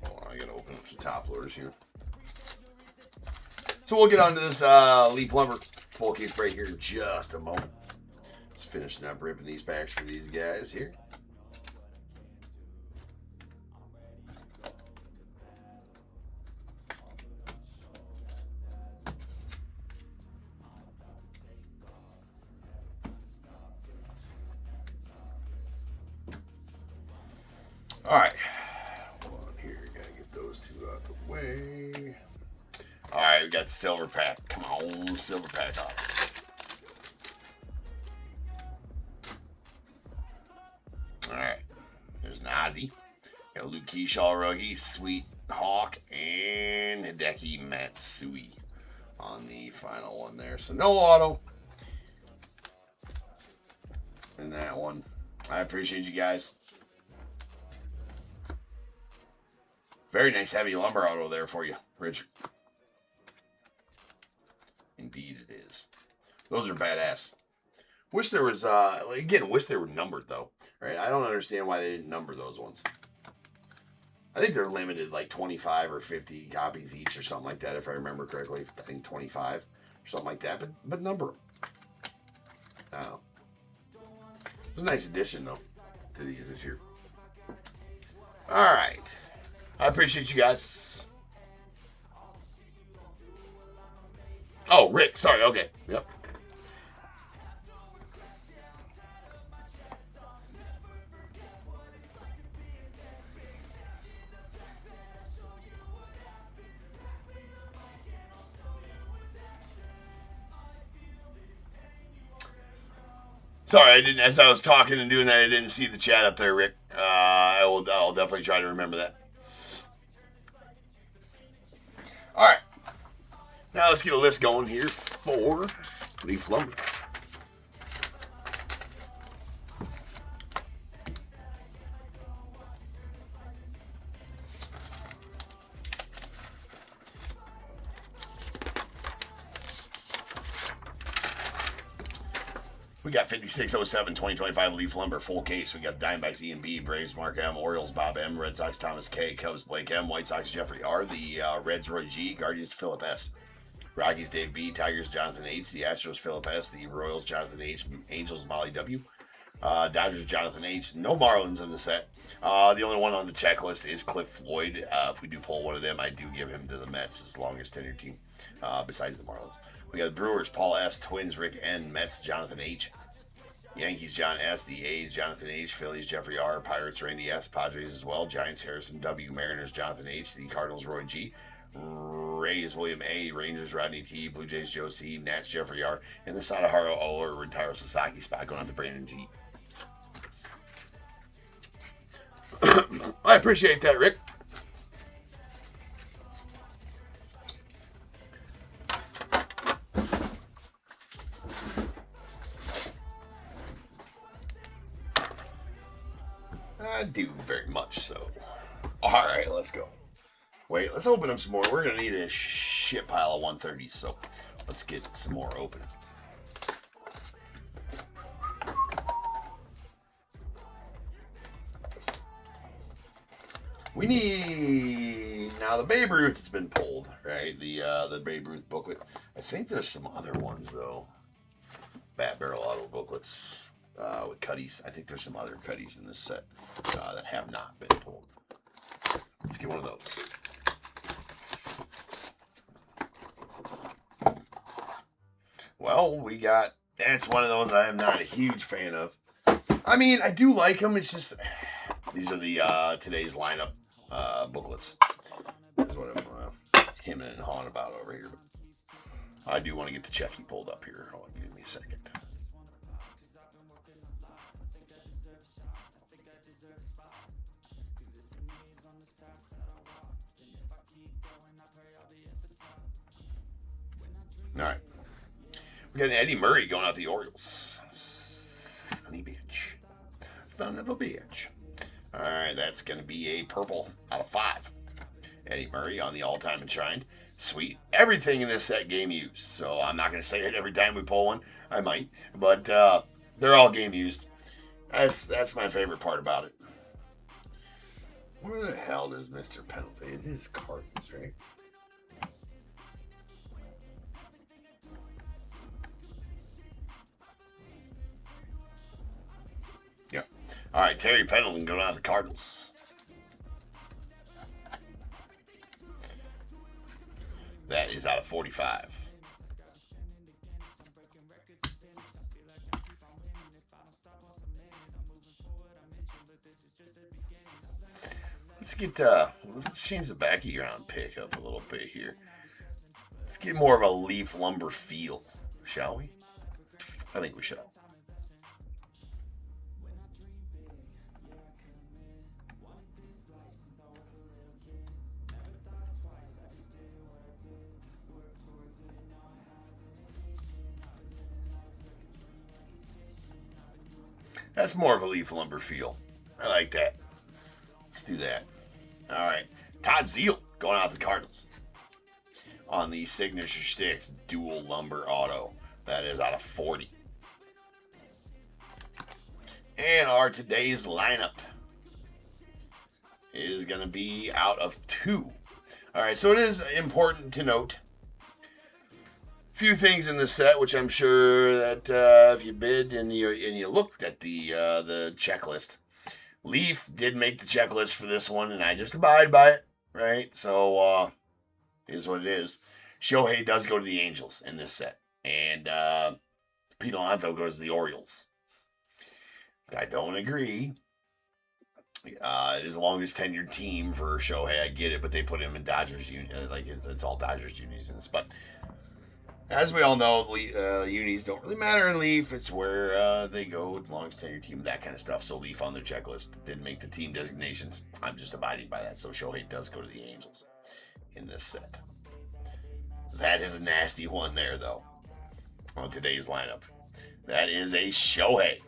Speaker 3: Oh, I gotta open up some top loaders here. So we'll get on to this Leaf Lumber full case break here in just a moment. Just finishing up ripping these packs for these guys here. All right. Hold on here. Gotta get those two up. away. All right, we got silver pack. Come on, silver pack off. All right, there's an Ozzy. Got Luke Keyshaw rookie, Sweet Hawk, and Hideki Matsui on the final one there. So no auto in that one. I appreciate you guys. Very nice heavy lumber auto there for you, Richard. Indeed it is. Those are badass. Wish there was, again, wish they were numbered though. Right? I don't understand why they didn't number those ones. I think they're limited like 25 or 50 copies each or something like that, if I remember correctly. I think 25 or something like that, but number them. I don't know. It was a nice addition though to these this year. All right. I appreciate you guys. Oh, Rick. Sorry. Okay. Yep. Sorry, I didn't. As I was talking and doing that, I didn't see the chat up there, Rick. I'll definitely try to remember that. All right. Now let's get a list going here for Leaf Lumber. We got 5607 2025 Leaf Lumber full case. We got Diamondbacks E and B, Braves Mark M, Orioles Bob M, Red Sox Thomas K, Cubs Blake M, White Sox Jeffrey R, the Reds Roy G, Guardians Philip S, Rockies Dave B, Tigers Jonathan H, the Astros Philip S, the Royals Jonathan H, Angels Molly W, Dodgers Jonathan H. No Marlins in the set. The only one on the checklist is Cliff Floyd. If we do pull one of them, I do give him to the Mets as long as tenure team, besides the Marlins. We got the Brewers, Paul S., Twins, Rick N., Mets, Jonathan H., Yankees, John S., the A's, Jonathan H., Phillies, Jeffrey R., Pirates, Randy S., Padres as well, Giants, Harrison W., Mariners, Jonathan H., the Cardinals, Roy G., Rays, William A., Rangers, Rodney T., Blue Jays, Joe C., Nats, Jeffrey R., and the Sadaharu O. or Rentaro Sasaki spot going out to Brandon G. I appreciate that, Rick. I do very much so. Alright, let's go. Wait, let's open them some more. We're going to need a shit pile of 130s, so let's get some more open. We need... Now, the Babe Ruth has been pulled, right? The Babe Ruth booklet. I think there's some other ones, though. Bat Barrel Auto booklets. With Cuddies. I think there's some other Cuddies in this set that have not been pulled. Let's get one of those. Well, we got... That's one of those I am not a huge fan of. I mean, I do like them. It's just... These are the today's lineup booklets. That's what I'm hemming and hawing about over here. But I do want to get the Checky pulled up here. Hold on, give me a second. All right. We got an Eddie Murray going out the Orioles. Funny bitch. Son of a bitch. All right, that's going to be a purple out of 5. Eddie Murray on the all-time enshrined. Sweet. Everything in this set game used. So I'm not going to say it every time we pull one. I might. But they're all game used. That's my favorite part about it. Where the hell does Mr. Penalty? It is Cardinals, right? Yeah. All right, Terry Pendleton going out the Cardinals. That is out of 45. let's change the backy round pick up a little bit here. Let's get more of a leaf lumber feel, shall we? I think we shall. That's more of a leaf lumber feel. I like that. Let's do that. All right. Todd Zeal going out to the Cardinals on the Signature Sticks dual lumber auto. That is out of 40. And our today's lineup is going to be out of 2. All right. So it is important to note few things in the set, which I'm sure that if you bid and you looked at the checklist, Leaf did make the checklist for this one, and I just abide by it, right? So is what it is. Shohei does go to the Angels in this set, and Pete Alonso goes to the Orioles. I don't agree. It is the longest tenured team for Shohei. I get it, but they put him in Dodgers like it's all Dodgers unis in this, but. As we all know, unis don't really matter in Leaf. It's where they go, longest tenure team, that kind of stuff. So Leaf on their checklist did make the team designations. I'm just abiding by that. So Shohei does go to the Angels in this set. That is a nasty one there, though, on today's lineup. That is a Shohei.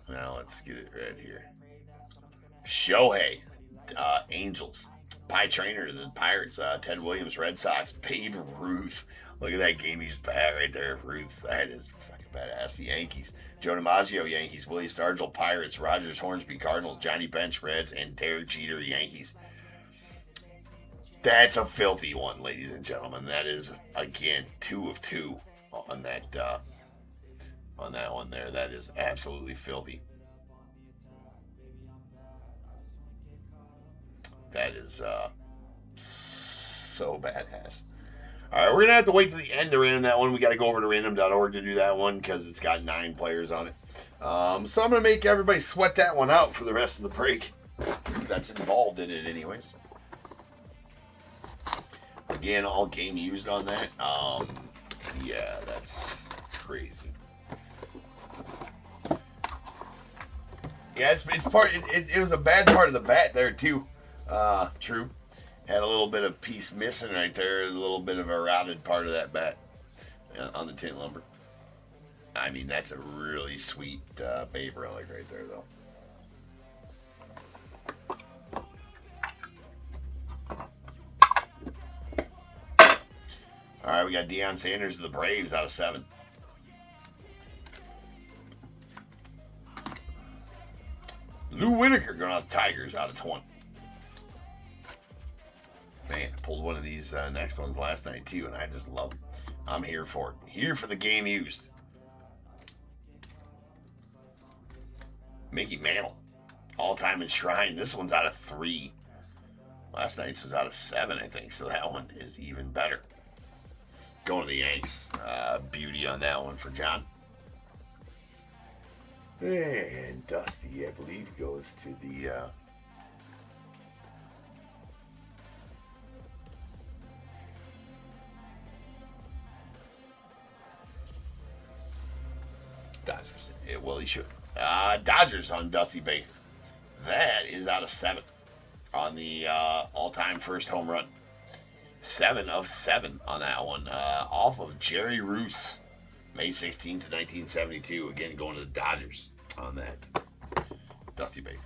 Speaker 3: Now let's get it right here. Shohei, Angels. Pie Trainer, the Pirates. Ted Williams, Red Sox. Babe Ruth. Look at that game-used bat right there, Ruth. That is fucking badass. The Yankees. Joe DiMaggio, Yankees. Willie Stargell, Pirates. Rogers, Hornsby, Cardinals. Johnny Bench, Reds. And Derek Jeter, Yankees. That's a filthy one, ladies and gentlemen. That is, again, 2 of 2 on that one there. That is absolutely filthy. That is so badass. All right, we're going to have to wait to the end to random that one. We got to go over to random.org to do that one because it's got 9 players on it. So I'm going to make everybody sweat that one out for the rest of the break. That's involved in it anyways. Again, all game used on that. Yeah, that's crazy. Yeah, it was a bad part of the bat there too. True. Had a little bit of piece missing right there, a little bit of a routed part of that bat on the tin lumber. I mean, that's a really sweet Babe relic right there, though. All right, we got Deion Sanders of the Braves out of 7. Lou Whitaker going out the Tigers out of 20. Man, I pulled one of these next ones last night too, and I just love them. I'm here for it. Here for the game used. Mickey Mantle, all-time enshrined. This one's out of 3. Last night's was out of 7, I think, so that one is even better. Going to the Yanks. Beauty on that one for John. And Dusty, I believe, goes to the... Dodgers. Well, he should. Dodgers on Dusty Baker. That is out of 7 on the all-time first home run. 7 of 7 on that one. Off of Jerry Roos. May 16th, 1972. Again, going to the Dodgers on that. Dusty Baker.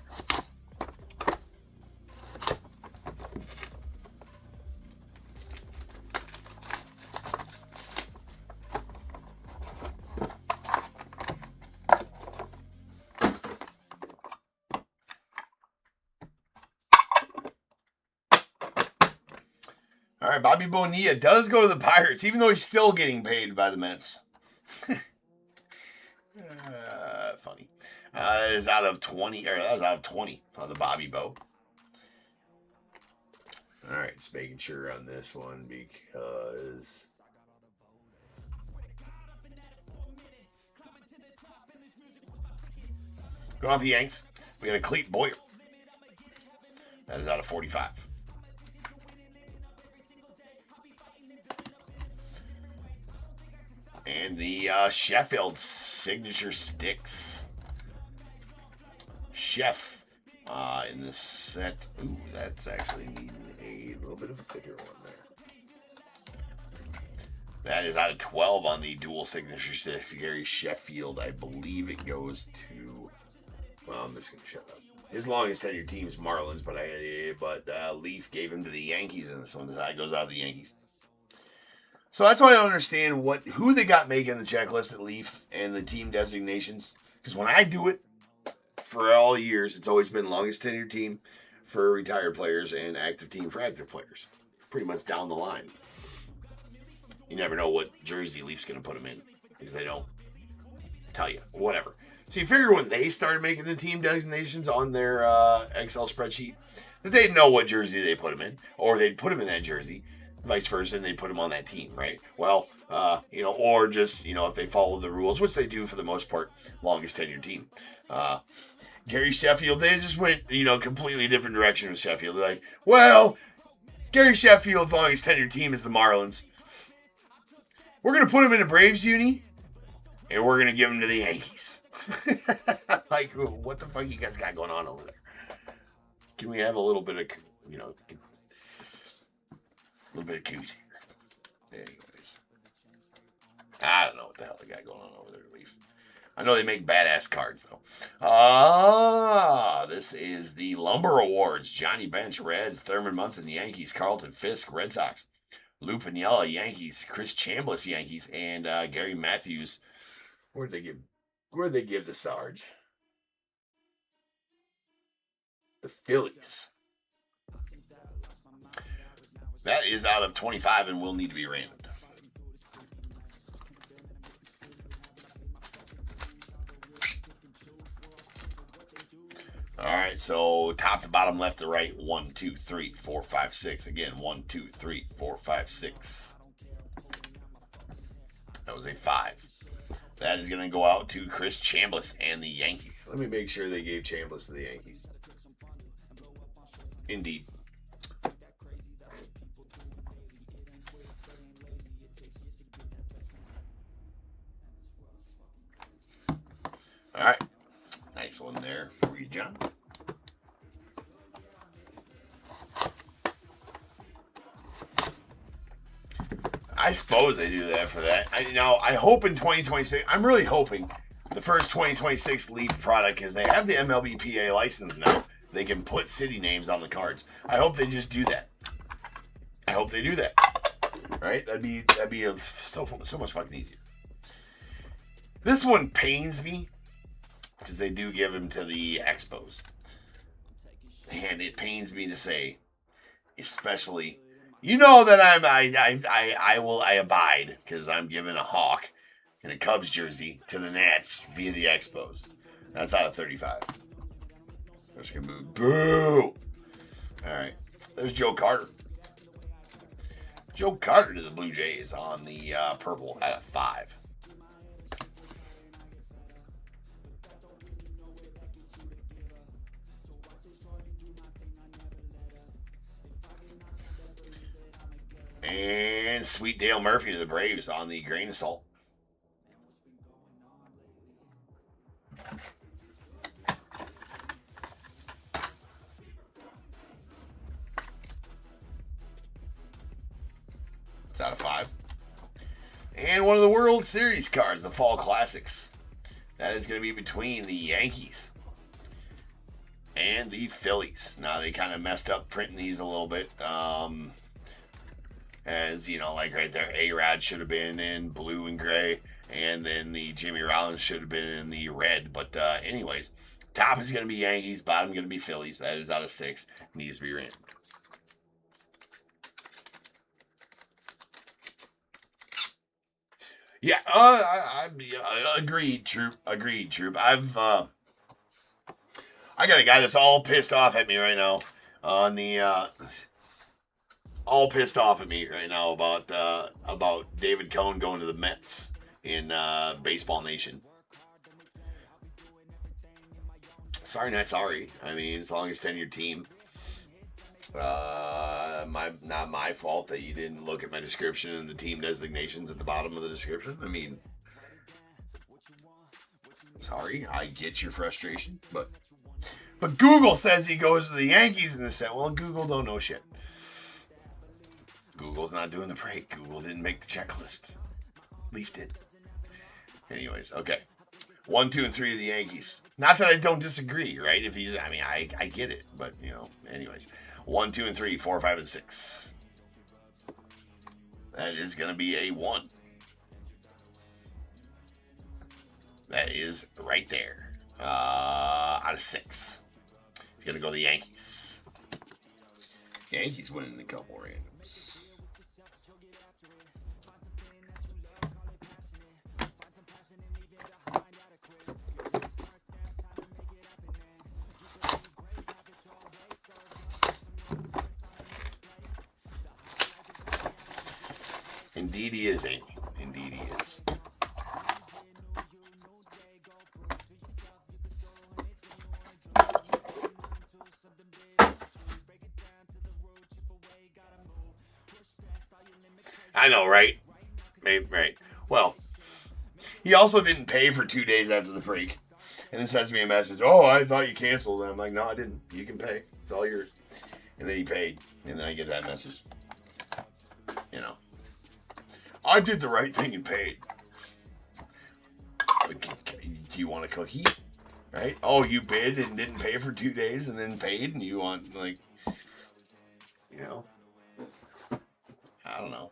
Speaker 3: All right, Bobby Bonilla does go to the Pirates, even though he's still getting paid by the Mets. Funny. That is out of 20, or that was out of 20 on the Bobby Bo. All right, just making sure on this one because going off the Yanks, we got a Clete Boyer. That is out of 45. And the Sheffield signature sticks. Chef in this set. Ooh, that's actually needing a little bit of a thicker one there. That is out of 12 on the dual signature sticks. Gary Sheffield, I believe it goes to. Well, I'm just gonna shut up. His longest tenure team's Marlins, but Leaf gave him to the Yankees in this one. That goes out of the Yankees. So that's why I don't understand who they got making the checklist at Leaf and the team designations. Because when I do it for all years, it's always been longest tenure team for retired players and active team for active players. Pretty much down the line. You never know what jersey Leaf's going to put them in because they don't tell you. Whatever. So you figure when they started making the team designations on their Excel spreadsheet, that they'd know what jersey they put them in, or they'd put them in that jersey, vice versa, and they'd put them on that team, right? Well, or just, if they follow the rules, which they do for the most part, longest tenured team. Gary Sheffield, they just went, completely different direction with Sheffield. They're like, well, Gary Sheffield's longest tenured team is the Marlins. We're going to put him in a Braves uni, and we're going to give him to the Yankees. Like, what the fuck you guys got going on over there? Can we have a little bit of, a little bit of coos here? Anyways. I don't know what the hell they got going on over there, Leaf. I know they make badass cards, though. This is the Lumber Awards. Johnny Bench, Reds. Thurman Munson, Yankees. Carlton Fisk, Red Sox. Lou Piniella, Yankees. Chris Chambliss, Yankees. And Gary Matthews. Where'd they give the Sarge? The Phillies. That is out of 25 and will need to be randomed. All right, so top to bottom, left to right, 1, 2, 3, 4, 5, 6. Again, 1, 2, 3, 4, 5, 6. That was a 5. That is going to go out to Chris Chambliss and the Yankees. Let me make sure they gave Chambliss to the Yankees. Indeed. All right. Nice one there for you, John. I suppose they do that for that. I hope in 2026, I'm really hoping the first 2026 Leaf product, because they have the MLBPA license now, they can put city names on the cards. I hope they just do that. I hope they do that. Right? That'd be so much fucking easier. This one pains me because they do give him to the Expos. And it pains me to say, especially, that I abide because I'm giving a Hawk in a Cubs jersey to the Nats via the Expos. That's out of 35. There's gonna move. Boo! All right. There's Joe Carter. Joe Carter to the Blue Jays on the purple out of 5. And Sweet Dale Murphy to the Braves on the grain of salt. It's out of 5. And one of the World Series cards, the Fall Classics. That is going to be between the Yankees and the Phillies. Now, they kind of messed up printing these a little bit. As, like right there, A-Rod should have been in blue and gray. And then the Jimmy Rollins should have been in the red. But anyways, top is going to be Yankees. Bottom going to be Phillies. That is out of 6. Needs to be random. Yeah, agreed, Troop. Agreed, Troop. I got a guy that's all pissed off at me right now on the all pissed off at me right now about David Cohn going to the Mets in Baseball Nation. Sorry, not sorry. I mean, as long as 10-year team, Not my fault that you didn't look at my description and the team designations at the bottom of the description. I mean, sorry, I get your frustration, but Google says he goes to the Yankees in the set. Well, Google don't know shit. Google's not doing the break. Google didn't make the checklist. Leaf did. Anyways, okay. 1, 2, and 3 to the Yankees. Not that I don't disagree, right? If he's, I mean, I get it, but anyways. 1, 2, and 3, 4, 5, and 6. That is going to be a 1. That is right there. Out of 6. He's going to go the Yankees. Yankees winning a couple randoms. Indeed he is, Amy. Indeed he is. I know, right? Right. Well, he also didn't pay for 2 days after the break. And then sends me a message, oh, I thought you canceled. And I'm like, no, I didn't. You can pay. It's all yours. And then he paid. And then I get that message. I did the right thing and paid. Do you want a cookie? Right? Oh, you bid and didn't pay for 2 days and then paid and you want, I don't know.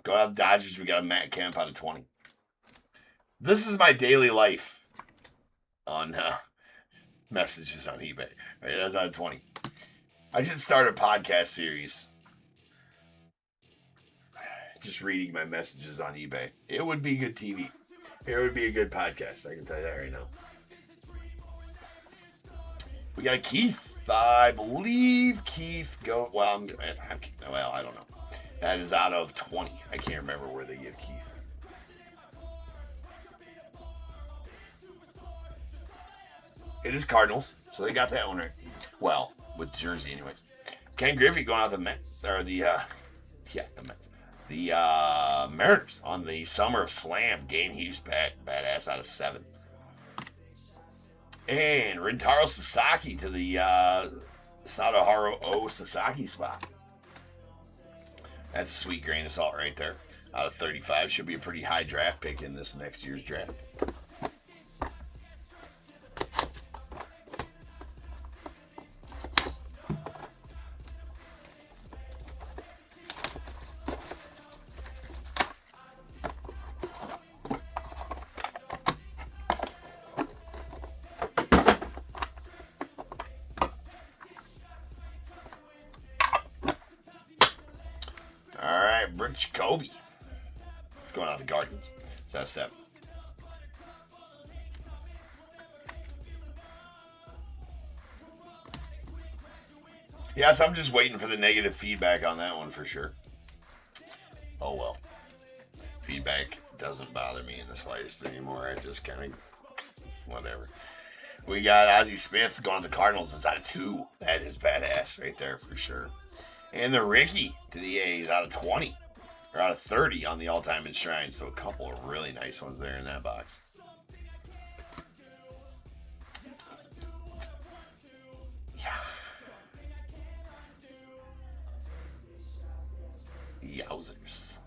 Speaker 3: Go out Dodgers, we got a Matt Kemp out of 20. This is my daily life on messages on eBay. Right? That's out of 20. I should start a podcast series. Just reading my messages on eBay. It would be good TV. It would be a good podcast. I can tell you that right now. We got a Keith. I believe Keith go. Well, I don't know. That is out of 20. I can't remember where they give Keith. It is Cardinals, so they got that one right. Well, with jersey, anyways. Ken Griffey going out the Mets, or the Mets. The Mariners on the Summer of Slam. Game Hughes badass out of 7. And Rintaro Sasaki to the Sadaharu O Sasaki spot. That's a sweet grain of salt right there. Out of 35. Should be a pretty high draft pick in this next year's draft. Jacoby. It's going out the Guardians. It's out of 7. Yes, I'm just waiting for the negative feedback on that one for sure. Oh well. Feedback doesn't bother me in the slightest anymore. I just kind of whatever. We got Ozzie Smith going to the Cardinals. It's out of 2. That is badass right there for sure. And the Ricky to the A's out of 20. Or out of 30 on the all-time enshrine. So a couple of really nice ones there in that box. Yeah. Yowzers.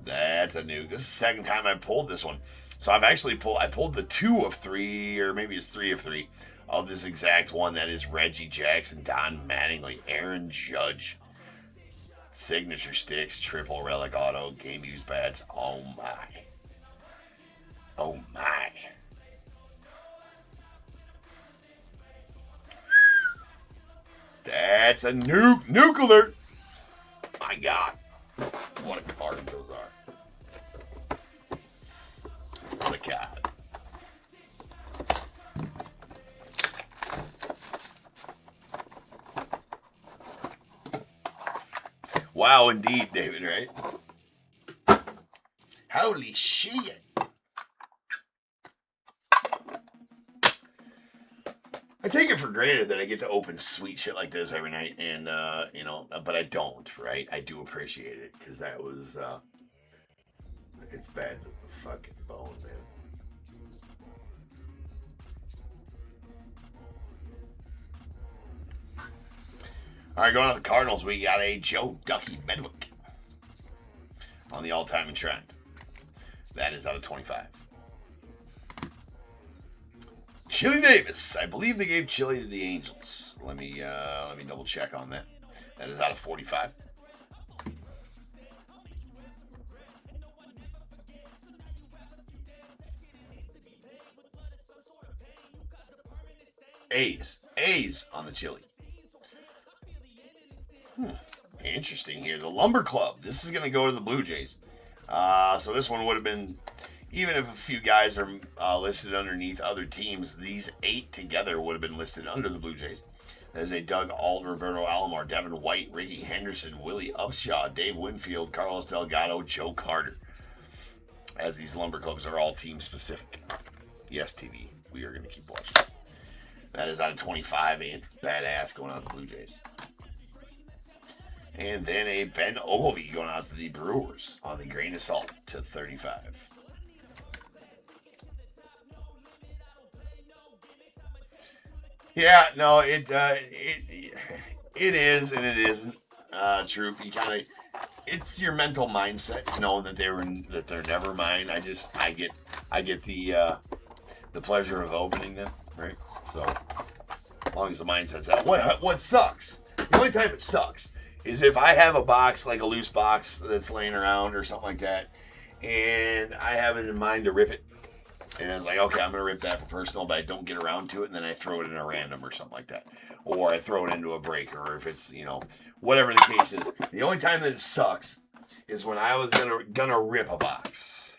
Speaker 3: That's a nuke. This is the second time I pulled this one. So I've actually pulled the 2 of 3, or maybe it's 3 of 3. Of this exact one, that is Reggie Jackson, Don Mattingly, Aaron Judge. Signature sticks, triple relic auto, game used bats. Oh my. Oh my. That's a nuke. Nuke alert. My God. What a card those are. What a card. Wow, indeed, David, right? Holy shit. I take it for granted that I get to open sweet shit like this every night, and you know, but I don't, right? I do appreciate it because that was it's bad to the fucking bone, man. All right, going on the Cardinals, we got a Joe Ducky Medwick on the all-time enshrined. That is out of 25. Chili Davis. I believe they gave Chili to the Angels. Let me double check on that. That is out of 45. A's on the Chili. Interesting here. The Lumber Club. This is going to go to the Blue Jays. So this one would have been, even if a few guys are listed underneath other teams, these 8 together would have been listed under the Blue Jays. There's a Doug Auld, Roberto Alomar, Devin White, Ricky Henderson, Willie Upshaw, Dave Winfield, Carlos Delgado, Joe Carter. As these Lumber Clubs are all team specific. Yes, TV. We are going to keep watching. That is out of 25 and badass going out to the Blue Jays. And then a Ben Ogilvie going out to the Brewers on the grain of salt to 35. Yeah, no, it is and it isn't true. You kind of, it's your mental mindset, knowing that they're never mine. I get the pleasure of opening them, right? So as long as the mindset's out. What sucks? The only time it sucks is if I have a box, like a loose box that's laying around or something like that, and I have it in mind to rip it. And I was like, okay, I'm going to rip that for personal, but I don't get around to it, and then I throw it in a random or something like that. Or I throw it into a break, or if it's, whatever the case is. The only time that it sucks is when I was gonna rip a box.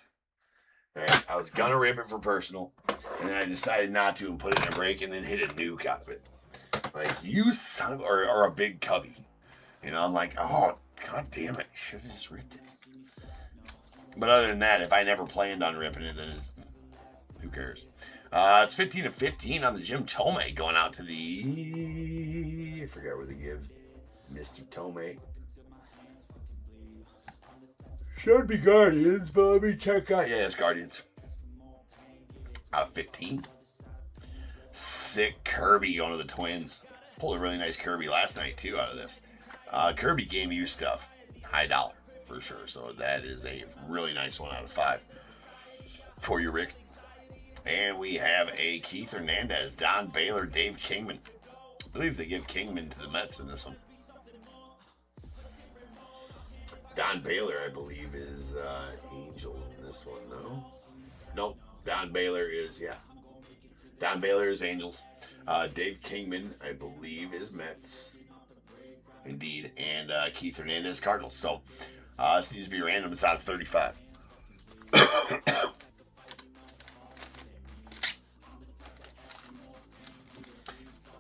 Speaker 3: Right? I was going to rip it for personal, and then I decided not to and put it in a break and then hit a nuke out of it. Like, you son of, or a big cubby. I'm like, oh, god damn it, I should have just ripped it. But other than that, if I never planned on ripping it, then who cares? It's 15-15 on the Jim Tomei going out to the, I forgot where they give Mr. Tomei. Should be Guardians, but let me check out. Yeah, it's Guardians. Out of 15. Sick Kirby going to the Twins. Pulled a really nice Kirby last night, too, out of this. Kirby game used stuff. High dollar, for sure. So that is a really nice one out of 5 for you, Rick. And we have a Keith Hernandez, Don Baylor, Dave Kingman. I believe they give Kingman to the Mets in this one. Don Baylor, I believe, is Angel in this one, though. Nope. Don Baylor is, yeah. Don Baylor is Angels. Dave Kingman, I believe, is Mets. Indeed. And Keith Hernandez, Cardinals. So this needs to be random. It's out of 35.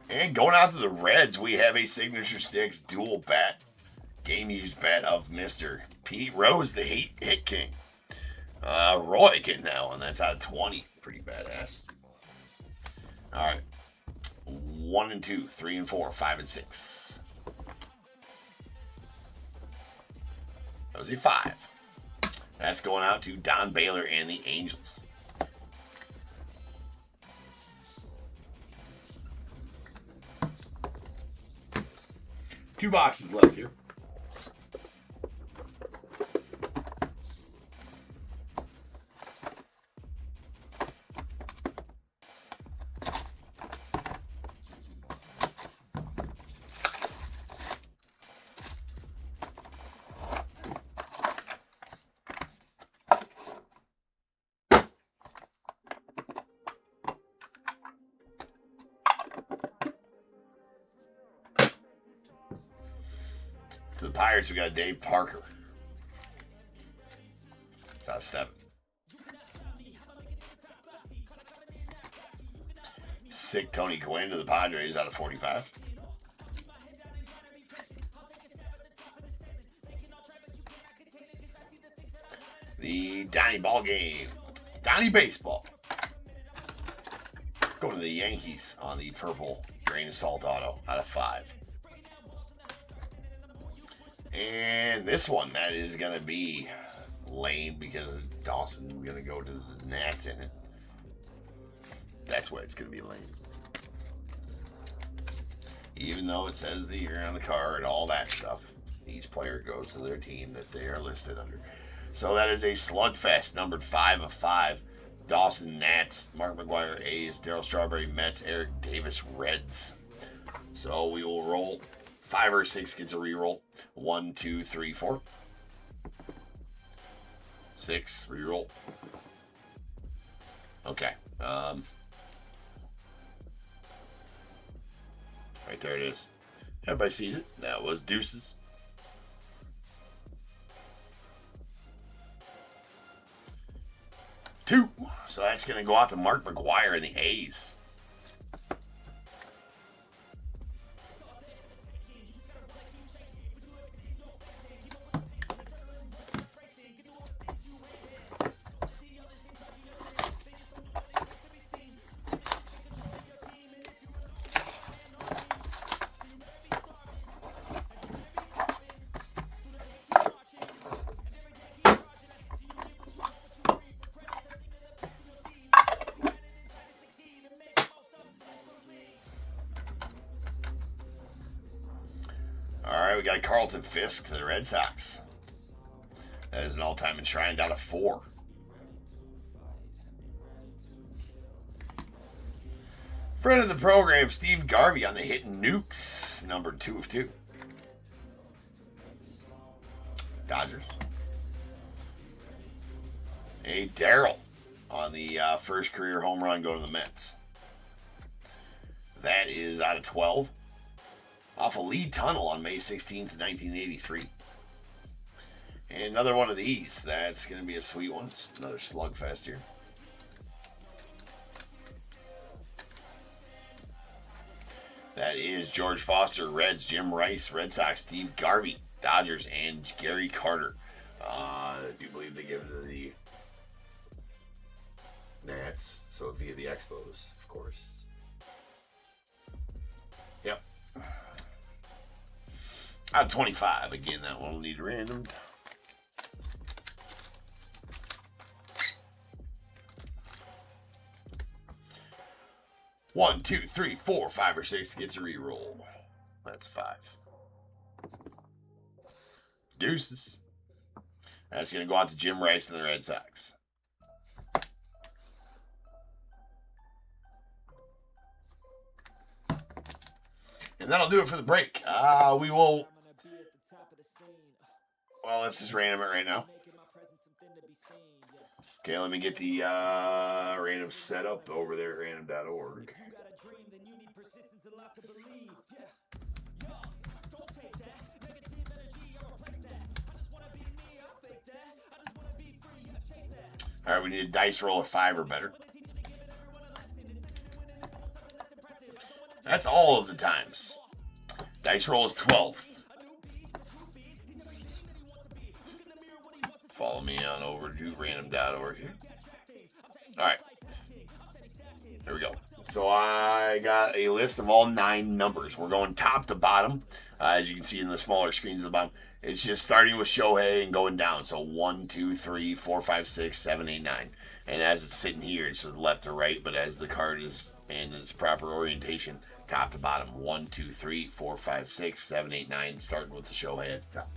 Speaker 3: And going out to the Reds, we have a Signature Sticks dual bat. Game-used bat of Mr. Pete Rose, the hit king. Roy getting that one. That's out of 20. Pretty badass. All right. 1 and 2, 3 and 4, 5 and 6. That was a 5. That's going out to Don Baylor and the Angels. Two boxes left here. To the Pirates, we got Dave Parker. It's out of 7. Sick Tony Gwynn to the Padres out of 45. The Donnie Ball game. Donnie Baseball. Going to the Yankees on the purple grain of salt auto out of 5. And this one, that is going to be lame because Dawson's going to go to the Nats in it. That's why it's going to be lame. Even though it says the year on the card, all that stuff, each player goes to their team that they are listed under. So that is a slugfest, numbered 5 of 5. Dawson Nats, Mark McGwire A's, Darryl Strawberry Mets, Eric Davis Reds. So we will roll 5 or 6 gets a reroll. 1, 2, 3, 4. 6 reroll. Okay. Right there it is. Everybody sees it. That was deuces. Two. So that's going to go out to Mark McGwire and the A's. We got Carlton Fisk to the Red Sox. That is an all-time enshrined out of 4. Friend of the program, Steve Garvey on the Hitting Nukes, numbered 2 of 2. Dodgers. A Darryl on the first career home run go to the Mets. That is out of 12. Off a lead tunnel on May 16th, 1983. And another one of these. That's going to be a sweet one. It's another slugfest here. That is George Foster, Reds, Jim Rice, Red Sox, Steve Garvey, Dodgers, and Gary Carter. I do believe they give it to the Nats, so via the Expos, of course. Yep. Out of 25. Again, that one will need randomed. One, 2, 3, 4, 5, or 6 gets a reroll. That's 5. Deuces. That's going to go out to Jim Rice and the Red Sox. And that'll do it for the break. We will... Well, let's just random it right now. Okay, let me get the random setup over there at random.org. All right, we need a dice roll of 5 or better. That's all of the times. Dice roll is 12. Follow me on over to random.org here. All right. There we go. So I got a list of all 9 numbers. We're going top to bottom. As you can see in the smaller screens at the bottom, it's just starting with Shohei and going down. So 1, 2, 3, 4, 5, 6, 7, 8, 9. And as it's sitting here, it's left to right. But as the card is in its proper orientation, top to bottom, 1, 2, 3, 4, 5, 6, 7, 8, 9, starting with the Shohei at the top.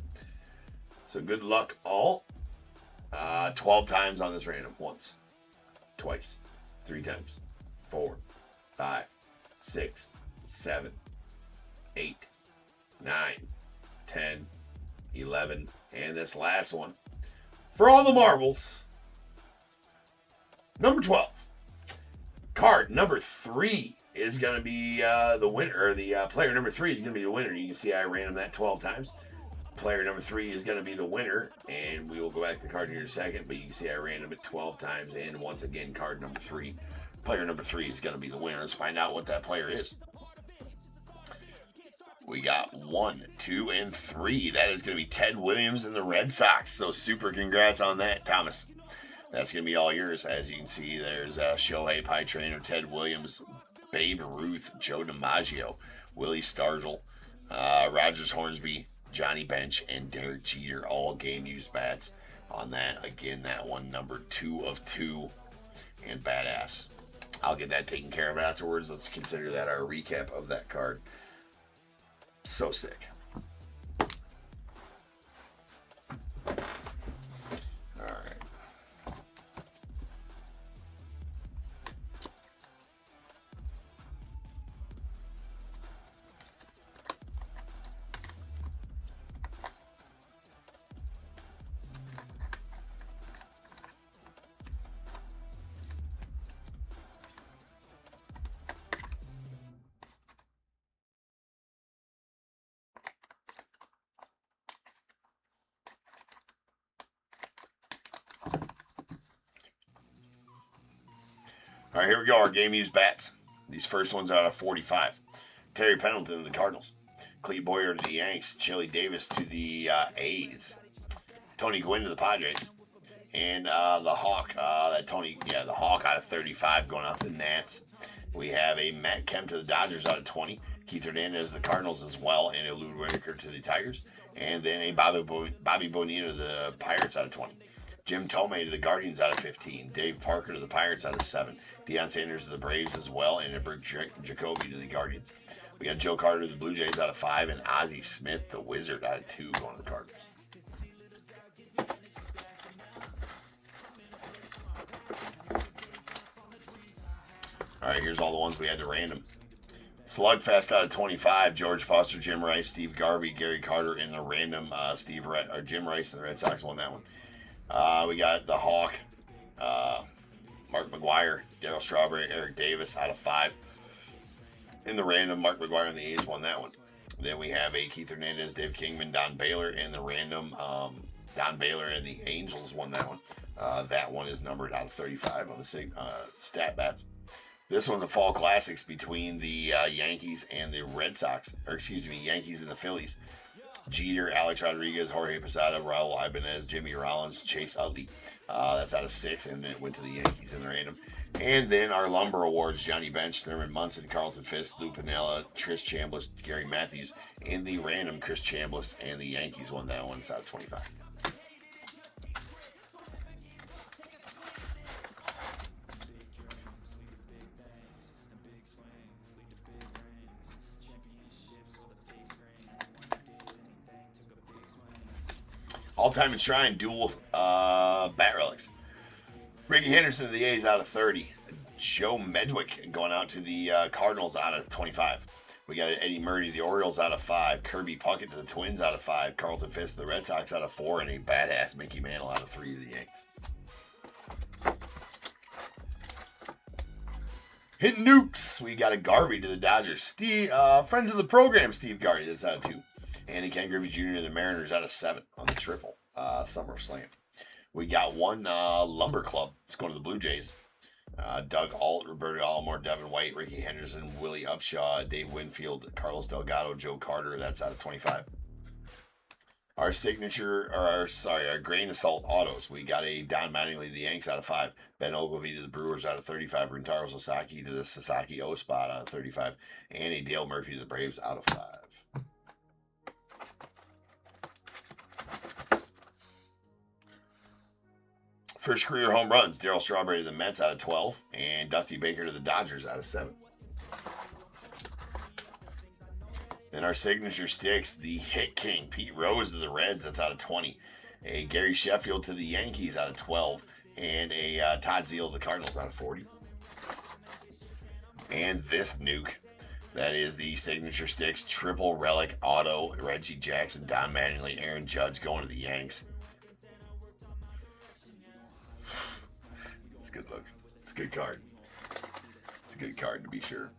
Speaker 3: So good luck all. 12 times on this random. Once, twice, 3 times, 4, 5, 6, 7, 8, 9, 10, 11, and this last one. For all the marbles, number 12. Card number 3 is going to be the winner, or the player number 3 is going to be the winner. You can see I ran him that 12 times. Player number 3 is going to be the winner, and we will go back to the card here in a second, but you can see I ran him at 12 times, and once again, card number 3. Player number 3 is going to be the winner. Let's find out what that player is. We got 1, 2, and 3. That is going to be Ted Williams and the Red Sox, so super congrats on that, Thomas. That's going to be all yours. As you can see, there's Shohei, Pie Trainer, Ted Williams, Babe Ruth, Joe DiMaggio, Willie Stargell, Rogers Hornsby, Johnny Bench, and Derek Jeter, all game-used bats on that. Again, that one number 2 of 2 and badass. I'll get that taken care of afterwards. Let's consider that our recap of that card. So sick. All right, here we go. Our game-used bats. These first ones out of 45. Terry Pendleton to the Cardinals. Clete Boyer to the Yanks. Chili Davis to the A's. Tony Gwynn to the Padres. And the Hawk. The Hawk out of 35 going out to the Nats. We have a Matt Kemp to the Dodgers out of 20. Keith Hernandez to the Cardinals as well. And a Lou Whitaker to the Tigers. And then a Bobby Bonilla to the Pirates out of 20. Jim Tomei to the Guardians out of 15. Dave Parker to the Pirates out of 7. Deion Sanders to the Braves as well. And Bert Jacoby to the Guardians. We got Joe Carter to the Blue Jays out of 5. And Ozzie Smith, the Wizard, out of 2 going to the Cardinals. All right, here's all the ones we had to random. Slugfest out of 25. George Foster, Jim Rice, Steve Garvey, Gary Carter in the random. Jim Rice and the Red Sox won that one. We got the Hawk, Mark McGwire, Darryl Strawberry, Eric Davis out of 5. In the random, Mark McGwire and the A's won that one. Then we have a Keith Hernandez, Dave Kingman, Don Baylor in the random. Don Baylor and the Angels won that one. That one is numbered out of 35 on the stat bats. This one's a fall classics between the Yankees and the Red Sox, Yankees and the Phillies. Jeter, Alex Rodriguez, Jorge Posada, Raul Ibanez, Jimmy Rollins, Chase Utley. That's out of 6, and it went to the Yankees in the random. And then our Lumber Awards, Johnny Bench, Thurman Munson, Carlton Fisk, Lou Piniella, Chris Chambliss, Gary Matthews. In the random, Chris Chambliss and the Yankees won that one. It's out of 25. All-time and Shrine dual bat relics. Ricky Henderson to the A's out of 30. Joe Medwick going out to the Cardinals out of 25. We got Eddie Murray to the Orioles out of 5. Kirby Puckett to the Twins out of 5. Carlton Fisk to the Red Sox out of 4. And a badass Mickey Mantle out of 3 to the Yanks. Hitting nukes. We got a Garvey to the Dodgers. Friend of the program, Steve Garvey, that's out of 2. Andy Ken Griffey Jr. to the Mariners out of 7 on the triple Summer Slam. We got one Lumber Club. It's going to the Blue Jays. Doug Alt, Roberto Alomar, Devin White, Ricky Henderson, Willie Upshaw, Dave Winfield, Carlos Delgado, Joe Carter. That's out of 25. Our grain assault autos. We got a Don Mattingly to the Yanks out of 5. Ben Ogilvie to the Brewers out of 35. Rintaro Sasaki to the Sasaki O spot out of 35. And a Dale Murphy to the Braves out of 5. First career home runs, Darryl Strawberry to the Mets out of 12, and Dusty Baker to the Dodgers out of 7. Then our signature sticks, the hit king, Pete Rose to the Reds, that's out of 20. A Gary Sheffield to the Yankees out of 12, and a Todd Zeile to the Cardinals out of 40. And this nuke, that is the signature sticks, triple relic auto, Reggie Jackson, Don Mattingly, Aaron Judge going to the Yanks. Good look. It's a good card. It's a good card to be sure.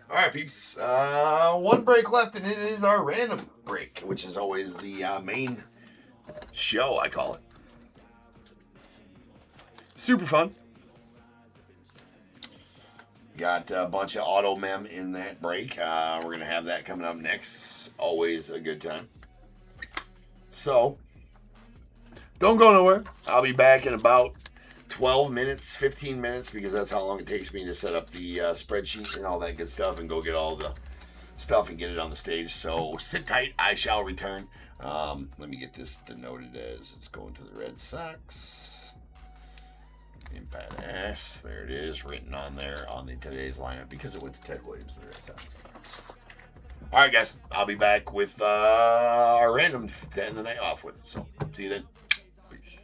Speaker 3: All right, peeps. One break left, and it is our random break, which is always the main show, I call it. Super fun. Got a bunch of auto mem in that break. We're going to have that coming up next. Always a good time. So, don't go nowhere. I'll be back in about 12 minutes, 15 minutes, because that's how long it takes me to set up the spreadsheet and all that good stuff and go get all the stuff and get it on the stage. So sit tight. I shall return. Let me get this denoted as it's going to the Red Sox. Impact S. There it is, written on there on the today's lineup because it went to Ted Williams, the Red Sox. All right, guys. I'll be back with our random to end the night off with. So see you then. Peace.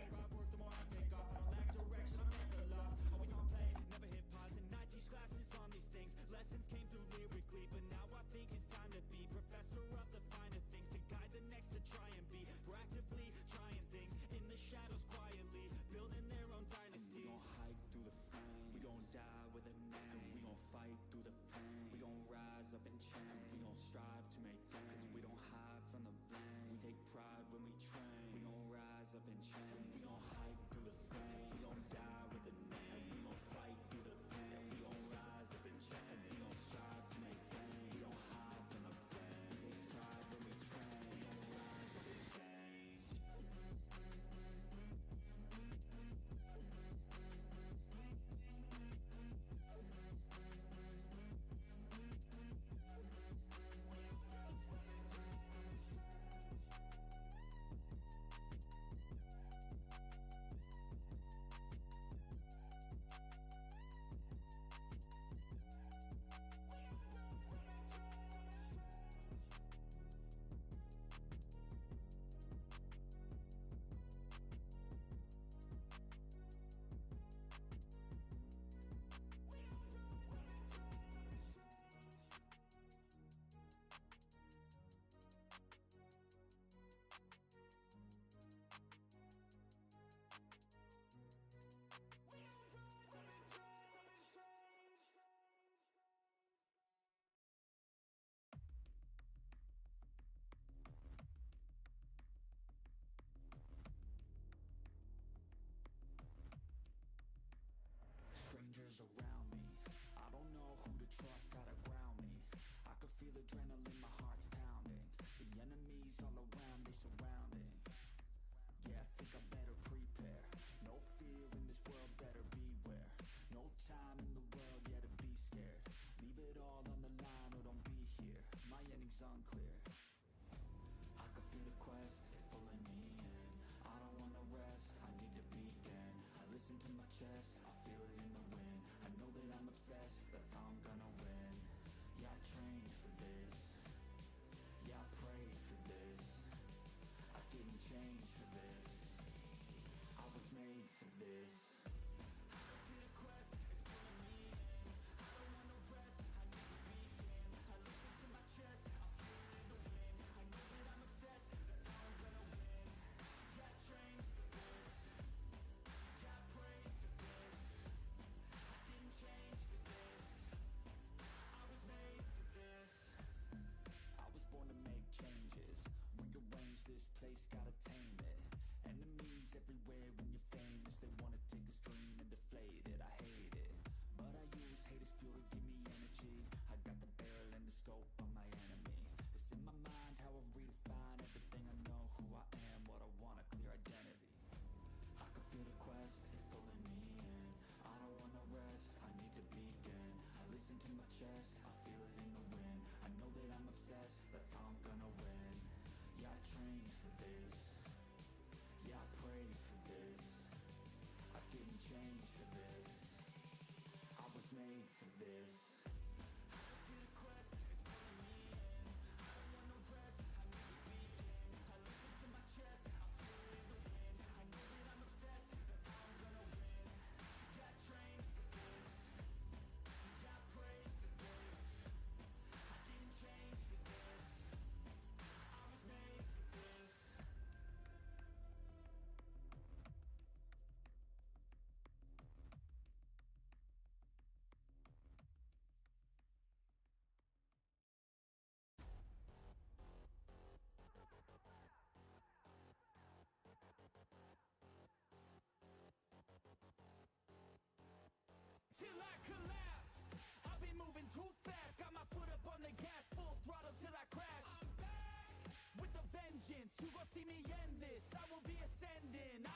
Speaker 1: Around me, I don't know who to trust, gotta ground me. I can feel adrenaline, my heart's pounding. The enemies all around, they surrounding. Yeah, I think I better prepare. No fear in this world, better beware. No time in the world, yeah, to be scared. Leave it all on the line or don't be here. My ending's unclear. I can feel the quest, it's pulling me in. I don't wanna rest, I need to begin. I listen to my chest, I feel it in the wind. I know that I'm obsessed, that's how I'm gonna win. Yeah, I trained for this. Yeah, I prayed for this. I didn't change for this. I was made for this. I can feel the quest, it's pulling me in. I don't want no rest, I need to begin. I listen to my chest, I feel it in the wind. I know that I'm obsessed, that's how I'm gonna win. Yeah, I trained for this. Yeah, I prayed for this. I didn't change for this. I was made for this. I was born to make changes. Rearrange this place, gotta tame it. Enemies everywhere when you're famous. They wanna take this dream and deflate it. I hate it, but I use hate as fuel to give me energy. I got the barrel and the scope on my enemy. It's in my mind how I redefine everything. I know who I am, what I want, a clear identity. I can feel the quest, it's pulling me in. I don't wanna rest, I need to begin. I listen to my chest, I feel it in the wind. I know that I'm obsessed, that's how I'm gonna win. Yeah, I trained for this. Yeah, I prayed for this. I didn't change for this. I was made for this. I can feel the quest, it's pulling me in. I don't want no rest, I need to begin. I listen to my chest, I feel it in the wind. I know that I'm obsessed, that's how I'm gonna win. Yeah, I trained for this. Yeah, I prayed for this. I didn't change for this. I was made for this. Till I collapse, I've been moving too fast. Got my foot up on the gas, full throttle till I crash. I'm back with a vengeance, you gon' see me end this. I will be ascending.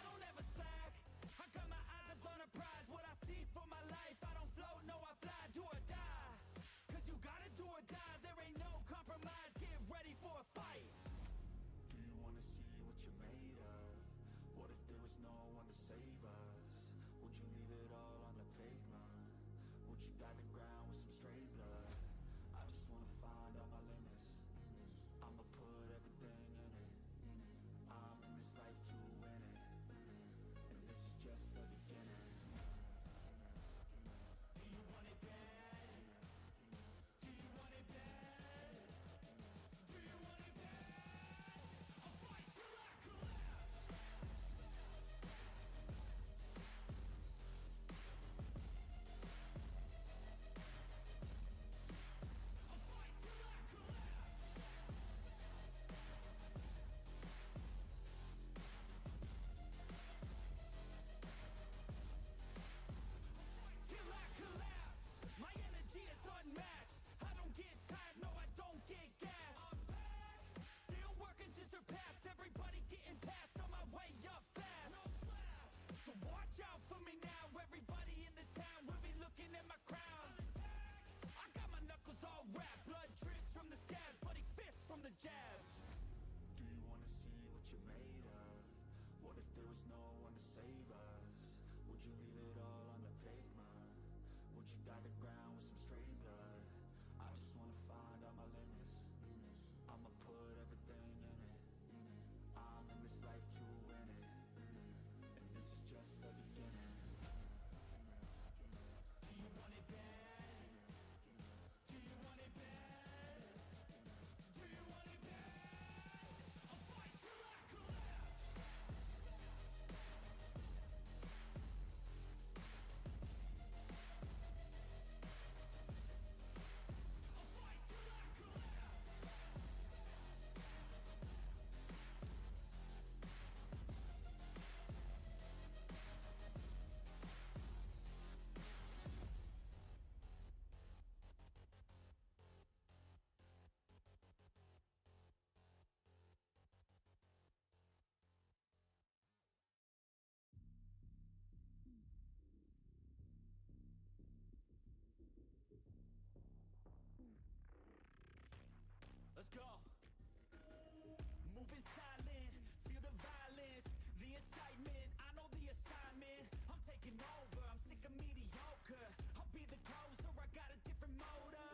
Speaker 2: taking over. I'm sick of mediocre. I'll be the closer, I got a different motor.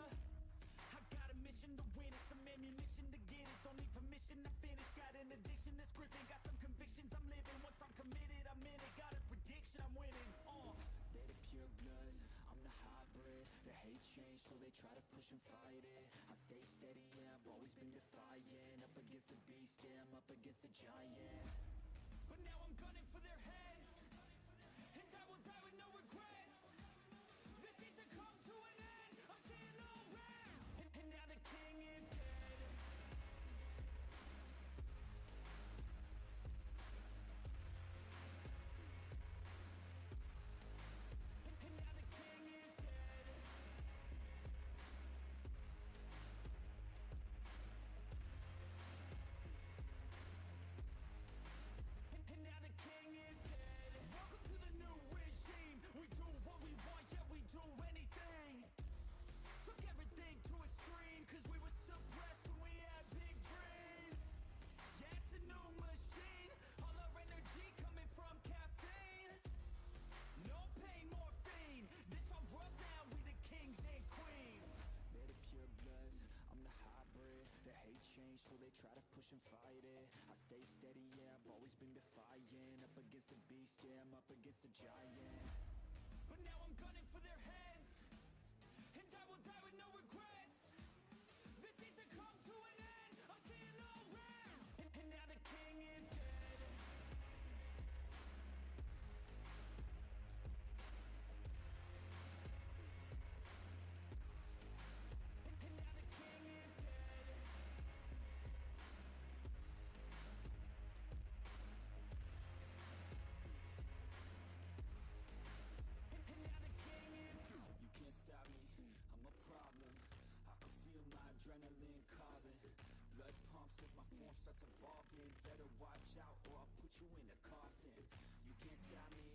Speaker 2: I got a mission to win it, some ammunition to get it. Don't need permission to finish. Got an addiction to scripting, got some convictions I'm living. Once I'm committed, I'm in it. Got a prediction, I'm winning. They're the pure bloods, I'm the hybrid. The hate change, so they try to push and fight it. I stay steady, yeah, I've always been defiant. Up against the beast, yeah, I'm up against a giant. But now I'm gunning for their heads, and I will die with no regrets. This needs to come to an end, I'm saying no way. And now the king is dead. And now the king is dead. And now the king is dead. Welcome to the new regime. We do what we want, yeah, we do anything. Took everything to a extreme, cause we were suppressed when we had big dreams. Yeah, it's a new machine. All our energy coming from caffeine. No pain, morphine. This our world now, we the kings and queens. They're the pure bloods, I'm the hybrid. The hate change, so they try to push and fight it. I stay steady, yeah, I've always been defiant. Up against the beast, yeah, I'm up against a giant. But now I'm gunning for their heads, and I will die with no regrets. This needs to come to an end, I'm saying no way. And now the king is dead. And now the king is dead. And now the king is dead. You can't stop me, I'm a problem. I can feel my adrenaline calling. Blood pumps as my form starts evolving. Better watch out or I'll put you in a coffin. You can't stop me,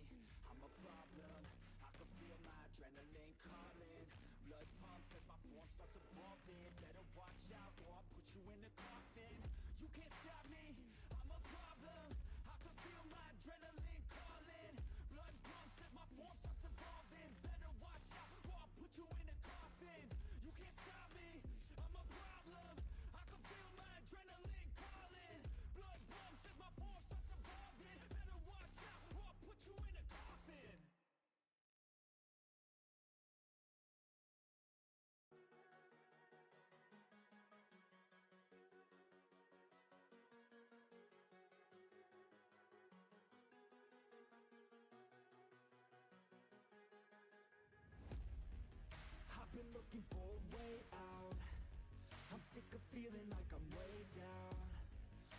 Speaker 2: I'm a problem. I can feel my adrenaline calling. Blood pumps as my form starts evolving. Better watch out or I'll put you in a coffin. You can't stop me, I'm a problem. I can feel my adrenaline calling. Blood pumps as my form starts evolving. Better watch out or I'll put you in a coffin. You can't stop me, I'm a problem. I can feel my adrenaline calling. Blood pumps as my form starts evolving. Better watch out or I'll put you in a coffin. I've been looking for a way out. I'm sick of feeling like I'm way down.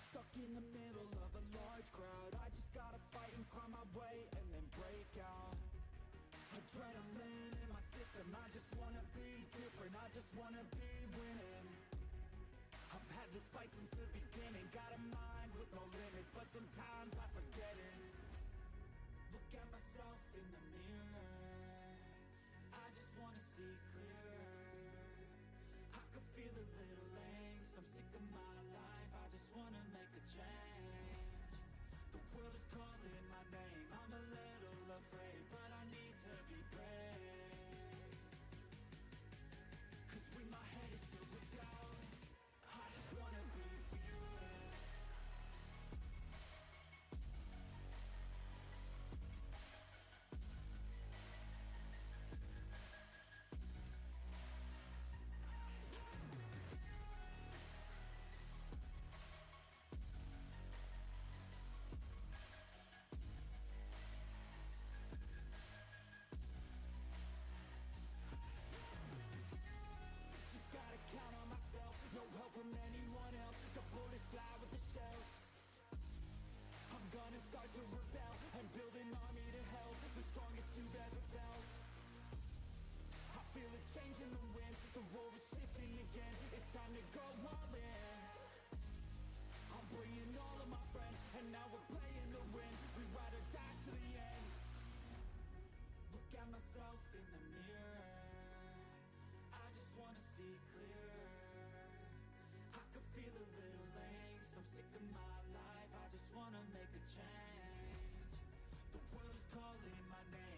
Speaker 2: Stuck in the middle of a large crowd. I just gotta fight and climb my way and then break out. Adrenaline in my system, I just wanna be different, I just wanna be winning. I've had this fight since the beginning. Got a mind with no limits, but sometimes I forget it. Look at myself in the mirror, I just wanna see clearer. I can feel a little angst, I'm sick of my life, I just wanna make a change. The world is calling my name, I'm a little afraid, but I need to be brave. Cause when my head is filled with doubt, I just wanna be fearless. Count on myself, no help from anyone else. The bullets fly with the shells. I'm gonna start to rebel and build an army to help. The strongest you've ever felt. I feel a change in the winds, the road is shifting again. It's time to go all in. I'm bringing all of my friends, and now we're playing to win. We ride or die to the end. Look at myself in the mirror, I just wanna see clearer. I can feel a little angst, I'm sick of my life, I just wanna make a change. The world is calling my name,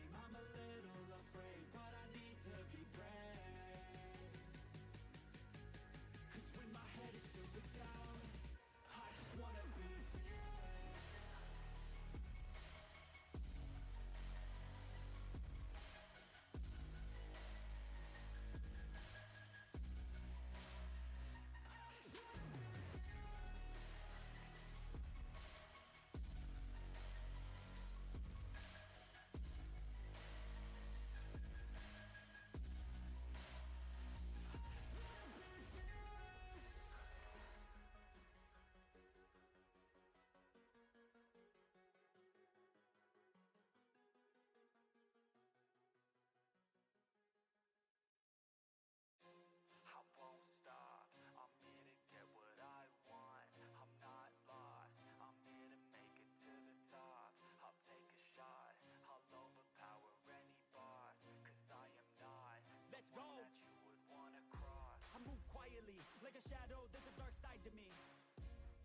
Speaker 2: Like a shadow, there's a dark side to me.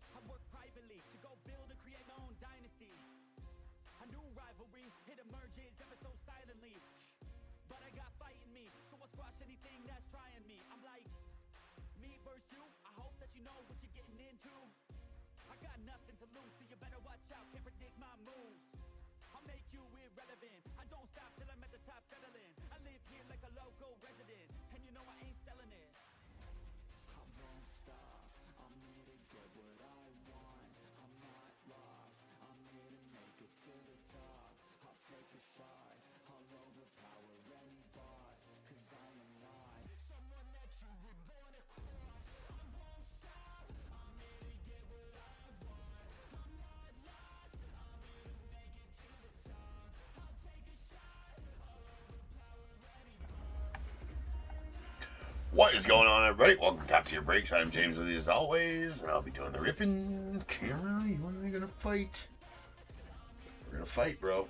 Speaker 2: I work privately to go build and create my own dynasty. A new rivalry, it emerges ever so silently. But I got fight in me, so I'll squash anything that's trying me. I'm like, me versus you, I hope that you know what you're getting into. I got nothing to lose, so you better watch out, can't predict my moves. I'll make you irrelevant, I don't stop till I'm at the top settling. I live here like a local resident, and you know I ain't selling it. I won't stop, I'm here to get what I want. I'm not lost, I'm here to make it to the top. I'll take a shot, I'll overpower any boss. Cause I am not someone that you were born across. I won't stop, I'm here to get what I want. I'm not lost, I'm here to make it to the top. I'll take a shot, I'll overpower any boss.
Speaker 3: What is going on, everybody? Welcome to Top Tier Breaks. I'm James with you as always, and I'll be doing the ripping. Camera, you and I gonna fight? We're gonna fight, bro.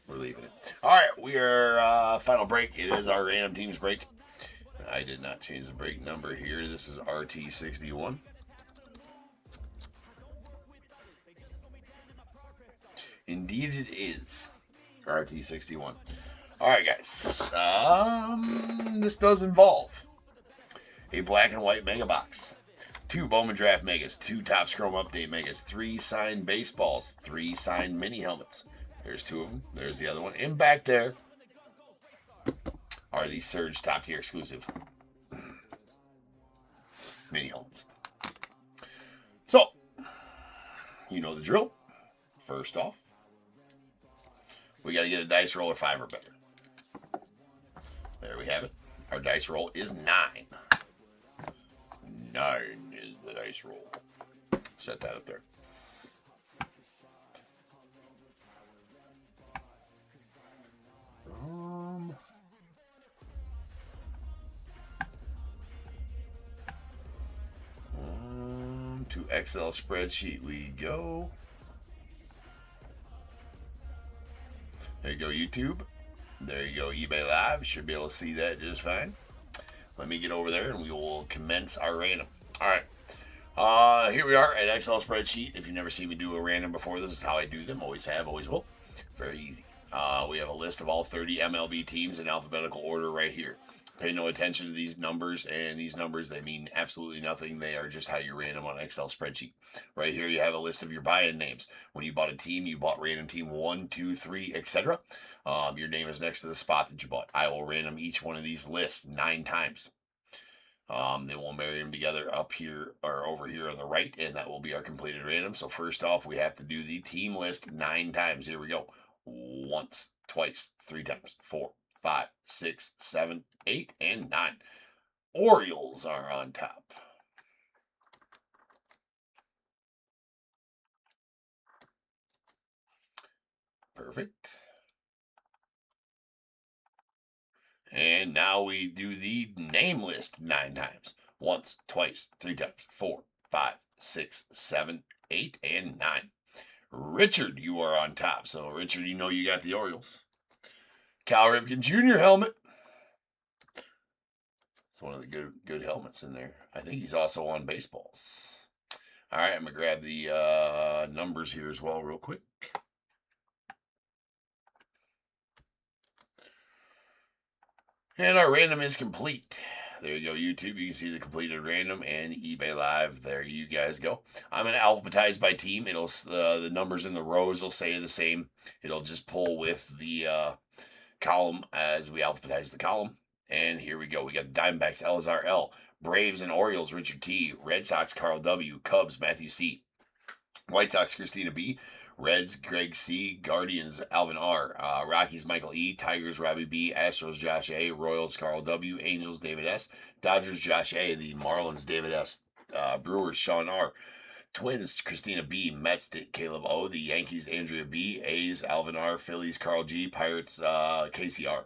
Speaker 3: We're leaving it. All right, we are final break. It is our random teams break. I did not change the break number here. This is RT61. Indeed, it is RT61. All right, guys. This does involve a black and white mega box, 2 Bowman draft megas, 2 Top Chrome update megas, 3 signed baseballs, 3 signed mini helmets. There's 2 of them. There's the other one. And back there are the Surge Top Tier exclusive mini helmets. So, you know the drill. First off, we got to get a dice roll of 5 or better. There we have it. Our dice roll is 9. 9 is the dice roll. Set that up there. To Excel spreadsheet we go. There you go, YouTube. There you go, eBay Live. You should be able to see that just fine. Let me get over there and we will commence our random. All right. Here we are at Excel spreadsheet. If you've never seen me do a random before, this is how I do them. Always have, always will. Very easy. We have a list of all 30 MLB teams in alphabetical order right here. Pay no attention to these numbers, and these numbers, they mean absolutely nothing. They are just how you random on an Excel spreadsheet. Right here, you have a list of your buy-in names. When you bought a team, you bought random team 1, 2, 3, etc. Your name is next to the spot that you bought. I will random each one of these lists 9 times. Then we'll marry them together up here or over here on the right, and that will be our completed random. So first off, we have to do the team list 9 times. Here we go. Once, twice, 3 times, 4, 5, 6, 7, 8, and 9. Orioles are on top. Perfect. And now we do the name list 9 times. Once, twice, 3 times, 4, 5, 6, 7, 8, and 9. Richard, you are on top. So, Richard, you know you got the Orioles. Cal Ripken Jr. helmet. It's one of the good helmets in there. I think he's also on baseballs. All right, I'm going to grab the numbers here as well real quick. And our random is complete. There you go, YouTube. You can see the completed random and eBay Live. There you guys go. I'm going to alphabetize by team. It'll the numbers in the rows will say the same. It'll just pull with the column as we alphabetize the column. And here we go. We got the Diamondbacks, Elazar L. Braves and Orioles, Richard T. Red Sox, Carl W. Cubs, Matthew C. White Sox, Christina B. Reds, Greg C. Guardians, Alvin R. Rockies, Michael E. Tigers, Robbie B. Astros, Josh A. Royals, Carl W. Angels, David S. Dodgers, Josh A. The Marlins, David S. Brewers, Sean R. Twins, Christina B. Mets, Caleb O. The Yankees, Andrea B. A's, Alvin R. Phillies, Carl G. Pirates, KCR.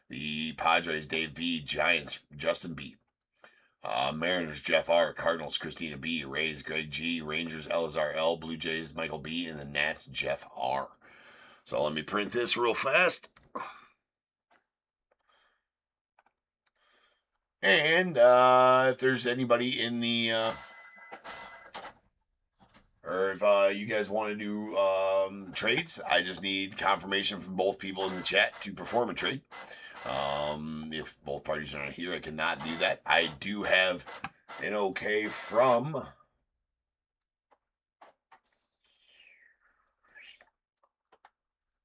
Speaker 3: The Padres, Dave B. Giants, Justin B. Mariners, Jeff R. Cardinals, Christina B. Rays, Greg G. Rangers, Elazar L. Blue Jays, Michael B. And the Nats, Jeff R. So let me print this real fast. And if there's anybody in the, or if you guys want to do trades, I just need confirmation from both people in the chat to perform a trade. If both parties are not here, I cannot do that. I do have an okay from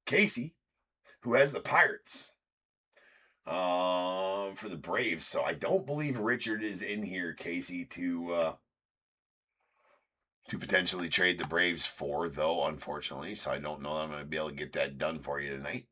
Speaker 3: Casey, who has the Pirates for the Braves. So I don't believe Richard is in here, Casey, to potentially trade the Braves for, though, unfortunately. So I don't know that I'm going to be able to get that done for you tonight.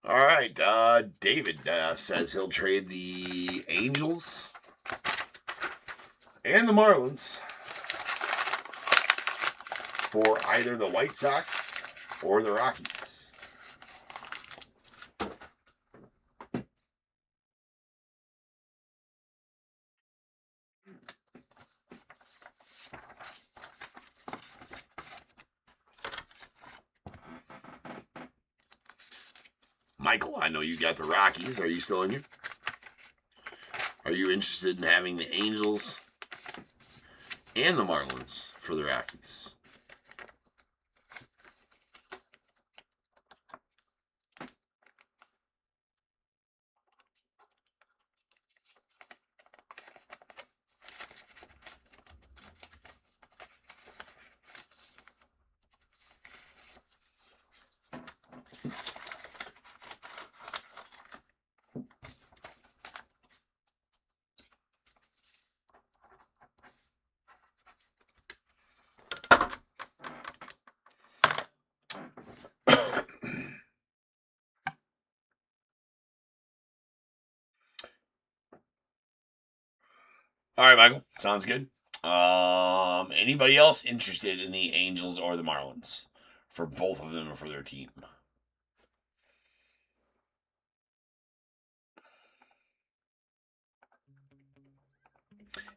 Speaker 3: All right, David says he'll trade the Angels and the Marlins for either the White Sox or the Rockies. Michael, I know you got the Rockies. Are you still in here? Are you interested in having the Angels and the Marlins for the Rockies? All right, Michael. Sounds good. Anybody else interested in the Angels or the Marlins for both of them or for their team?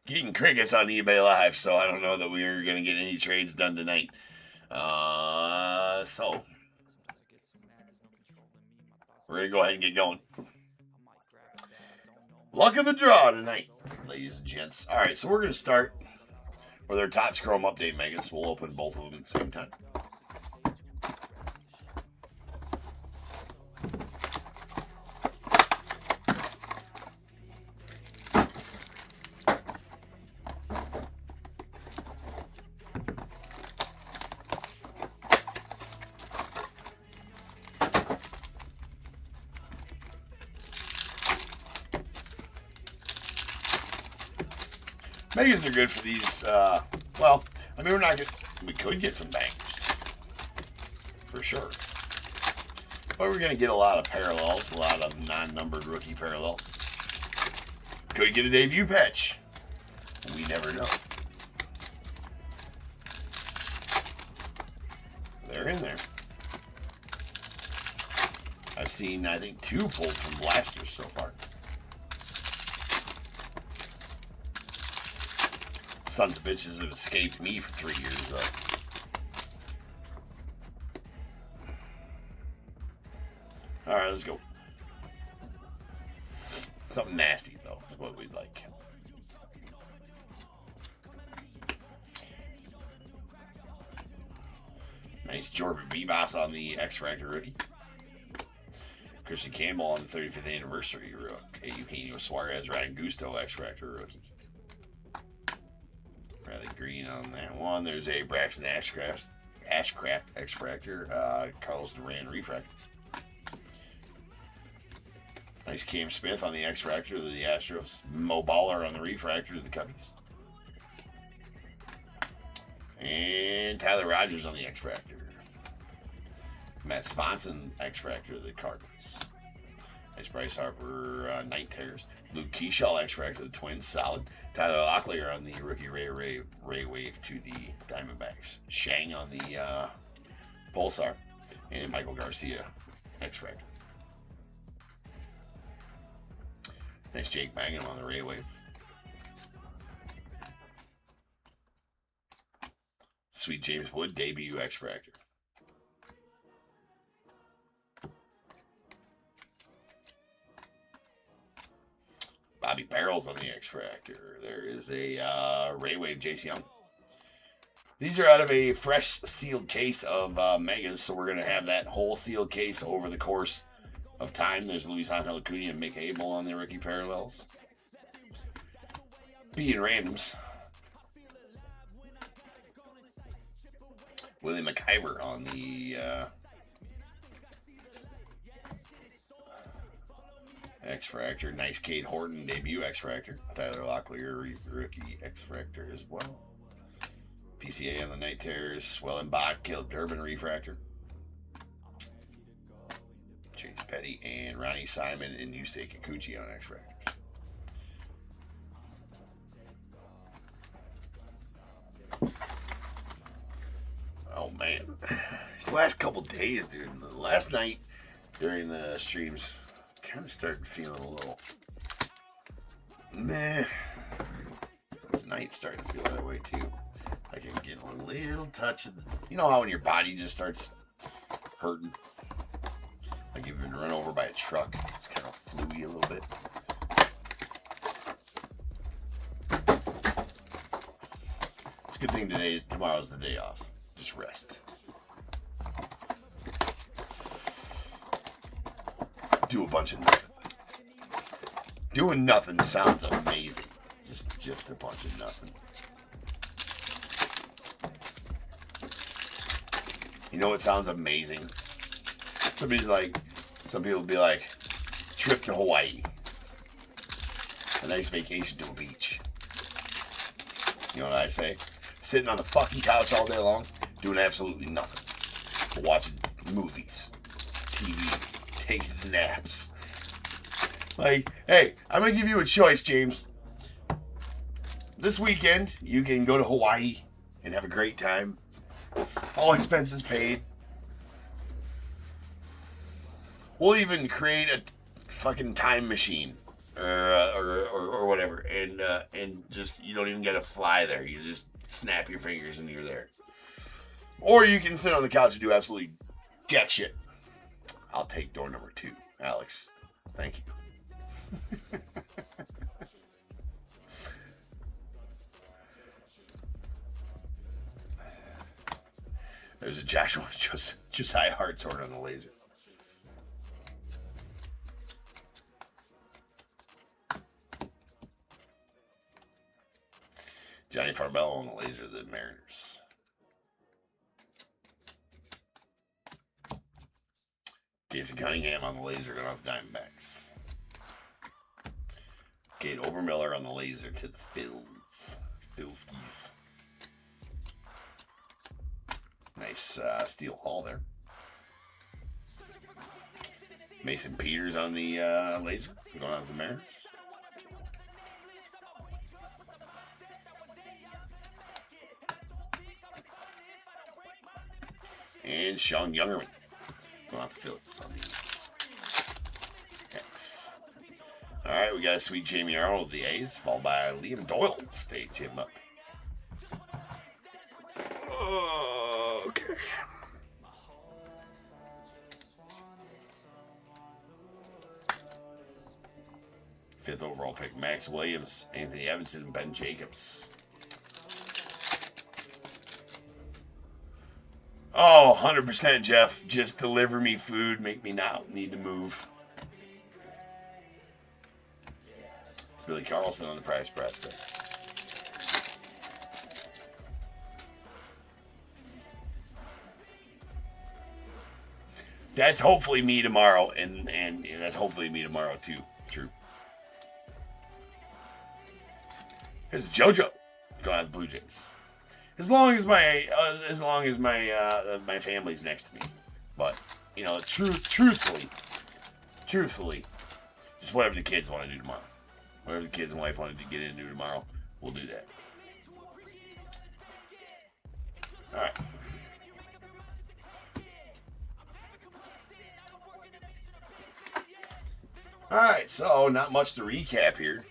Speaker 3: Getting crickets on eBay Live, so I don't know that we're going to get any trades done tonight. So we're going to go ahead and get going. Luck of the draw tonight, ladies and gents. All right, so we're going to start with our Topps Chrome update, Megan. So we'll open both of them at the same time. Megans are good for these. Well, I mean, we could get some bangers for sure, but we're gonna get a lot of parallels, a lot of non-numbered rookie parallels. Could get a debut patch. We never know. They're in there. I've seen, I think, 2 pulled from blasters so far. Sons of bitches have escaped me for 3 years, though. Alright, let's go. Something nasty, though, is what we'd like. Nice Jordan Bebas on the X-Fractor rookie. Christian Campbell on the 35th anniversary rookie. Eugenio Suarez, Ryan Gusto X-Fractor rookie. Bradley Green on that one. There's a Braxton Ashcraft X-Fractor. Carlos Duran Refractor. Nice Cam Smith on the X-Fractor of the Astros. Mo Baller on the Refractor of the Cubbies. And Tyler Rogers on the X-Fractor. Matt Sponson X-Fractor of the Cardinals. Nice Bryce Harper Night Terrors. Luke Keyshaw X-Fractor of the Twins. Solid. Tyler Locklear on the rookie Ray Wave to the Diamondbacks. Shang on the Pulsar. And Michael Garcia X-Fractor. Nice Jake Mangum on the Ray Wave. Sweet James Wood, debut X Fractor. Bobby Barrels on the X Fractor. There is a Ray Wave Jace Young. These are out of a fresh sealed case of Megas, so we're going to have that whole sealed case over the course of time. There's Luis Angel Acuna and Mick Abel on the rookie parallels. Being randoms. Willie McIver on the X Fractor. Nice Cade Horton debut X Fractor. Tyler Locklear rookie X Fractor as well. PCA on the Night Terrors. Swellen Bach, Caleb Durbin refractor. Chase Petty and Ronnie Simon and Yusei Kikuchi on X Fractors. Oh man, these last couple days, dude. Last night during the streams, kind of started feeling a little meh. Tonight started to feel that way too. Like I'm getting a little touch of the, you know how when your body just starts hurting, like you've been run over by a truck. It's kind of fluey a little bit. It's a good thing today. Tomorrow's the day off. Just rest. Do a bunch of nothing. Doing nothing sounds amazing. Just a bunch of nothing. You know what sounds amazing? Some people will be like, trip to Hawaii. A nice vacation to a beach. You know what I say? Sitting on the fucking couch all day long, doing absolutely nothing. Watching movies, TV, taking naps. Like, hey, I'm going to give you a choice, James. This weekend, you can go to Hawaii and have a great time. All expenses paid. We'll even create a fucking time machine or whatever, and just you don't even get to fly there. You just snap your fingers and you're there. Or you can sit on the couch and do absolutely jack shit. I'll take door number 2, Alex. Thank you. There's a Joshua Josiah Hartshorn on the laser. Johnny Farbello on the laser, the Mariners. Jason Cunningham on the laser, going off Diamondbacks. Gate Obermiller on the laser to the Philskis. Nice steel haul there. Mason Peters on the laser, going off the Mariners. And Sean Youngerman going off the Phillies on the X. Alright, we got a sweet Jamie Arnold of the A's, followed by Liam Doyle. Stage him up. Okay. Fifth overall pick, Max Williams, Anthony Evanson, Ben Jacobs. Oh, 100% Jeff. Just deliver me food, make me not need to move. It's Billy Carlson on the price press there. That's hopefully me tomorrow, and that's hopefully me tomorrow too. True. Here's JoJo going out the Blue Jays. As long as my family's next to me, but you know, truthfully, just whatever the kids want to do tomorrow, whatever the kids and wife wanted to get into tomorrow, we'll do that. All right. All right, so not much to recap here.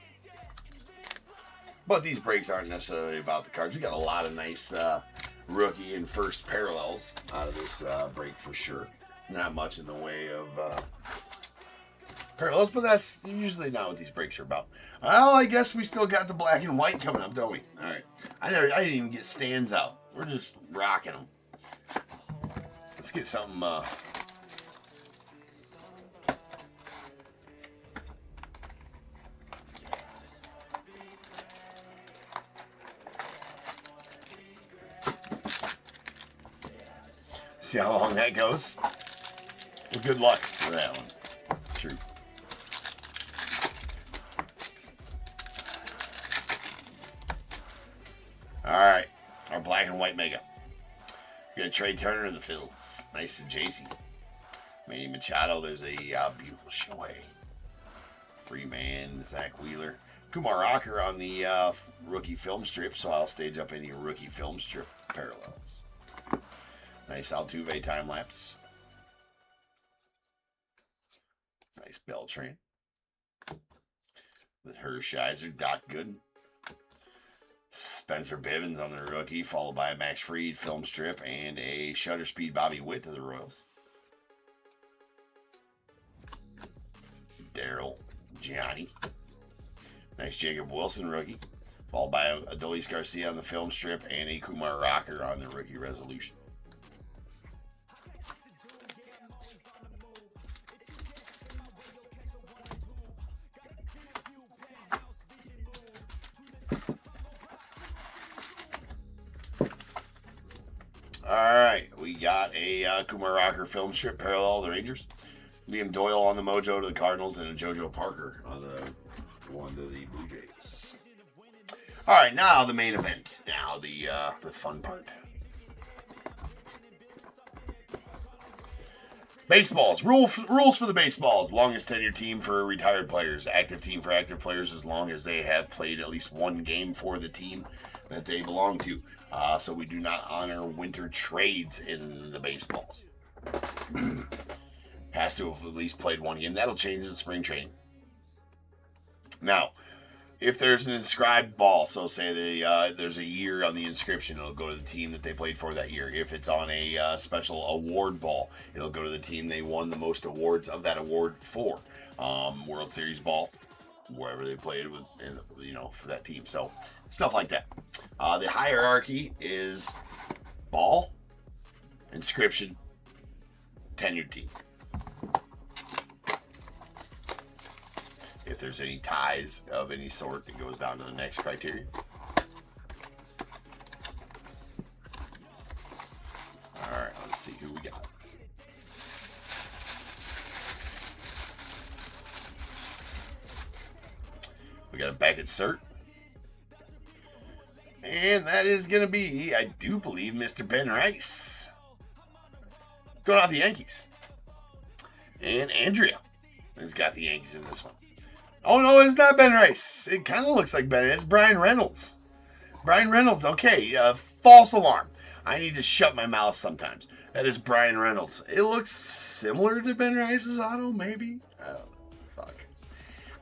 Speaker 3: But these breaks aren't necessarily about the cards. We got a lot of nice rookie and first parallels out of this break for sure. Not much in the way of parallels, but that's usually not what these breaks are about. Well, I guess we still got the black and white coming up, don't we? All right. I didn't even get stands out. We're just rocking them. Let's get something. See how long that goes? Well, good luck for that one. True. All right, our black and white mega. We got Trey Turner in the fields. Nice to JC. Manny Machado. There's a beautiful Shohei. Freeman, Zach Wheeler. Kumar Rocker on the rookie film strip, so I'll stage up any rookie film strip parallels. Nice Altuve time lapse. Nice Beltran. The Hershiser, Doc Gooden. Spencer Bivens on the rookie, followed by a Max Fried film strip and a shutter speed Bobby Witt to the Royals. Daryl Gianni. Nice Jacob Wilson rookie, followed by Adolis Garcia on the film strip and a Kumar Rocker on the rookie resolution. Alright, we got a Kumar Rocker film strip parallel of the Rangers. Liam Doyle on the Mojo to the Cardinals and a JoJo Parker on the one to the Blue Jays. Alright, now the main event. Now the fun part. Baseballs. Rules for the baseballs. Longest tenure team for retired players. Active team for active players as long as they have played at least one game for the team that they belong to. So we do not honor winter trades in the baseballs. Has to have at least played one game. That'll change in spring training. Now, if there's an inscribed ball, so say there's a year on the inscription, it'll go to the team that they played for that year. If it's on a special award ball, it'll go to the team they won the most awards of that award for. World Series ball, wherever they played with, for that team. So stuff like that. The hierarchy is ball, inscription, tenured team. If there's any ties of any sort, it goes down to the next criteria. All right, let's see who we got. We got a Beckett cert. And that is going to be, I do believe, Mr. Ben Rice. Going off the Yankees. And Andrea has got the Yankees in this one. Oh, no, it's not Ben Rice. It kind of looks like Ben. It's Brian Reynolds. Brian Reynolds, okay. False alarm. I need to shut my mouth sometimes. That is Brian Reynolds. It looks similar to Ben Rice's auto, maybe? I don't know. Fuck.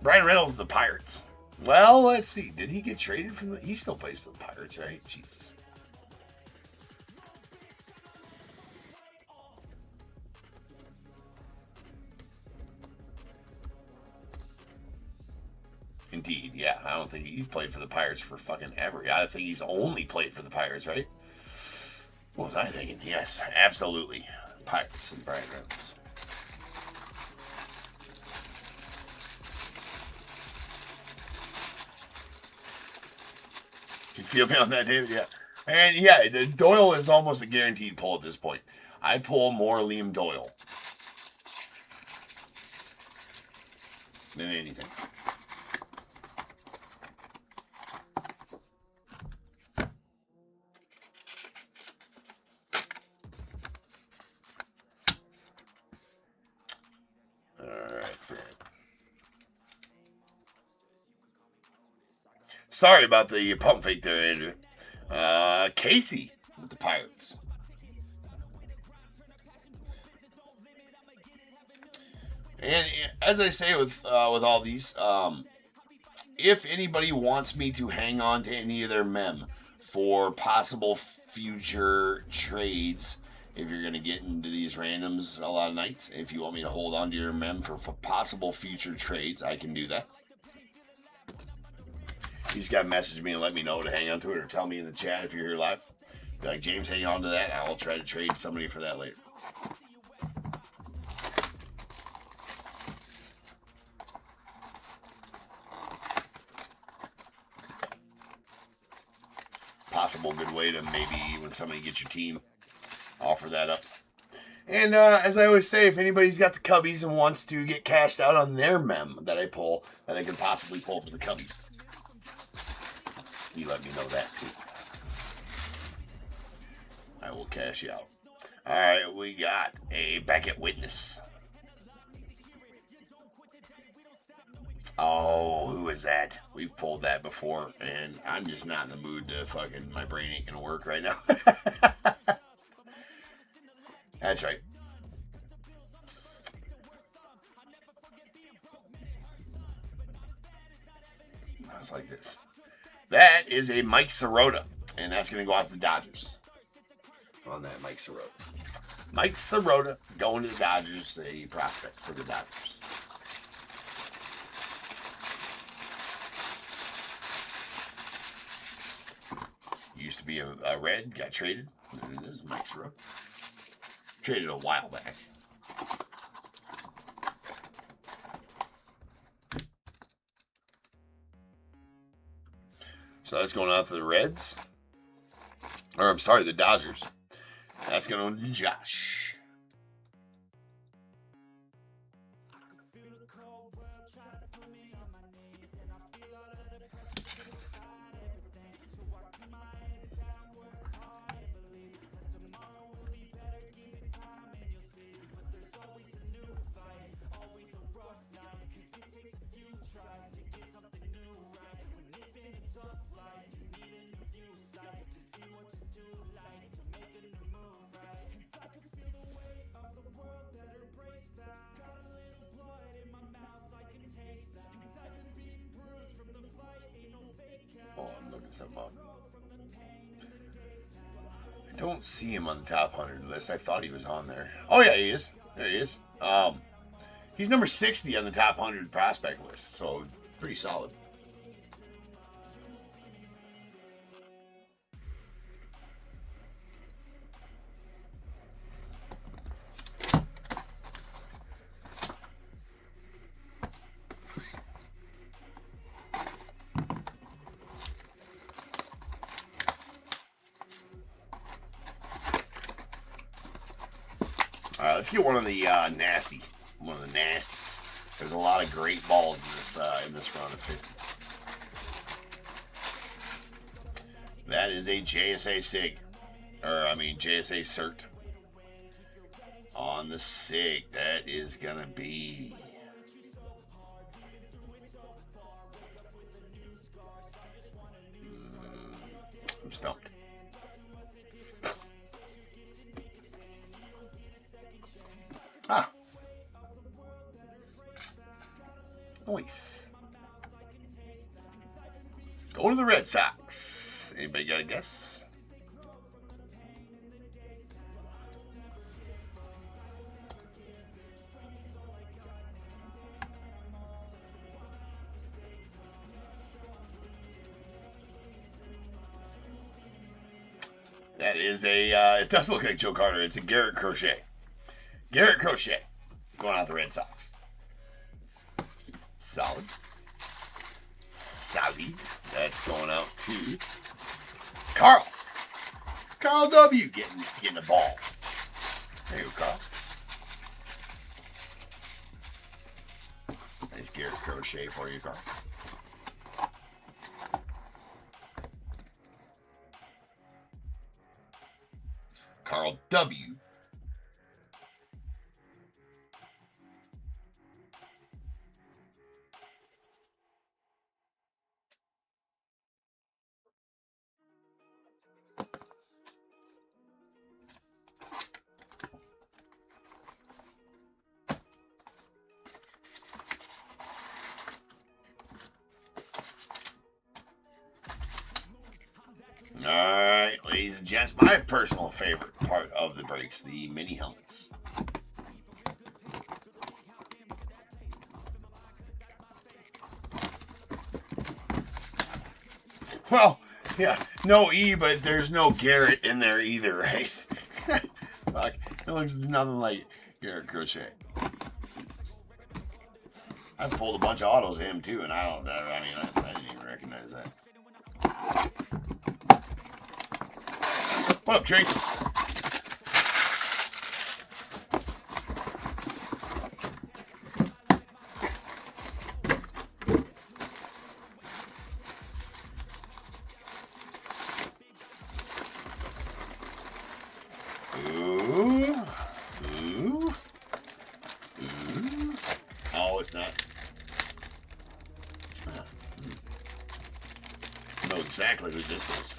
Speaker 3: Brian Reynolds, the Pirates. Well, let's see. Did he get traded from the... He still plays for the Pirates, right? Jesus. Indeed, yeah. I don't think he's played for the Pirates for fucking ever. I think he's only played for the Pirates, right? What was I thinking? Yes, absolutely. Pirates and Brian Reynolds. You feel me on that, David? Yeah. And yeah, Doyle is almost a guaranteed pull at this point. I pull more Liam Doyle than anything. Sorry about the pump fake there, Andrew. Casey with the Pirates. And as I say with all these, if anybody wants me to hang on to any of their mem for possible future trades, if you're going to get into these randoms a lot of nights, if you want me to hold on to your mem for possible future trades, I can do that. You just got to message me and let me know to hang on to it, or tell me in the chat if you're here live. Be like, James, hang on to that. I'll try to trade somebody for that later. Possible good way to maybe, when somebody gets your team, offer that up. And as I always say, if anybody's got the Cubbies and wants to get cashed out on their mem that I pull, that I can possibly pull for the Cubbies, you let me know that too. I will cash you out. All right, we got a Beckett Witness. Oh, who is that? We've pulled that before, and I'm just not in the mood to fucking, my brain ain't gonna work right now. That's right. I was like this. That is a Mike Sirota, and that's going to go out to the Dodgers. On that, Mike Sirota. Mike Sirota going to the Dodgers, a prospect for the Dodgers. Used to be a Red, got traded. And this is Mike Sirota. Traded a while back. So that's going out to the Reds. Or, I'm sorry, the Dodgers. That's going to Josh. Oh, I'm looking something up. I don't see him on the top 100 list. I thought he was on there. Oh, yeah, he is. There he is. He's number 60 on the top 100 prospect list, so pretty solid. All right, let's get one of the nasties. There's a lot of great balls in this round of 50. That is a JSA SIG, JSA cert. On the SIG, that is gonna be. I'm stumped. Ah. Nice. Go to the Red Sox. Anybody got a guess? That is a, it does look like Joe Carter. It's a Garrett Crochet. Garrett Crochet going out the Red Sox. Solid. That's going out to Carl. Carl W. getting the ball. There you go, Carl. Nice Garrett Crochet for you, Carl. Carl W. gents, my personal favorite part of the breaks, the mini helmets. Well, yeah, no E, but there's no Garrett in there either, right? Fuck, it looks nothing like Garrett Crochet. I pulled a bunch of autos of him too, and I didn't even recognize that. What up, Chase? Oh, it's not. I know exactly who this is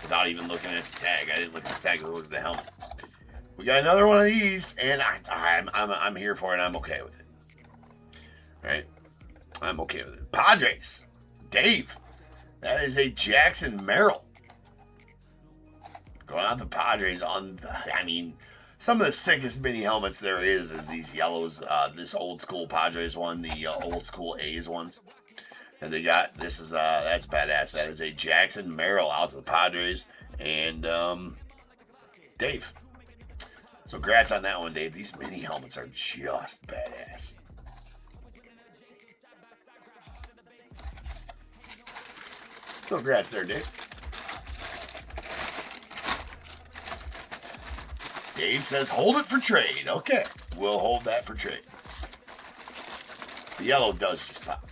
Speaker 3: without even looking at the tag. I didn't look at the tag. I looked at the helmet. We got another one of these, and I'm here for it. I'm okay with it. All right, I'm okay with it. Padres, Dave. That is a Jackson Merrill. Going out the Padres on. Some of the sickest mini helmets there is these yellows. This old school Padres one, the old school A's ones. And they got, this is, that's badass. That is a Jackson Merrill out to the Padres. And, Dave. So, congrats on that one, Dave. These mini helmets are just badass. So, congrats there, Dave. Dave says, hold it for trade. Okay, we'll hold that for trade. The yellow does just pop.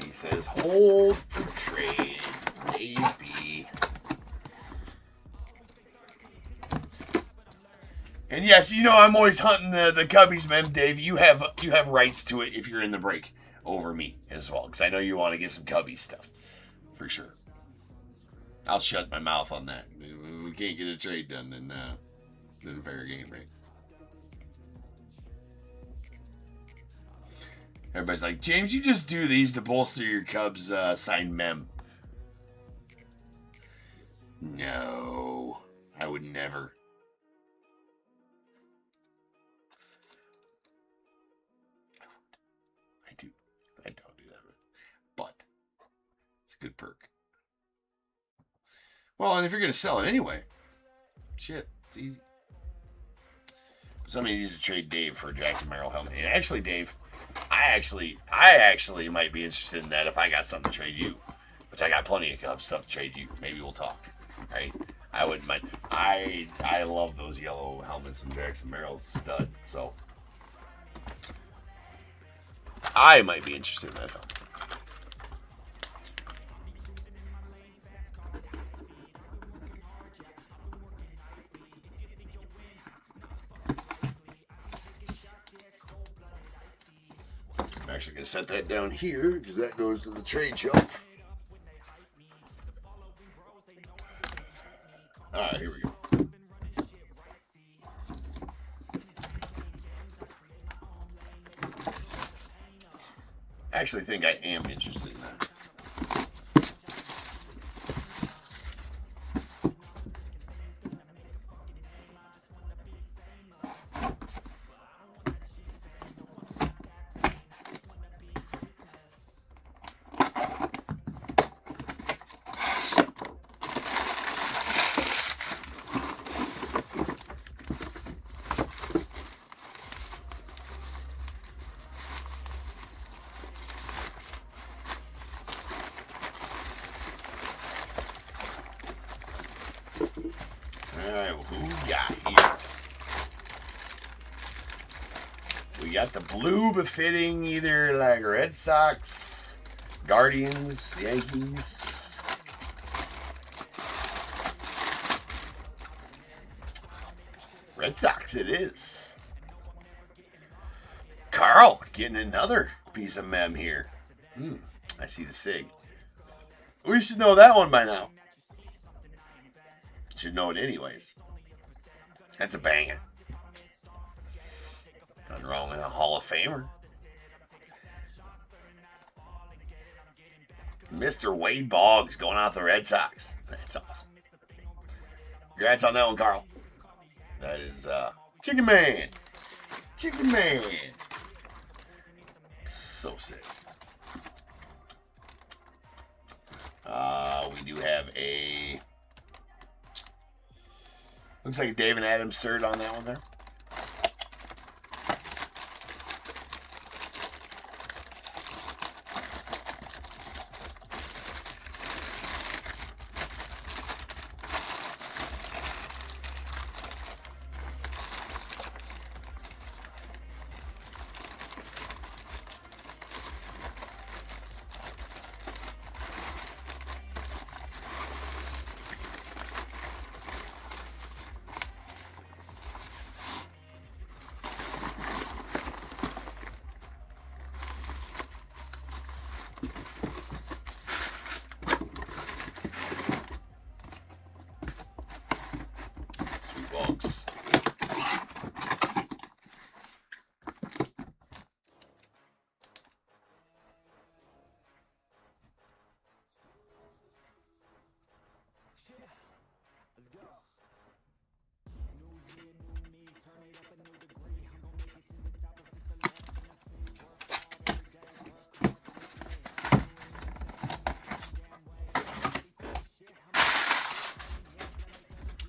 Speaker 3: He says, hold for trade. Maybe. And yes, you know I'm always hunting the Cubbies, man, Dave. You have rights to it if you're in the break over me as well, because I know you want to get some Cubbies stuff for sure. I'll shut my mouth on that. If we can't get a trade done, then it's a fair game, right? Everybody's like, James, you just do these to bolster your Cubs signed mem. No, I would never. I don't do that, but it's a good perk. Well, and if you're going to sell it anyway, shit, it's easy. Somebody needs to trade Dave for a Jackson Merrill helmet. And actually, Dave, I actually might be interested in that if I got something to trade you, which I got plenty of Cubs stuff to trade you. Maybe we'll talk, right? I wouldn't mind. I love those yellow helmets, and Jackson Merrill's a stud, so I might be interested in that helmet. I'm actually going to set that down here because that goes to the trade shelf. All right, here we go. I actually think I am interested in that. Alright, well, who we got here? We got the blue befitting either like Red Sox, Guardians, Yankees. Red Sox it is. Carl getting another piece of mem here. I see the SIG. We should know that one by now. Should know it anyways. That's a banger. Nothing wrong with a Hall of Famer. Mr. Wade Boggs going out the Red Sox. That's awesome. Congrats on that one, Carl. That is Chicken Man. Chicken Man. So sick. We do have a... Looks like a David Adams cert on that one there.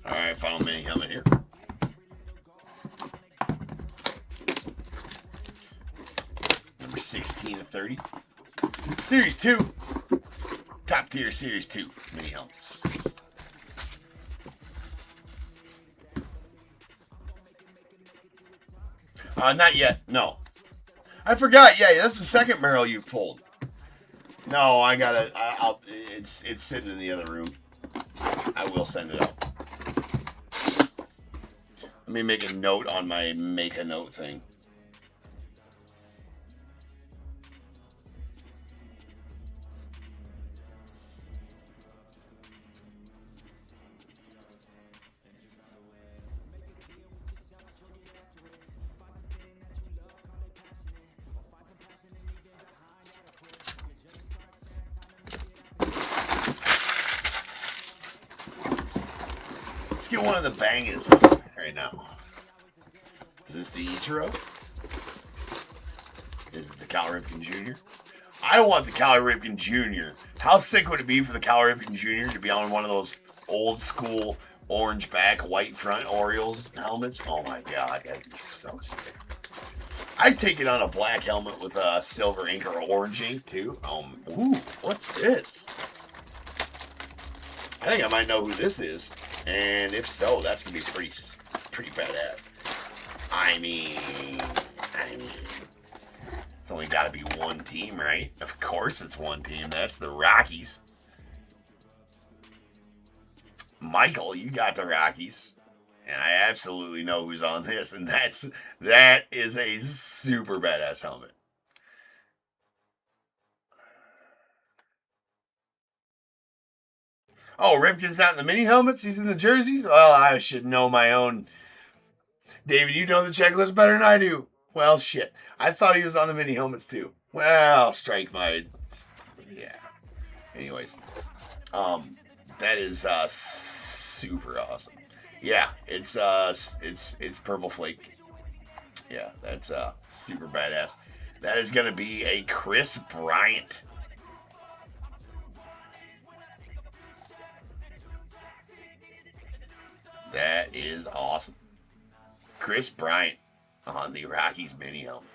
Speaker 3: Alright, final mini helmet here. Number 16 to 30. Series 2. Top tier Series 2 mini helmets. Not yet. No. I forgot. Yeah, that's the second barrel you've pulled. No, I gotta. It's sitting in the other room. I will send it out. Let me make a note on my make a note thing. Let's get one of the bangers right now. Is this the Ichiro? Is it the Cal Ripken Jr.? I want the Cal Ripken Jr. How sick would it be for the Cal Ripken Jr. to be on one of those old school orange back, white front Orioles helmets? Oh my god, that'd be so sick. I'd take it on a black helmet with a silver ink or orange ink too. Ooh, what's this? I think I might know who this is. And if so, that's gonna be pretty badass. I mean, it's only got to be one team, right? Of course, it's one team. That's the Rockies. Michael, you got the Rockies, and I absolutely know who's on this, and that is a super badass helmet. Oh, Ripken's not in the mini helmets? He's in the jerseys? Well, I should know my own. David, you know the checklist better than I do. Well, shit. I thought he was on the mini helmets too. Well, strike my... Yeah. Anyways. That is super awesome. Yeah, it's Purple Flake. Yeah, that's super badass. That is going to be a Chris Bryant. That is awesome. Chris Bryant on the Rockies mini helmet.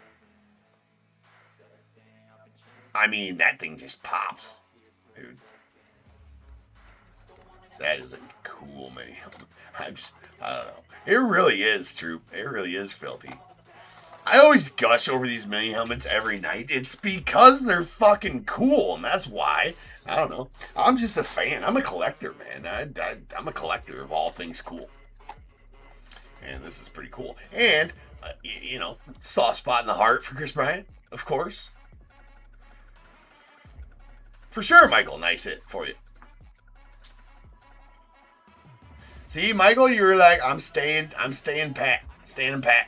Speaker 3: I mean, that thing just pops, dude. That is a cool mini helmet. I don't know. It really is, Troop. It really is filthy. I always gush over these mini helmets every night. It's because they're fucking cool, and that's why. I don't know. I'm just a fan. I'm a collector, man. I'm a collector of all things cool. And this is pretty cool. And, you know, soft spot in the heart for Chris Bryant, of course. For sure, Michael. Nice hit for you. See, Michael, you were like, I'm staying pat. Standing pat.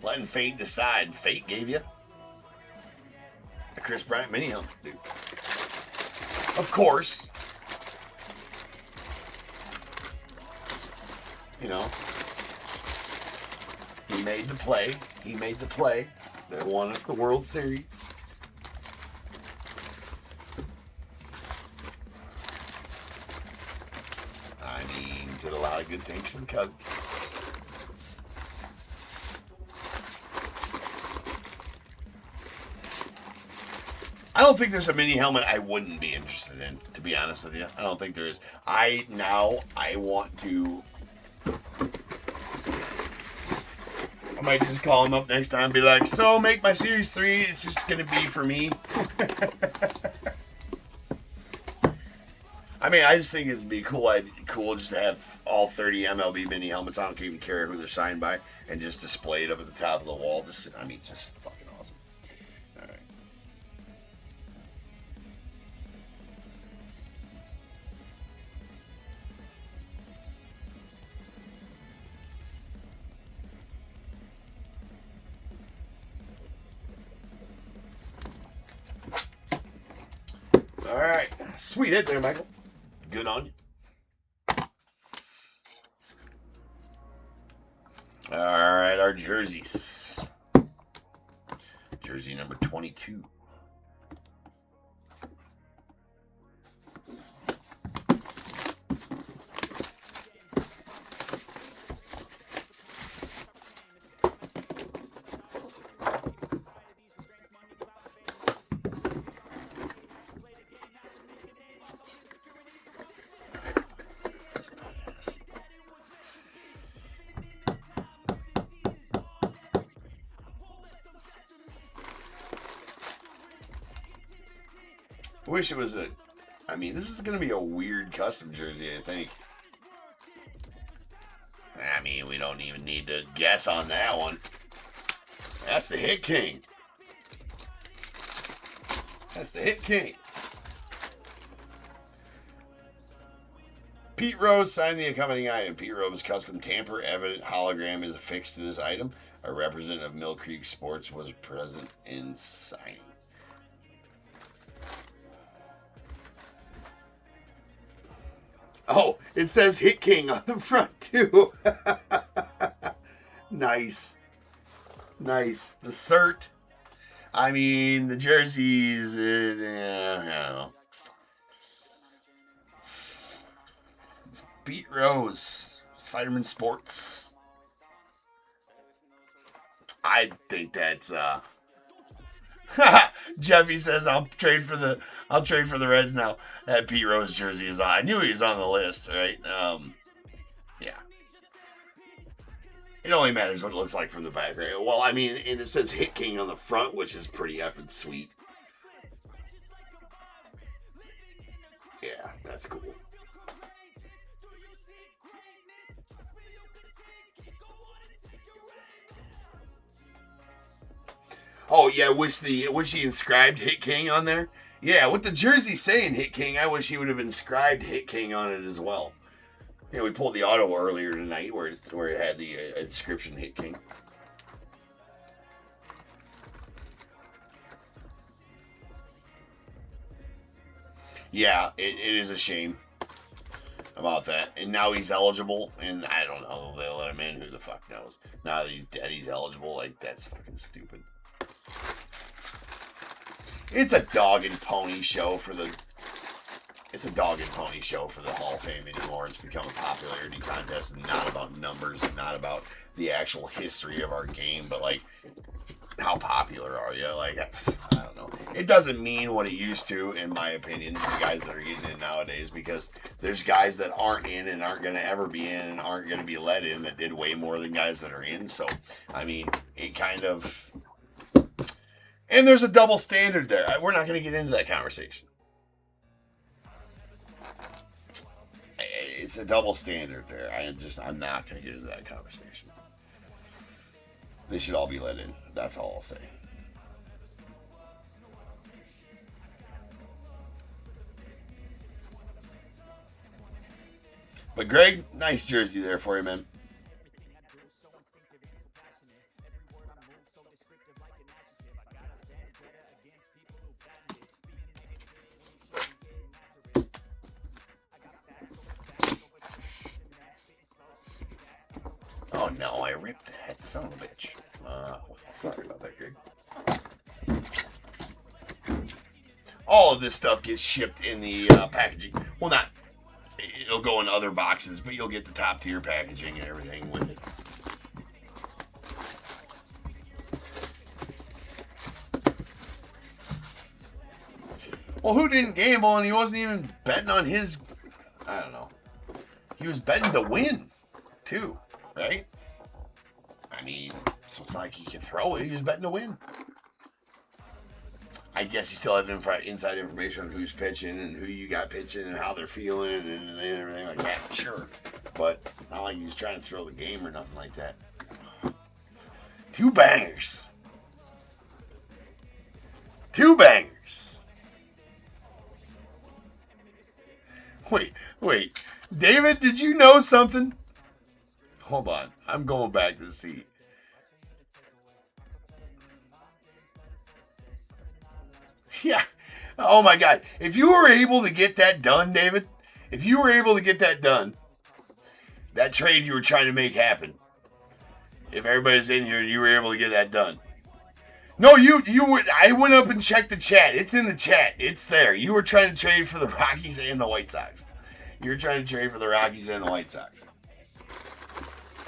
Speaker 3: Letting fate decide. Fate gave you a Chris Bryant mini helmet, dude. Of course. You know, he made the play. He made the play that won us the World Series. I mean, did a lot of good things for the Cubs. I don't think there's a mini helmet I wouldn't be interested in, to be honest with you. I don't think there is. I want to. I might just call him up next time and be like, so make my Series 3. It's just going to be for me. I mean, I just think it'd be cool just to have all 30 MLB mini helmets. I don't even care who they're signed by, and just display it up at the top of the wall. Just fucking awesome. All right. All right. Sweet hit there, Michael. Good on you. All right, our jerseys. Jersey number 22. I wish it was I mean, this is going to be a weird custom jersey, I think. I mean, we don't even need to guess on that one. That's the Hit King. That's the Hit King. Pete Rose signed the accompanying item. Pete Rose's custom tamper-evident hologram is affixed to this item. A representative of Mill Creek Sports was present in signing. Oh, it says Hit King on the front, too. Nice. Nice. The cert. I mean, the jerseys, I don't know. Pete Rose. Fireman Sports. I think that's, Jeffy says I'll trade for the Reds now. That Pete Rose jersey is on. I knew he was on the list, right? Yeah. It only matters what it looks like from the back, right? Well, I mean, and it says Hit King on the front, which is pretty effing sweet. Yeah, that's cool. Oh, yeah, wish he inscribed Hit King on there. Yeah, with the jersey saying Hit King, I wish he would have inscribed Hit King on it as well. Yeah, we pulled the auto earlier tonight where it had the inscription Hit King. Yeah, it is a shame about that. And now he's eligible, and I don't know, they'll let him in, who the fuck knows. Now that he's dead, he's eligible. Like, that's fucking stupid. It's a dog and pony show for the Hall of Fame anymore. It's become a popularity contest, and not about numbers, and not about the actual history of our game, but like, how popular are you? Like, I don't know. It doesn't mean what it used to, in my opinion, the guys that are getting in nowadays, because there's guys that aren't in and aren't going to ever be in and aren't going to be let in that did way more than guys that are in. So, I mean, it kind of... And there's a double standard there. We're not going to get into that conversation. It's a double standard there. I'm not going to get into that conversation. They should all be let in. That's all I'll say. But Greg, nice jersey there for you, man. Son of a bitch. Sorry about that, Greg. All of this stuff gets shipped in the packaging. Well, not. It'll go in other boxes, but you'll get the top tier packaging and everything with it. Well, who didn't gamble and he wasn't even betting on his... I don't know. He was betting to win, too, right? I mean, so it's not like he can throw it. He was betting to win. I guess you still have inside information on who's pitching and who you got pitching and how they're feeling and everything like that. Sure. But not like he was trying to throw the game or nothing like that. 2 bangers. 2 bangers. Wait. David, did you know something? Hold on. I'm going back to see. Yeah. Oh my God. If you were able to get that done, David, if you were able to get that done, that trade you were trying to make happen, if everybody's in here and you were able to get that done. No, you were. I went up and checked the chat. It's in the chat. It's there. You were trying to trade for the Rockies and the White Sox. You were trying to trade for the Rockies and the White Sox.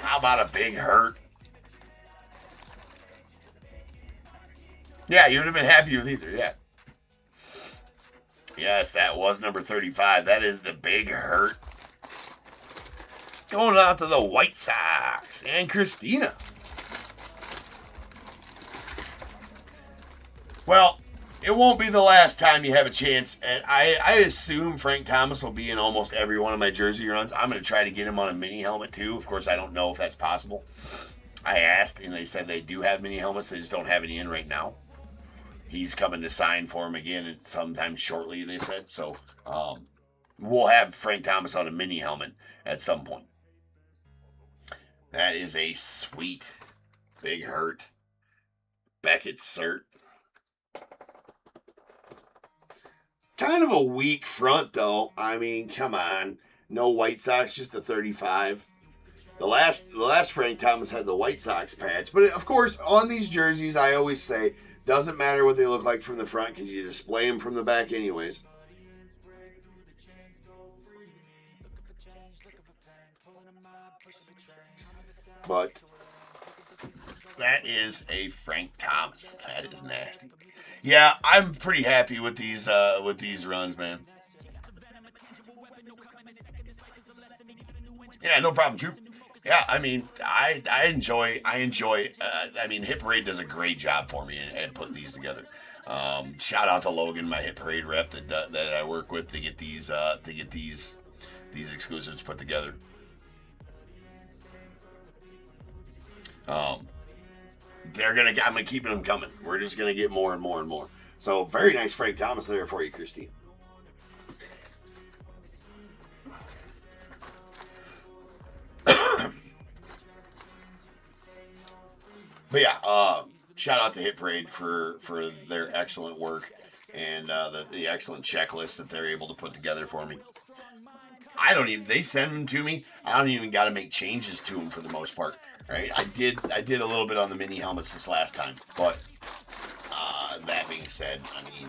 Speaker 3: How about a big hurt? Yeah, you would have been happy with either, yeah. Yes, that was number 35. That is the big hurt. Going out to the White Sox and Christina. Well, it won't be the last time you have a chance. And I assume Frank Thomas will be in almost every one of my jersey runs. I'm going to try to get him on a mini helmet, too. Of course, I don't know if that's possible. I asked, and they said they do have mini helmets. They just don't have any in right now. He's coming to sign for him again sometime shortly, they said. So we'll have Frank Thomas on a mini helmet at some point. That is a sweet big hurt. Beckett cert. Kind of a weak front, though. I mean, come on. No White Sox, just the 35. The last Frank Thomas had the White Sox patch. But, of course, on these jerseys, I always say, doesn't matter what they look like from the front because you display them from the back anyways. But that is a Frank Thomas. That is nasty. Yeah, I'm pretty happy with these runs, man. Yeah, no problem, Drew. Yeah, I mean, I enjoy. I mean, Hit Parade does a great job for me at putting these together. Shout out to Logan, my Hit Parade rep that I work with to get these exclusives put together. I'm gonna keep them coming. We're just gonna get more and more and more. So very nice Frank Thomas there for you, Christine. But yeah, shout out to Hit Parade for their excellent work and the excellent checklist that they're able to put together for me. They send them to me. I don't even got to make changes to them for the most part. Right? I did a little bit on the mini helmets this last time, but that being said, I mean,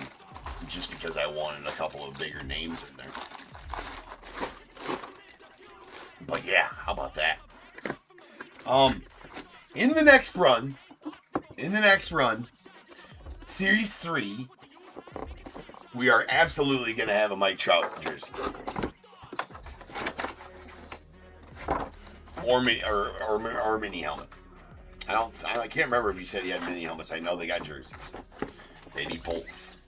Speaker 3: just because I wanted a couple of bigger names in there. But yeah, how about that? In the next run, Series 3, we are absolutely going to have a Mike Trout jersey. Or mini helmet. I can't remember if he said he had mini helmets. I know they got jerseys. Maybe both.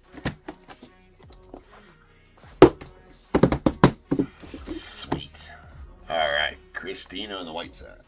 Speaker 3: Sweet. All right, Christina and the White Sox.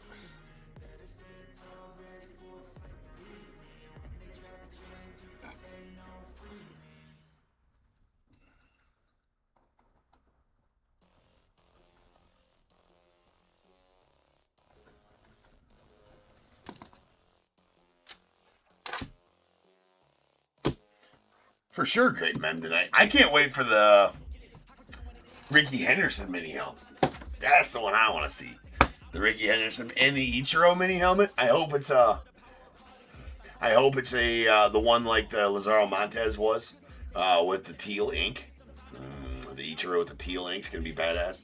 Speaker 3: For sure, great men tonight. I can't wait for the Ricky Henderson mini helmet. That's the one I want to see. The Ricky Henderson and the Ichiro mini helmet. I hope it's the one like the Lazaro Montez was, with the teal ink. The Ichiro with the teal ink's gonna be badass.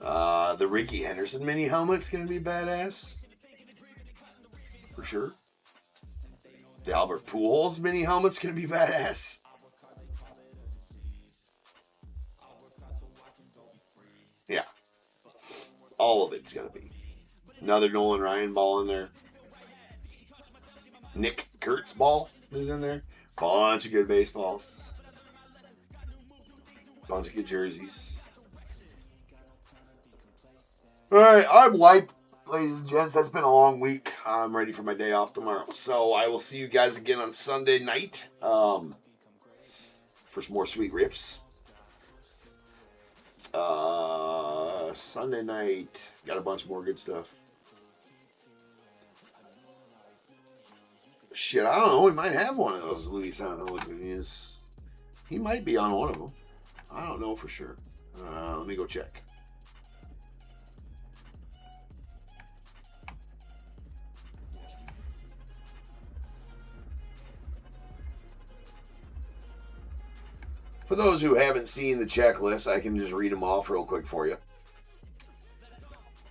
Speaker 3: The Ricky Henderson mini helmet's gonna be badass. For sure. The Albert Pujols mini helmet's gonna be badass. Yeah. All of it's gonna be. Another Nolan Ryan ball in there. Nick Kurtz ball is in there. Bunch of good baseballs. Bunch of good jerseys. Alright, I'm wiped, ladies and gents. That's been a long week. I'm ready for my day off tomorrow. So I will see you guys again on Sunday night. For some more sweet rips. Sunday night. Got a bunch more good stuff. Shit, I don't know. We might have one of those Luis Angel. He might be on one of them. I don't know for sure. Let me go check. For those who haven't seen the checklist, I can just read them off real quick for you.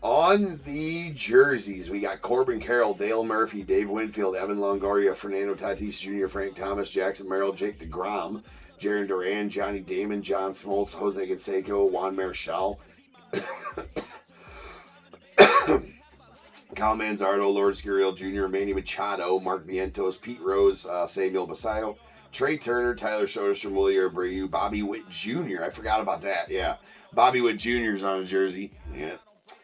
Speaker 3: On the jerseys, we got Corbin Carroll, Dale Murphy, Dave Winfield, Evan Longoria, Fernando Tatis Jr., Frank Thomas, Jackson Merrill, Jake DeGrom, Jarren Duran, Johnny Damon, John Smoltz, Jose Canseco, Juan Marichal, Kyle Manzardo, Lourdes Gurriel Jr., Manny Machado, Mark Vientos, Pete Rose, Samuel Basayo, Trey Turner, Tyler Soderstrom, Willie Abreu, Bobby Witt Jr. I forgot about that. Yeah, Bobby Witt Jr. is on a jersey. Yeah.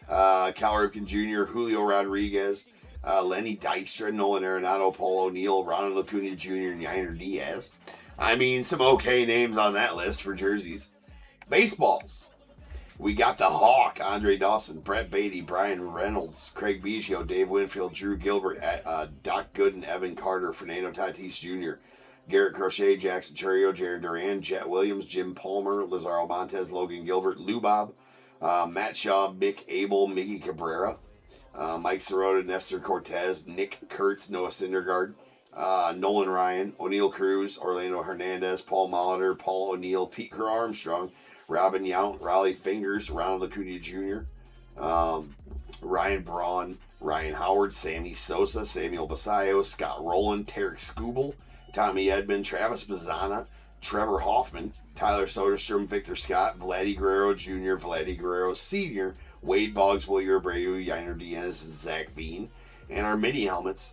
Speaker 3: Cal Ripken Jr., Julio Rodriguez, Lenny Dykstra, Nolan Arenado, Paul O'Neill, Ronald Acuna Jr., and Yainer Diaz. I mean, some okay names on that list for jerseys. Baseballs. We got the Hawk, Andre Dawson, Brett Beatty, Brian Reynolds, Craig Biggio, Dave Winfield, Drew Gilbert, Doc Gooden, Evan Carter, Fernando Tatis Jr., Garrett Crochet, Jackson Churio, Jarren Duran, Jet Williams, Jim Palmer, Lazaro Montez, Logan Gilbert, Lou Bob, Matt Shaw, Mick Abel, Miggy Cabrera, Mike Sirota, Nestor Cortez, Nick Kurtz, Noah Syndergaard, Nolan Ryan, O'Neill Cruz, Orlando Hernandez, Paul Molitor, Paul O'Neill, Pete Kerr Armstrong, Robin Yount, Raleigh Fingers, Ronald Acuna Jr., Ryan Braun, Ryan Howard, Sammy Sosa, Samuel Basayo, Scott Rowland, Tarek Skubal, Tommy Edman, Travis Bazzana, Trevor Hoffman, Tyler Soderstrom, Victor Scott, Vladdy Guerrero Jr., Vladdy Guerrero Sr., Wade Boggs, Wilyer Abreu, Yainer Diaz, and Zach Veen. And our mini helmets,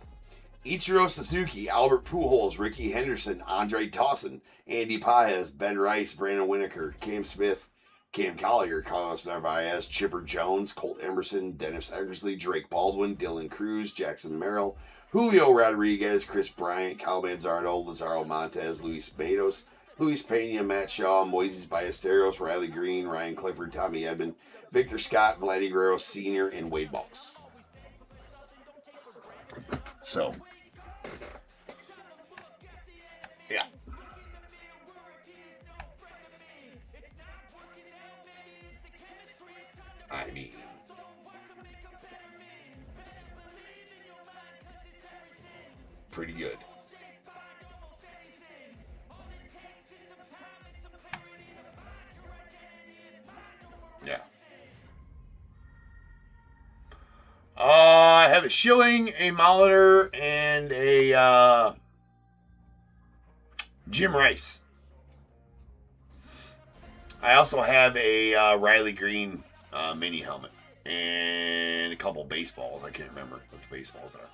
Speaker 3: Ichiro Suzuki, Albert Pujols, Ricky Henderson, Andre Dawson, Andy Paez, Ben Rice, Brandon Winokur, Cam Smith, Cam Collier, Carlos Narvaez, Chipper Jones, Colt Emerson, Dennis Eckersley, Drake Baldwin, Dylan Cruz, Jackson Merrill, Julio Rodriguez, Chris Bryant, Kyle Manzardo, Lazaro Montez, Luis Betos, Luis Pena, Matt Shaw, Moises Ballesteros, Riley Green, Ryan Clifford, Tommy Edman, Victor Scott, Vladdy Guerrero Sr., and Wade Boggs. So, yeah. I mean, pretty good. Yeah. I have a Schilling, a Molitor, and a Jim Rice. I also have a Riley Green mini helmet and a couple baseballs. I can't remember what the baseballs are.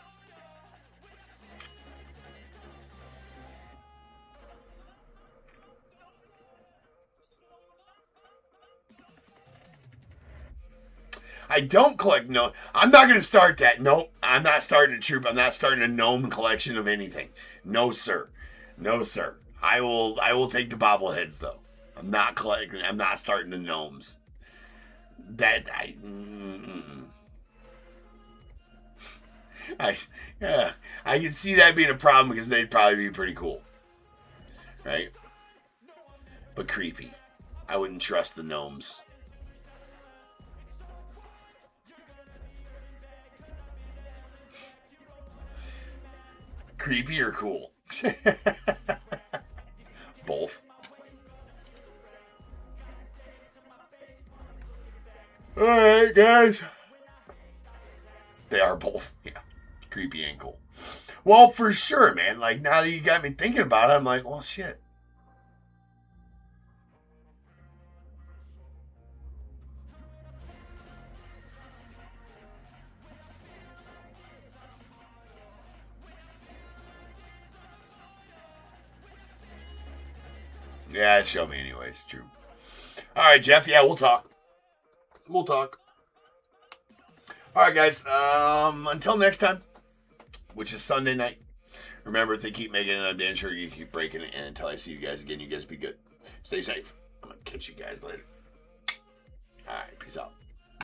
Speaker 3: I don't collect no. I'm not going to start that. Nope. I'm not starting a troop. I'm not starting a gnome collection of anything. No, sir. No, sir. I will take the bobbleheads though. I'm not collecting. I'm not starting the gnomes. I can see that being a problem because they'd probably be pretty cool, right? But creepy. I wouldn't trust the gnomes. Creepy or cool? Both. Alright, guys. They are both. Yeah. Creepy and cool. Well, for sure, man. Like, now that you got me thinking about it, I'm like, well, shit. Yeah, it showed me anyways. True. All right, Jeff. Yeah, we'll talk. We'll talk. All right, guys. Until next time, which is Sunday night. Remember, if they keep making it, I'm damn sure you keep breaking it. And until I see you guys again, you guys be good. Stay safe. I'm going to catch you guys later.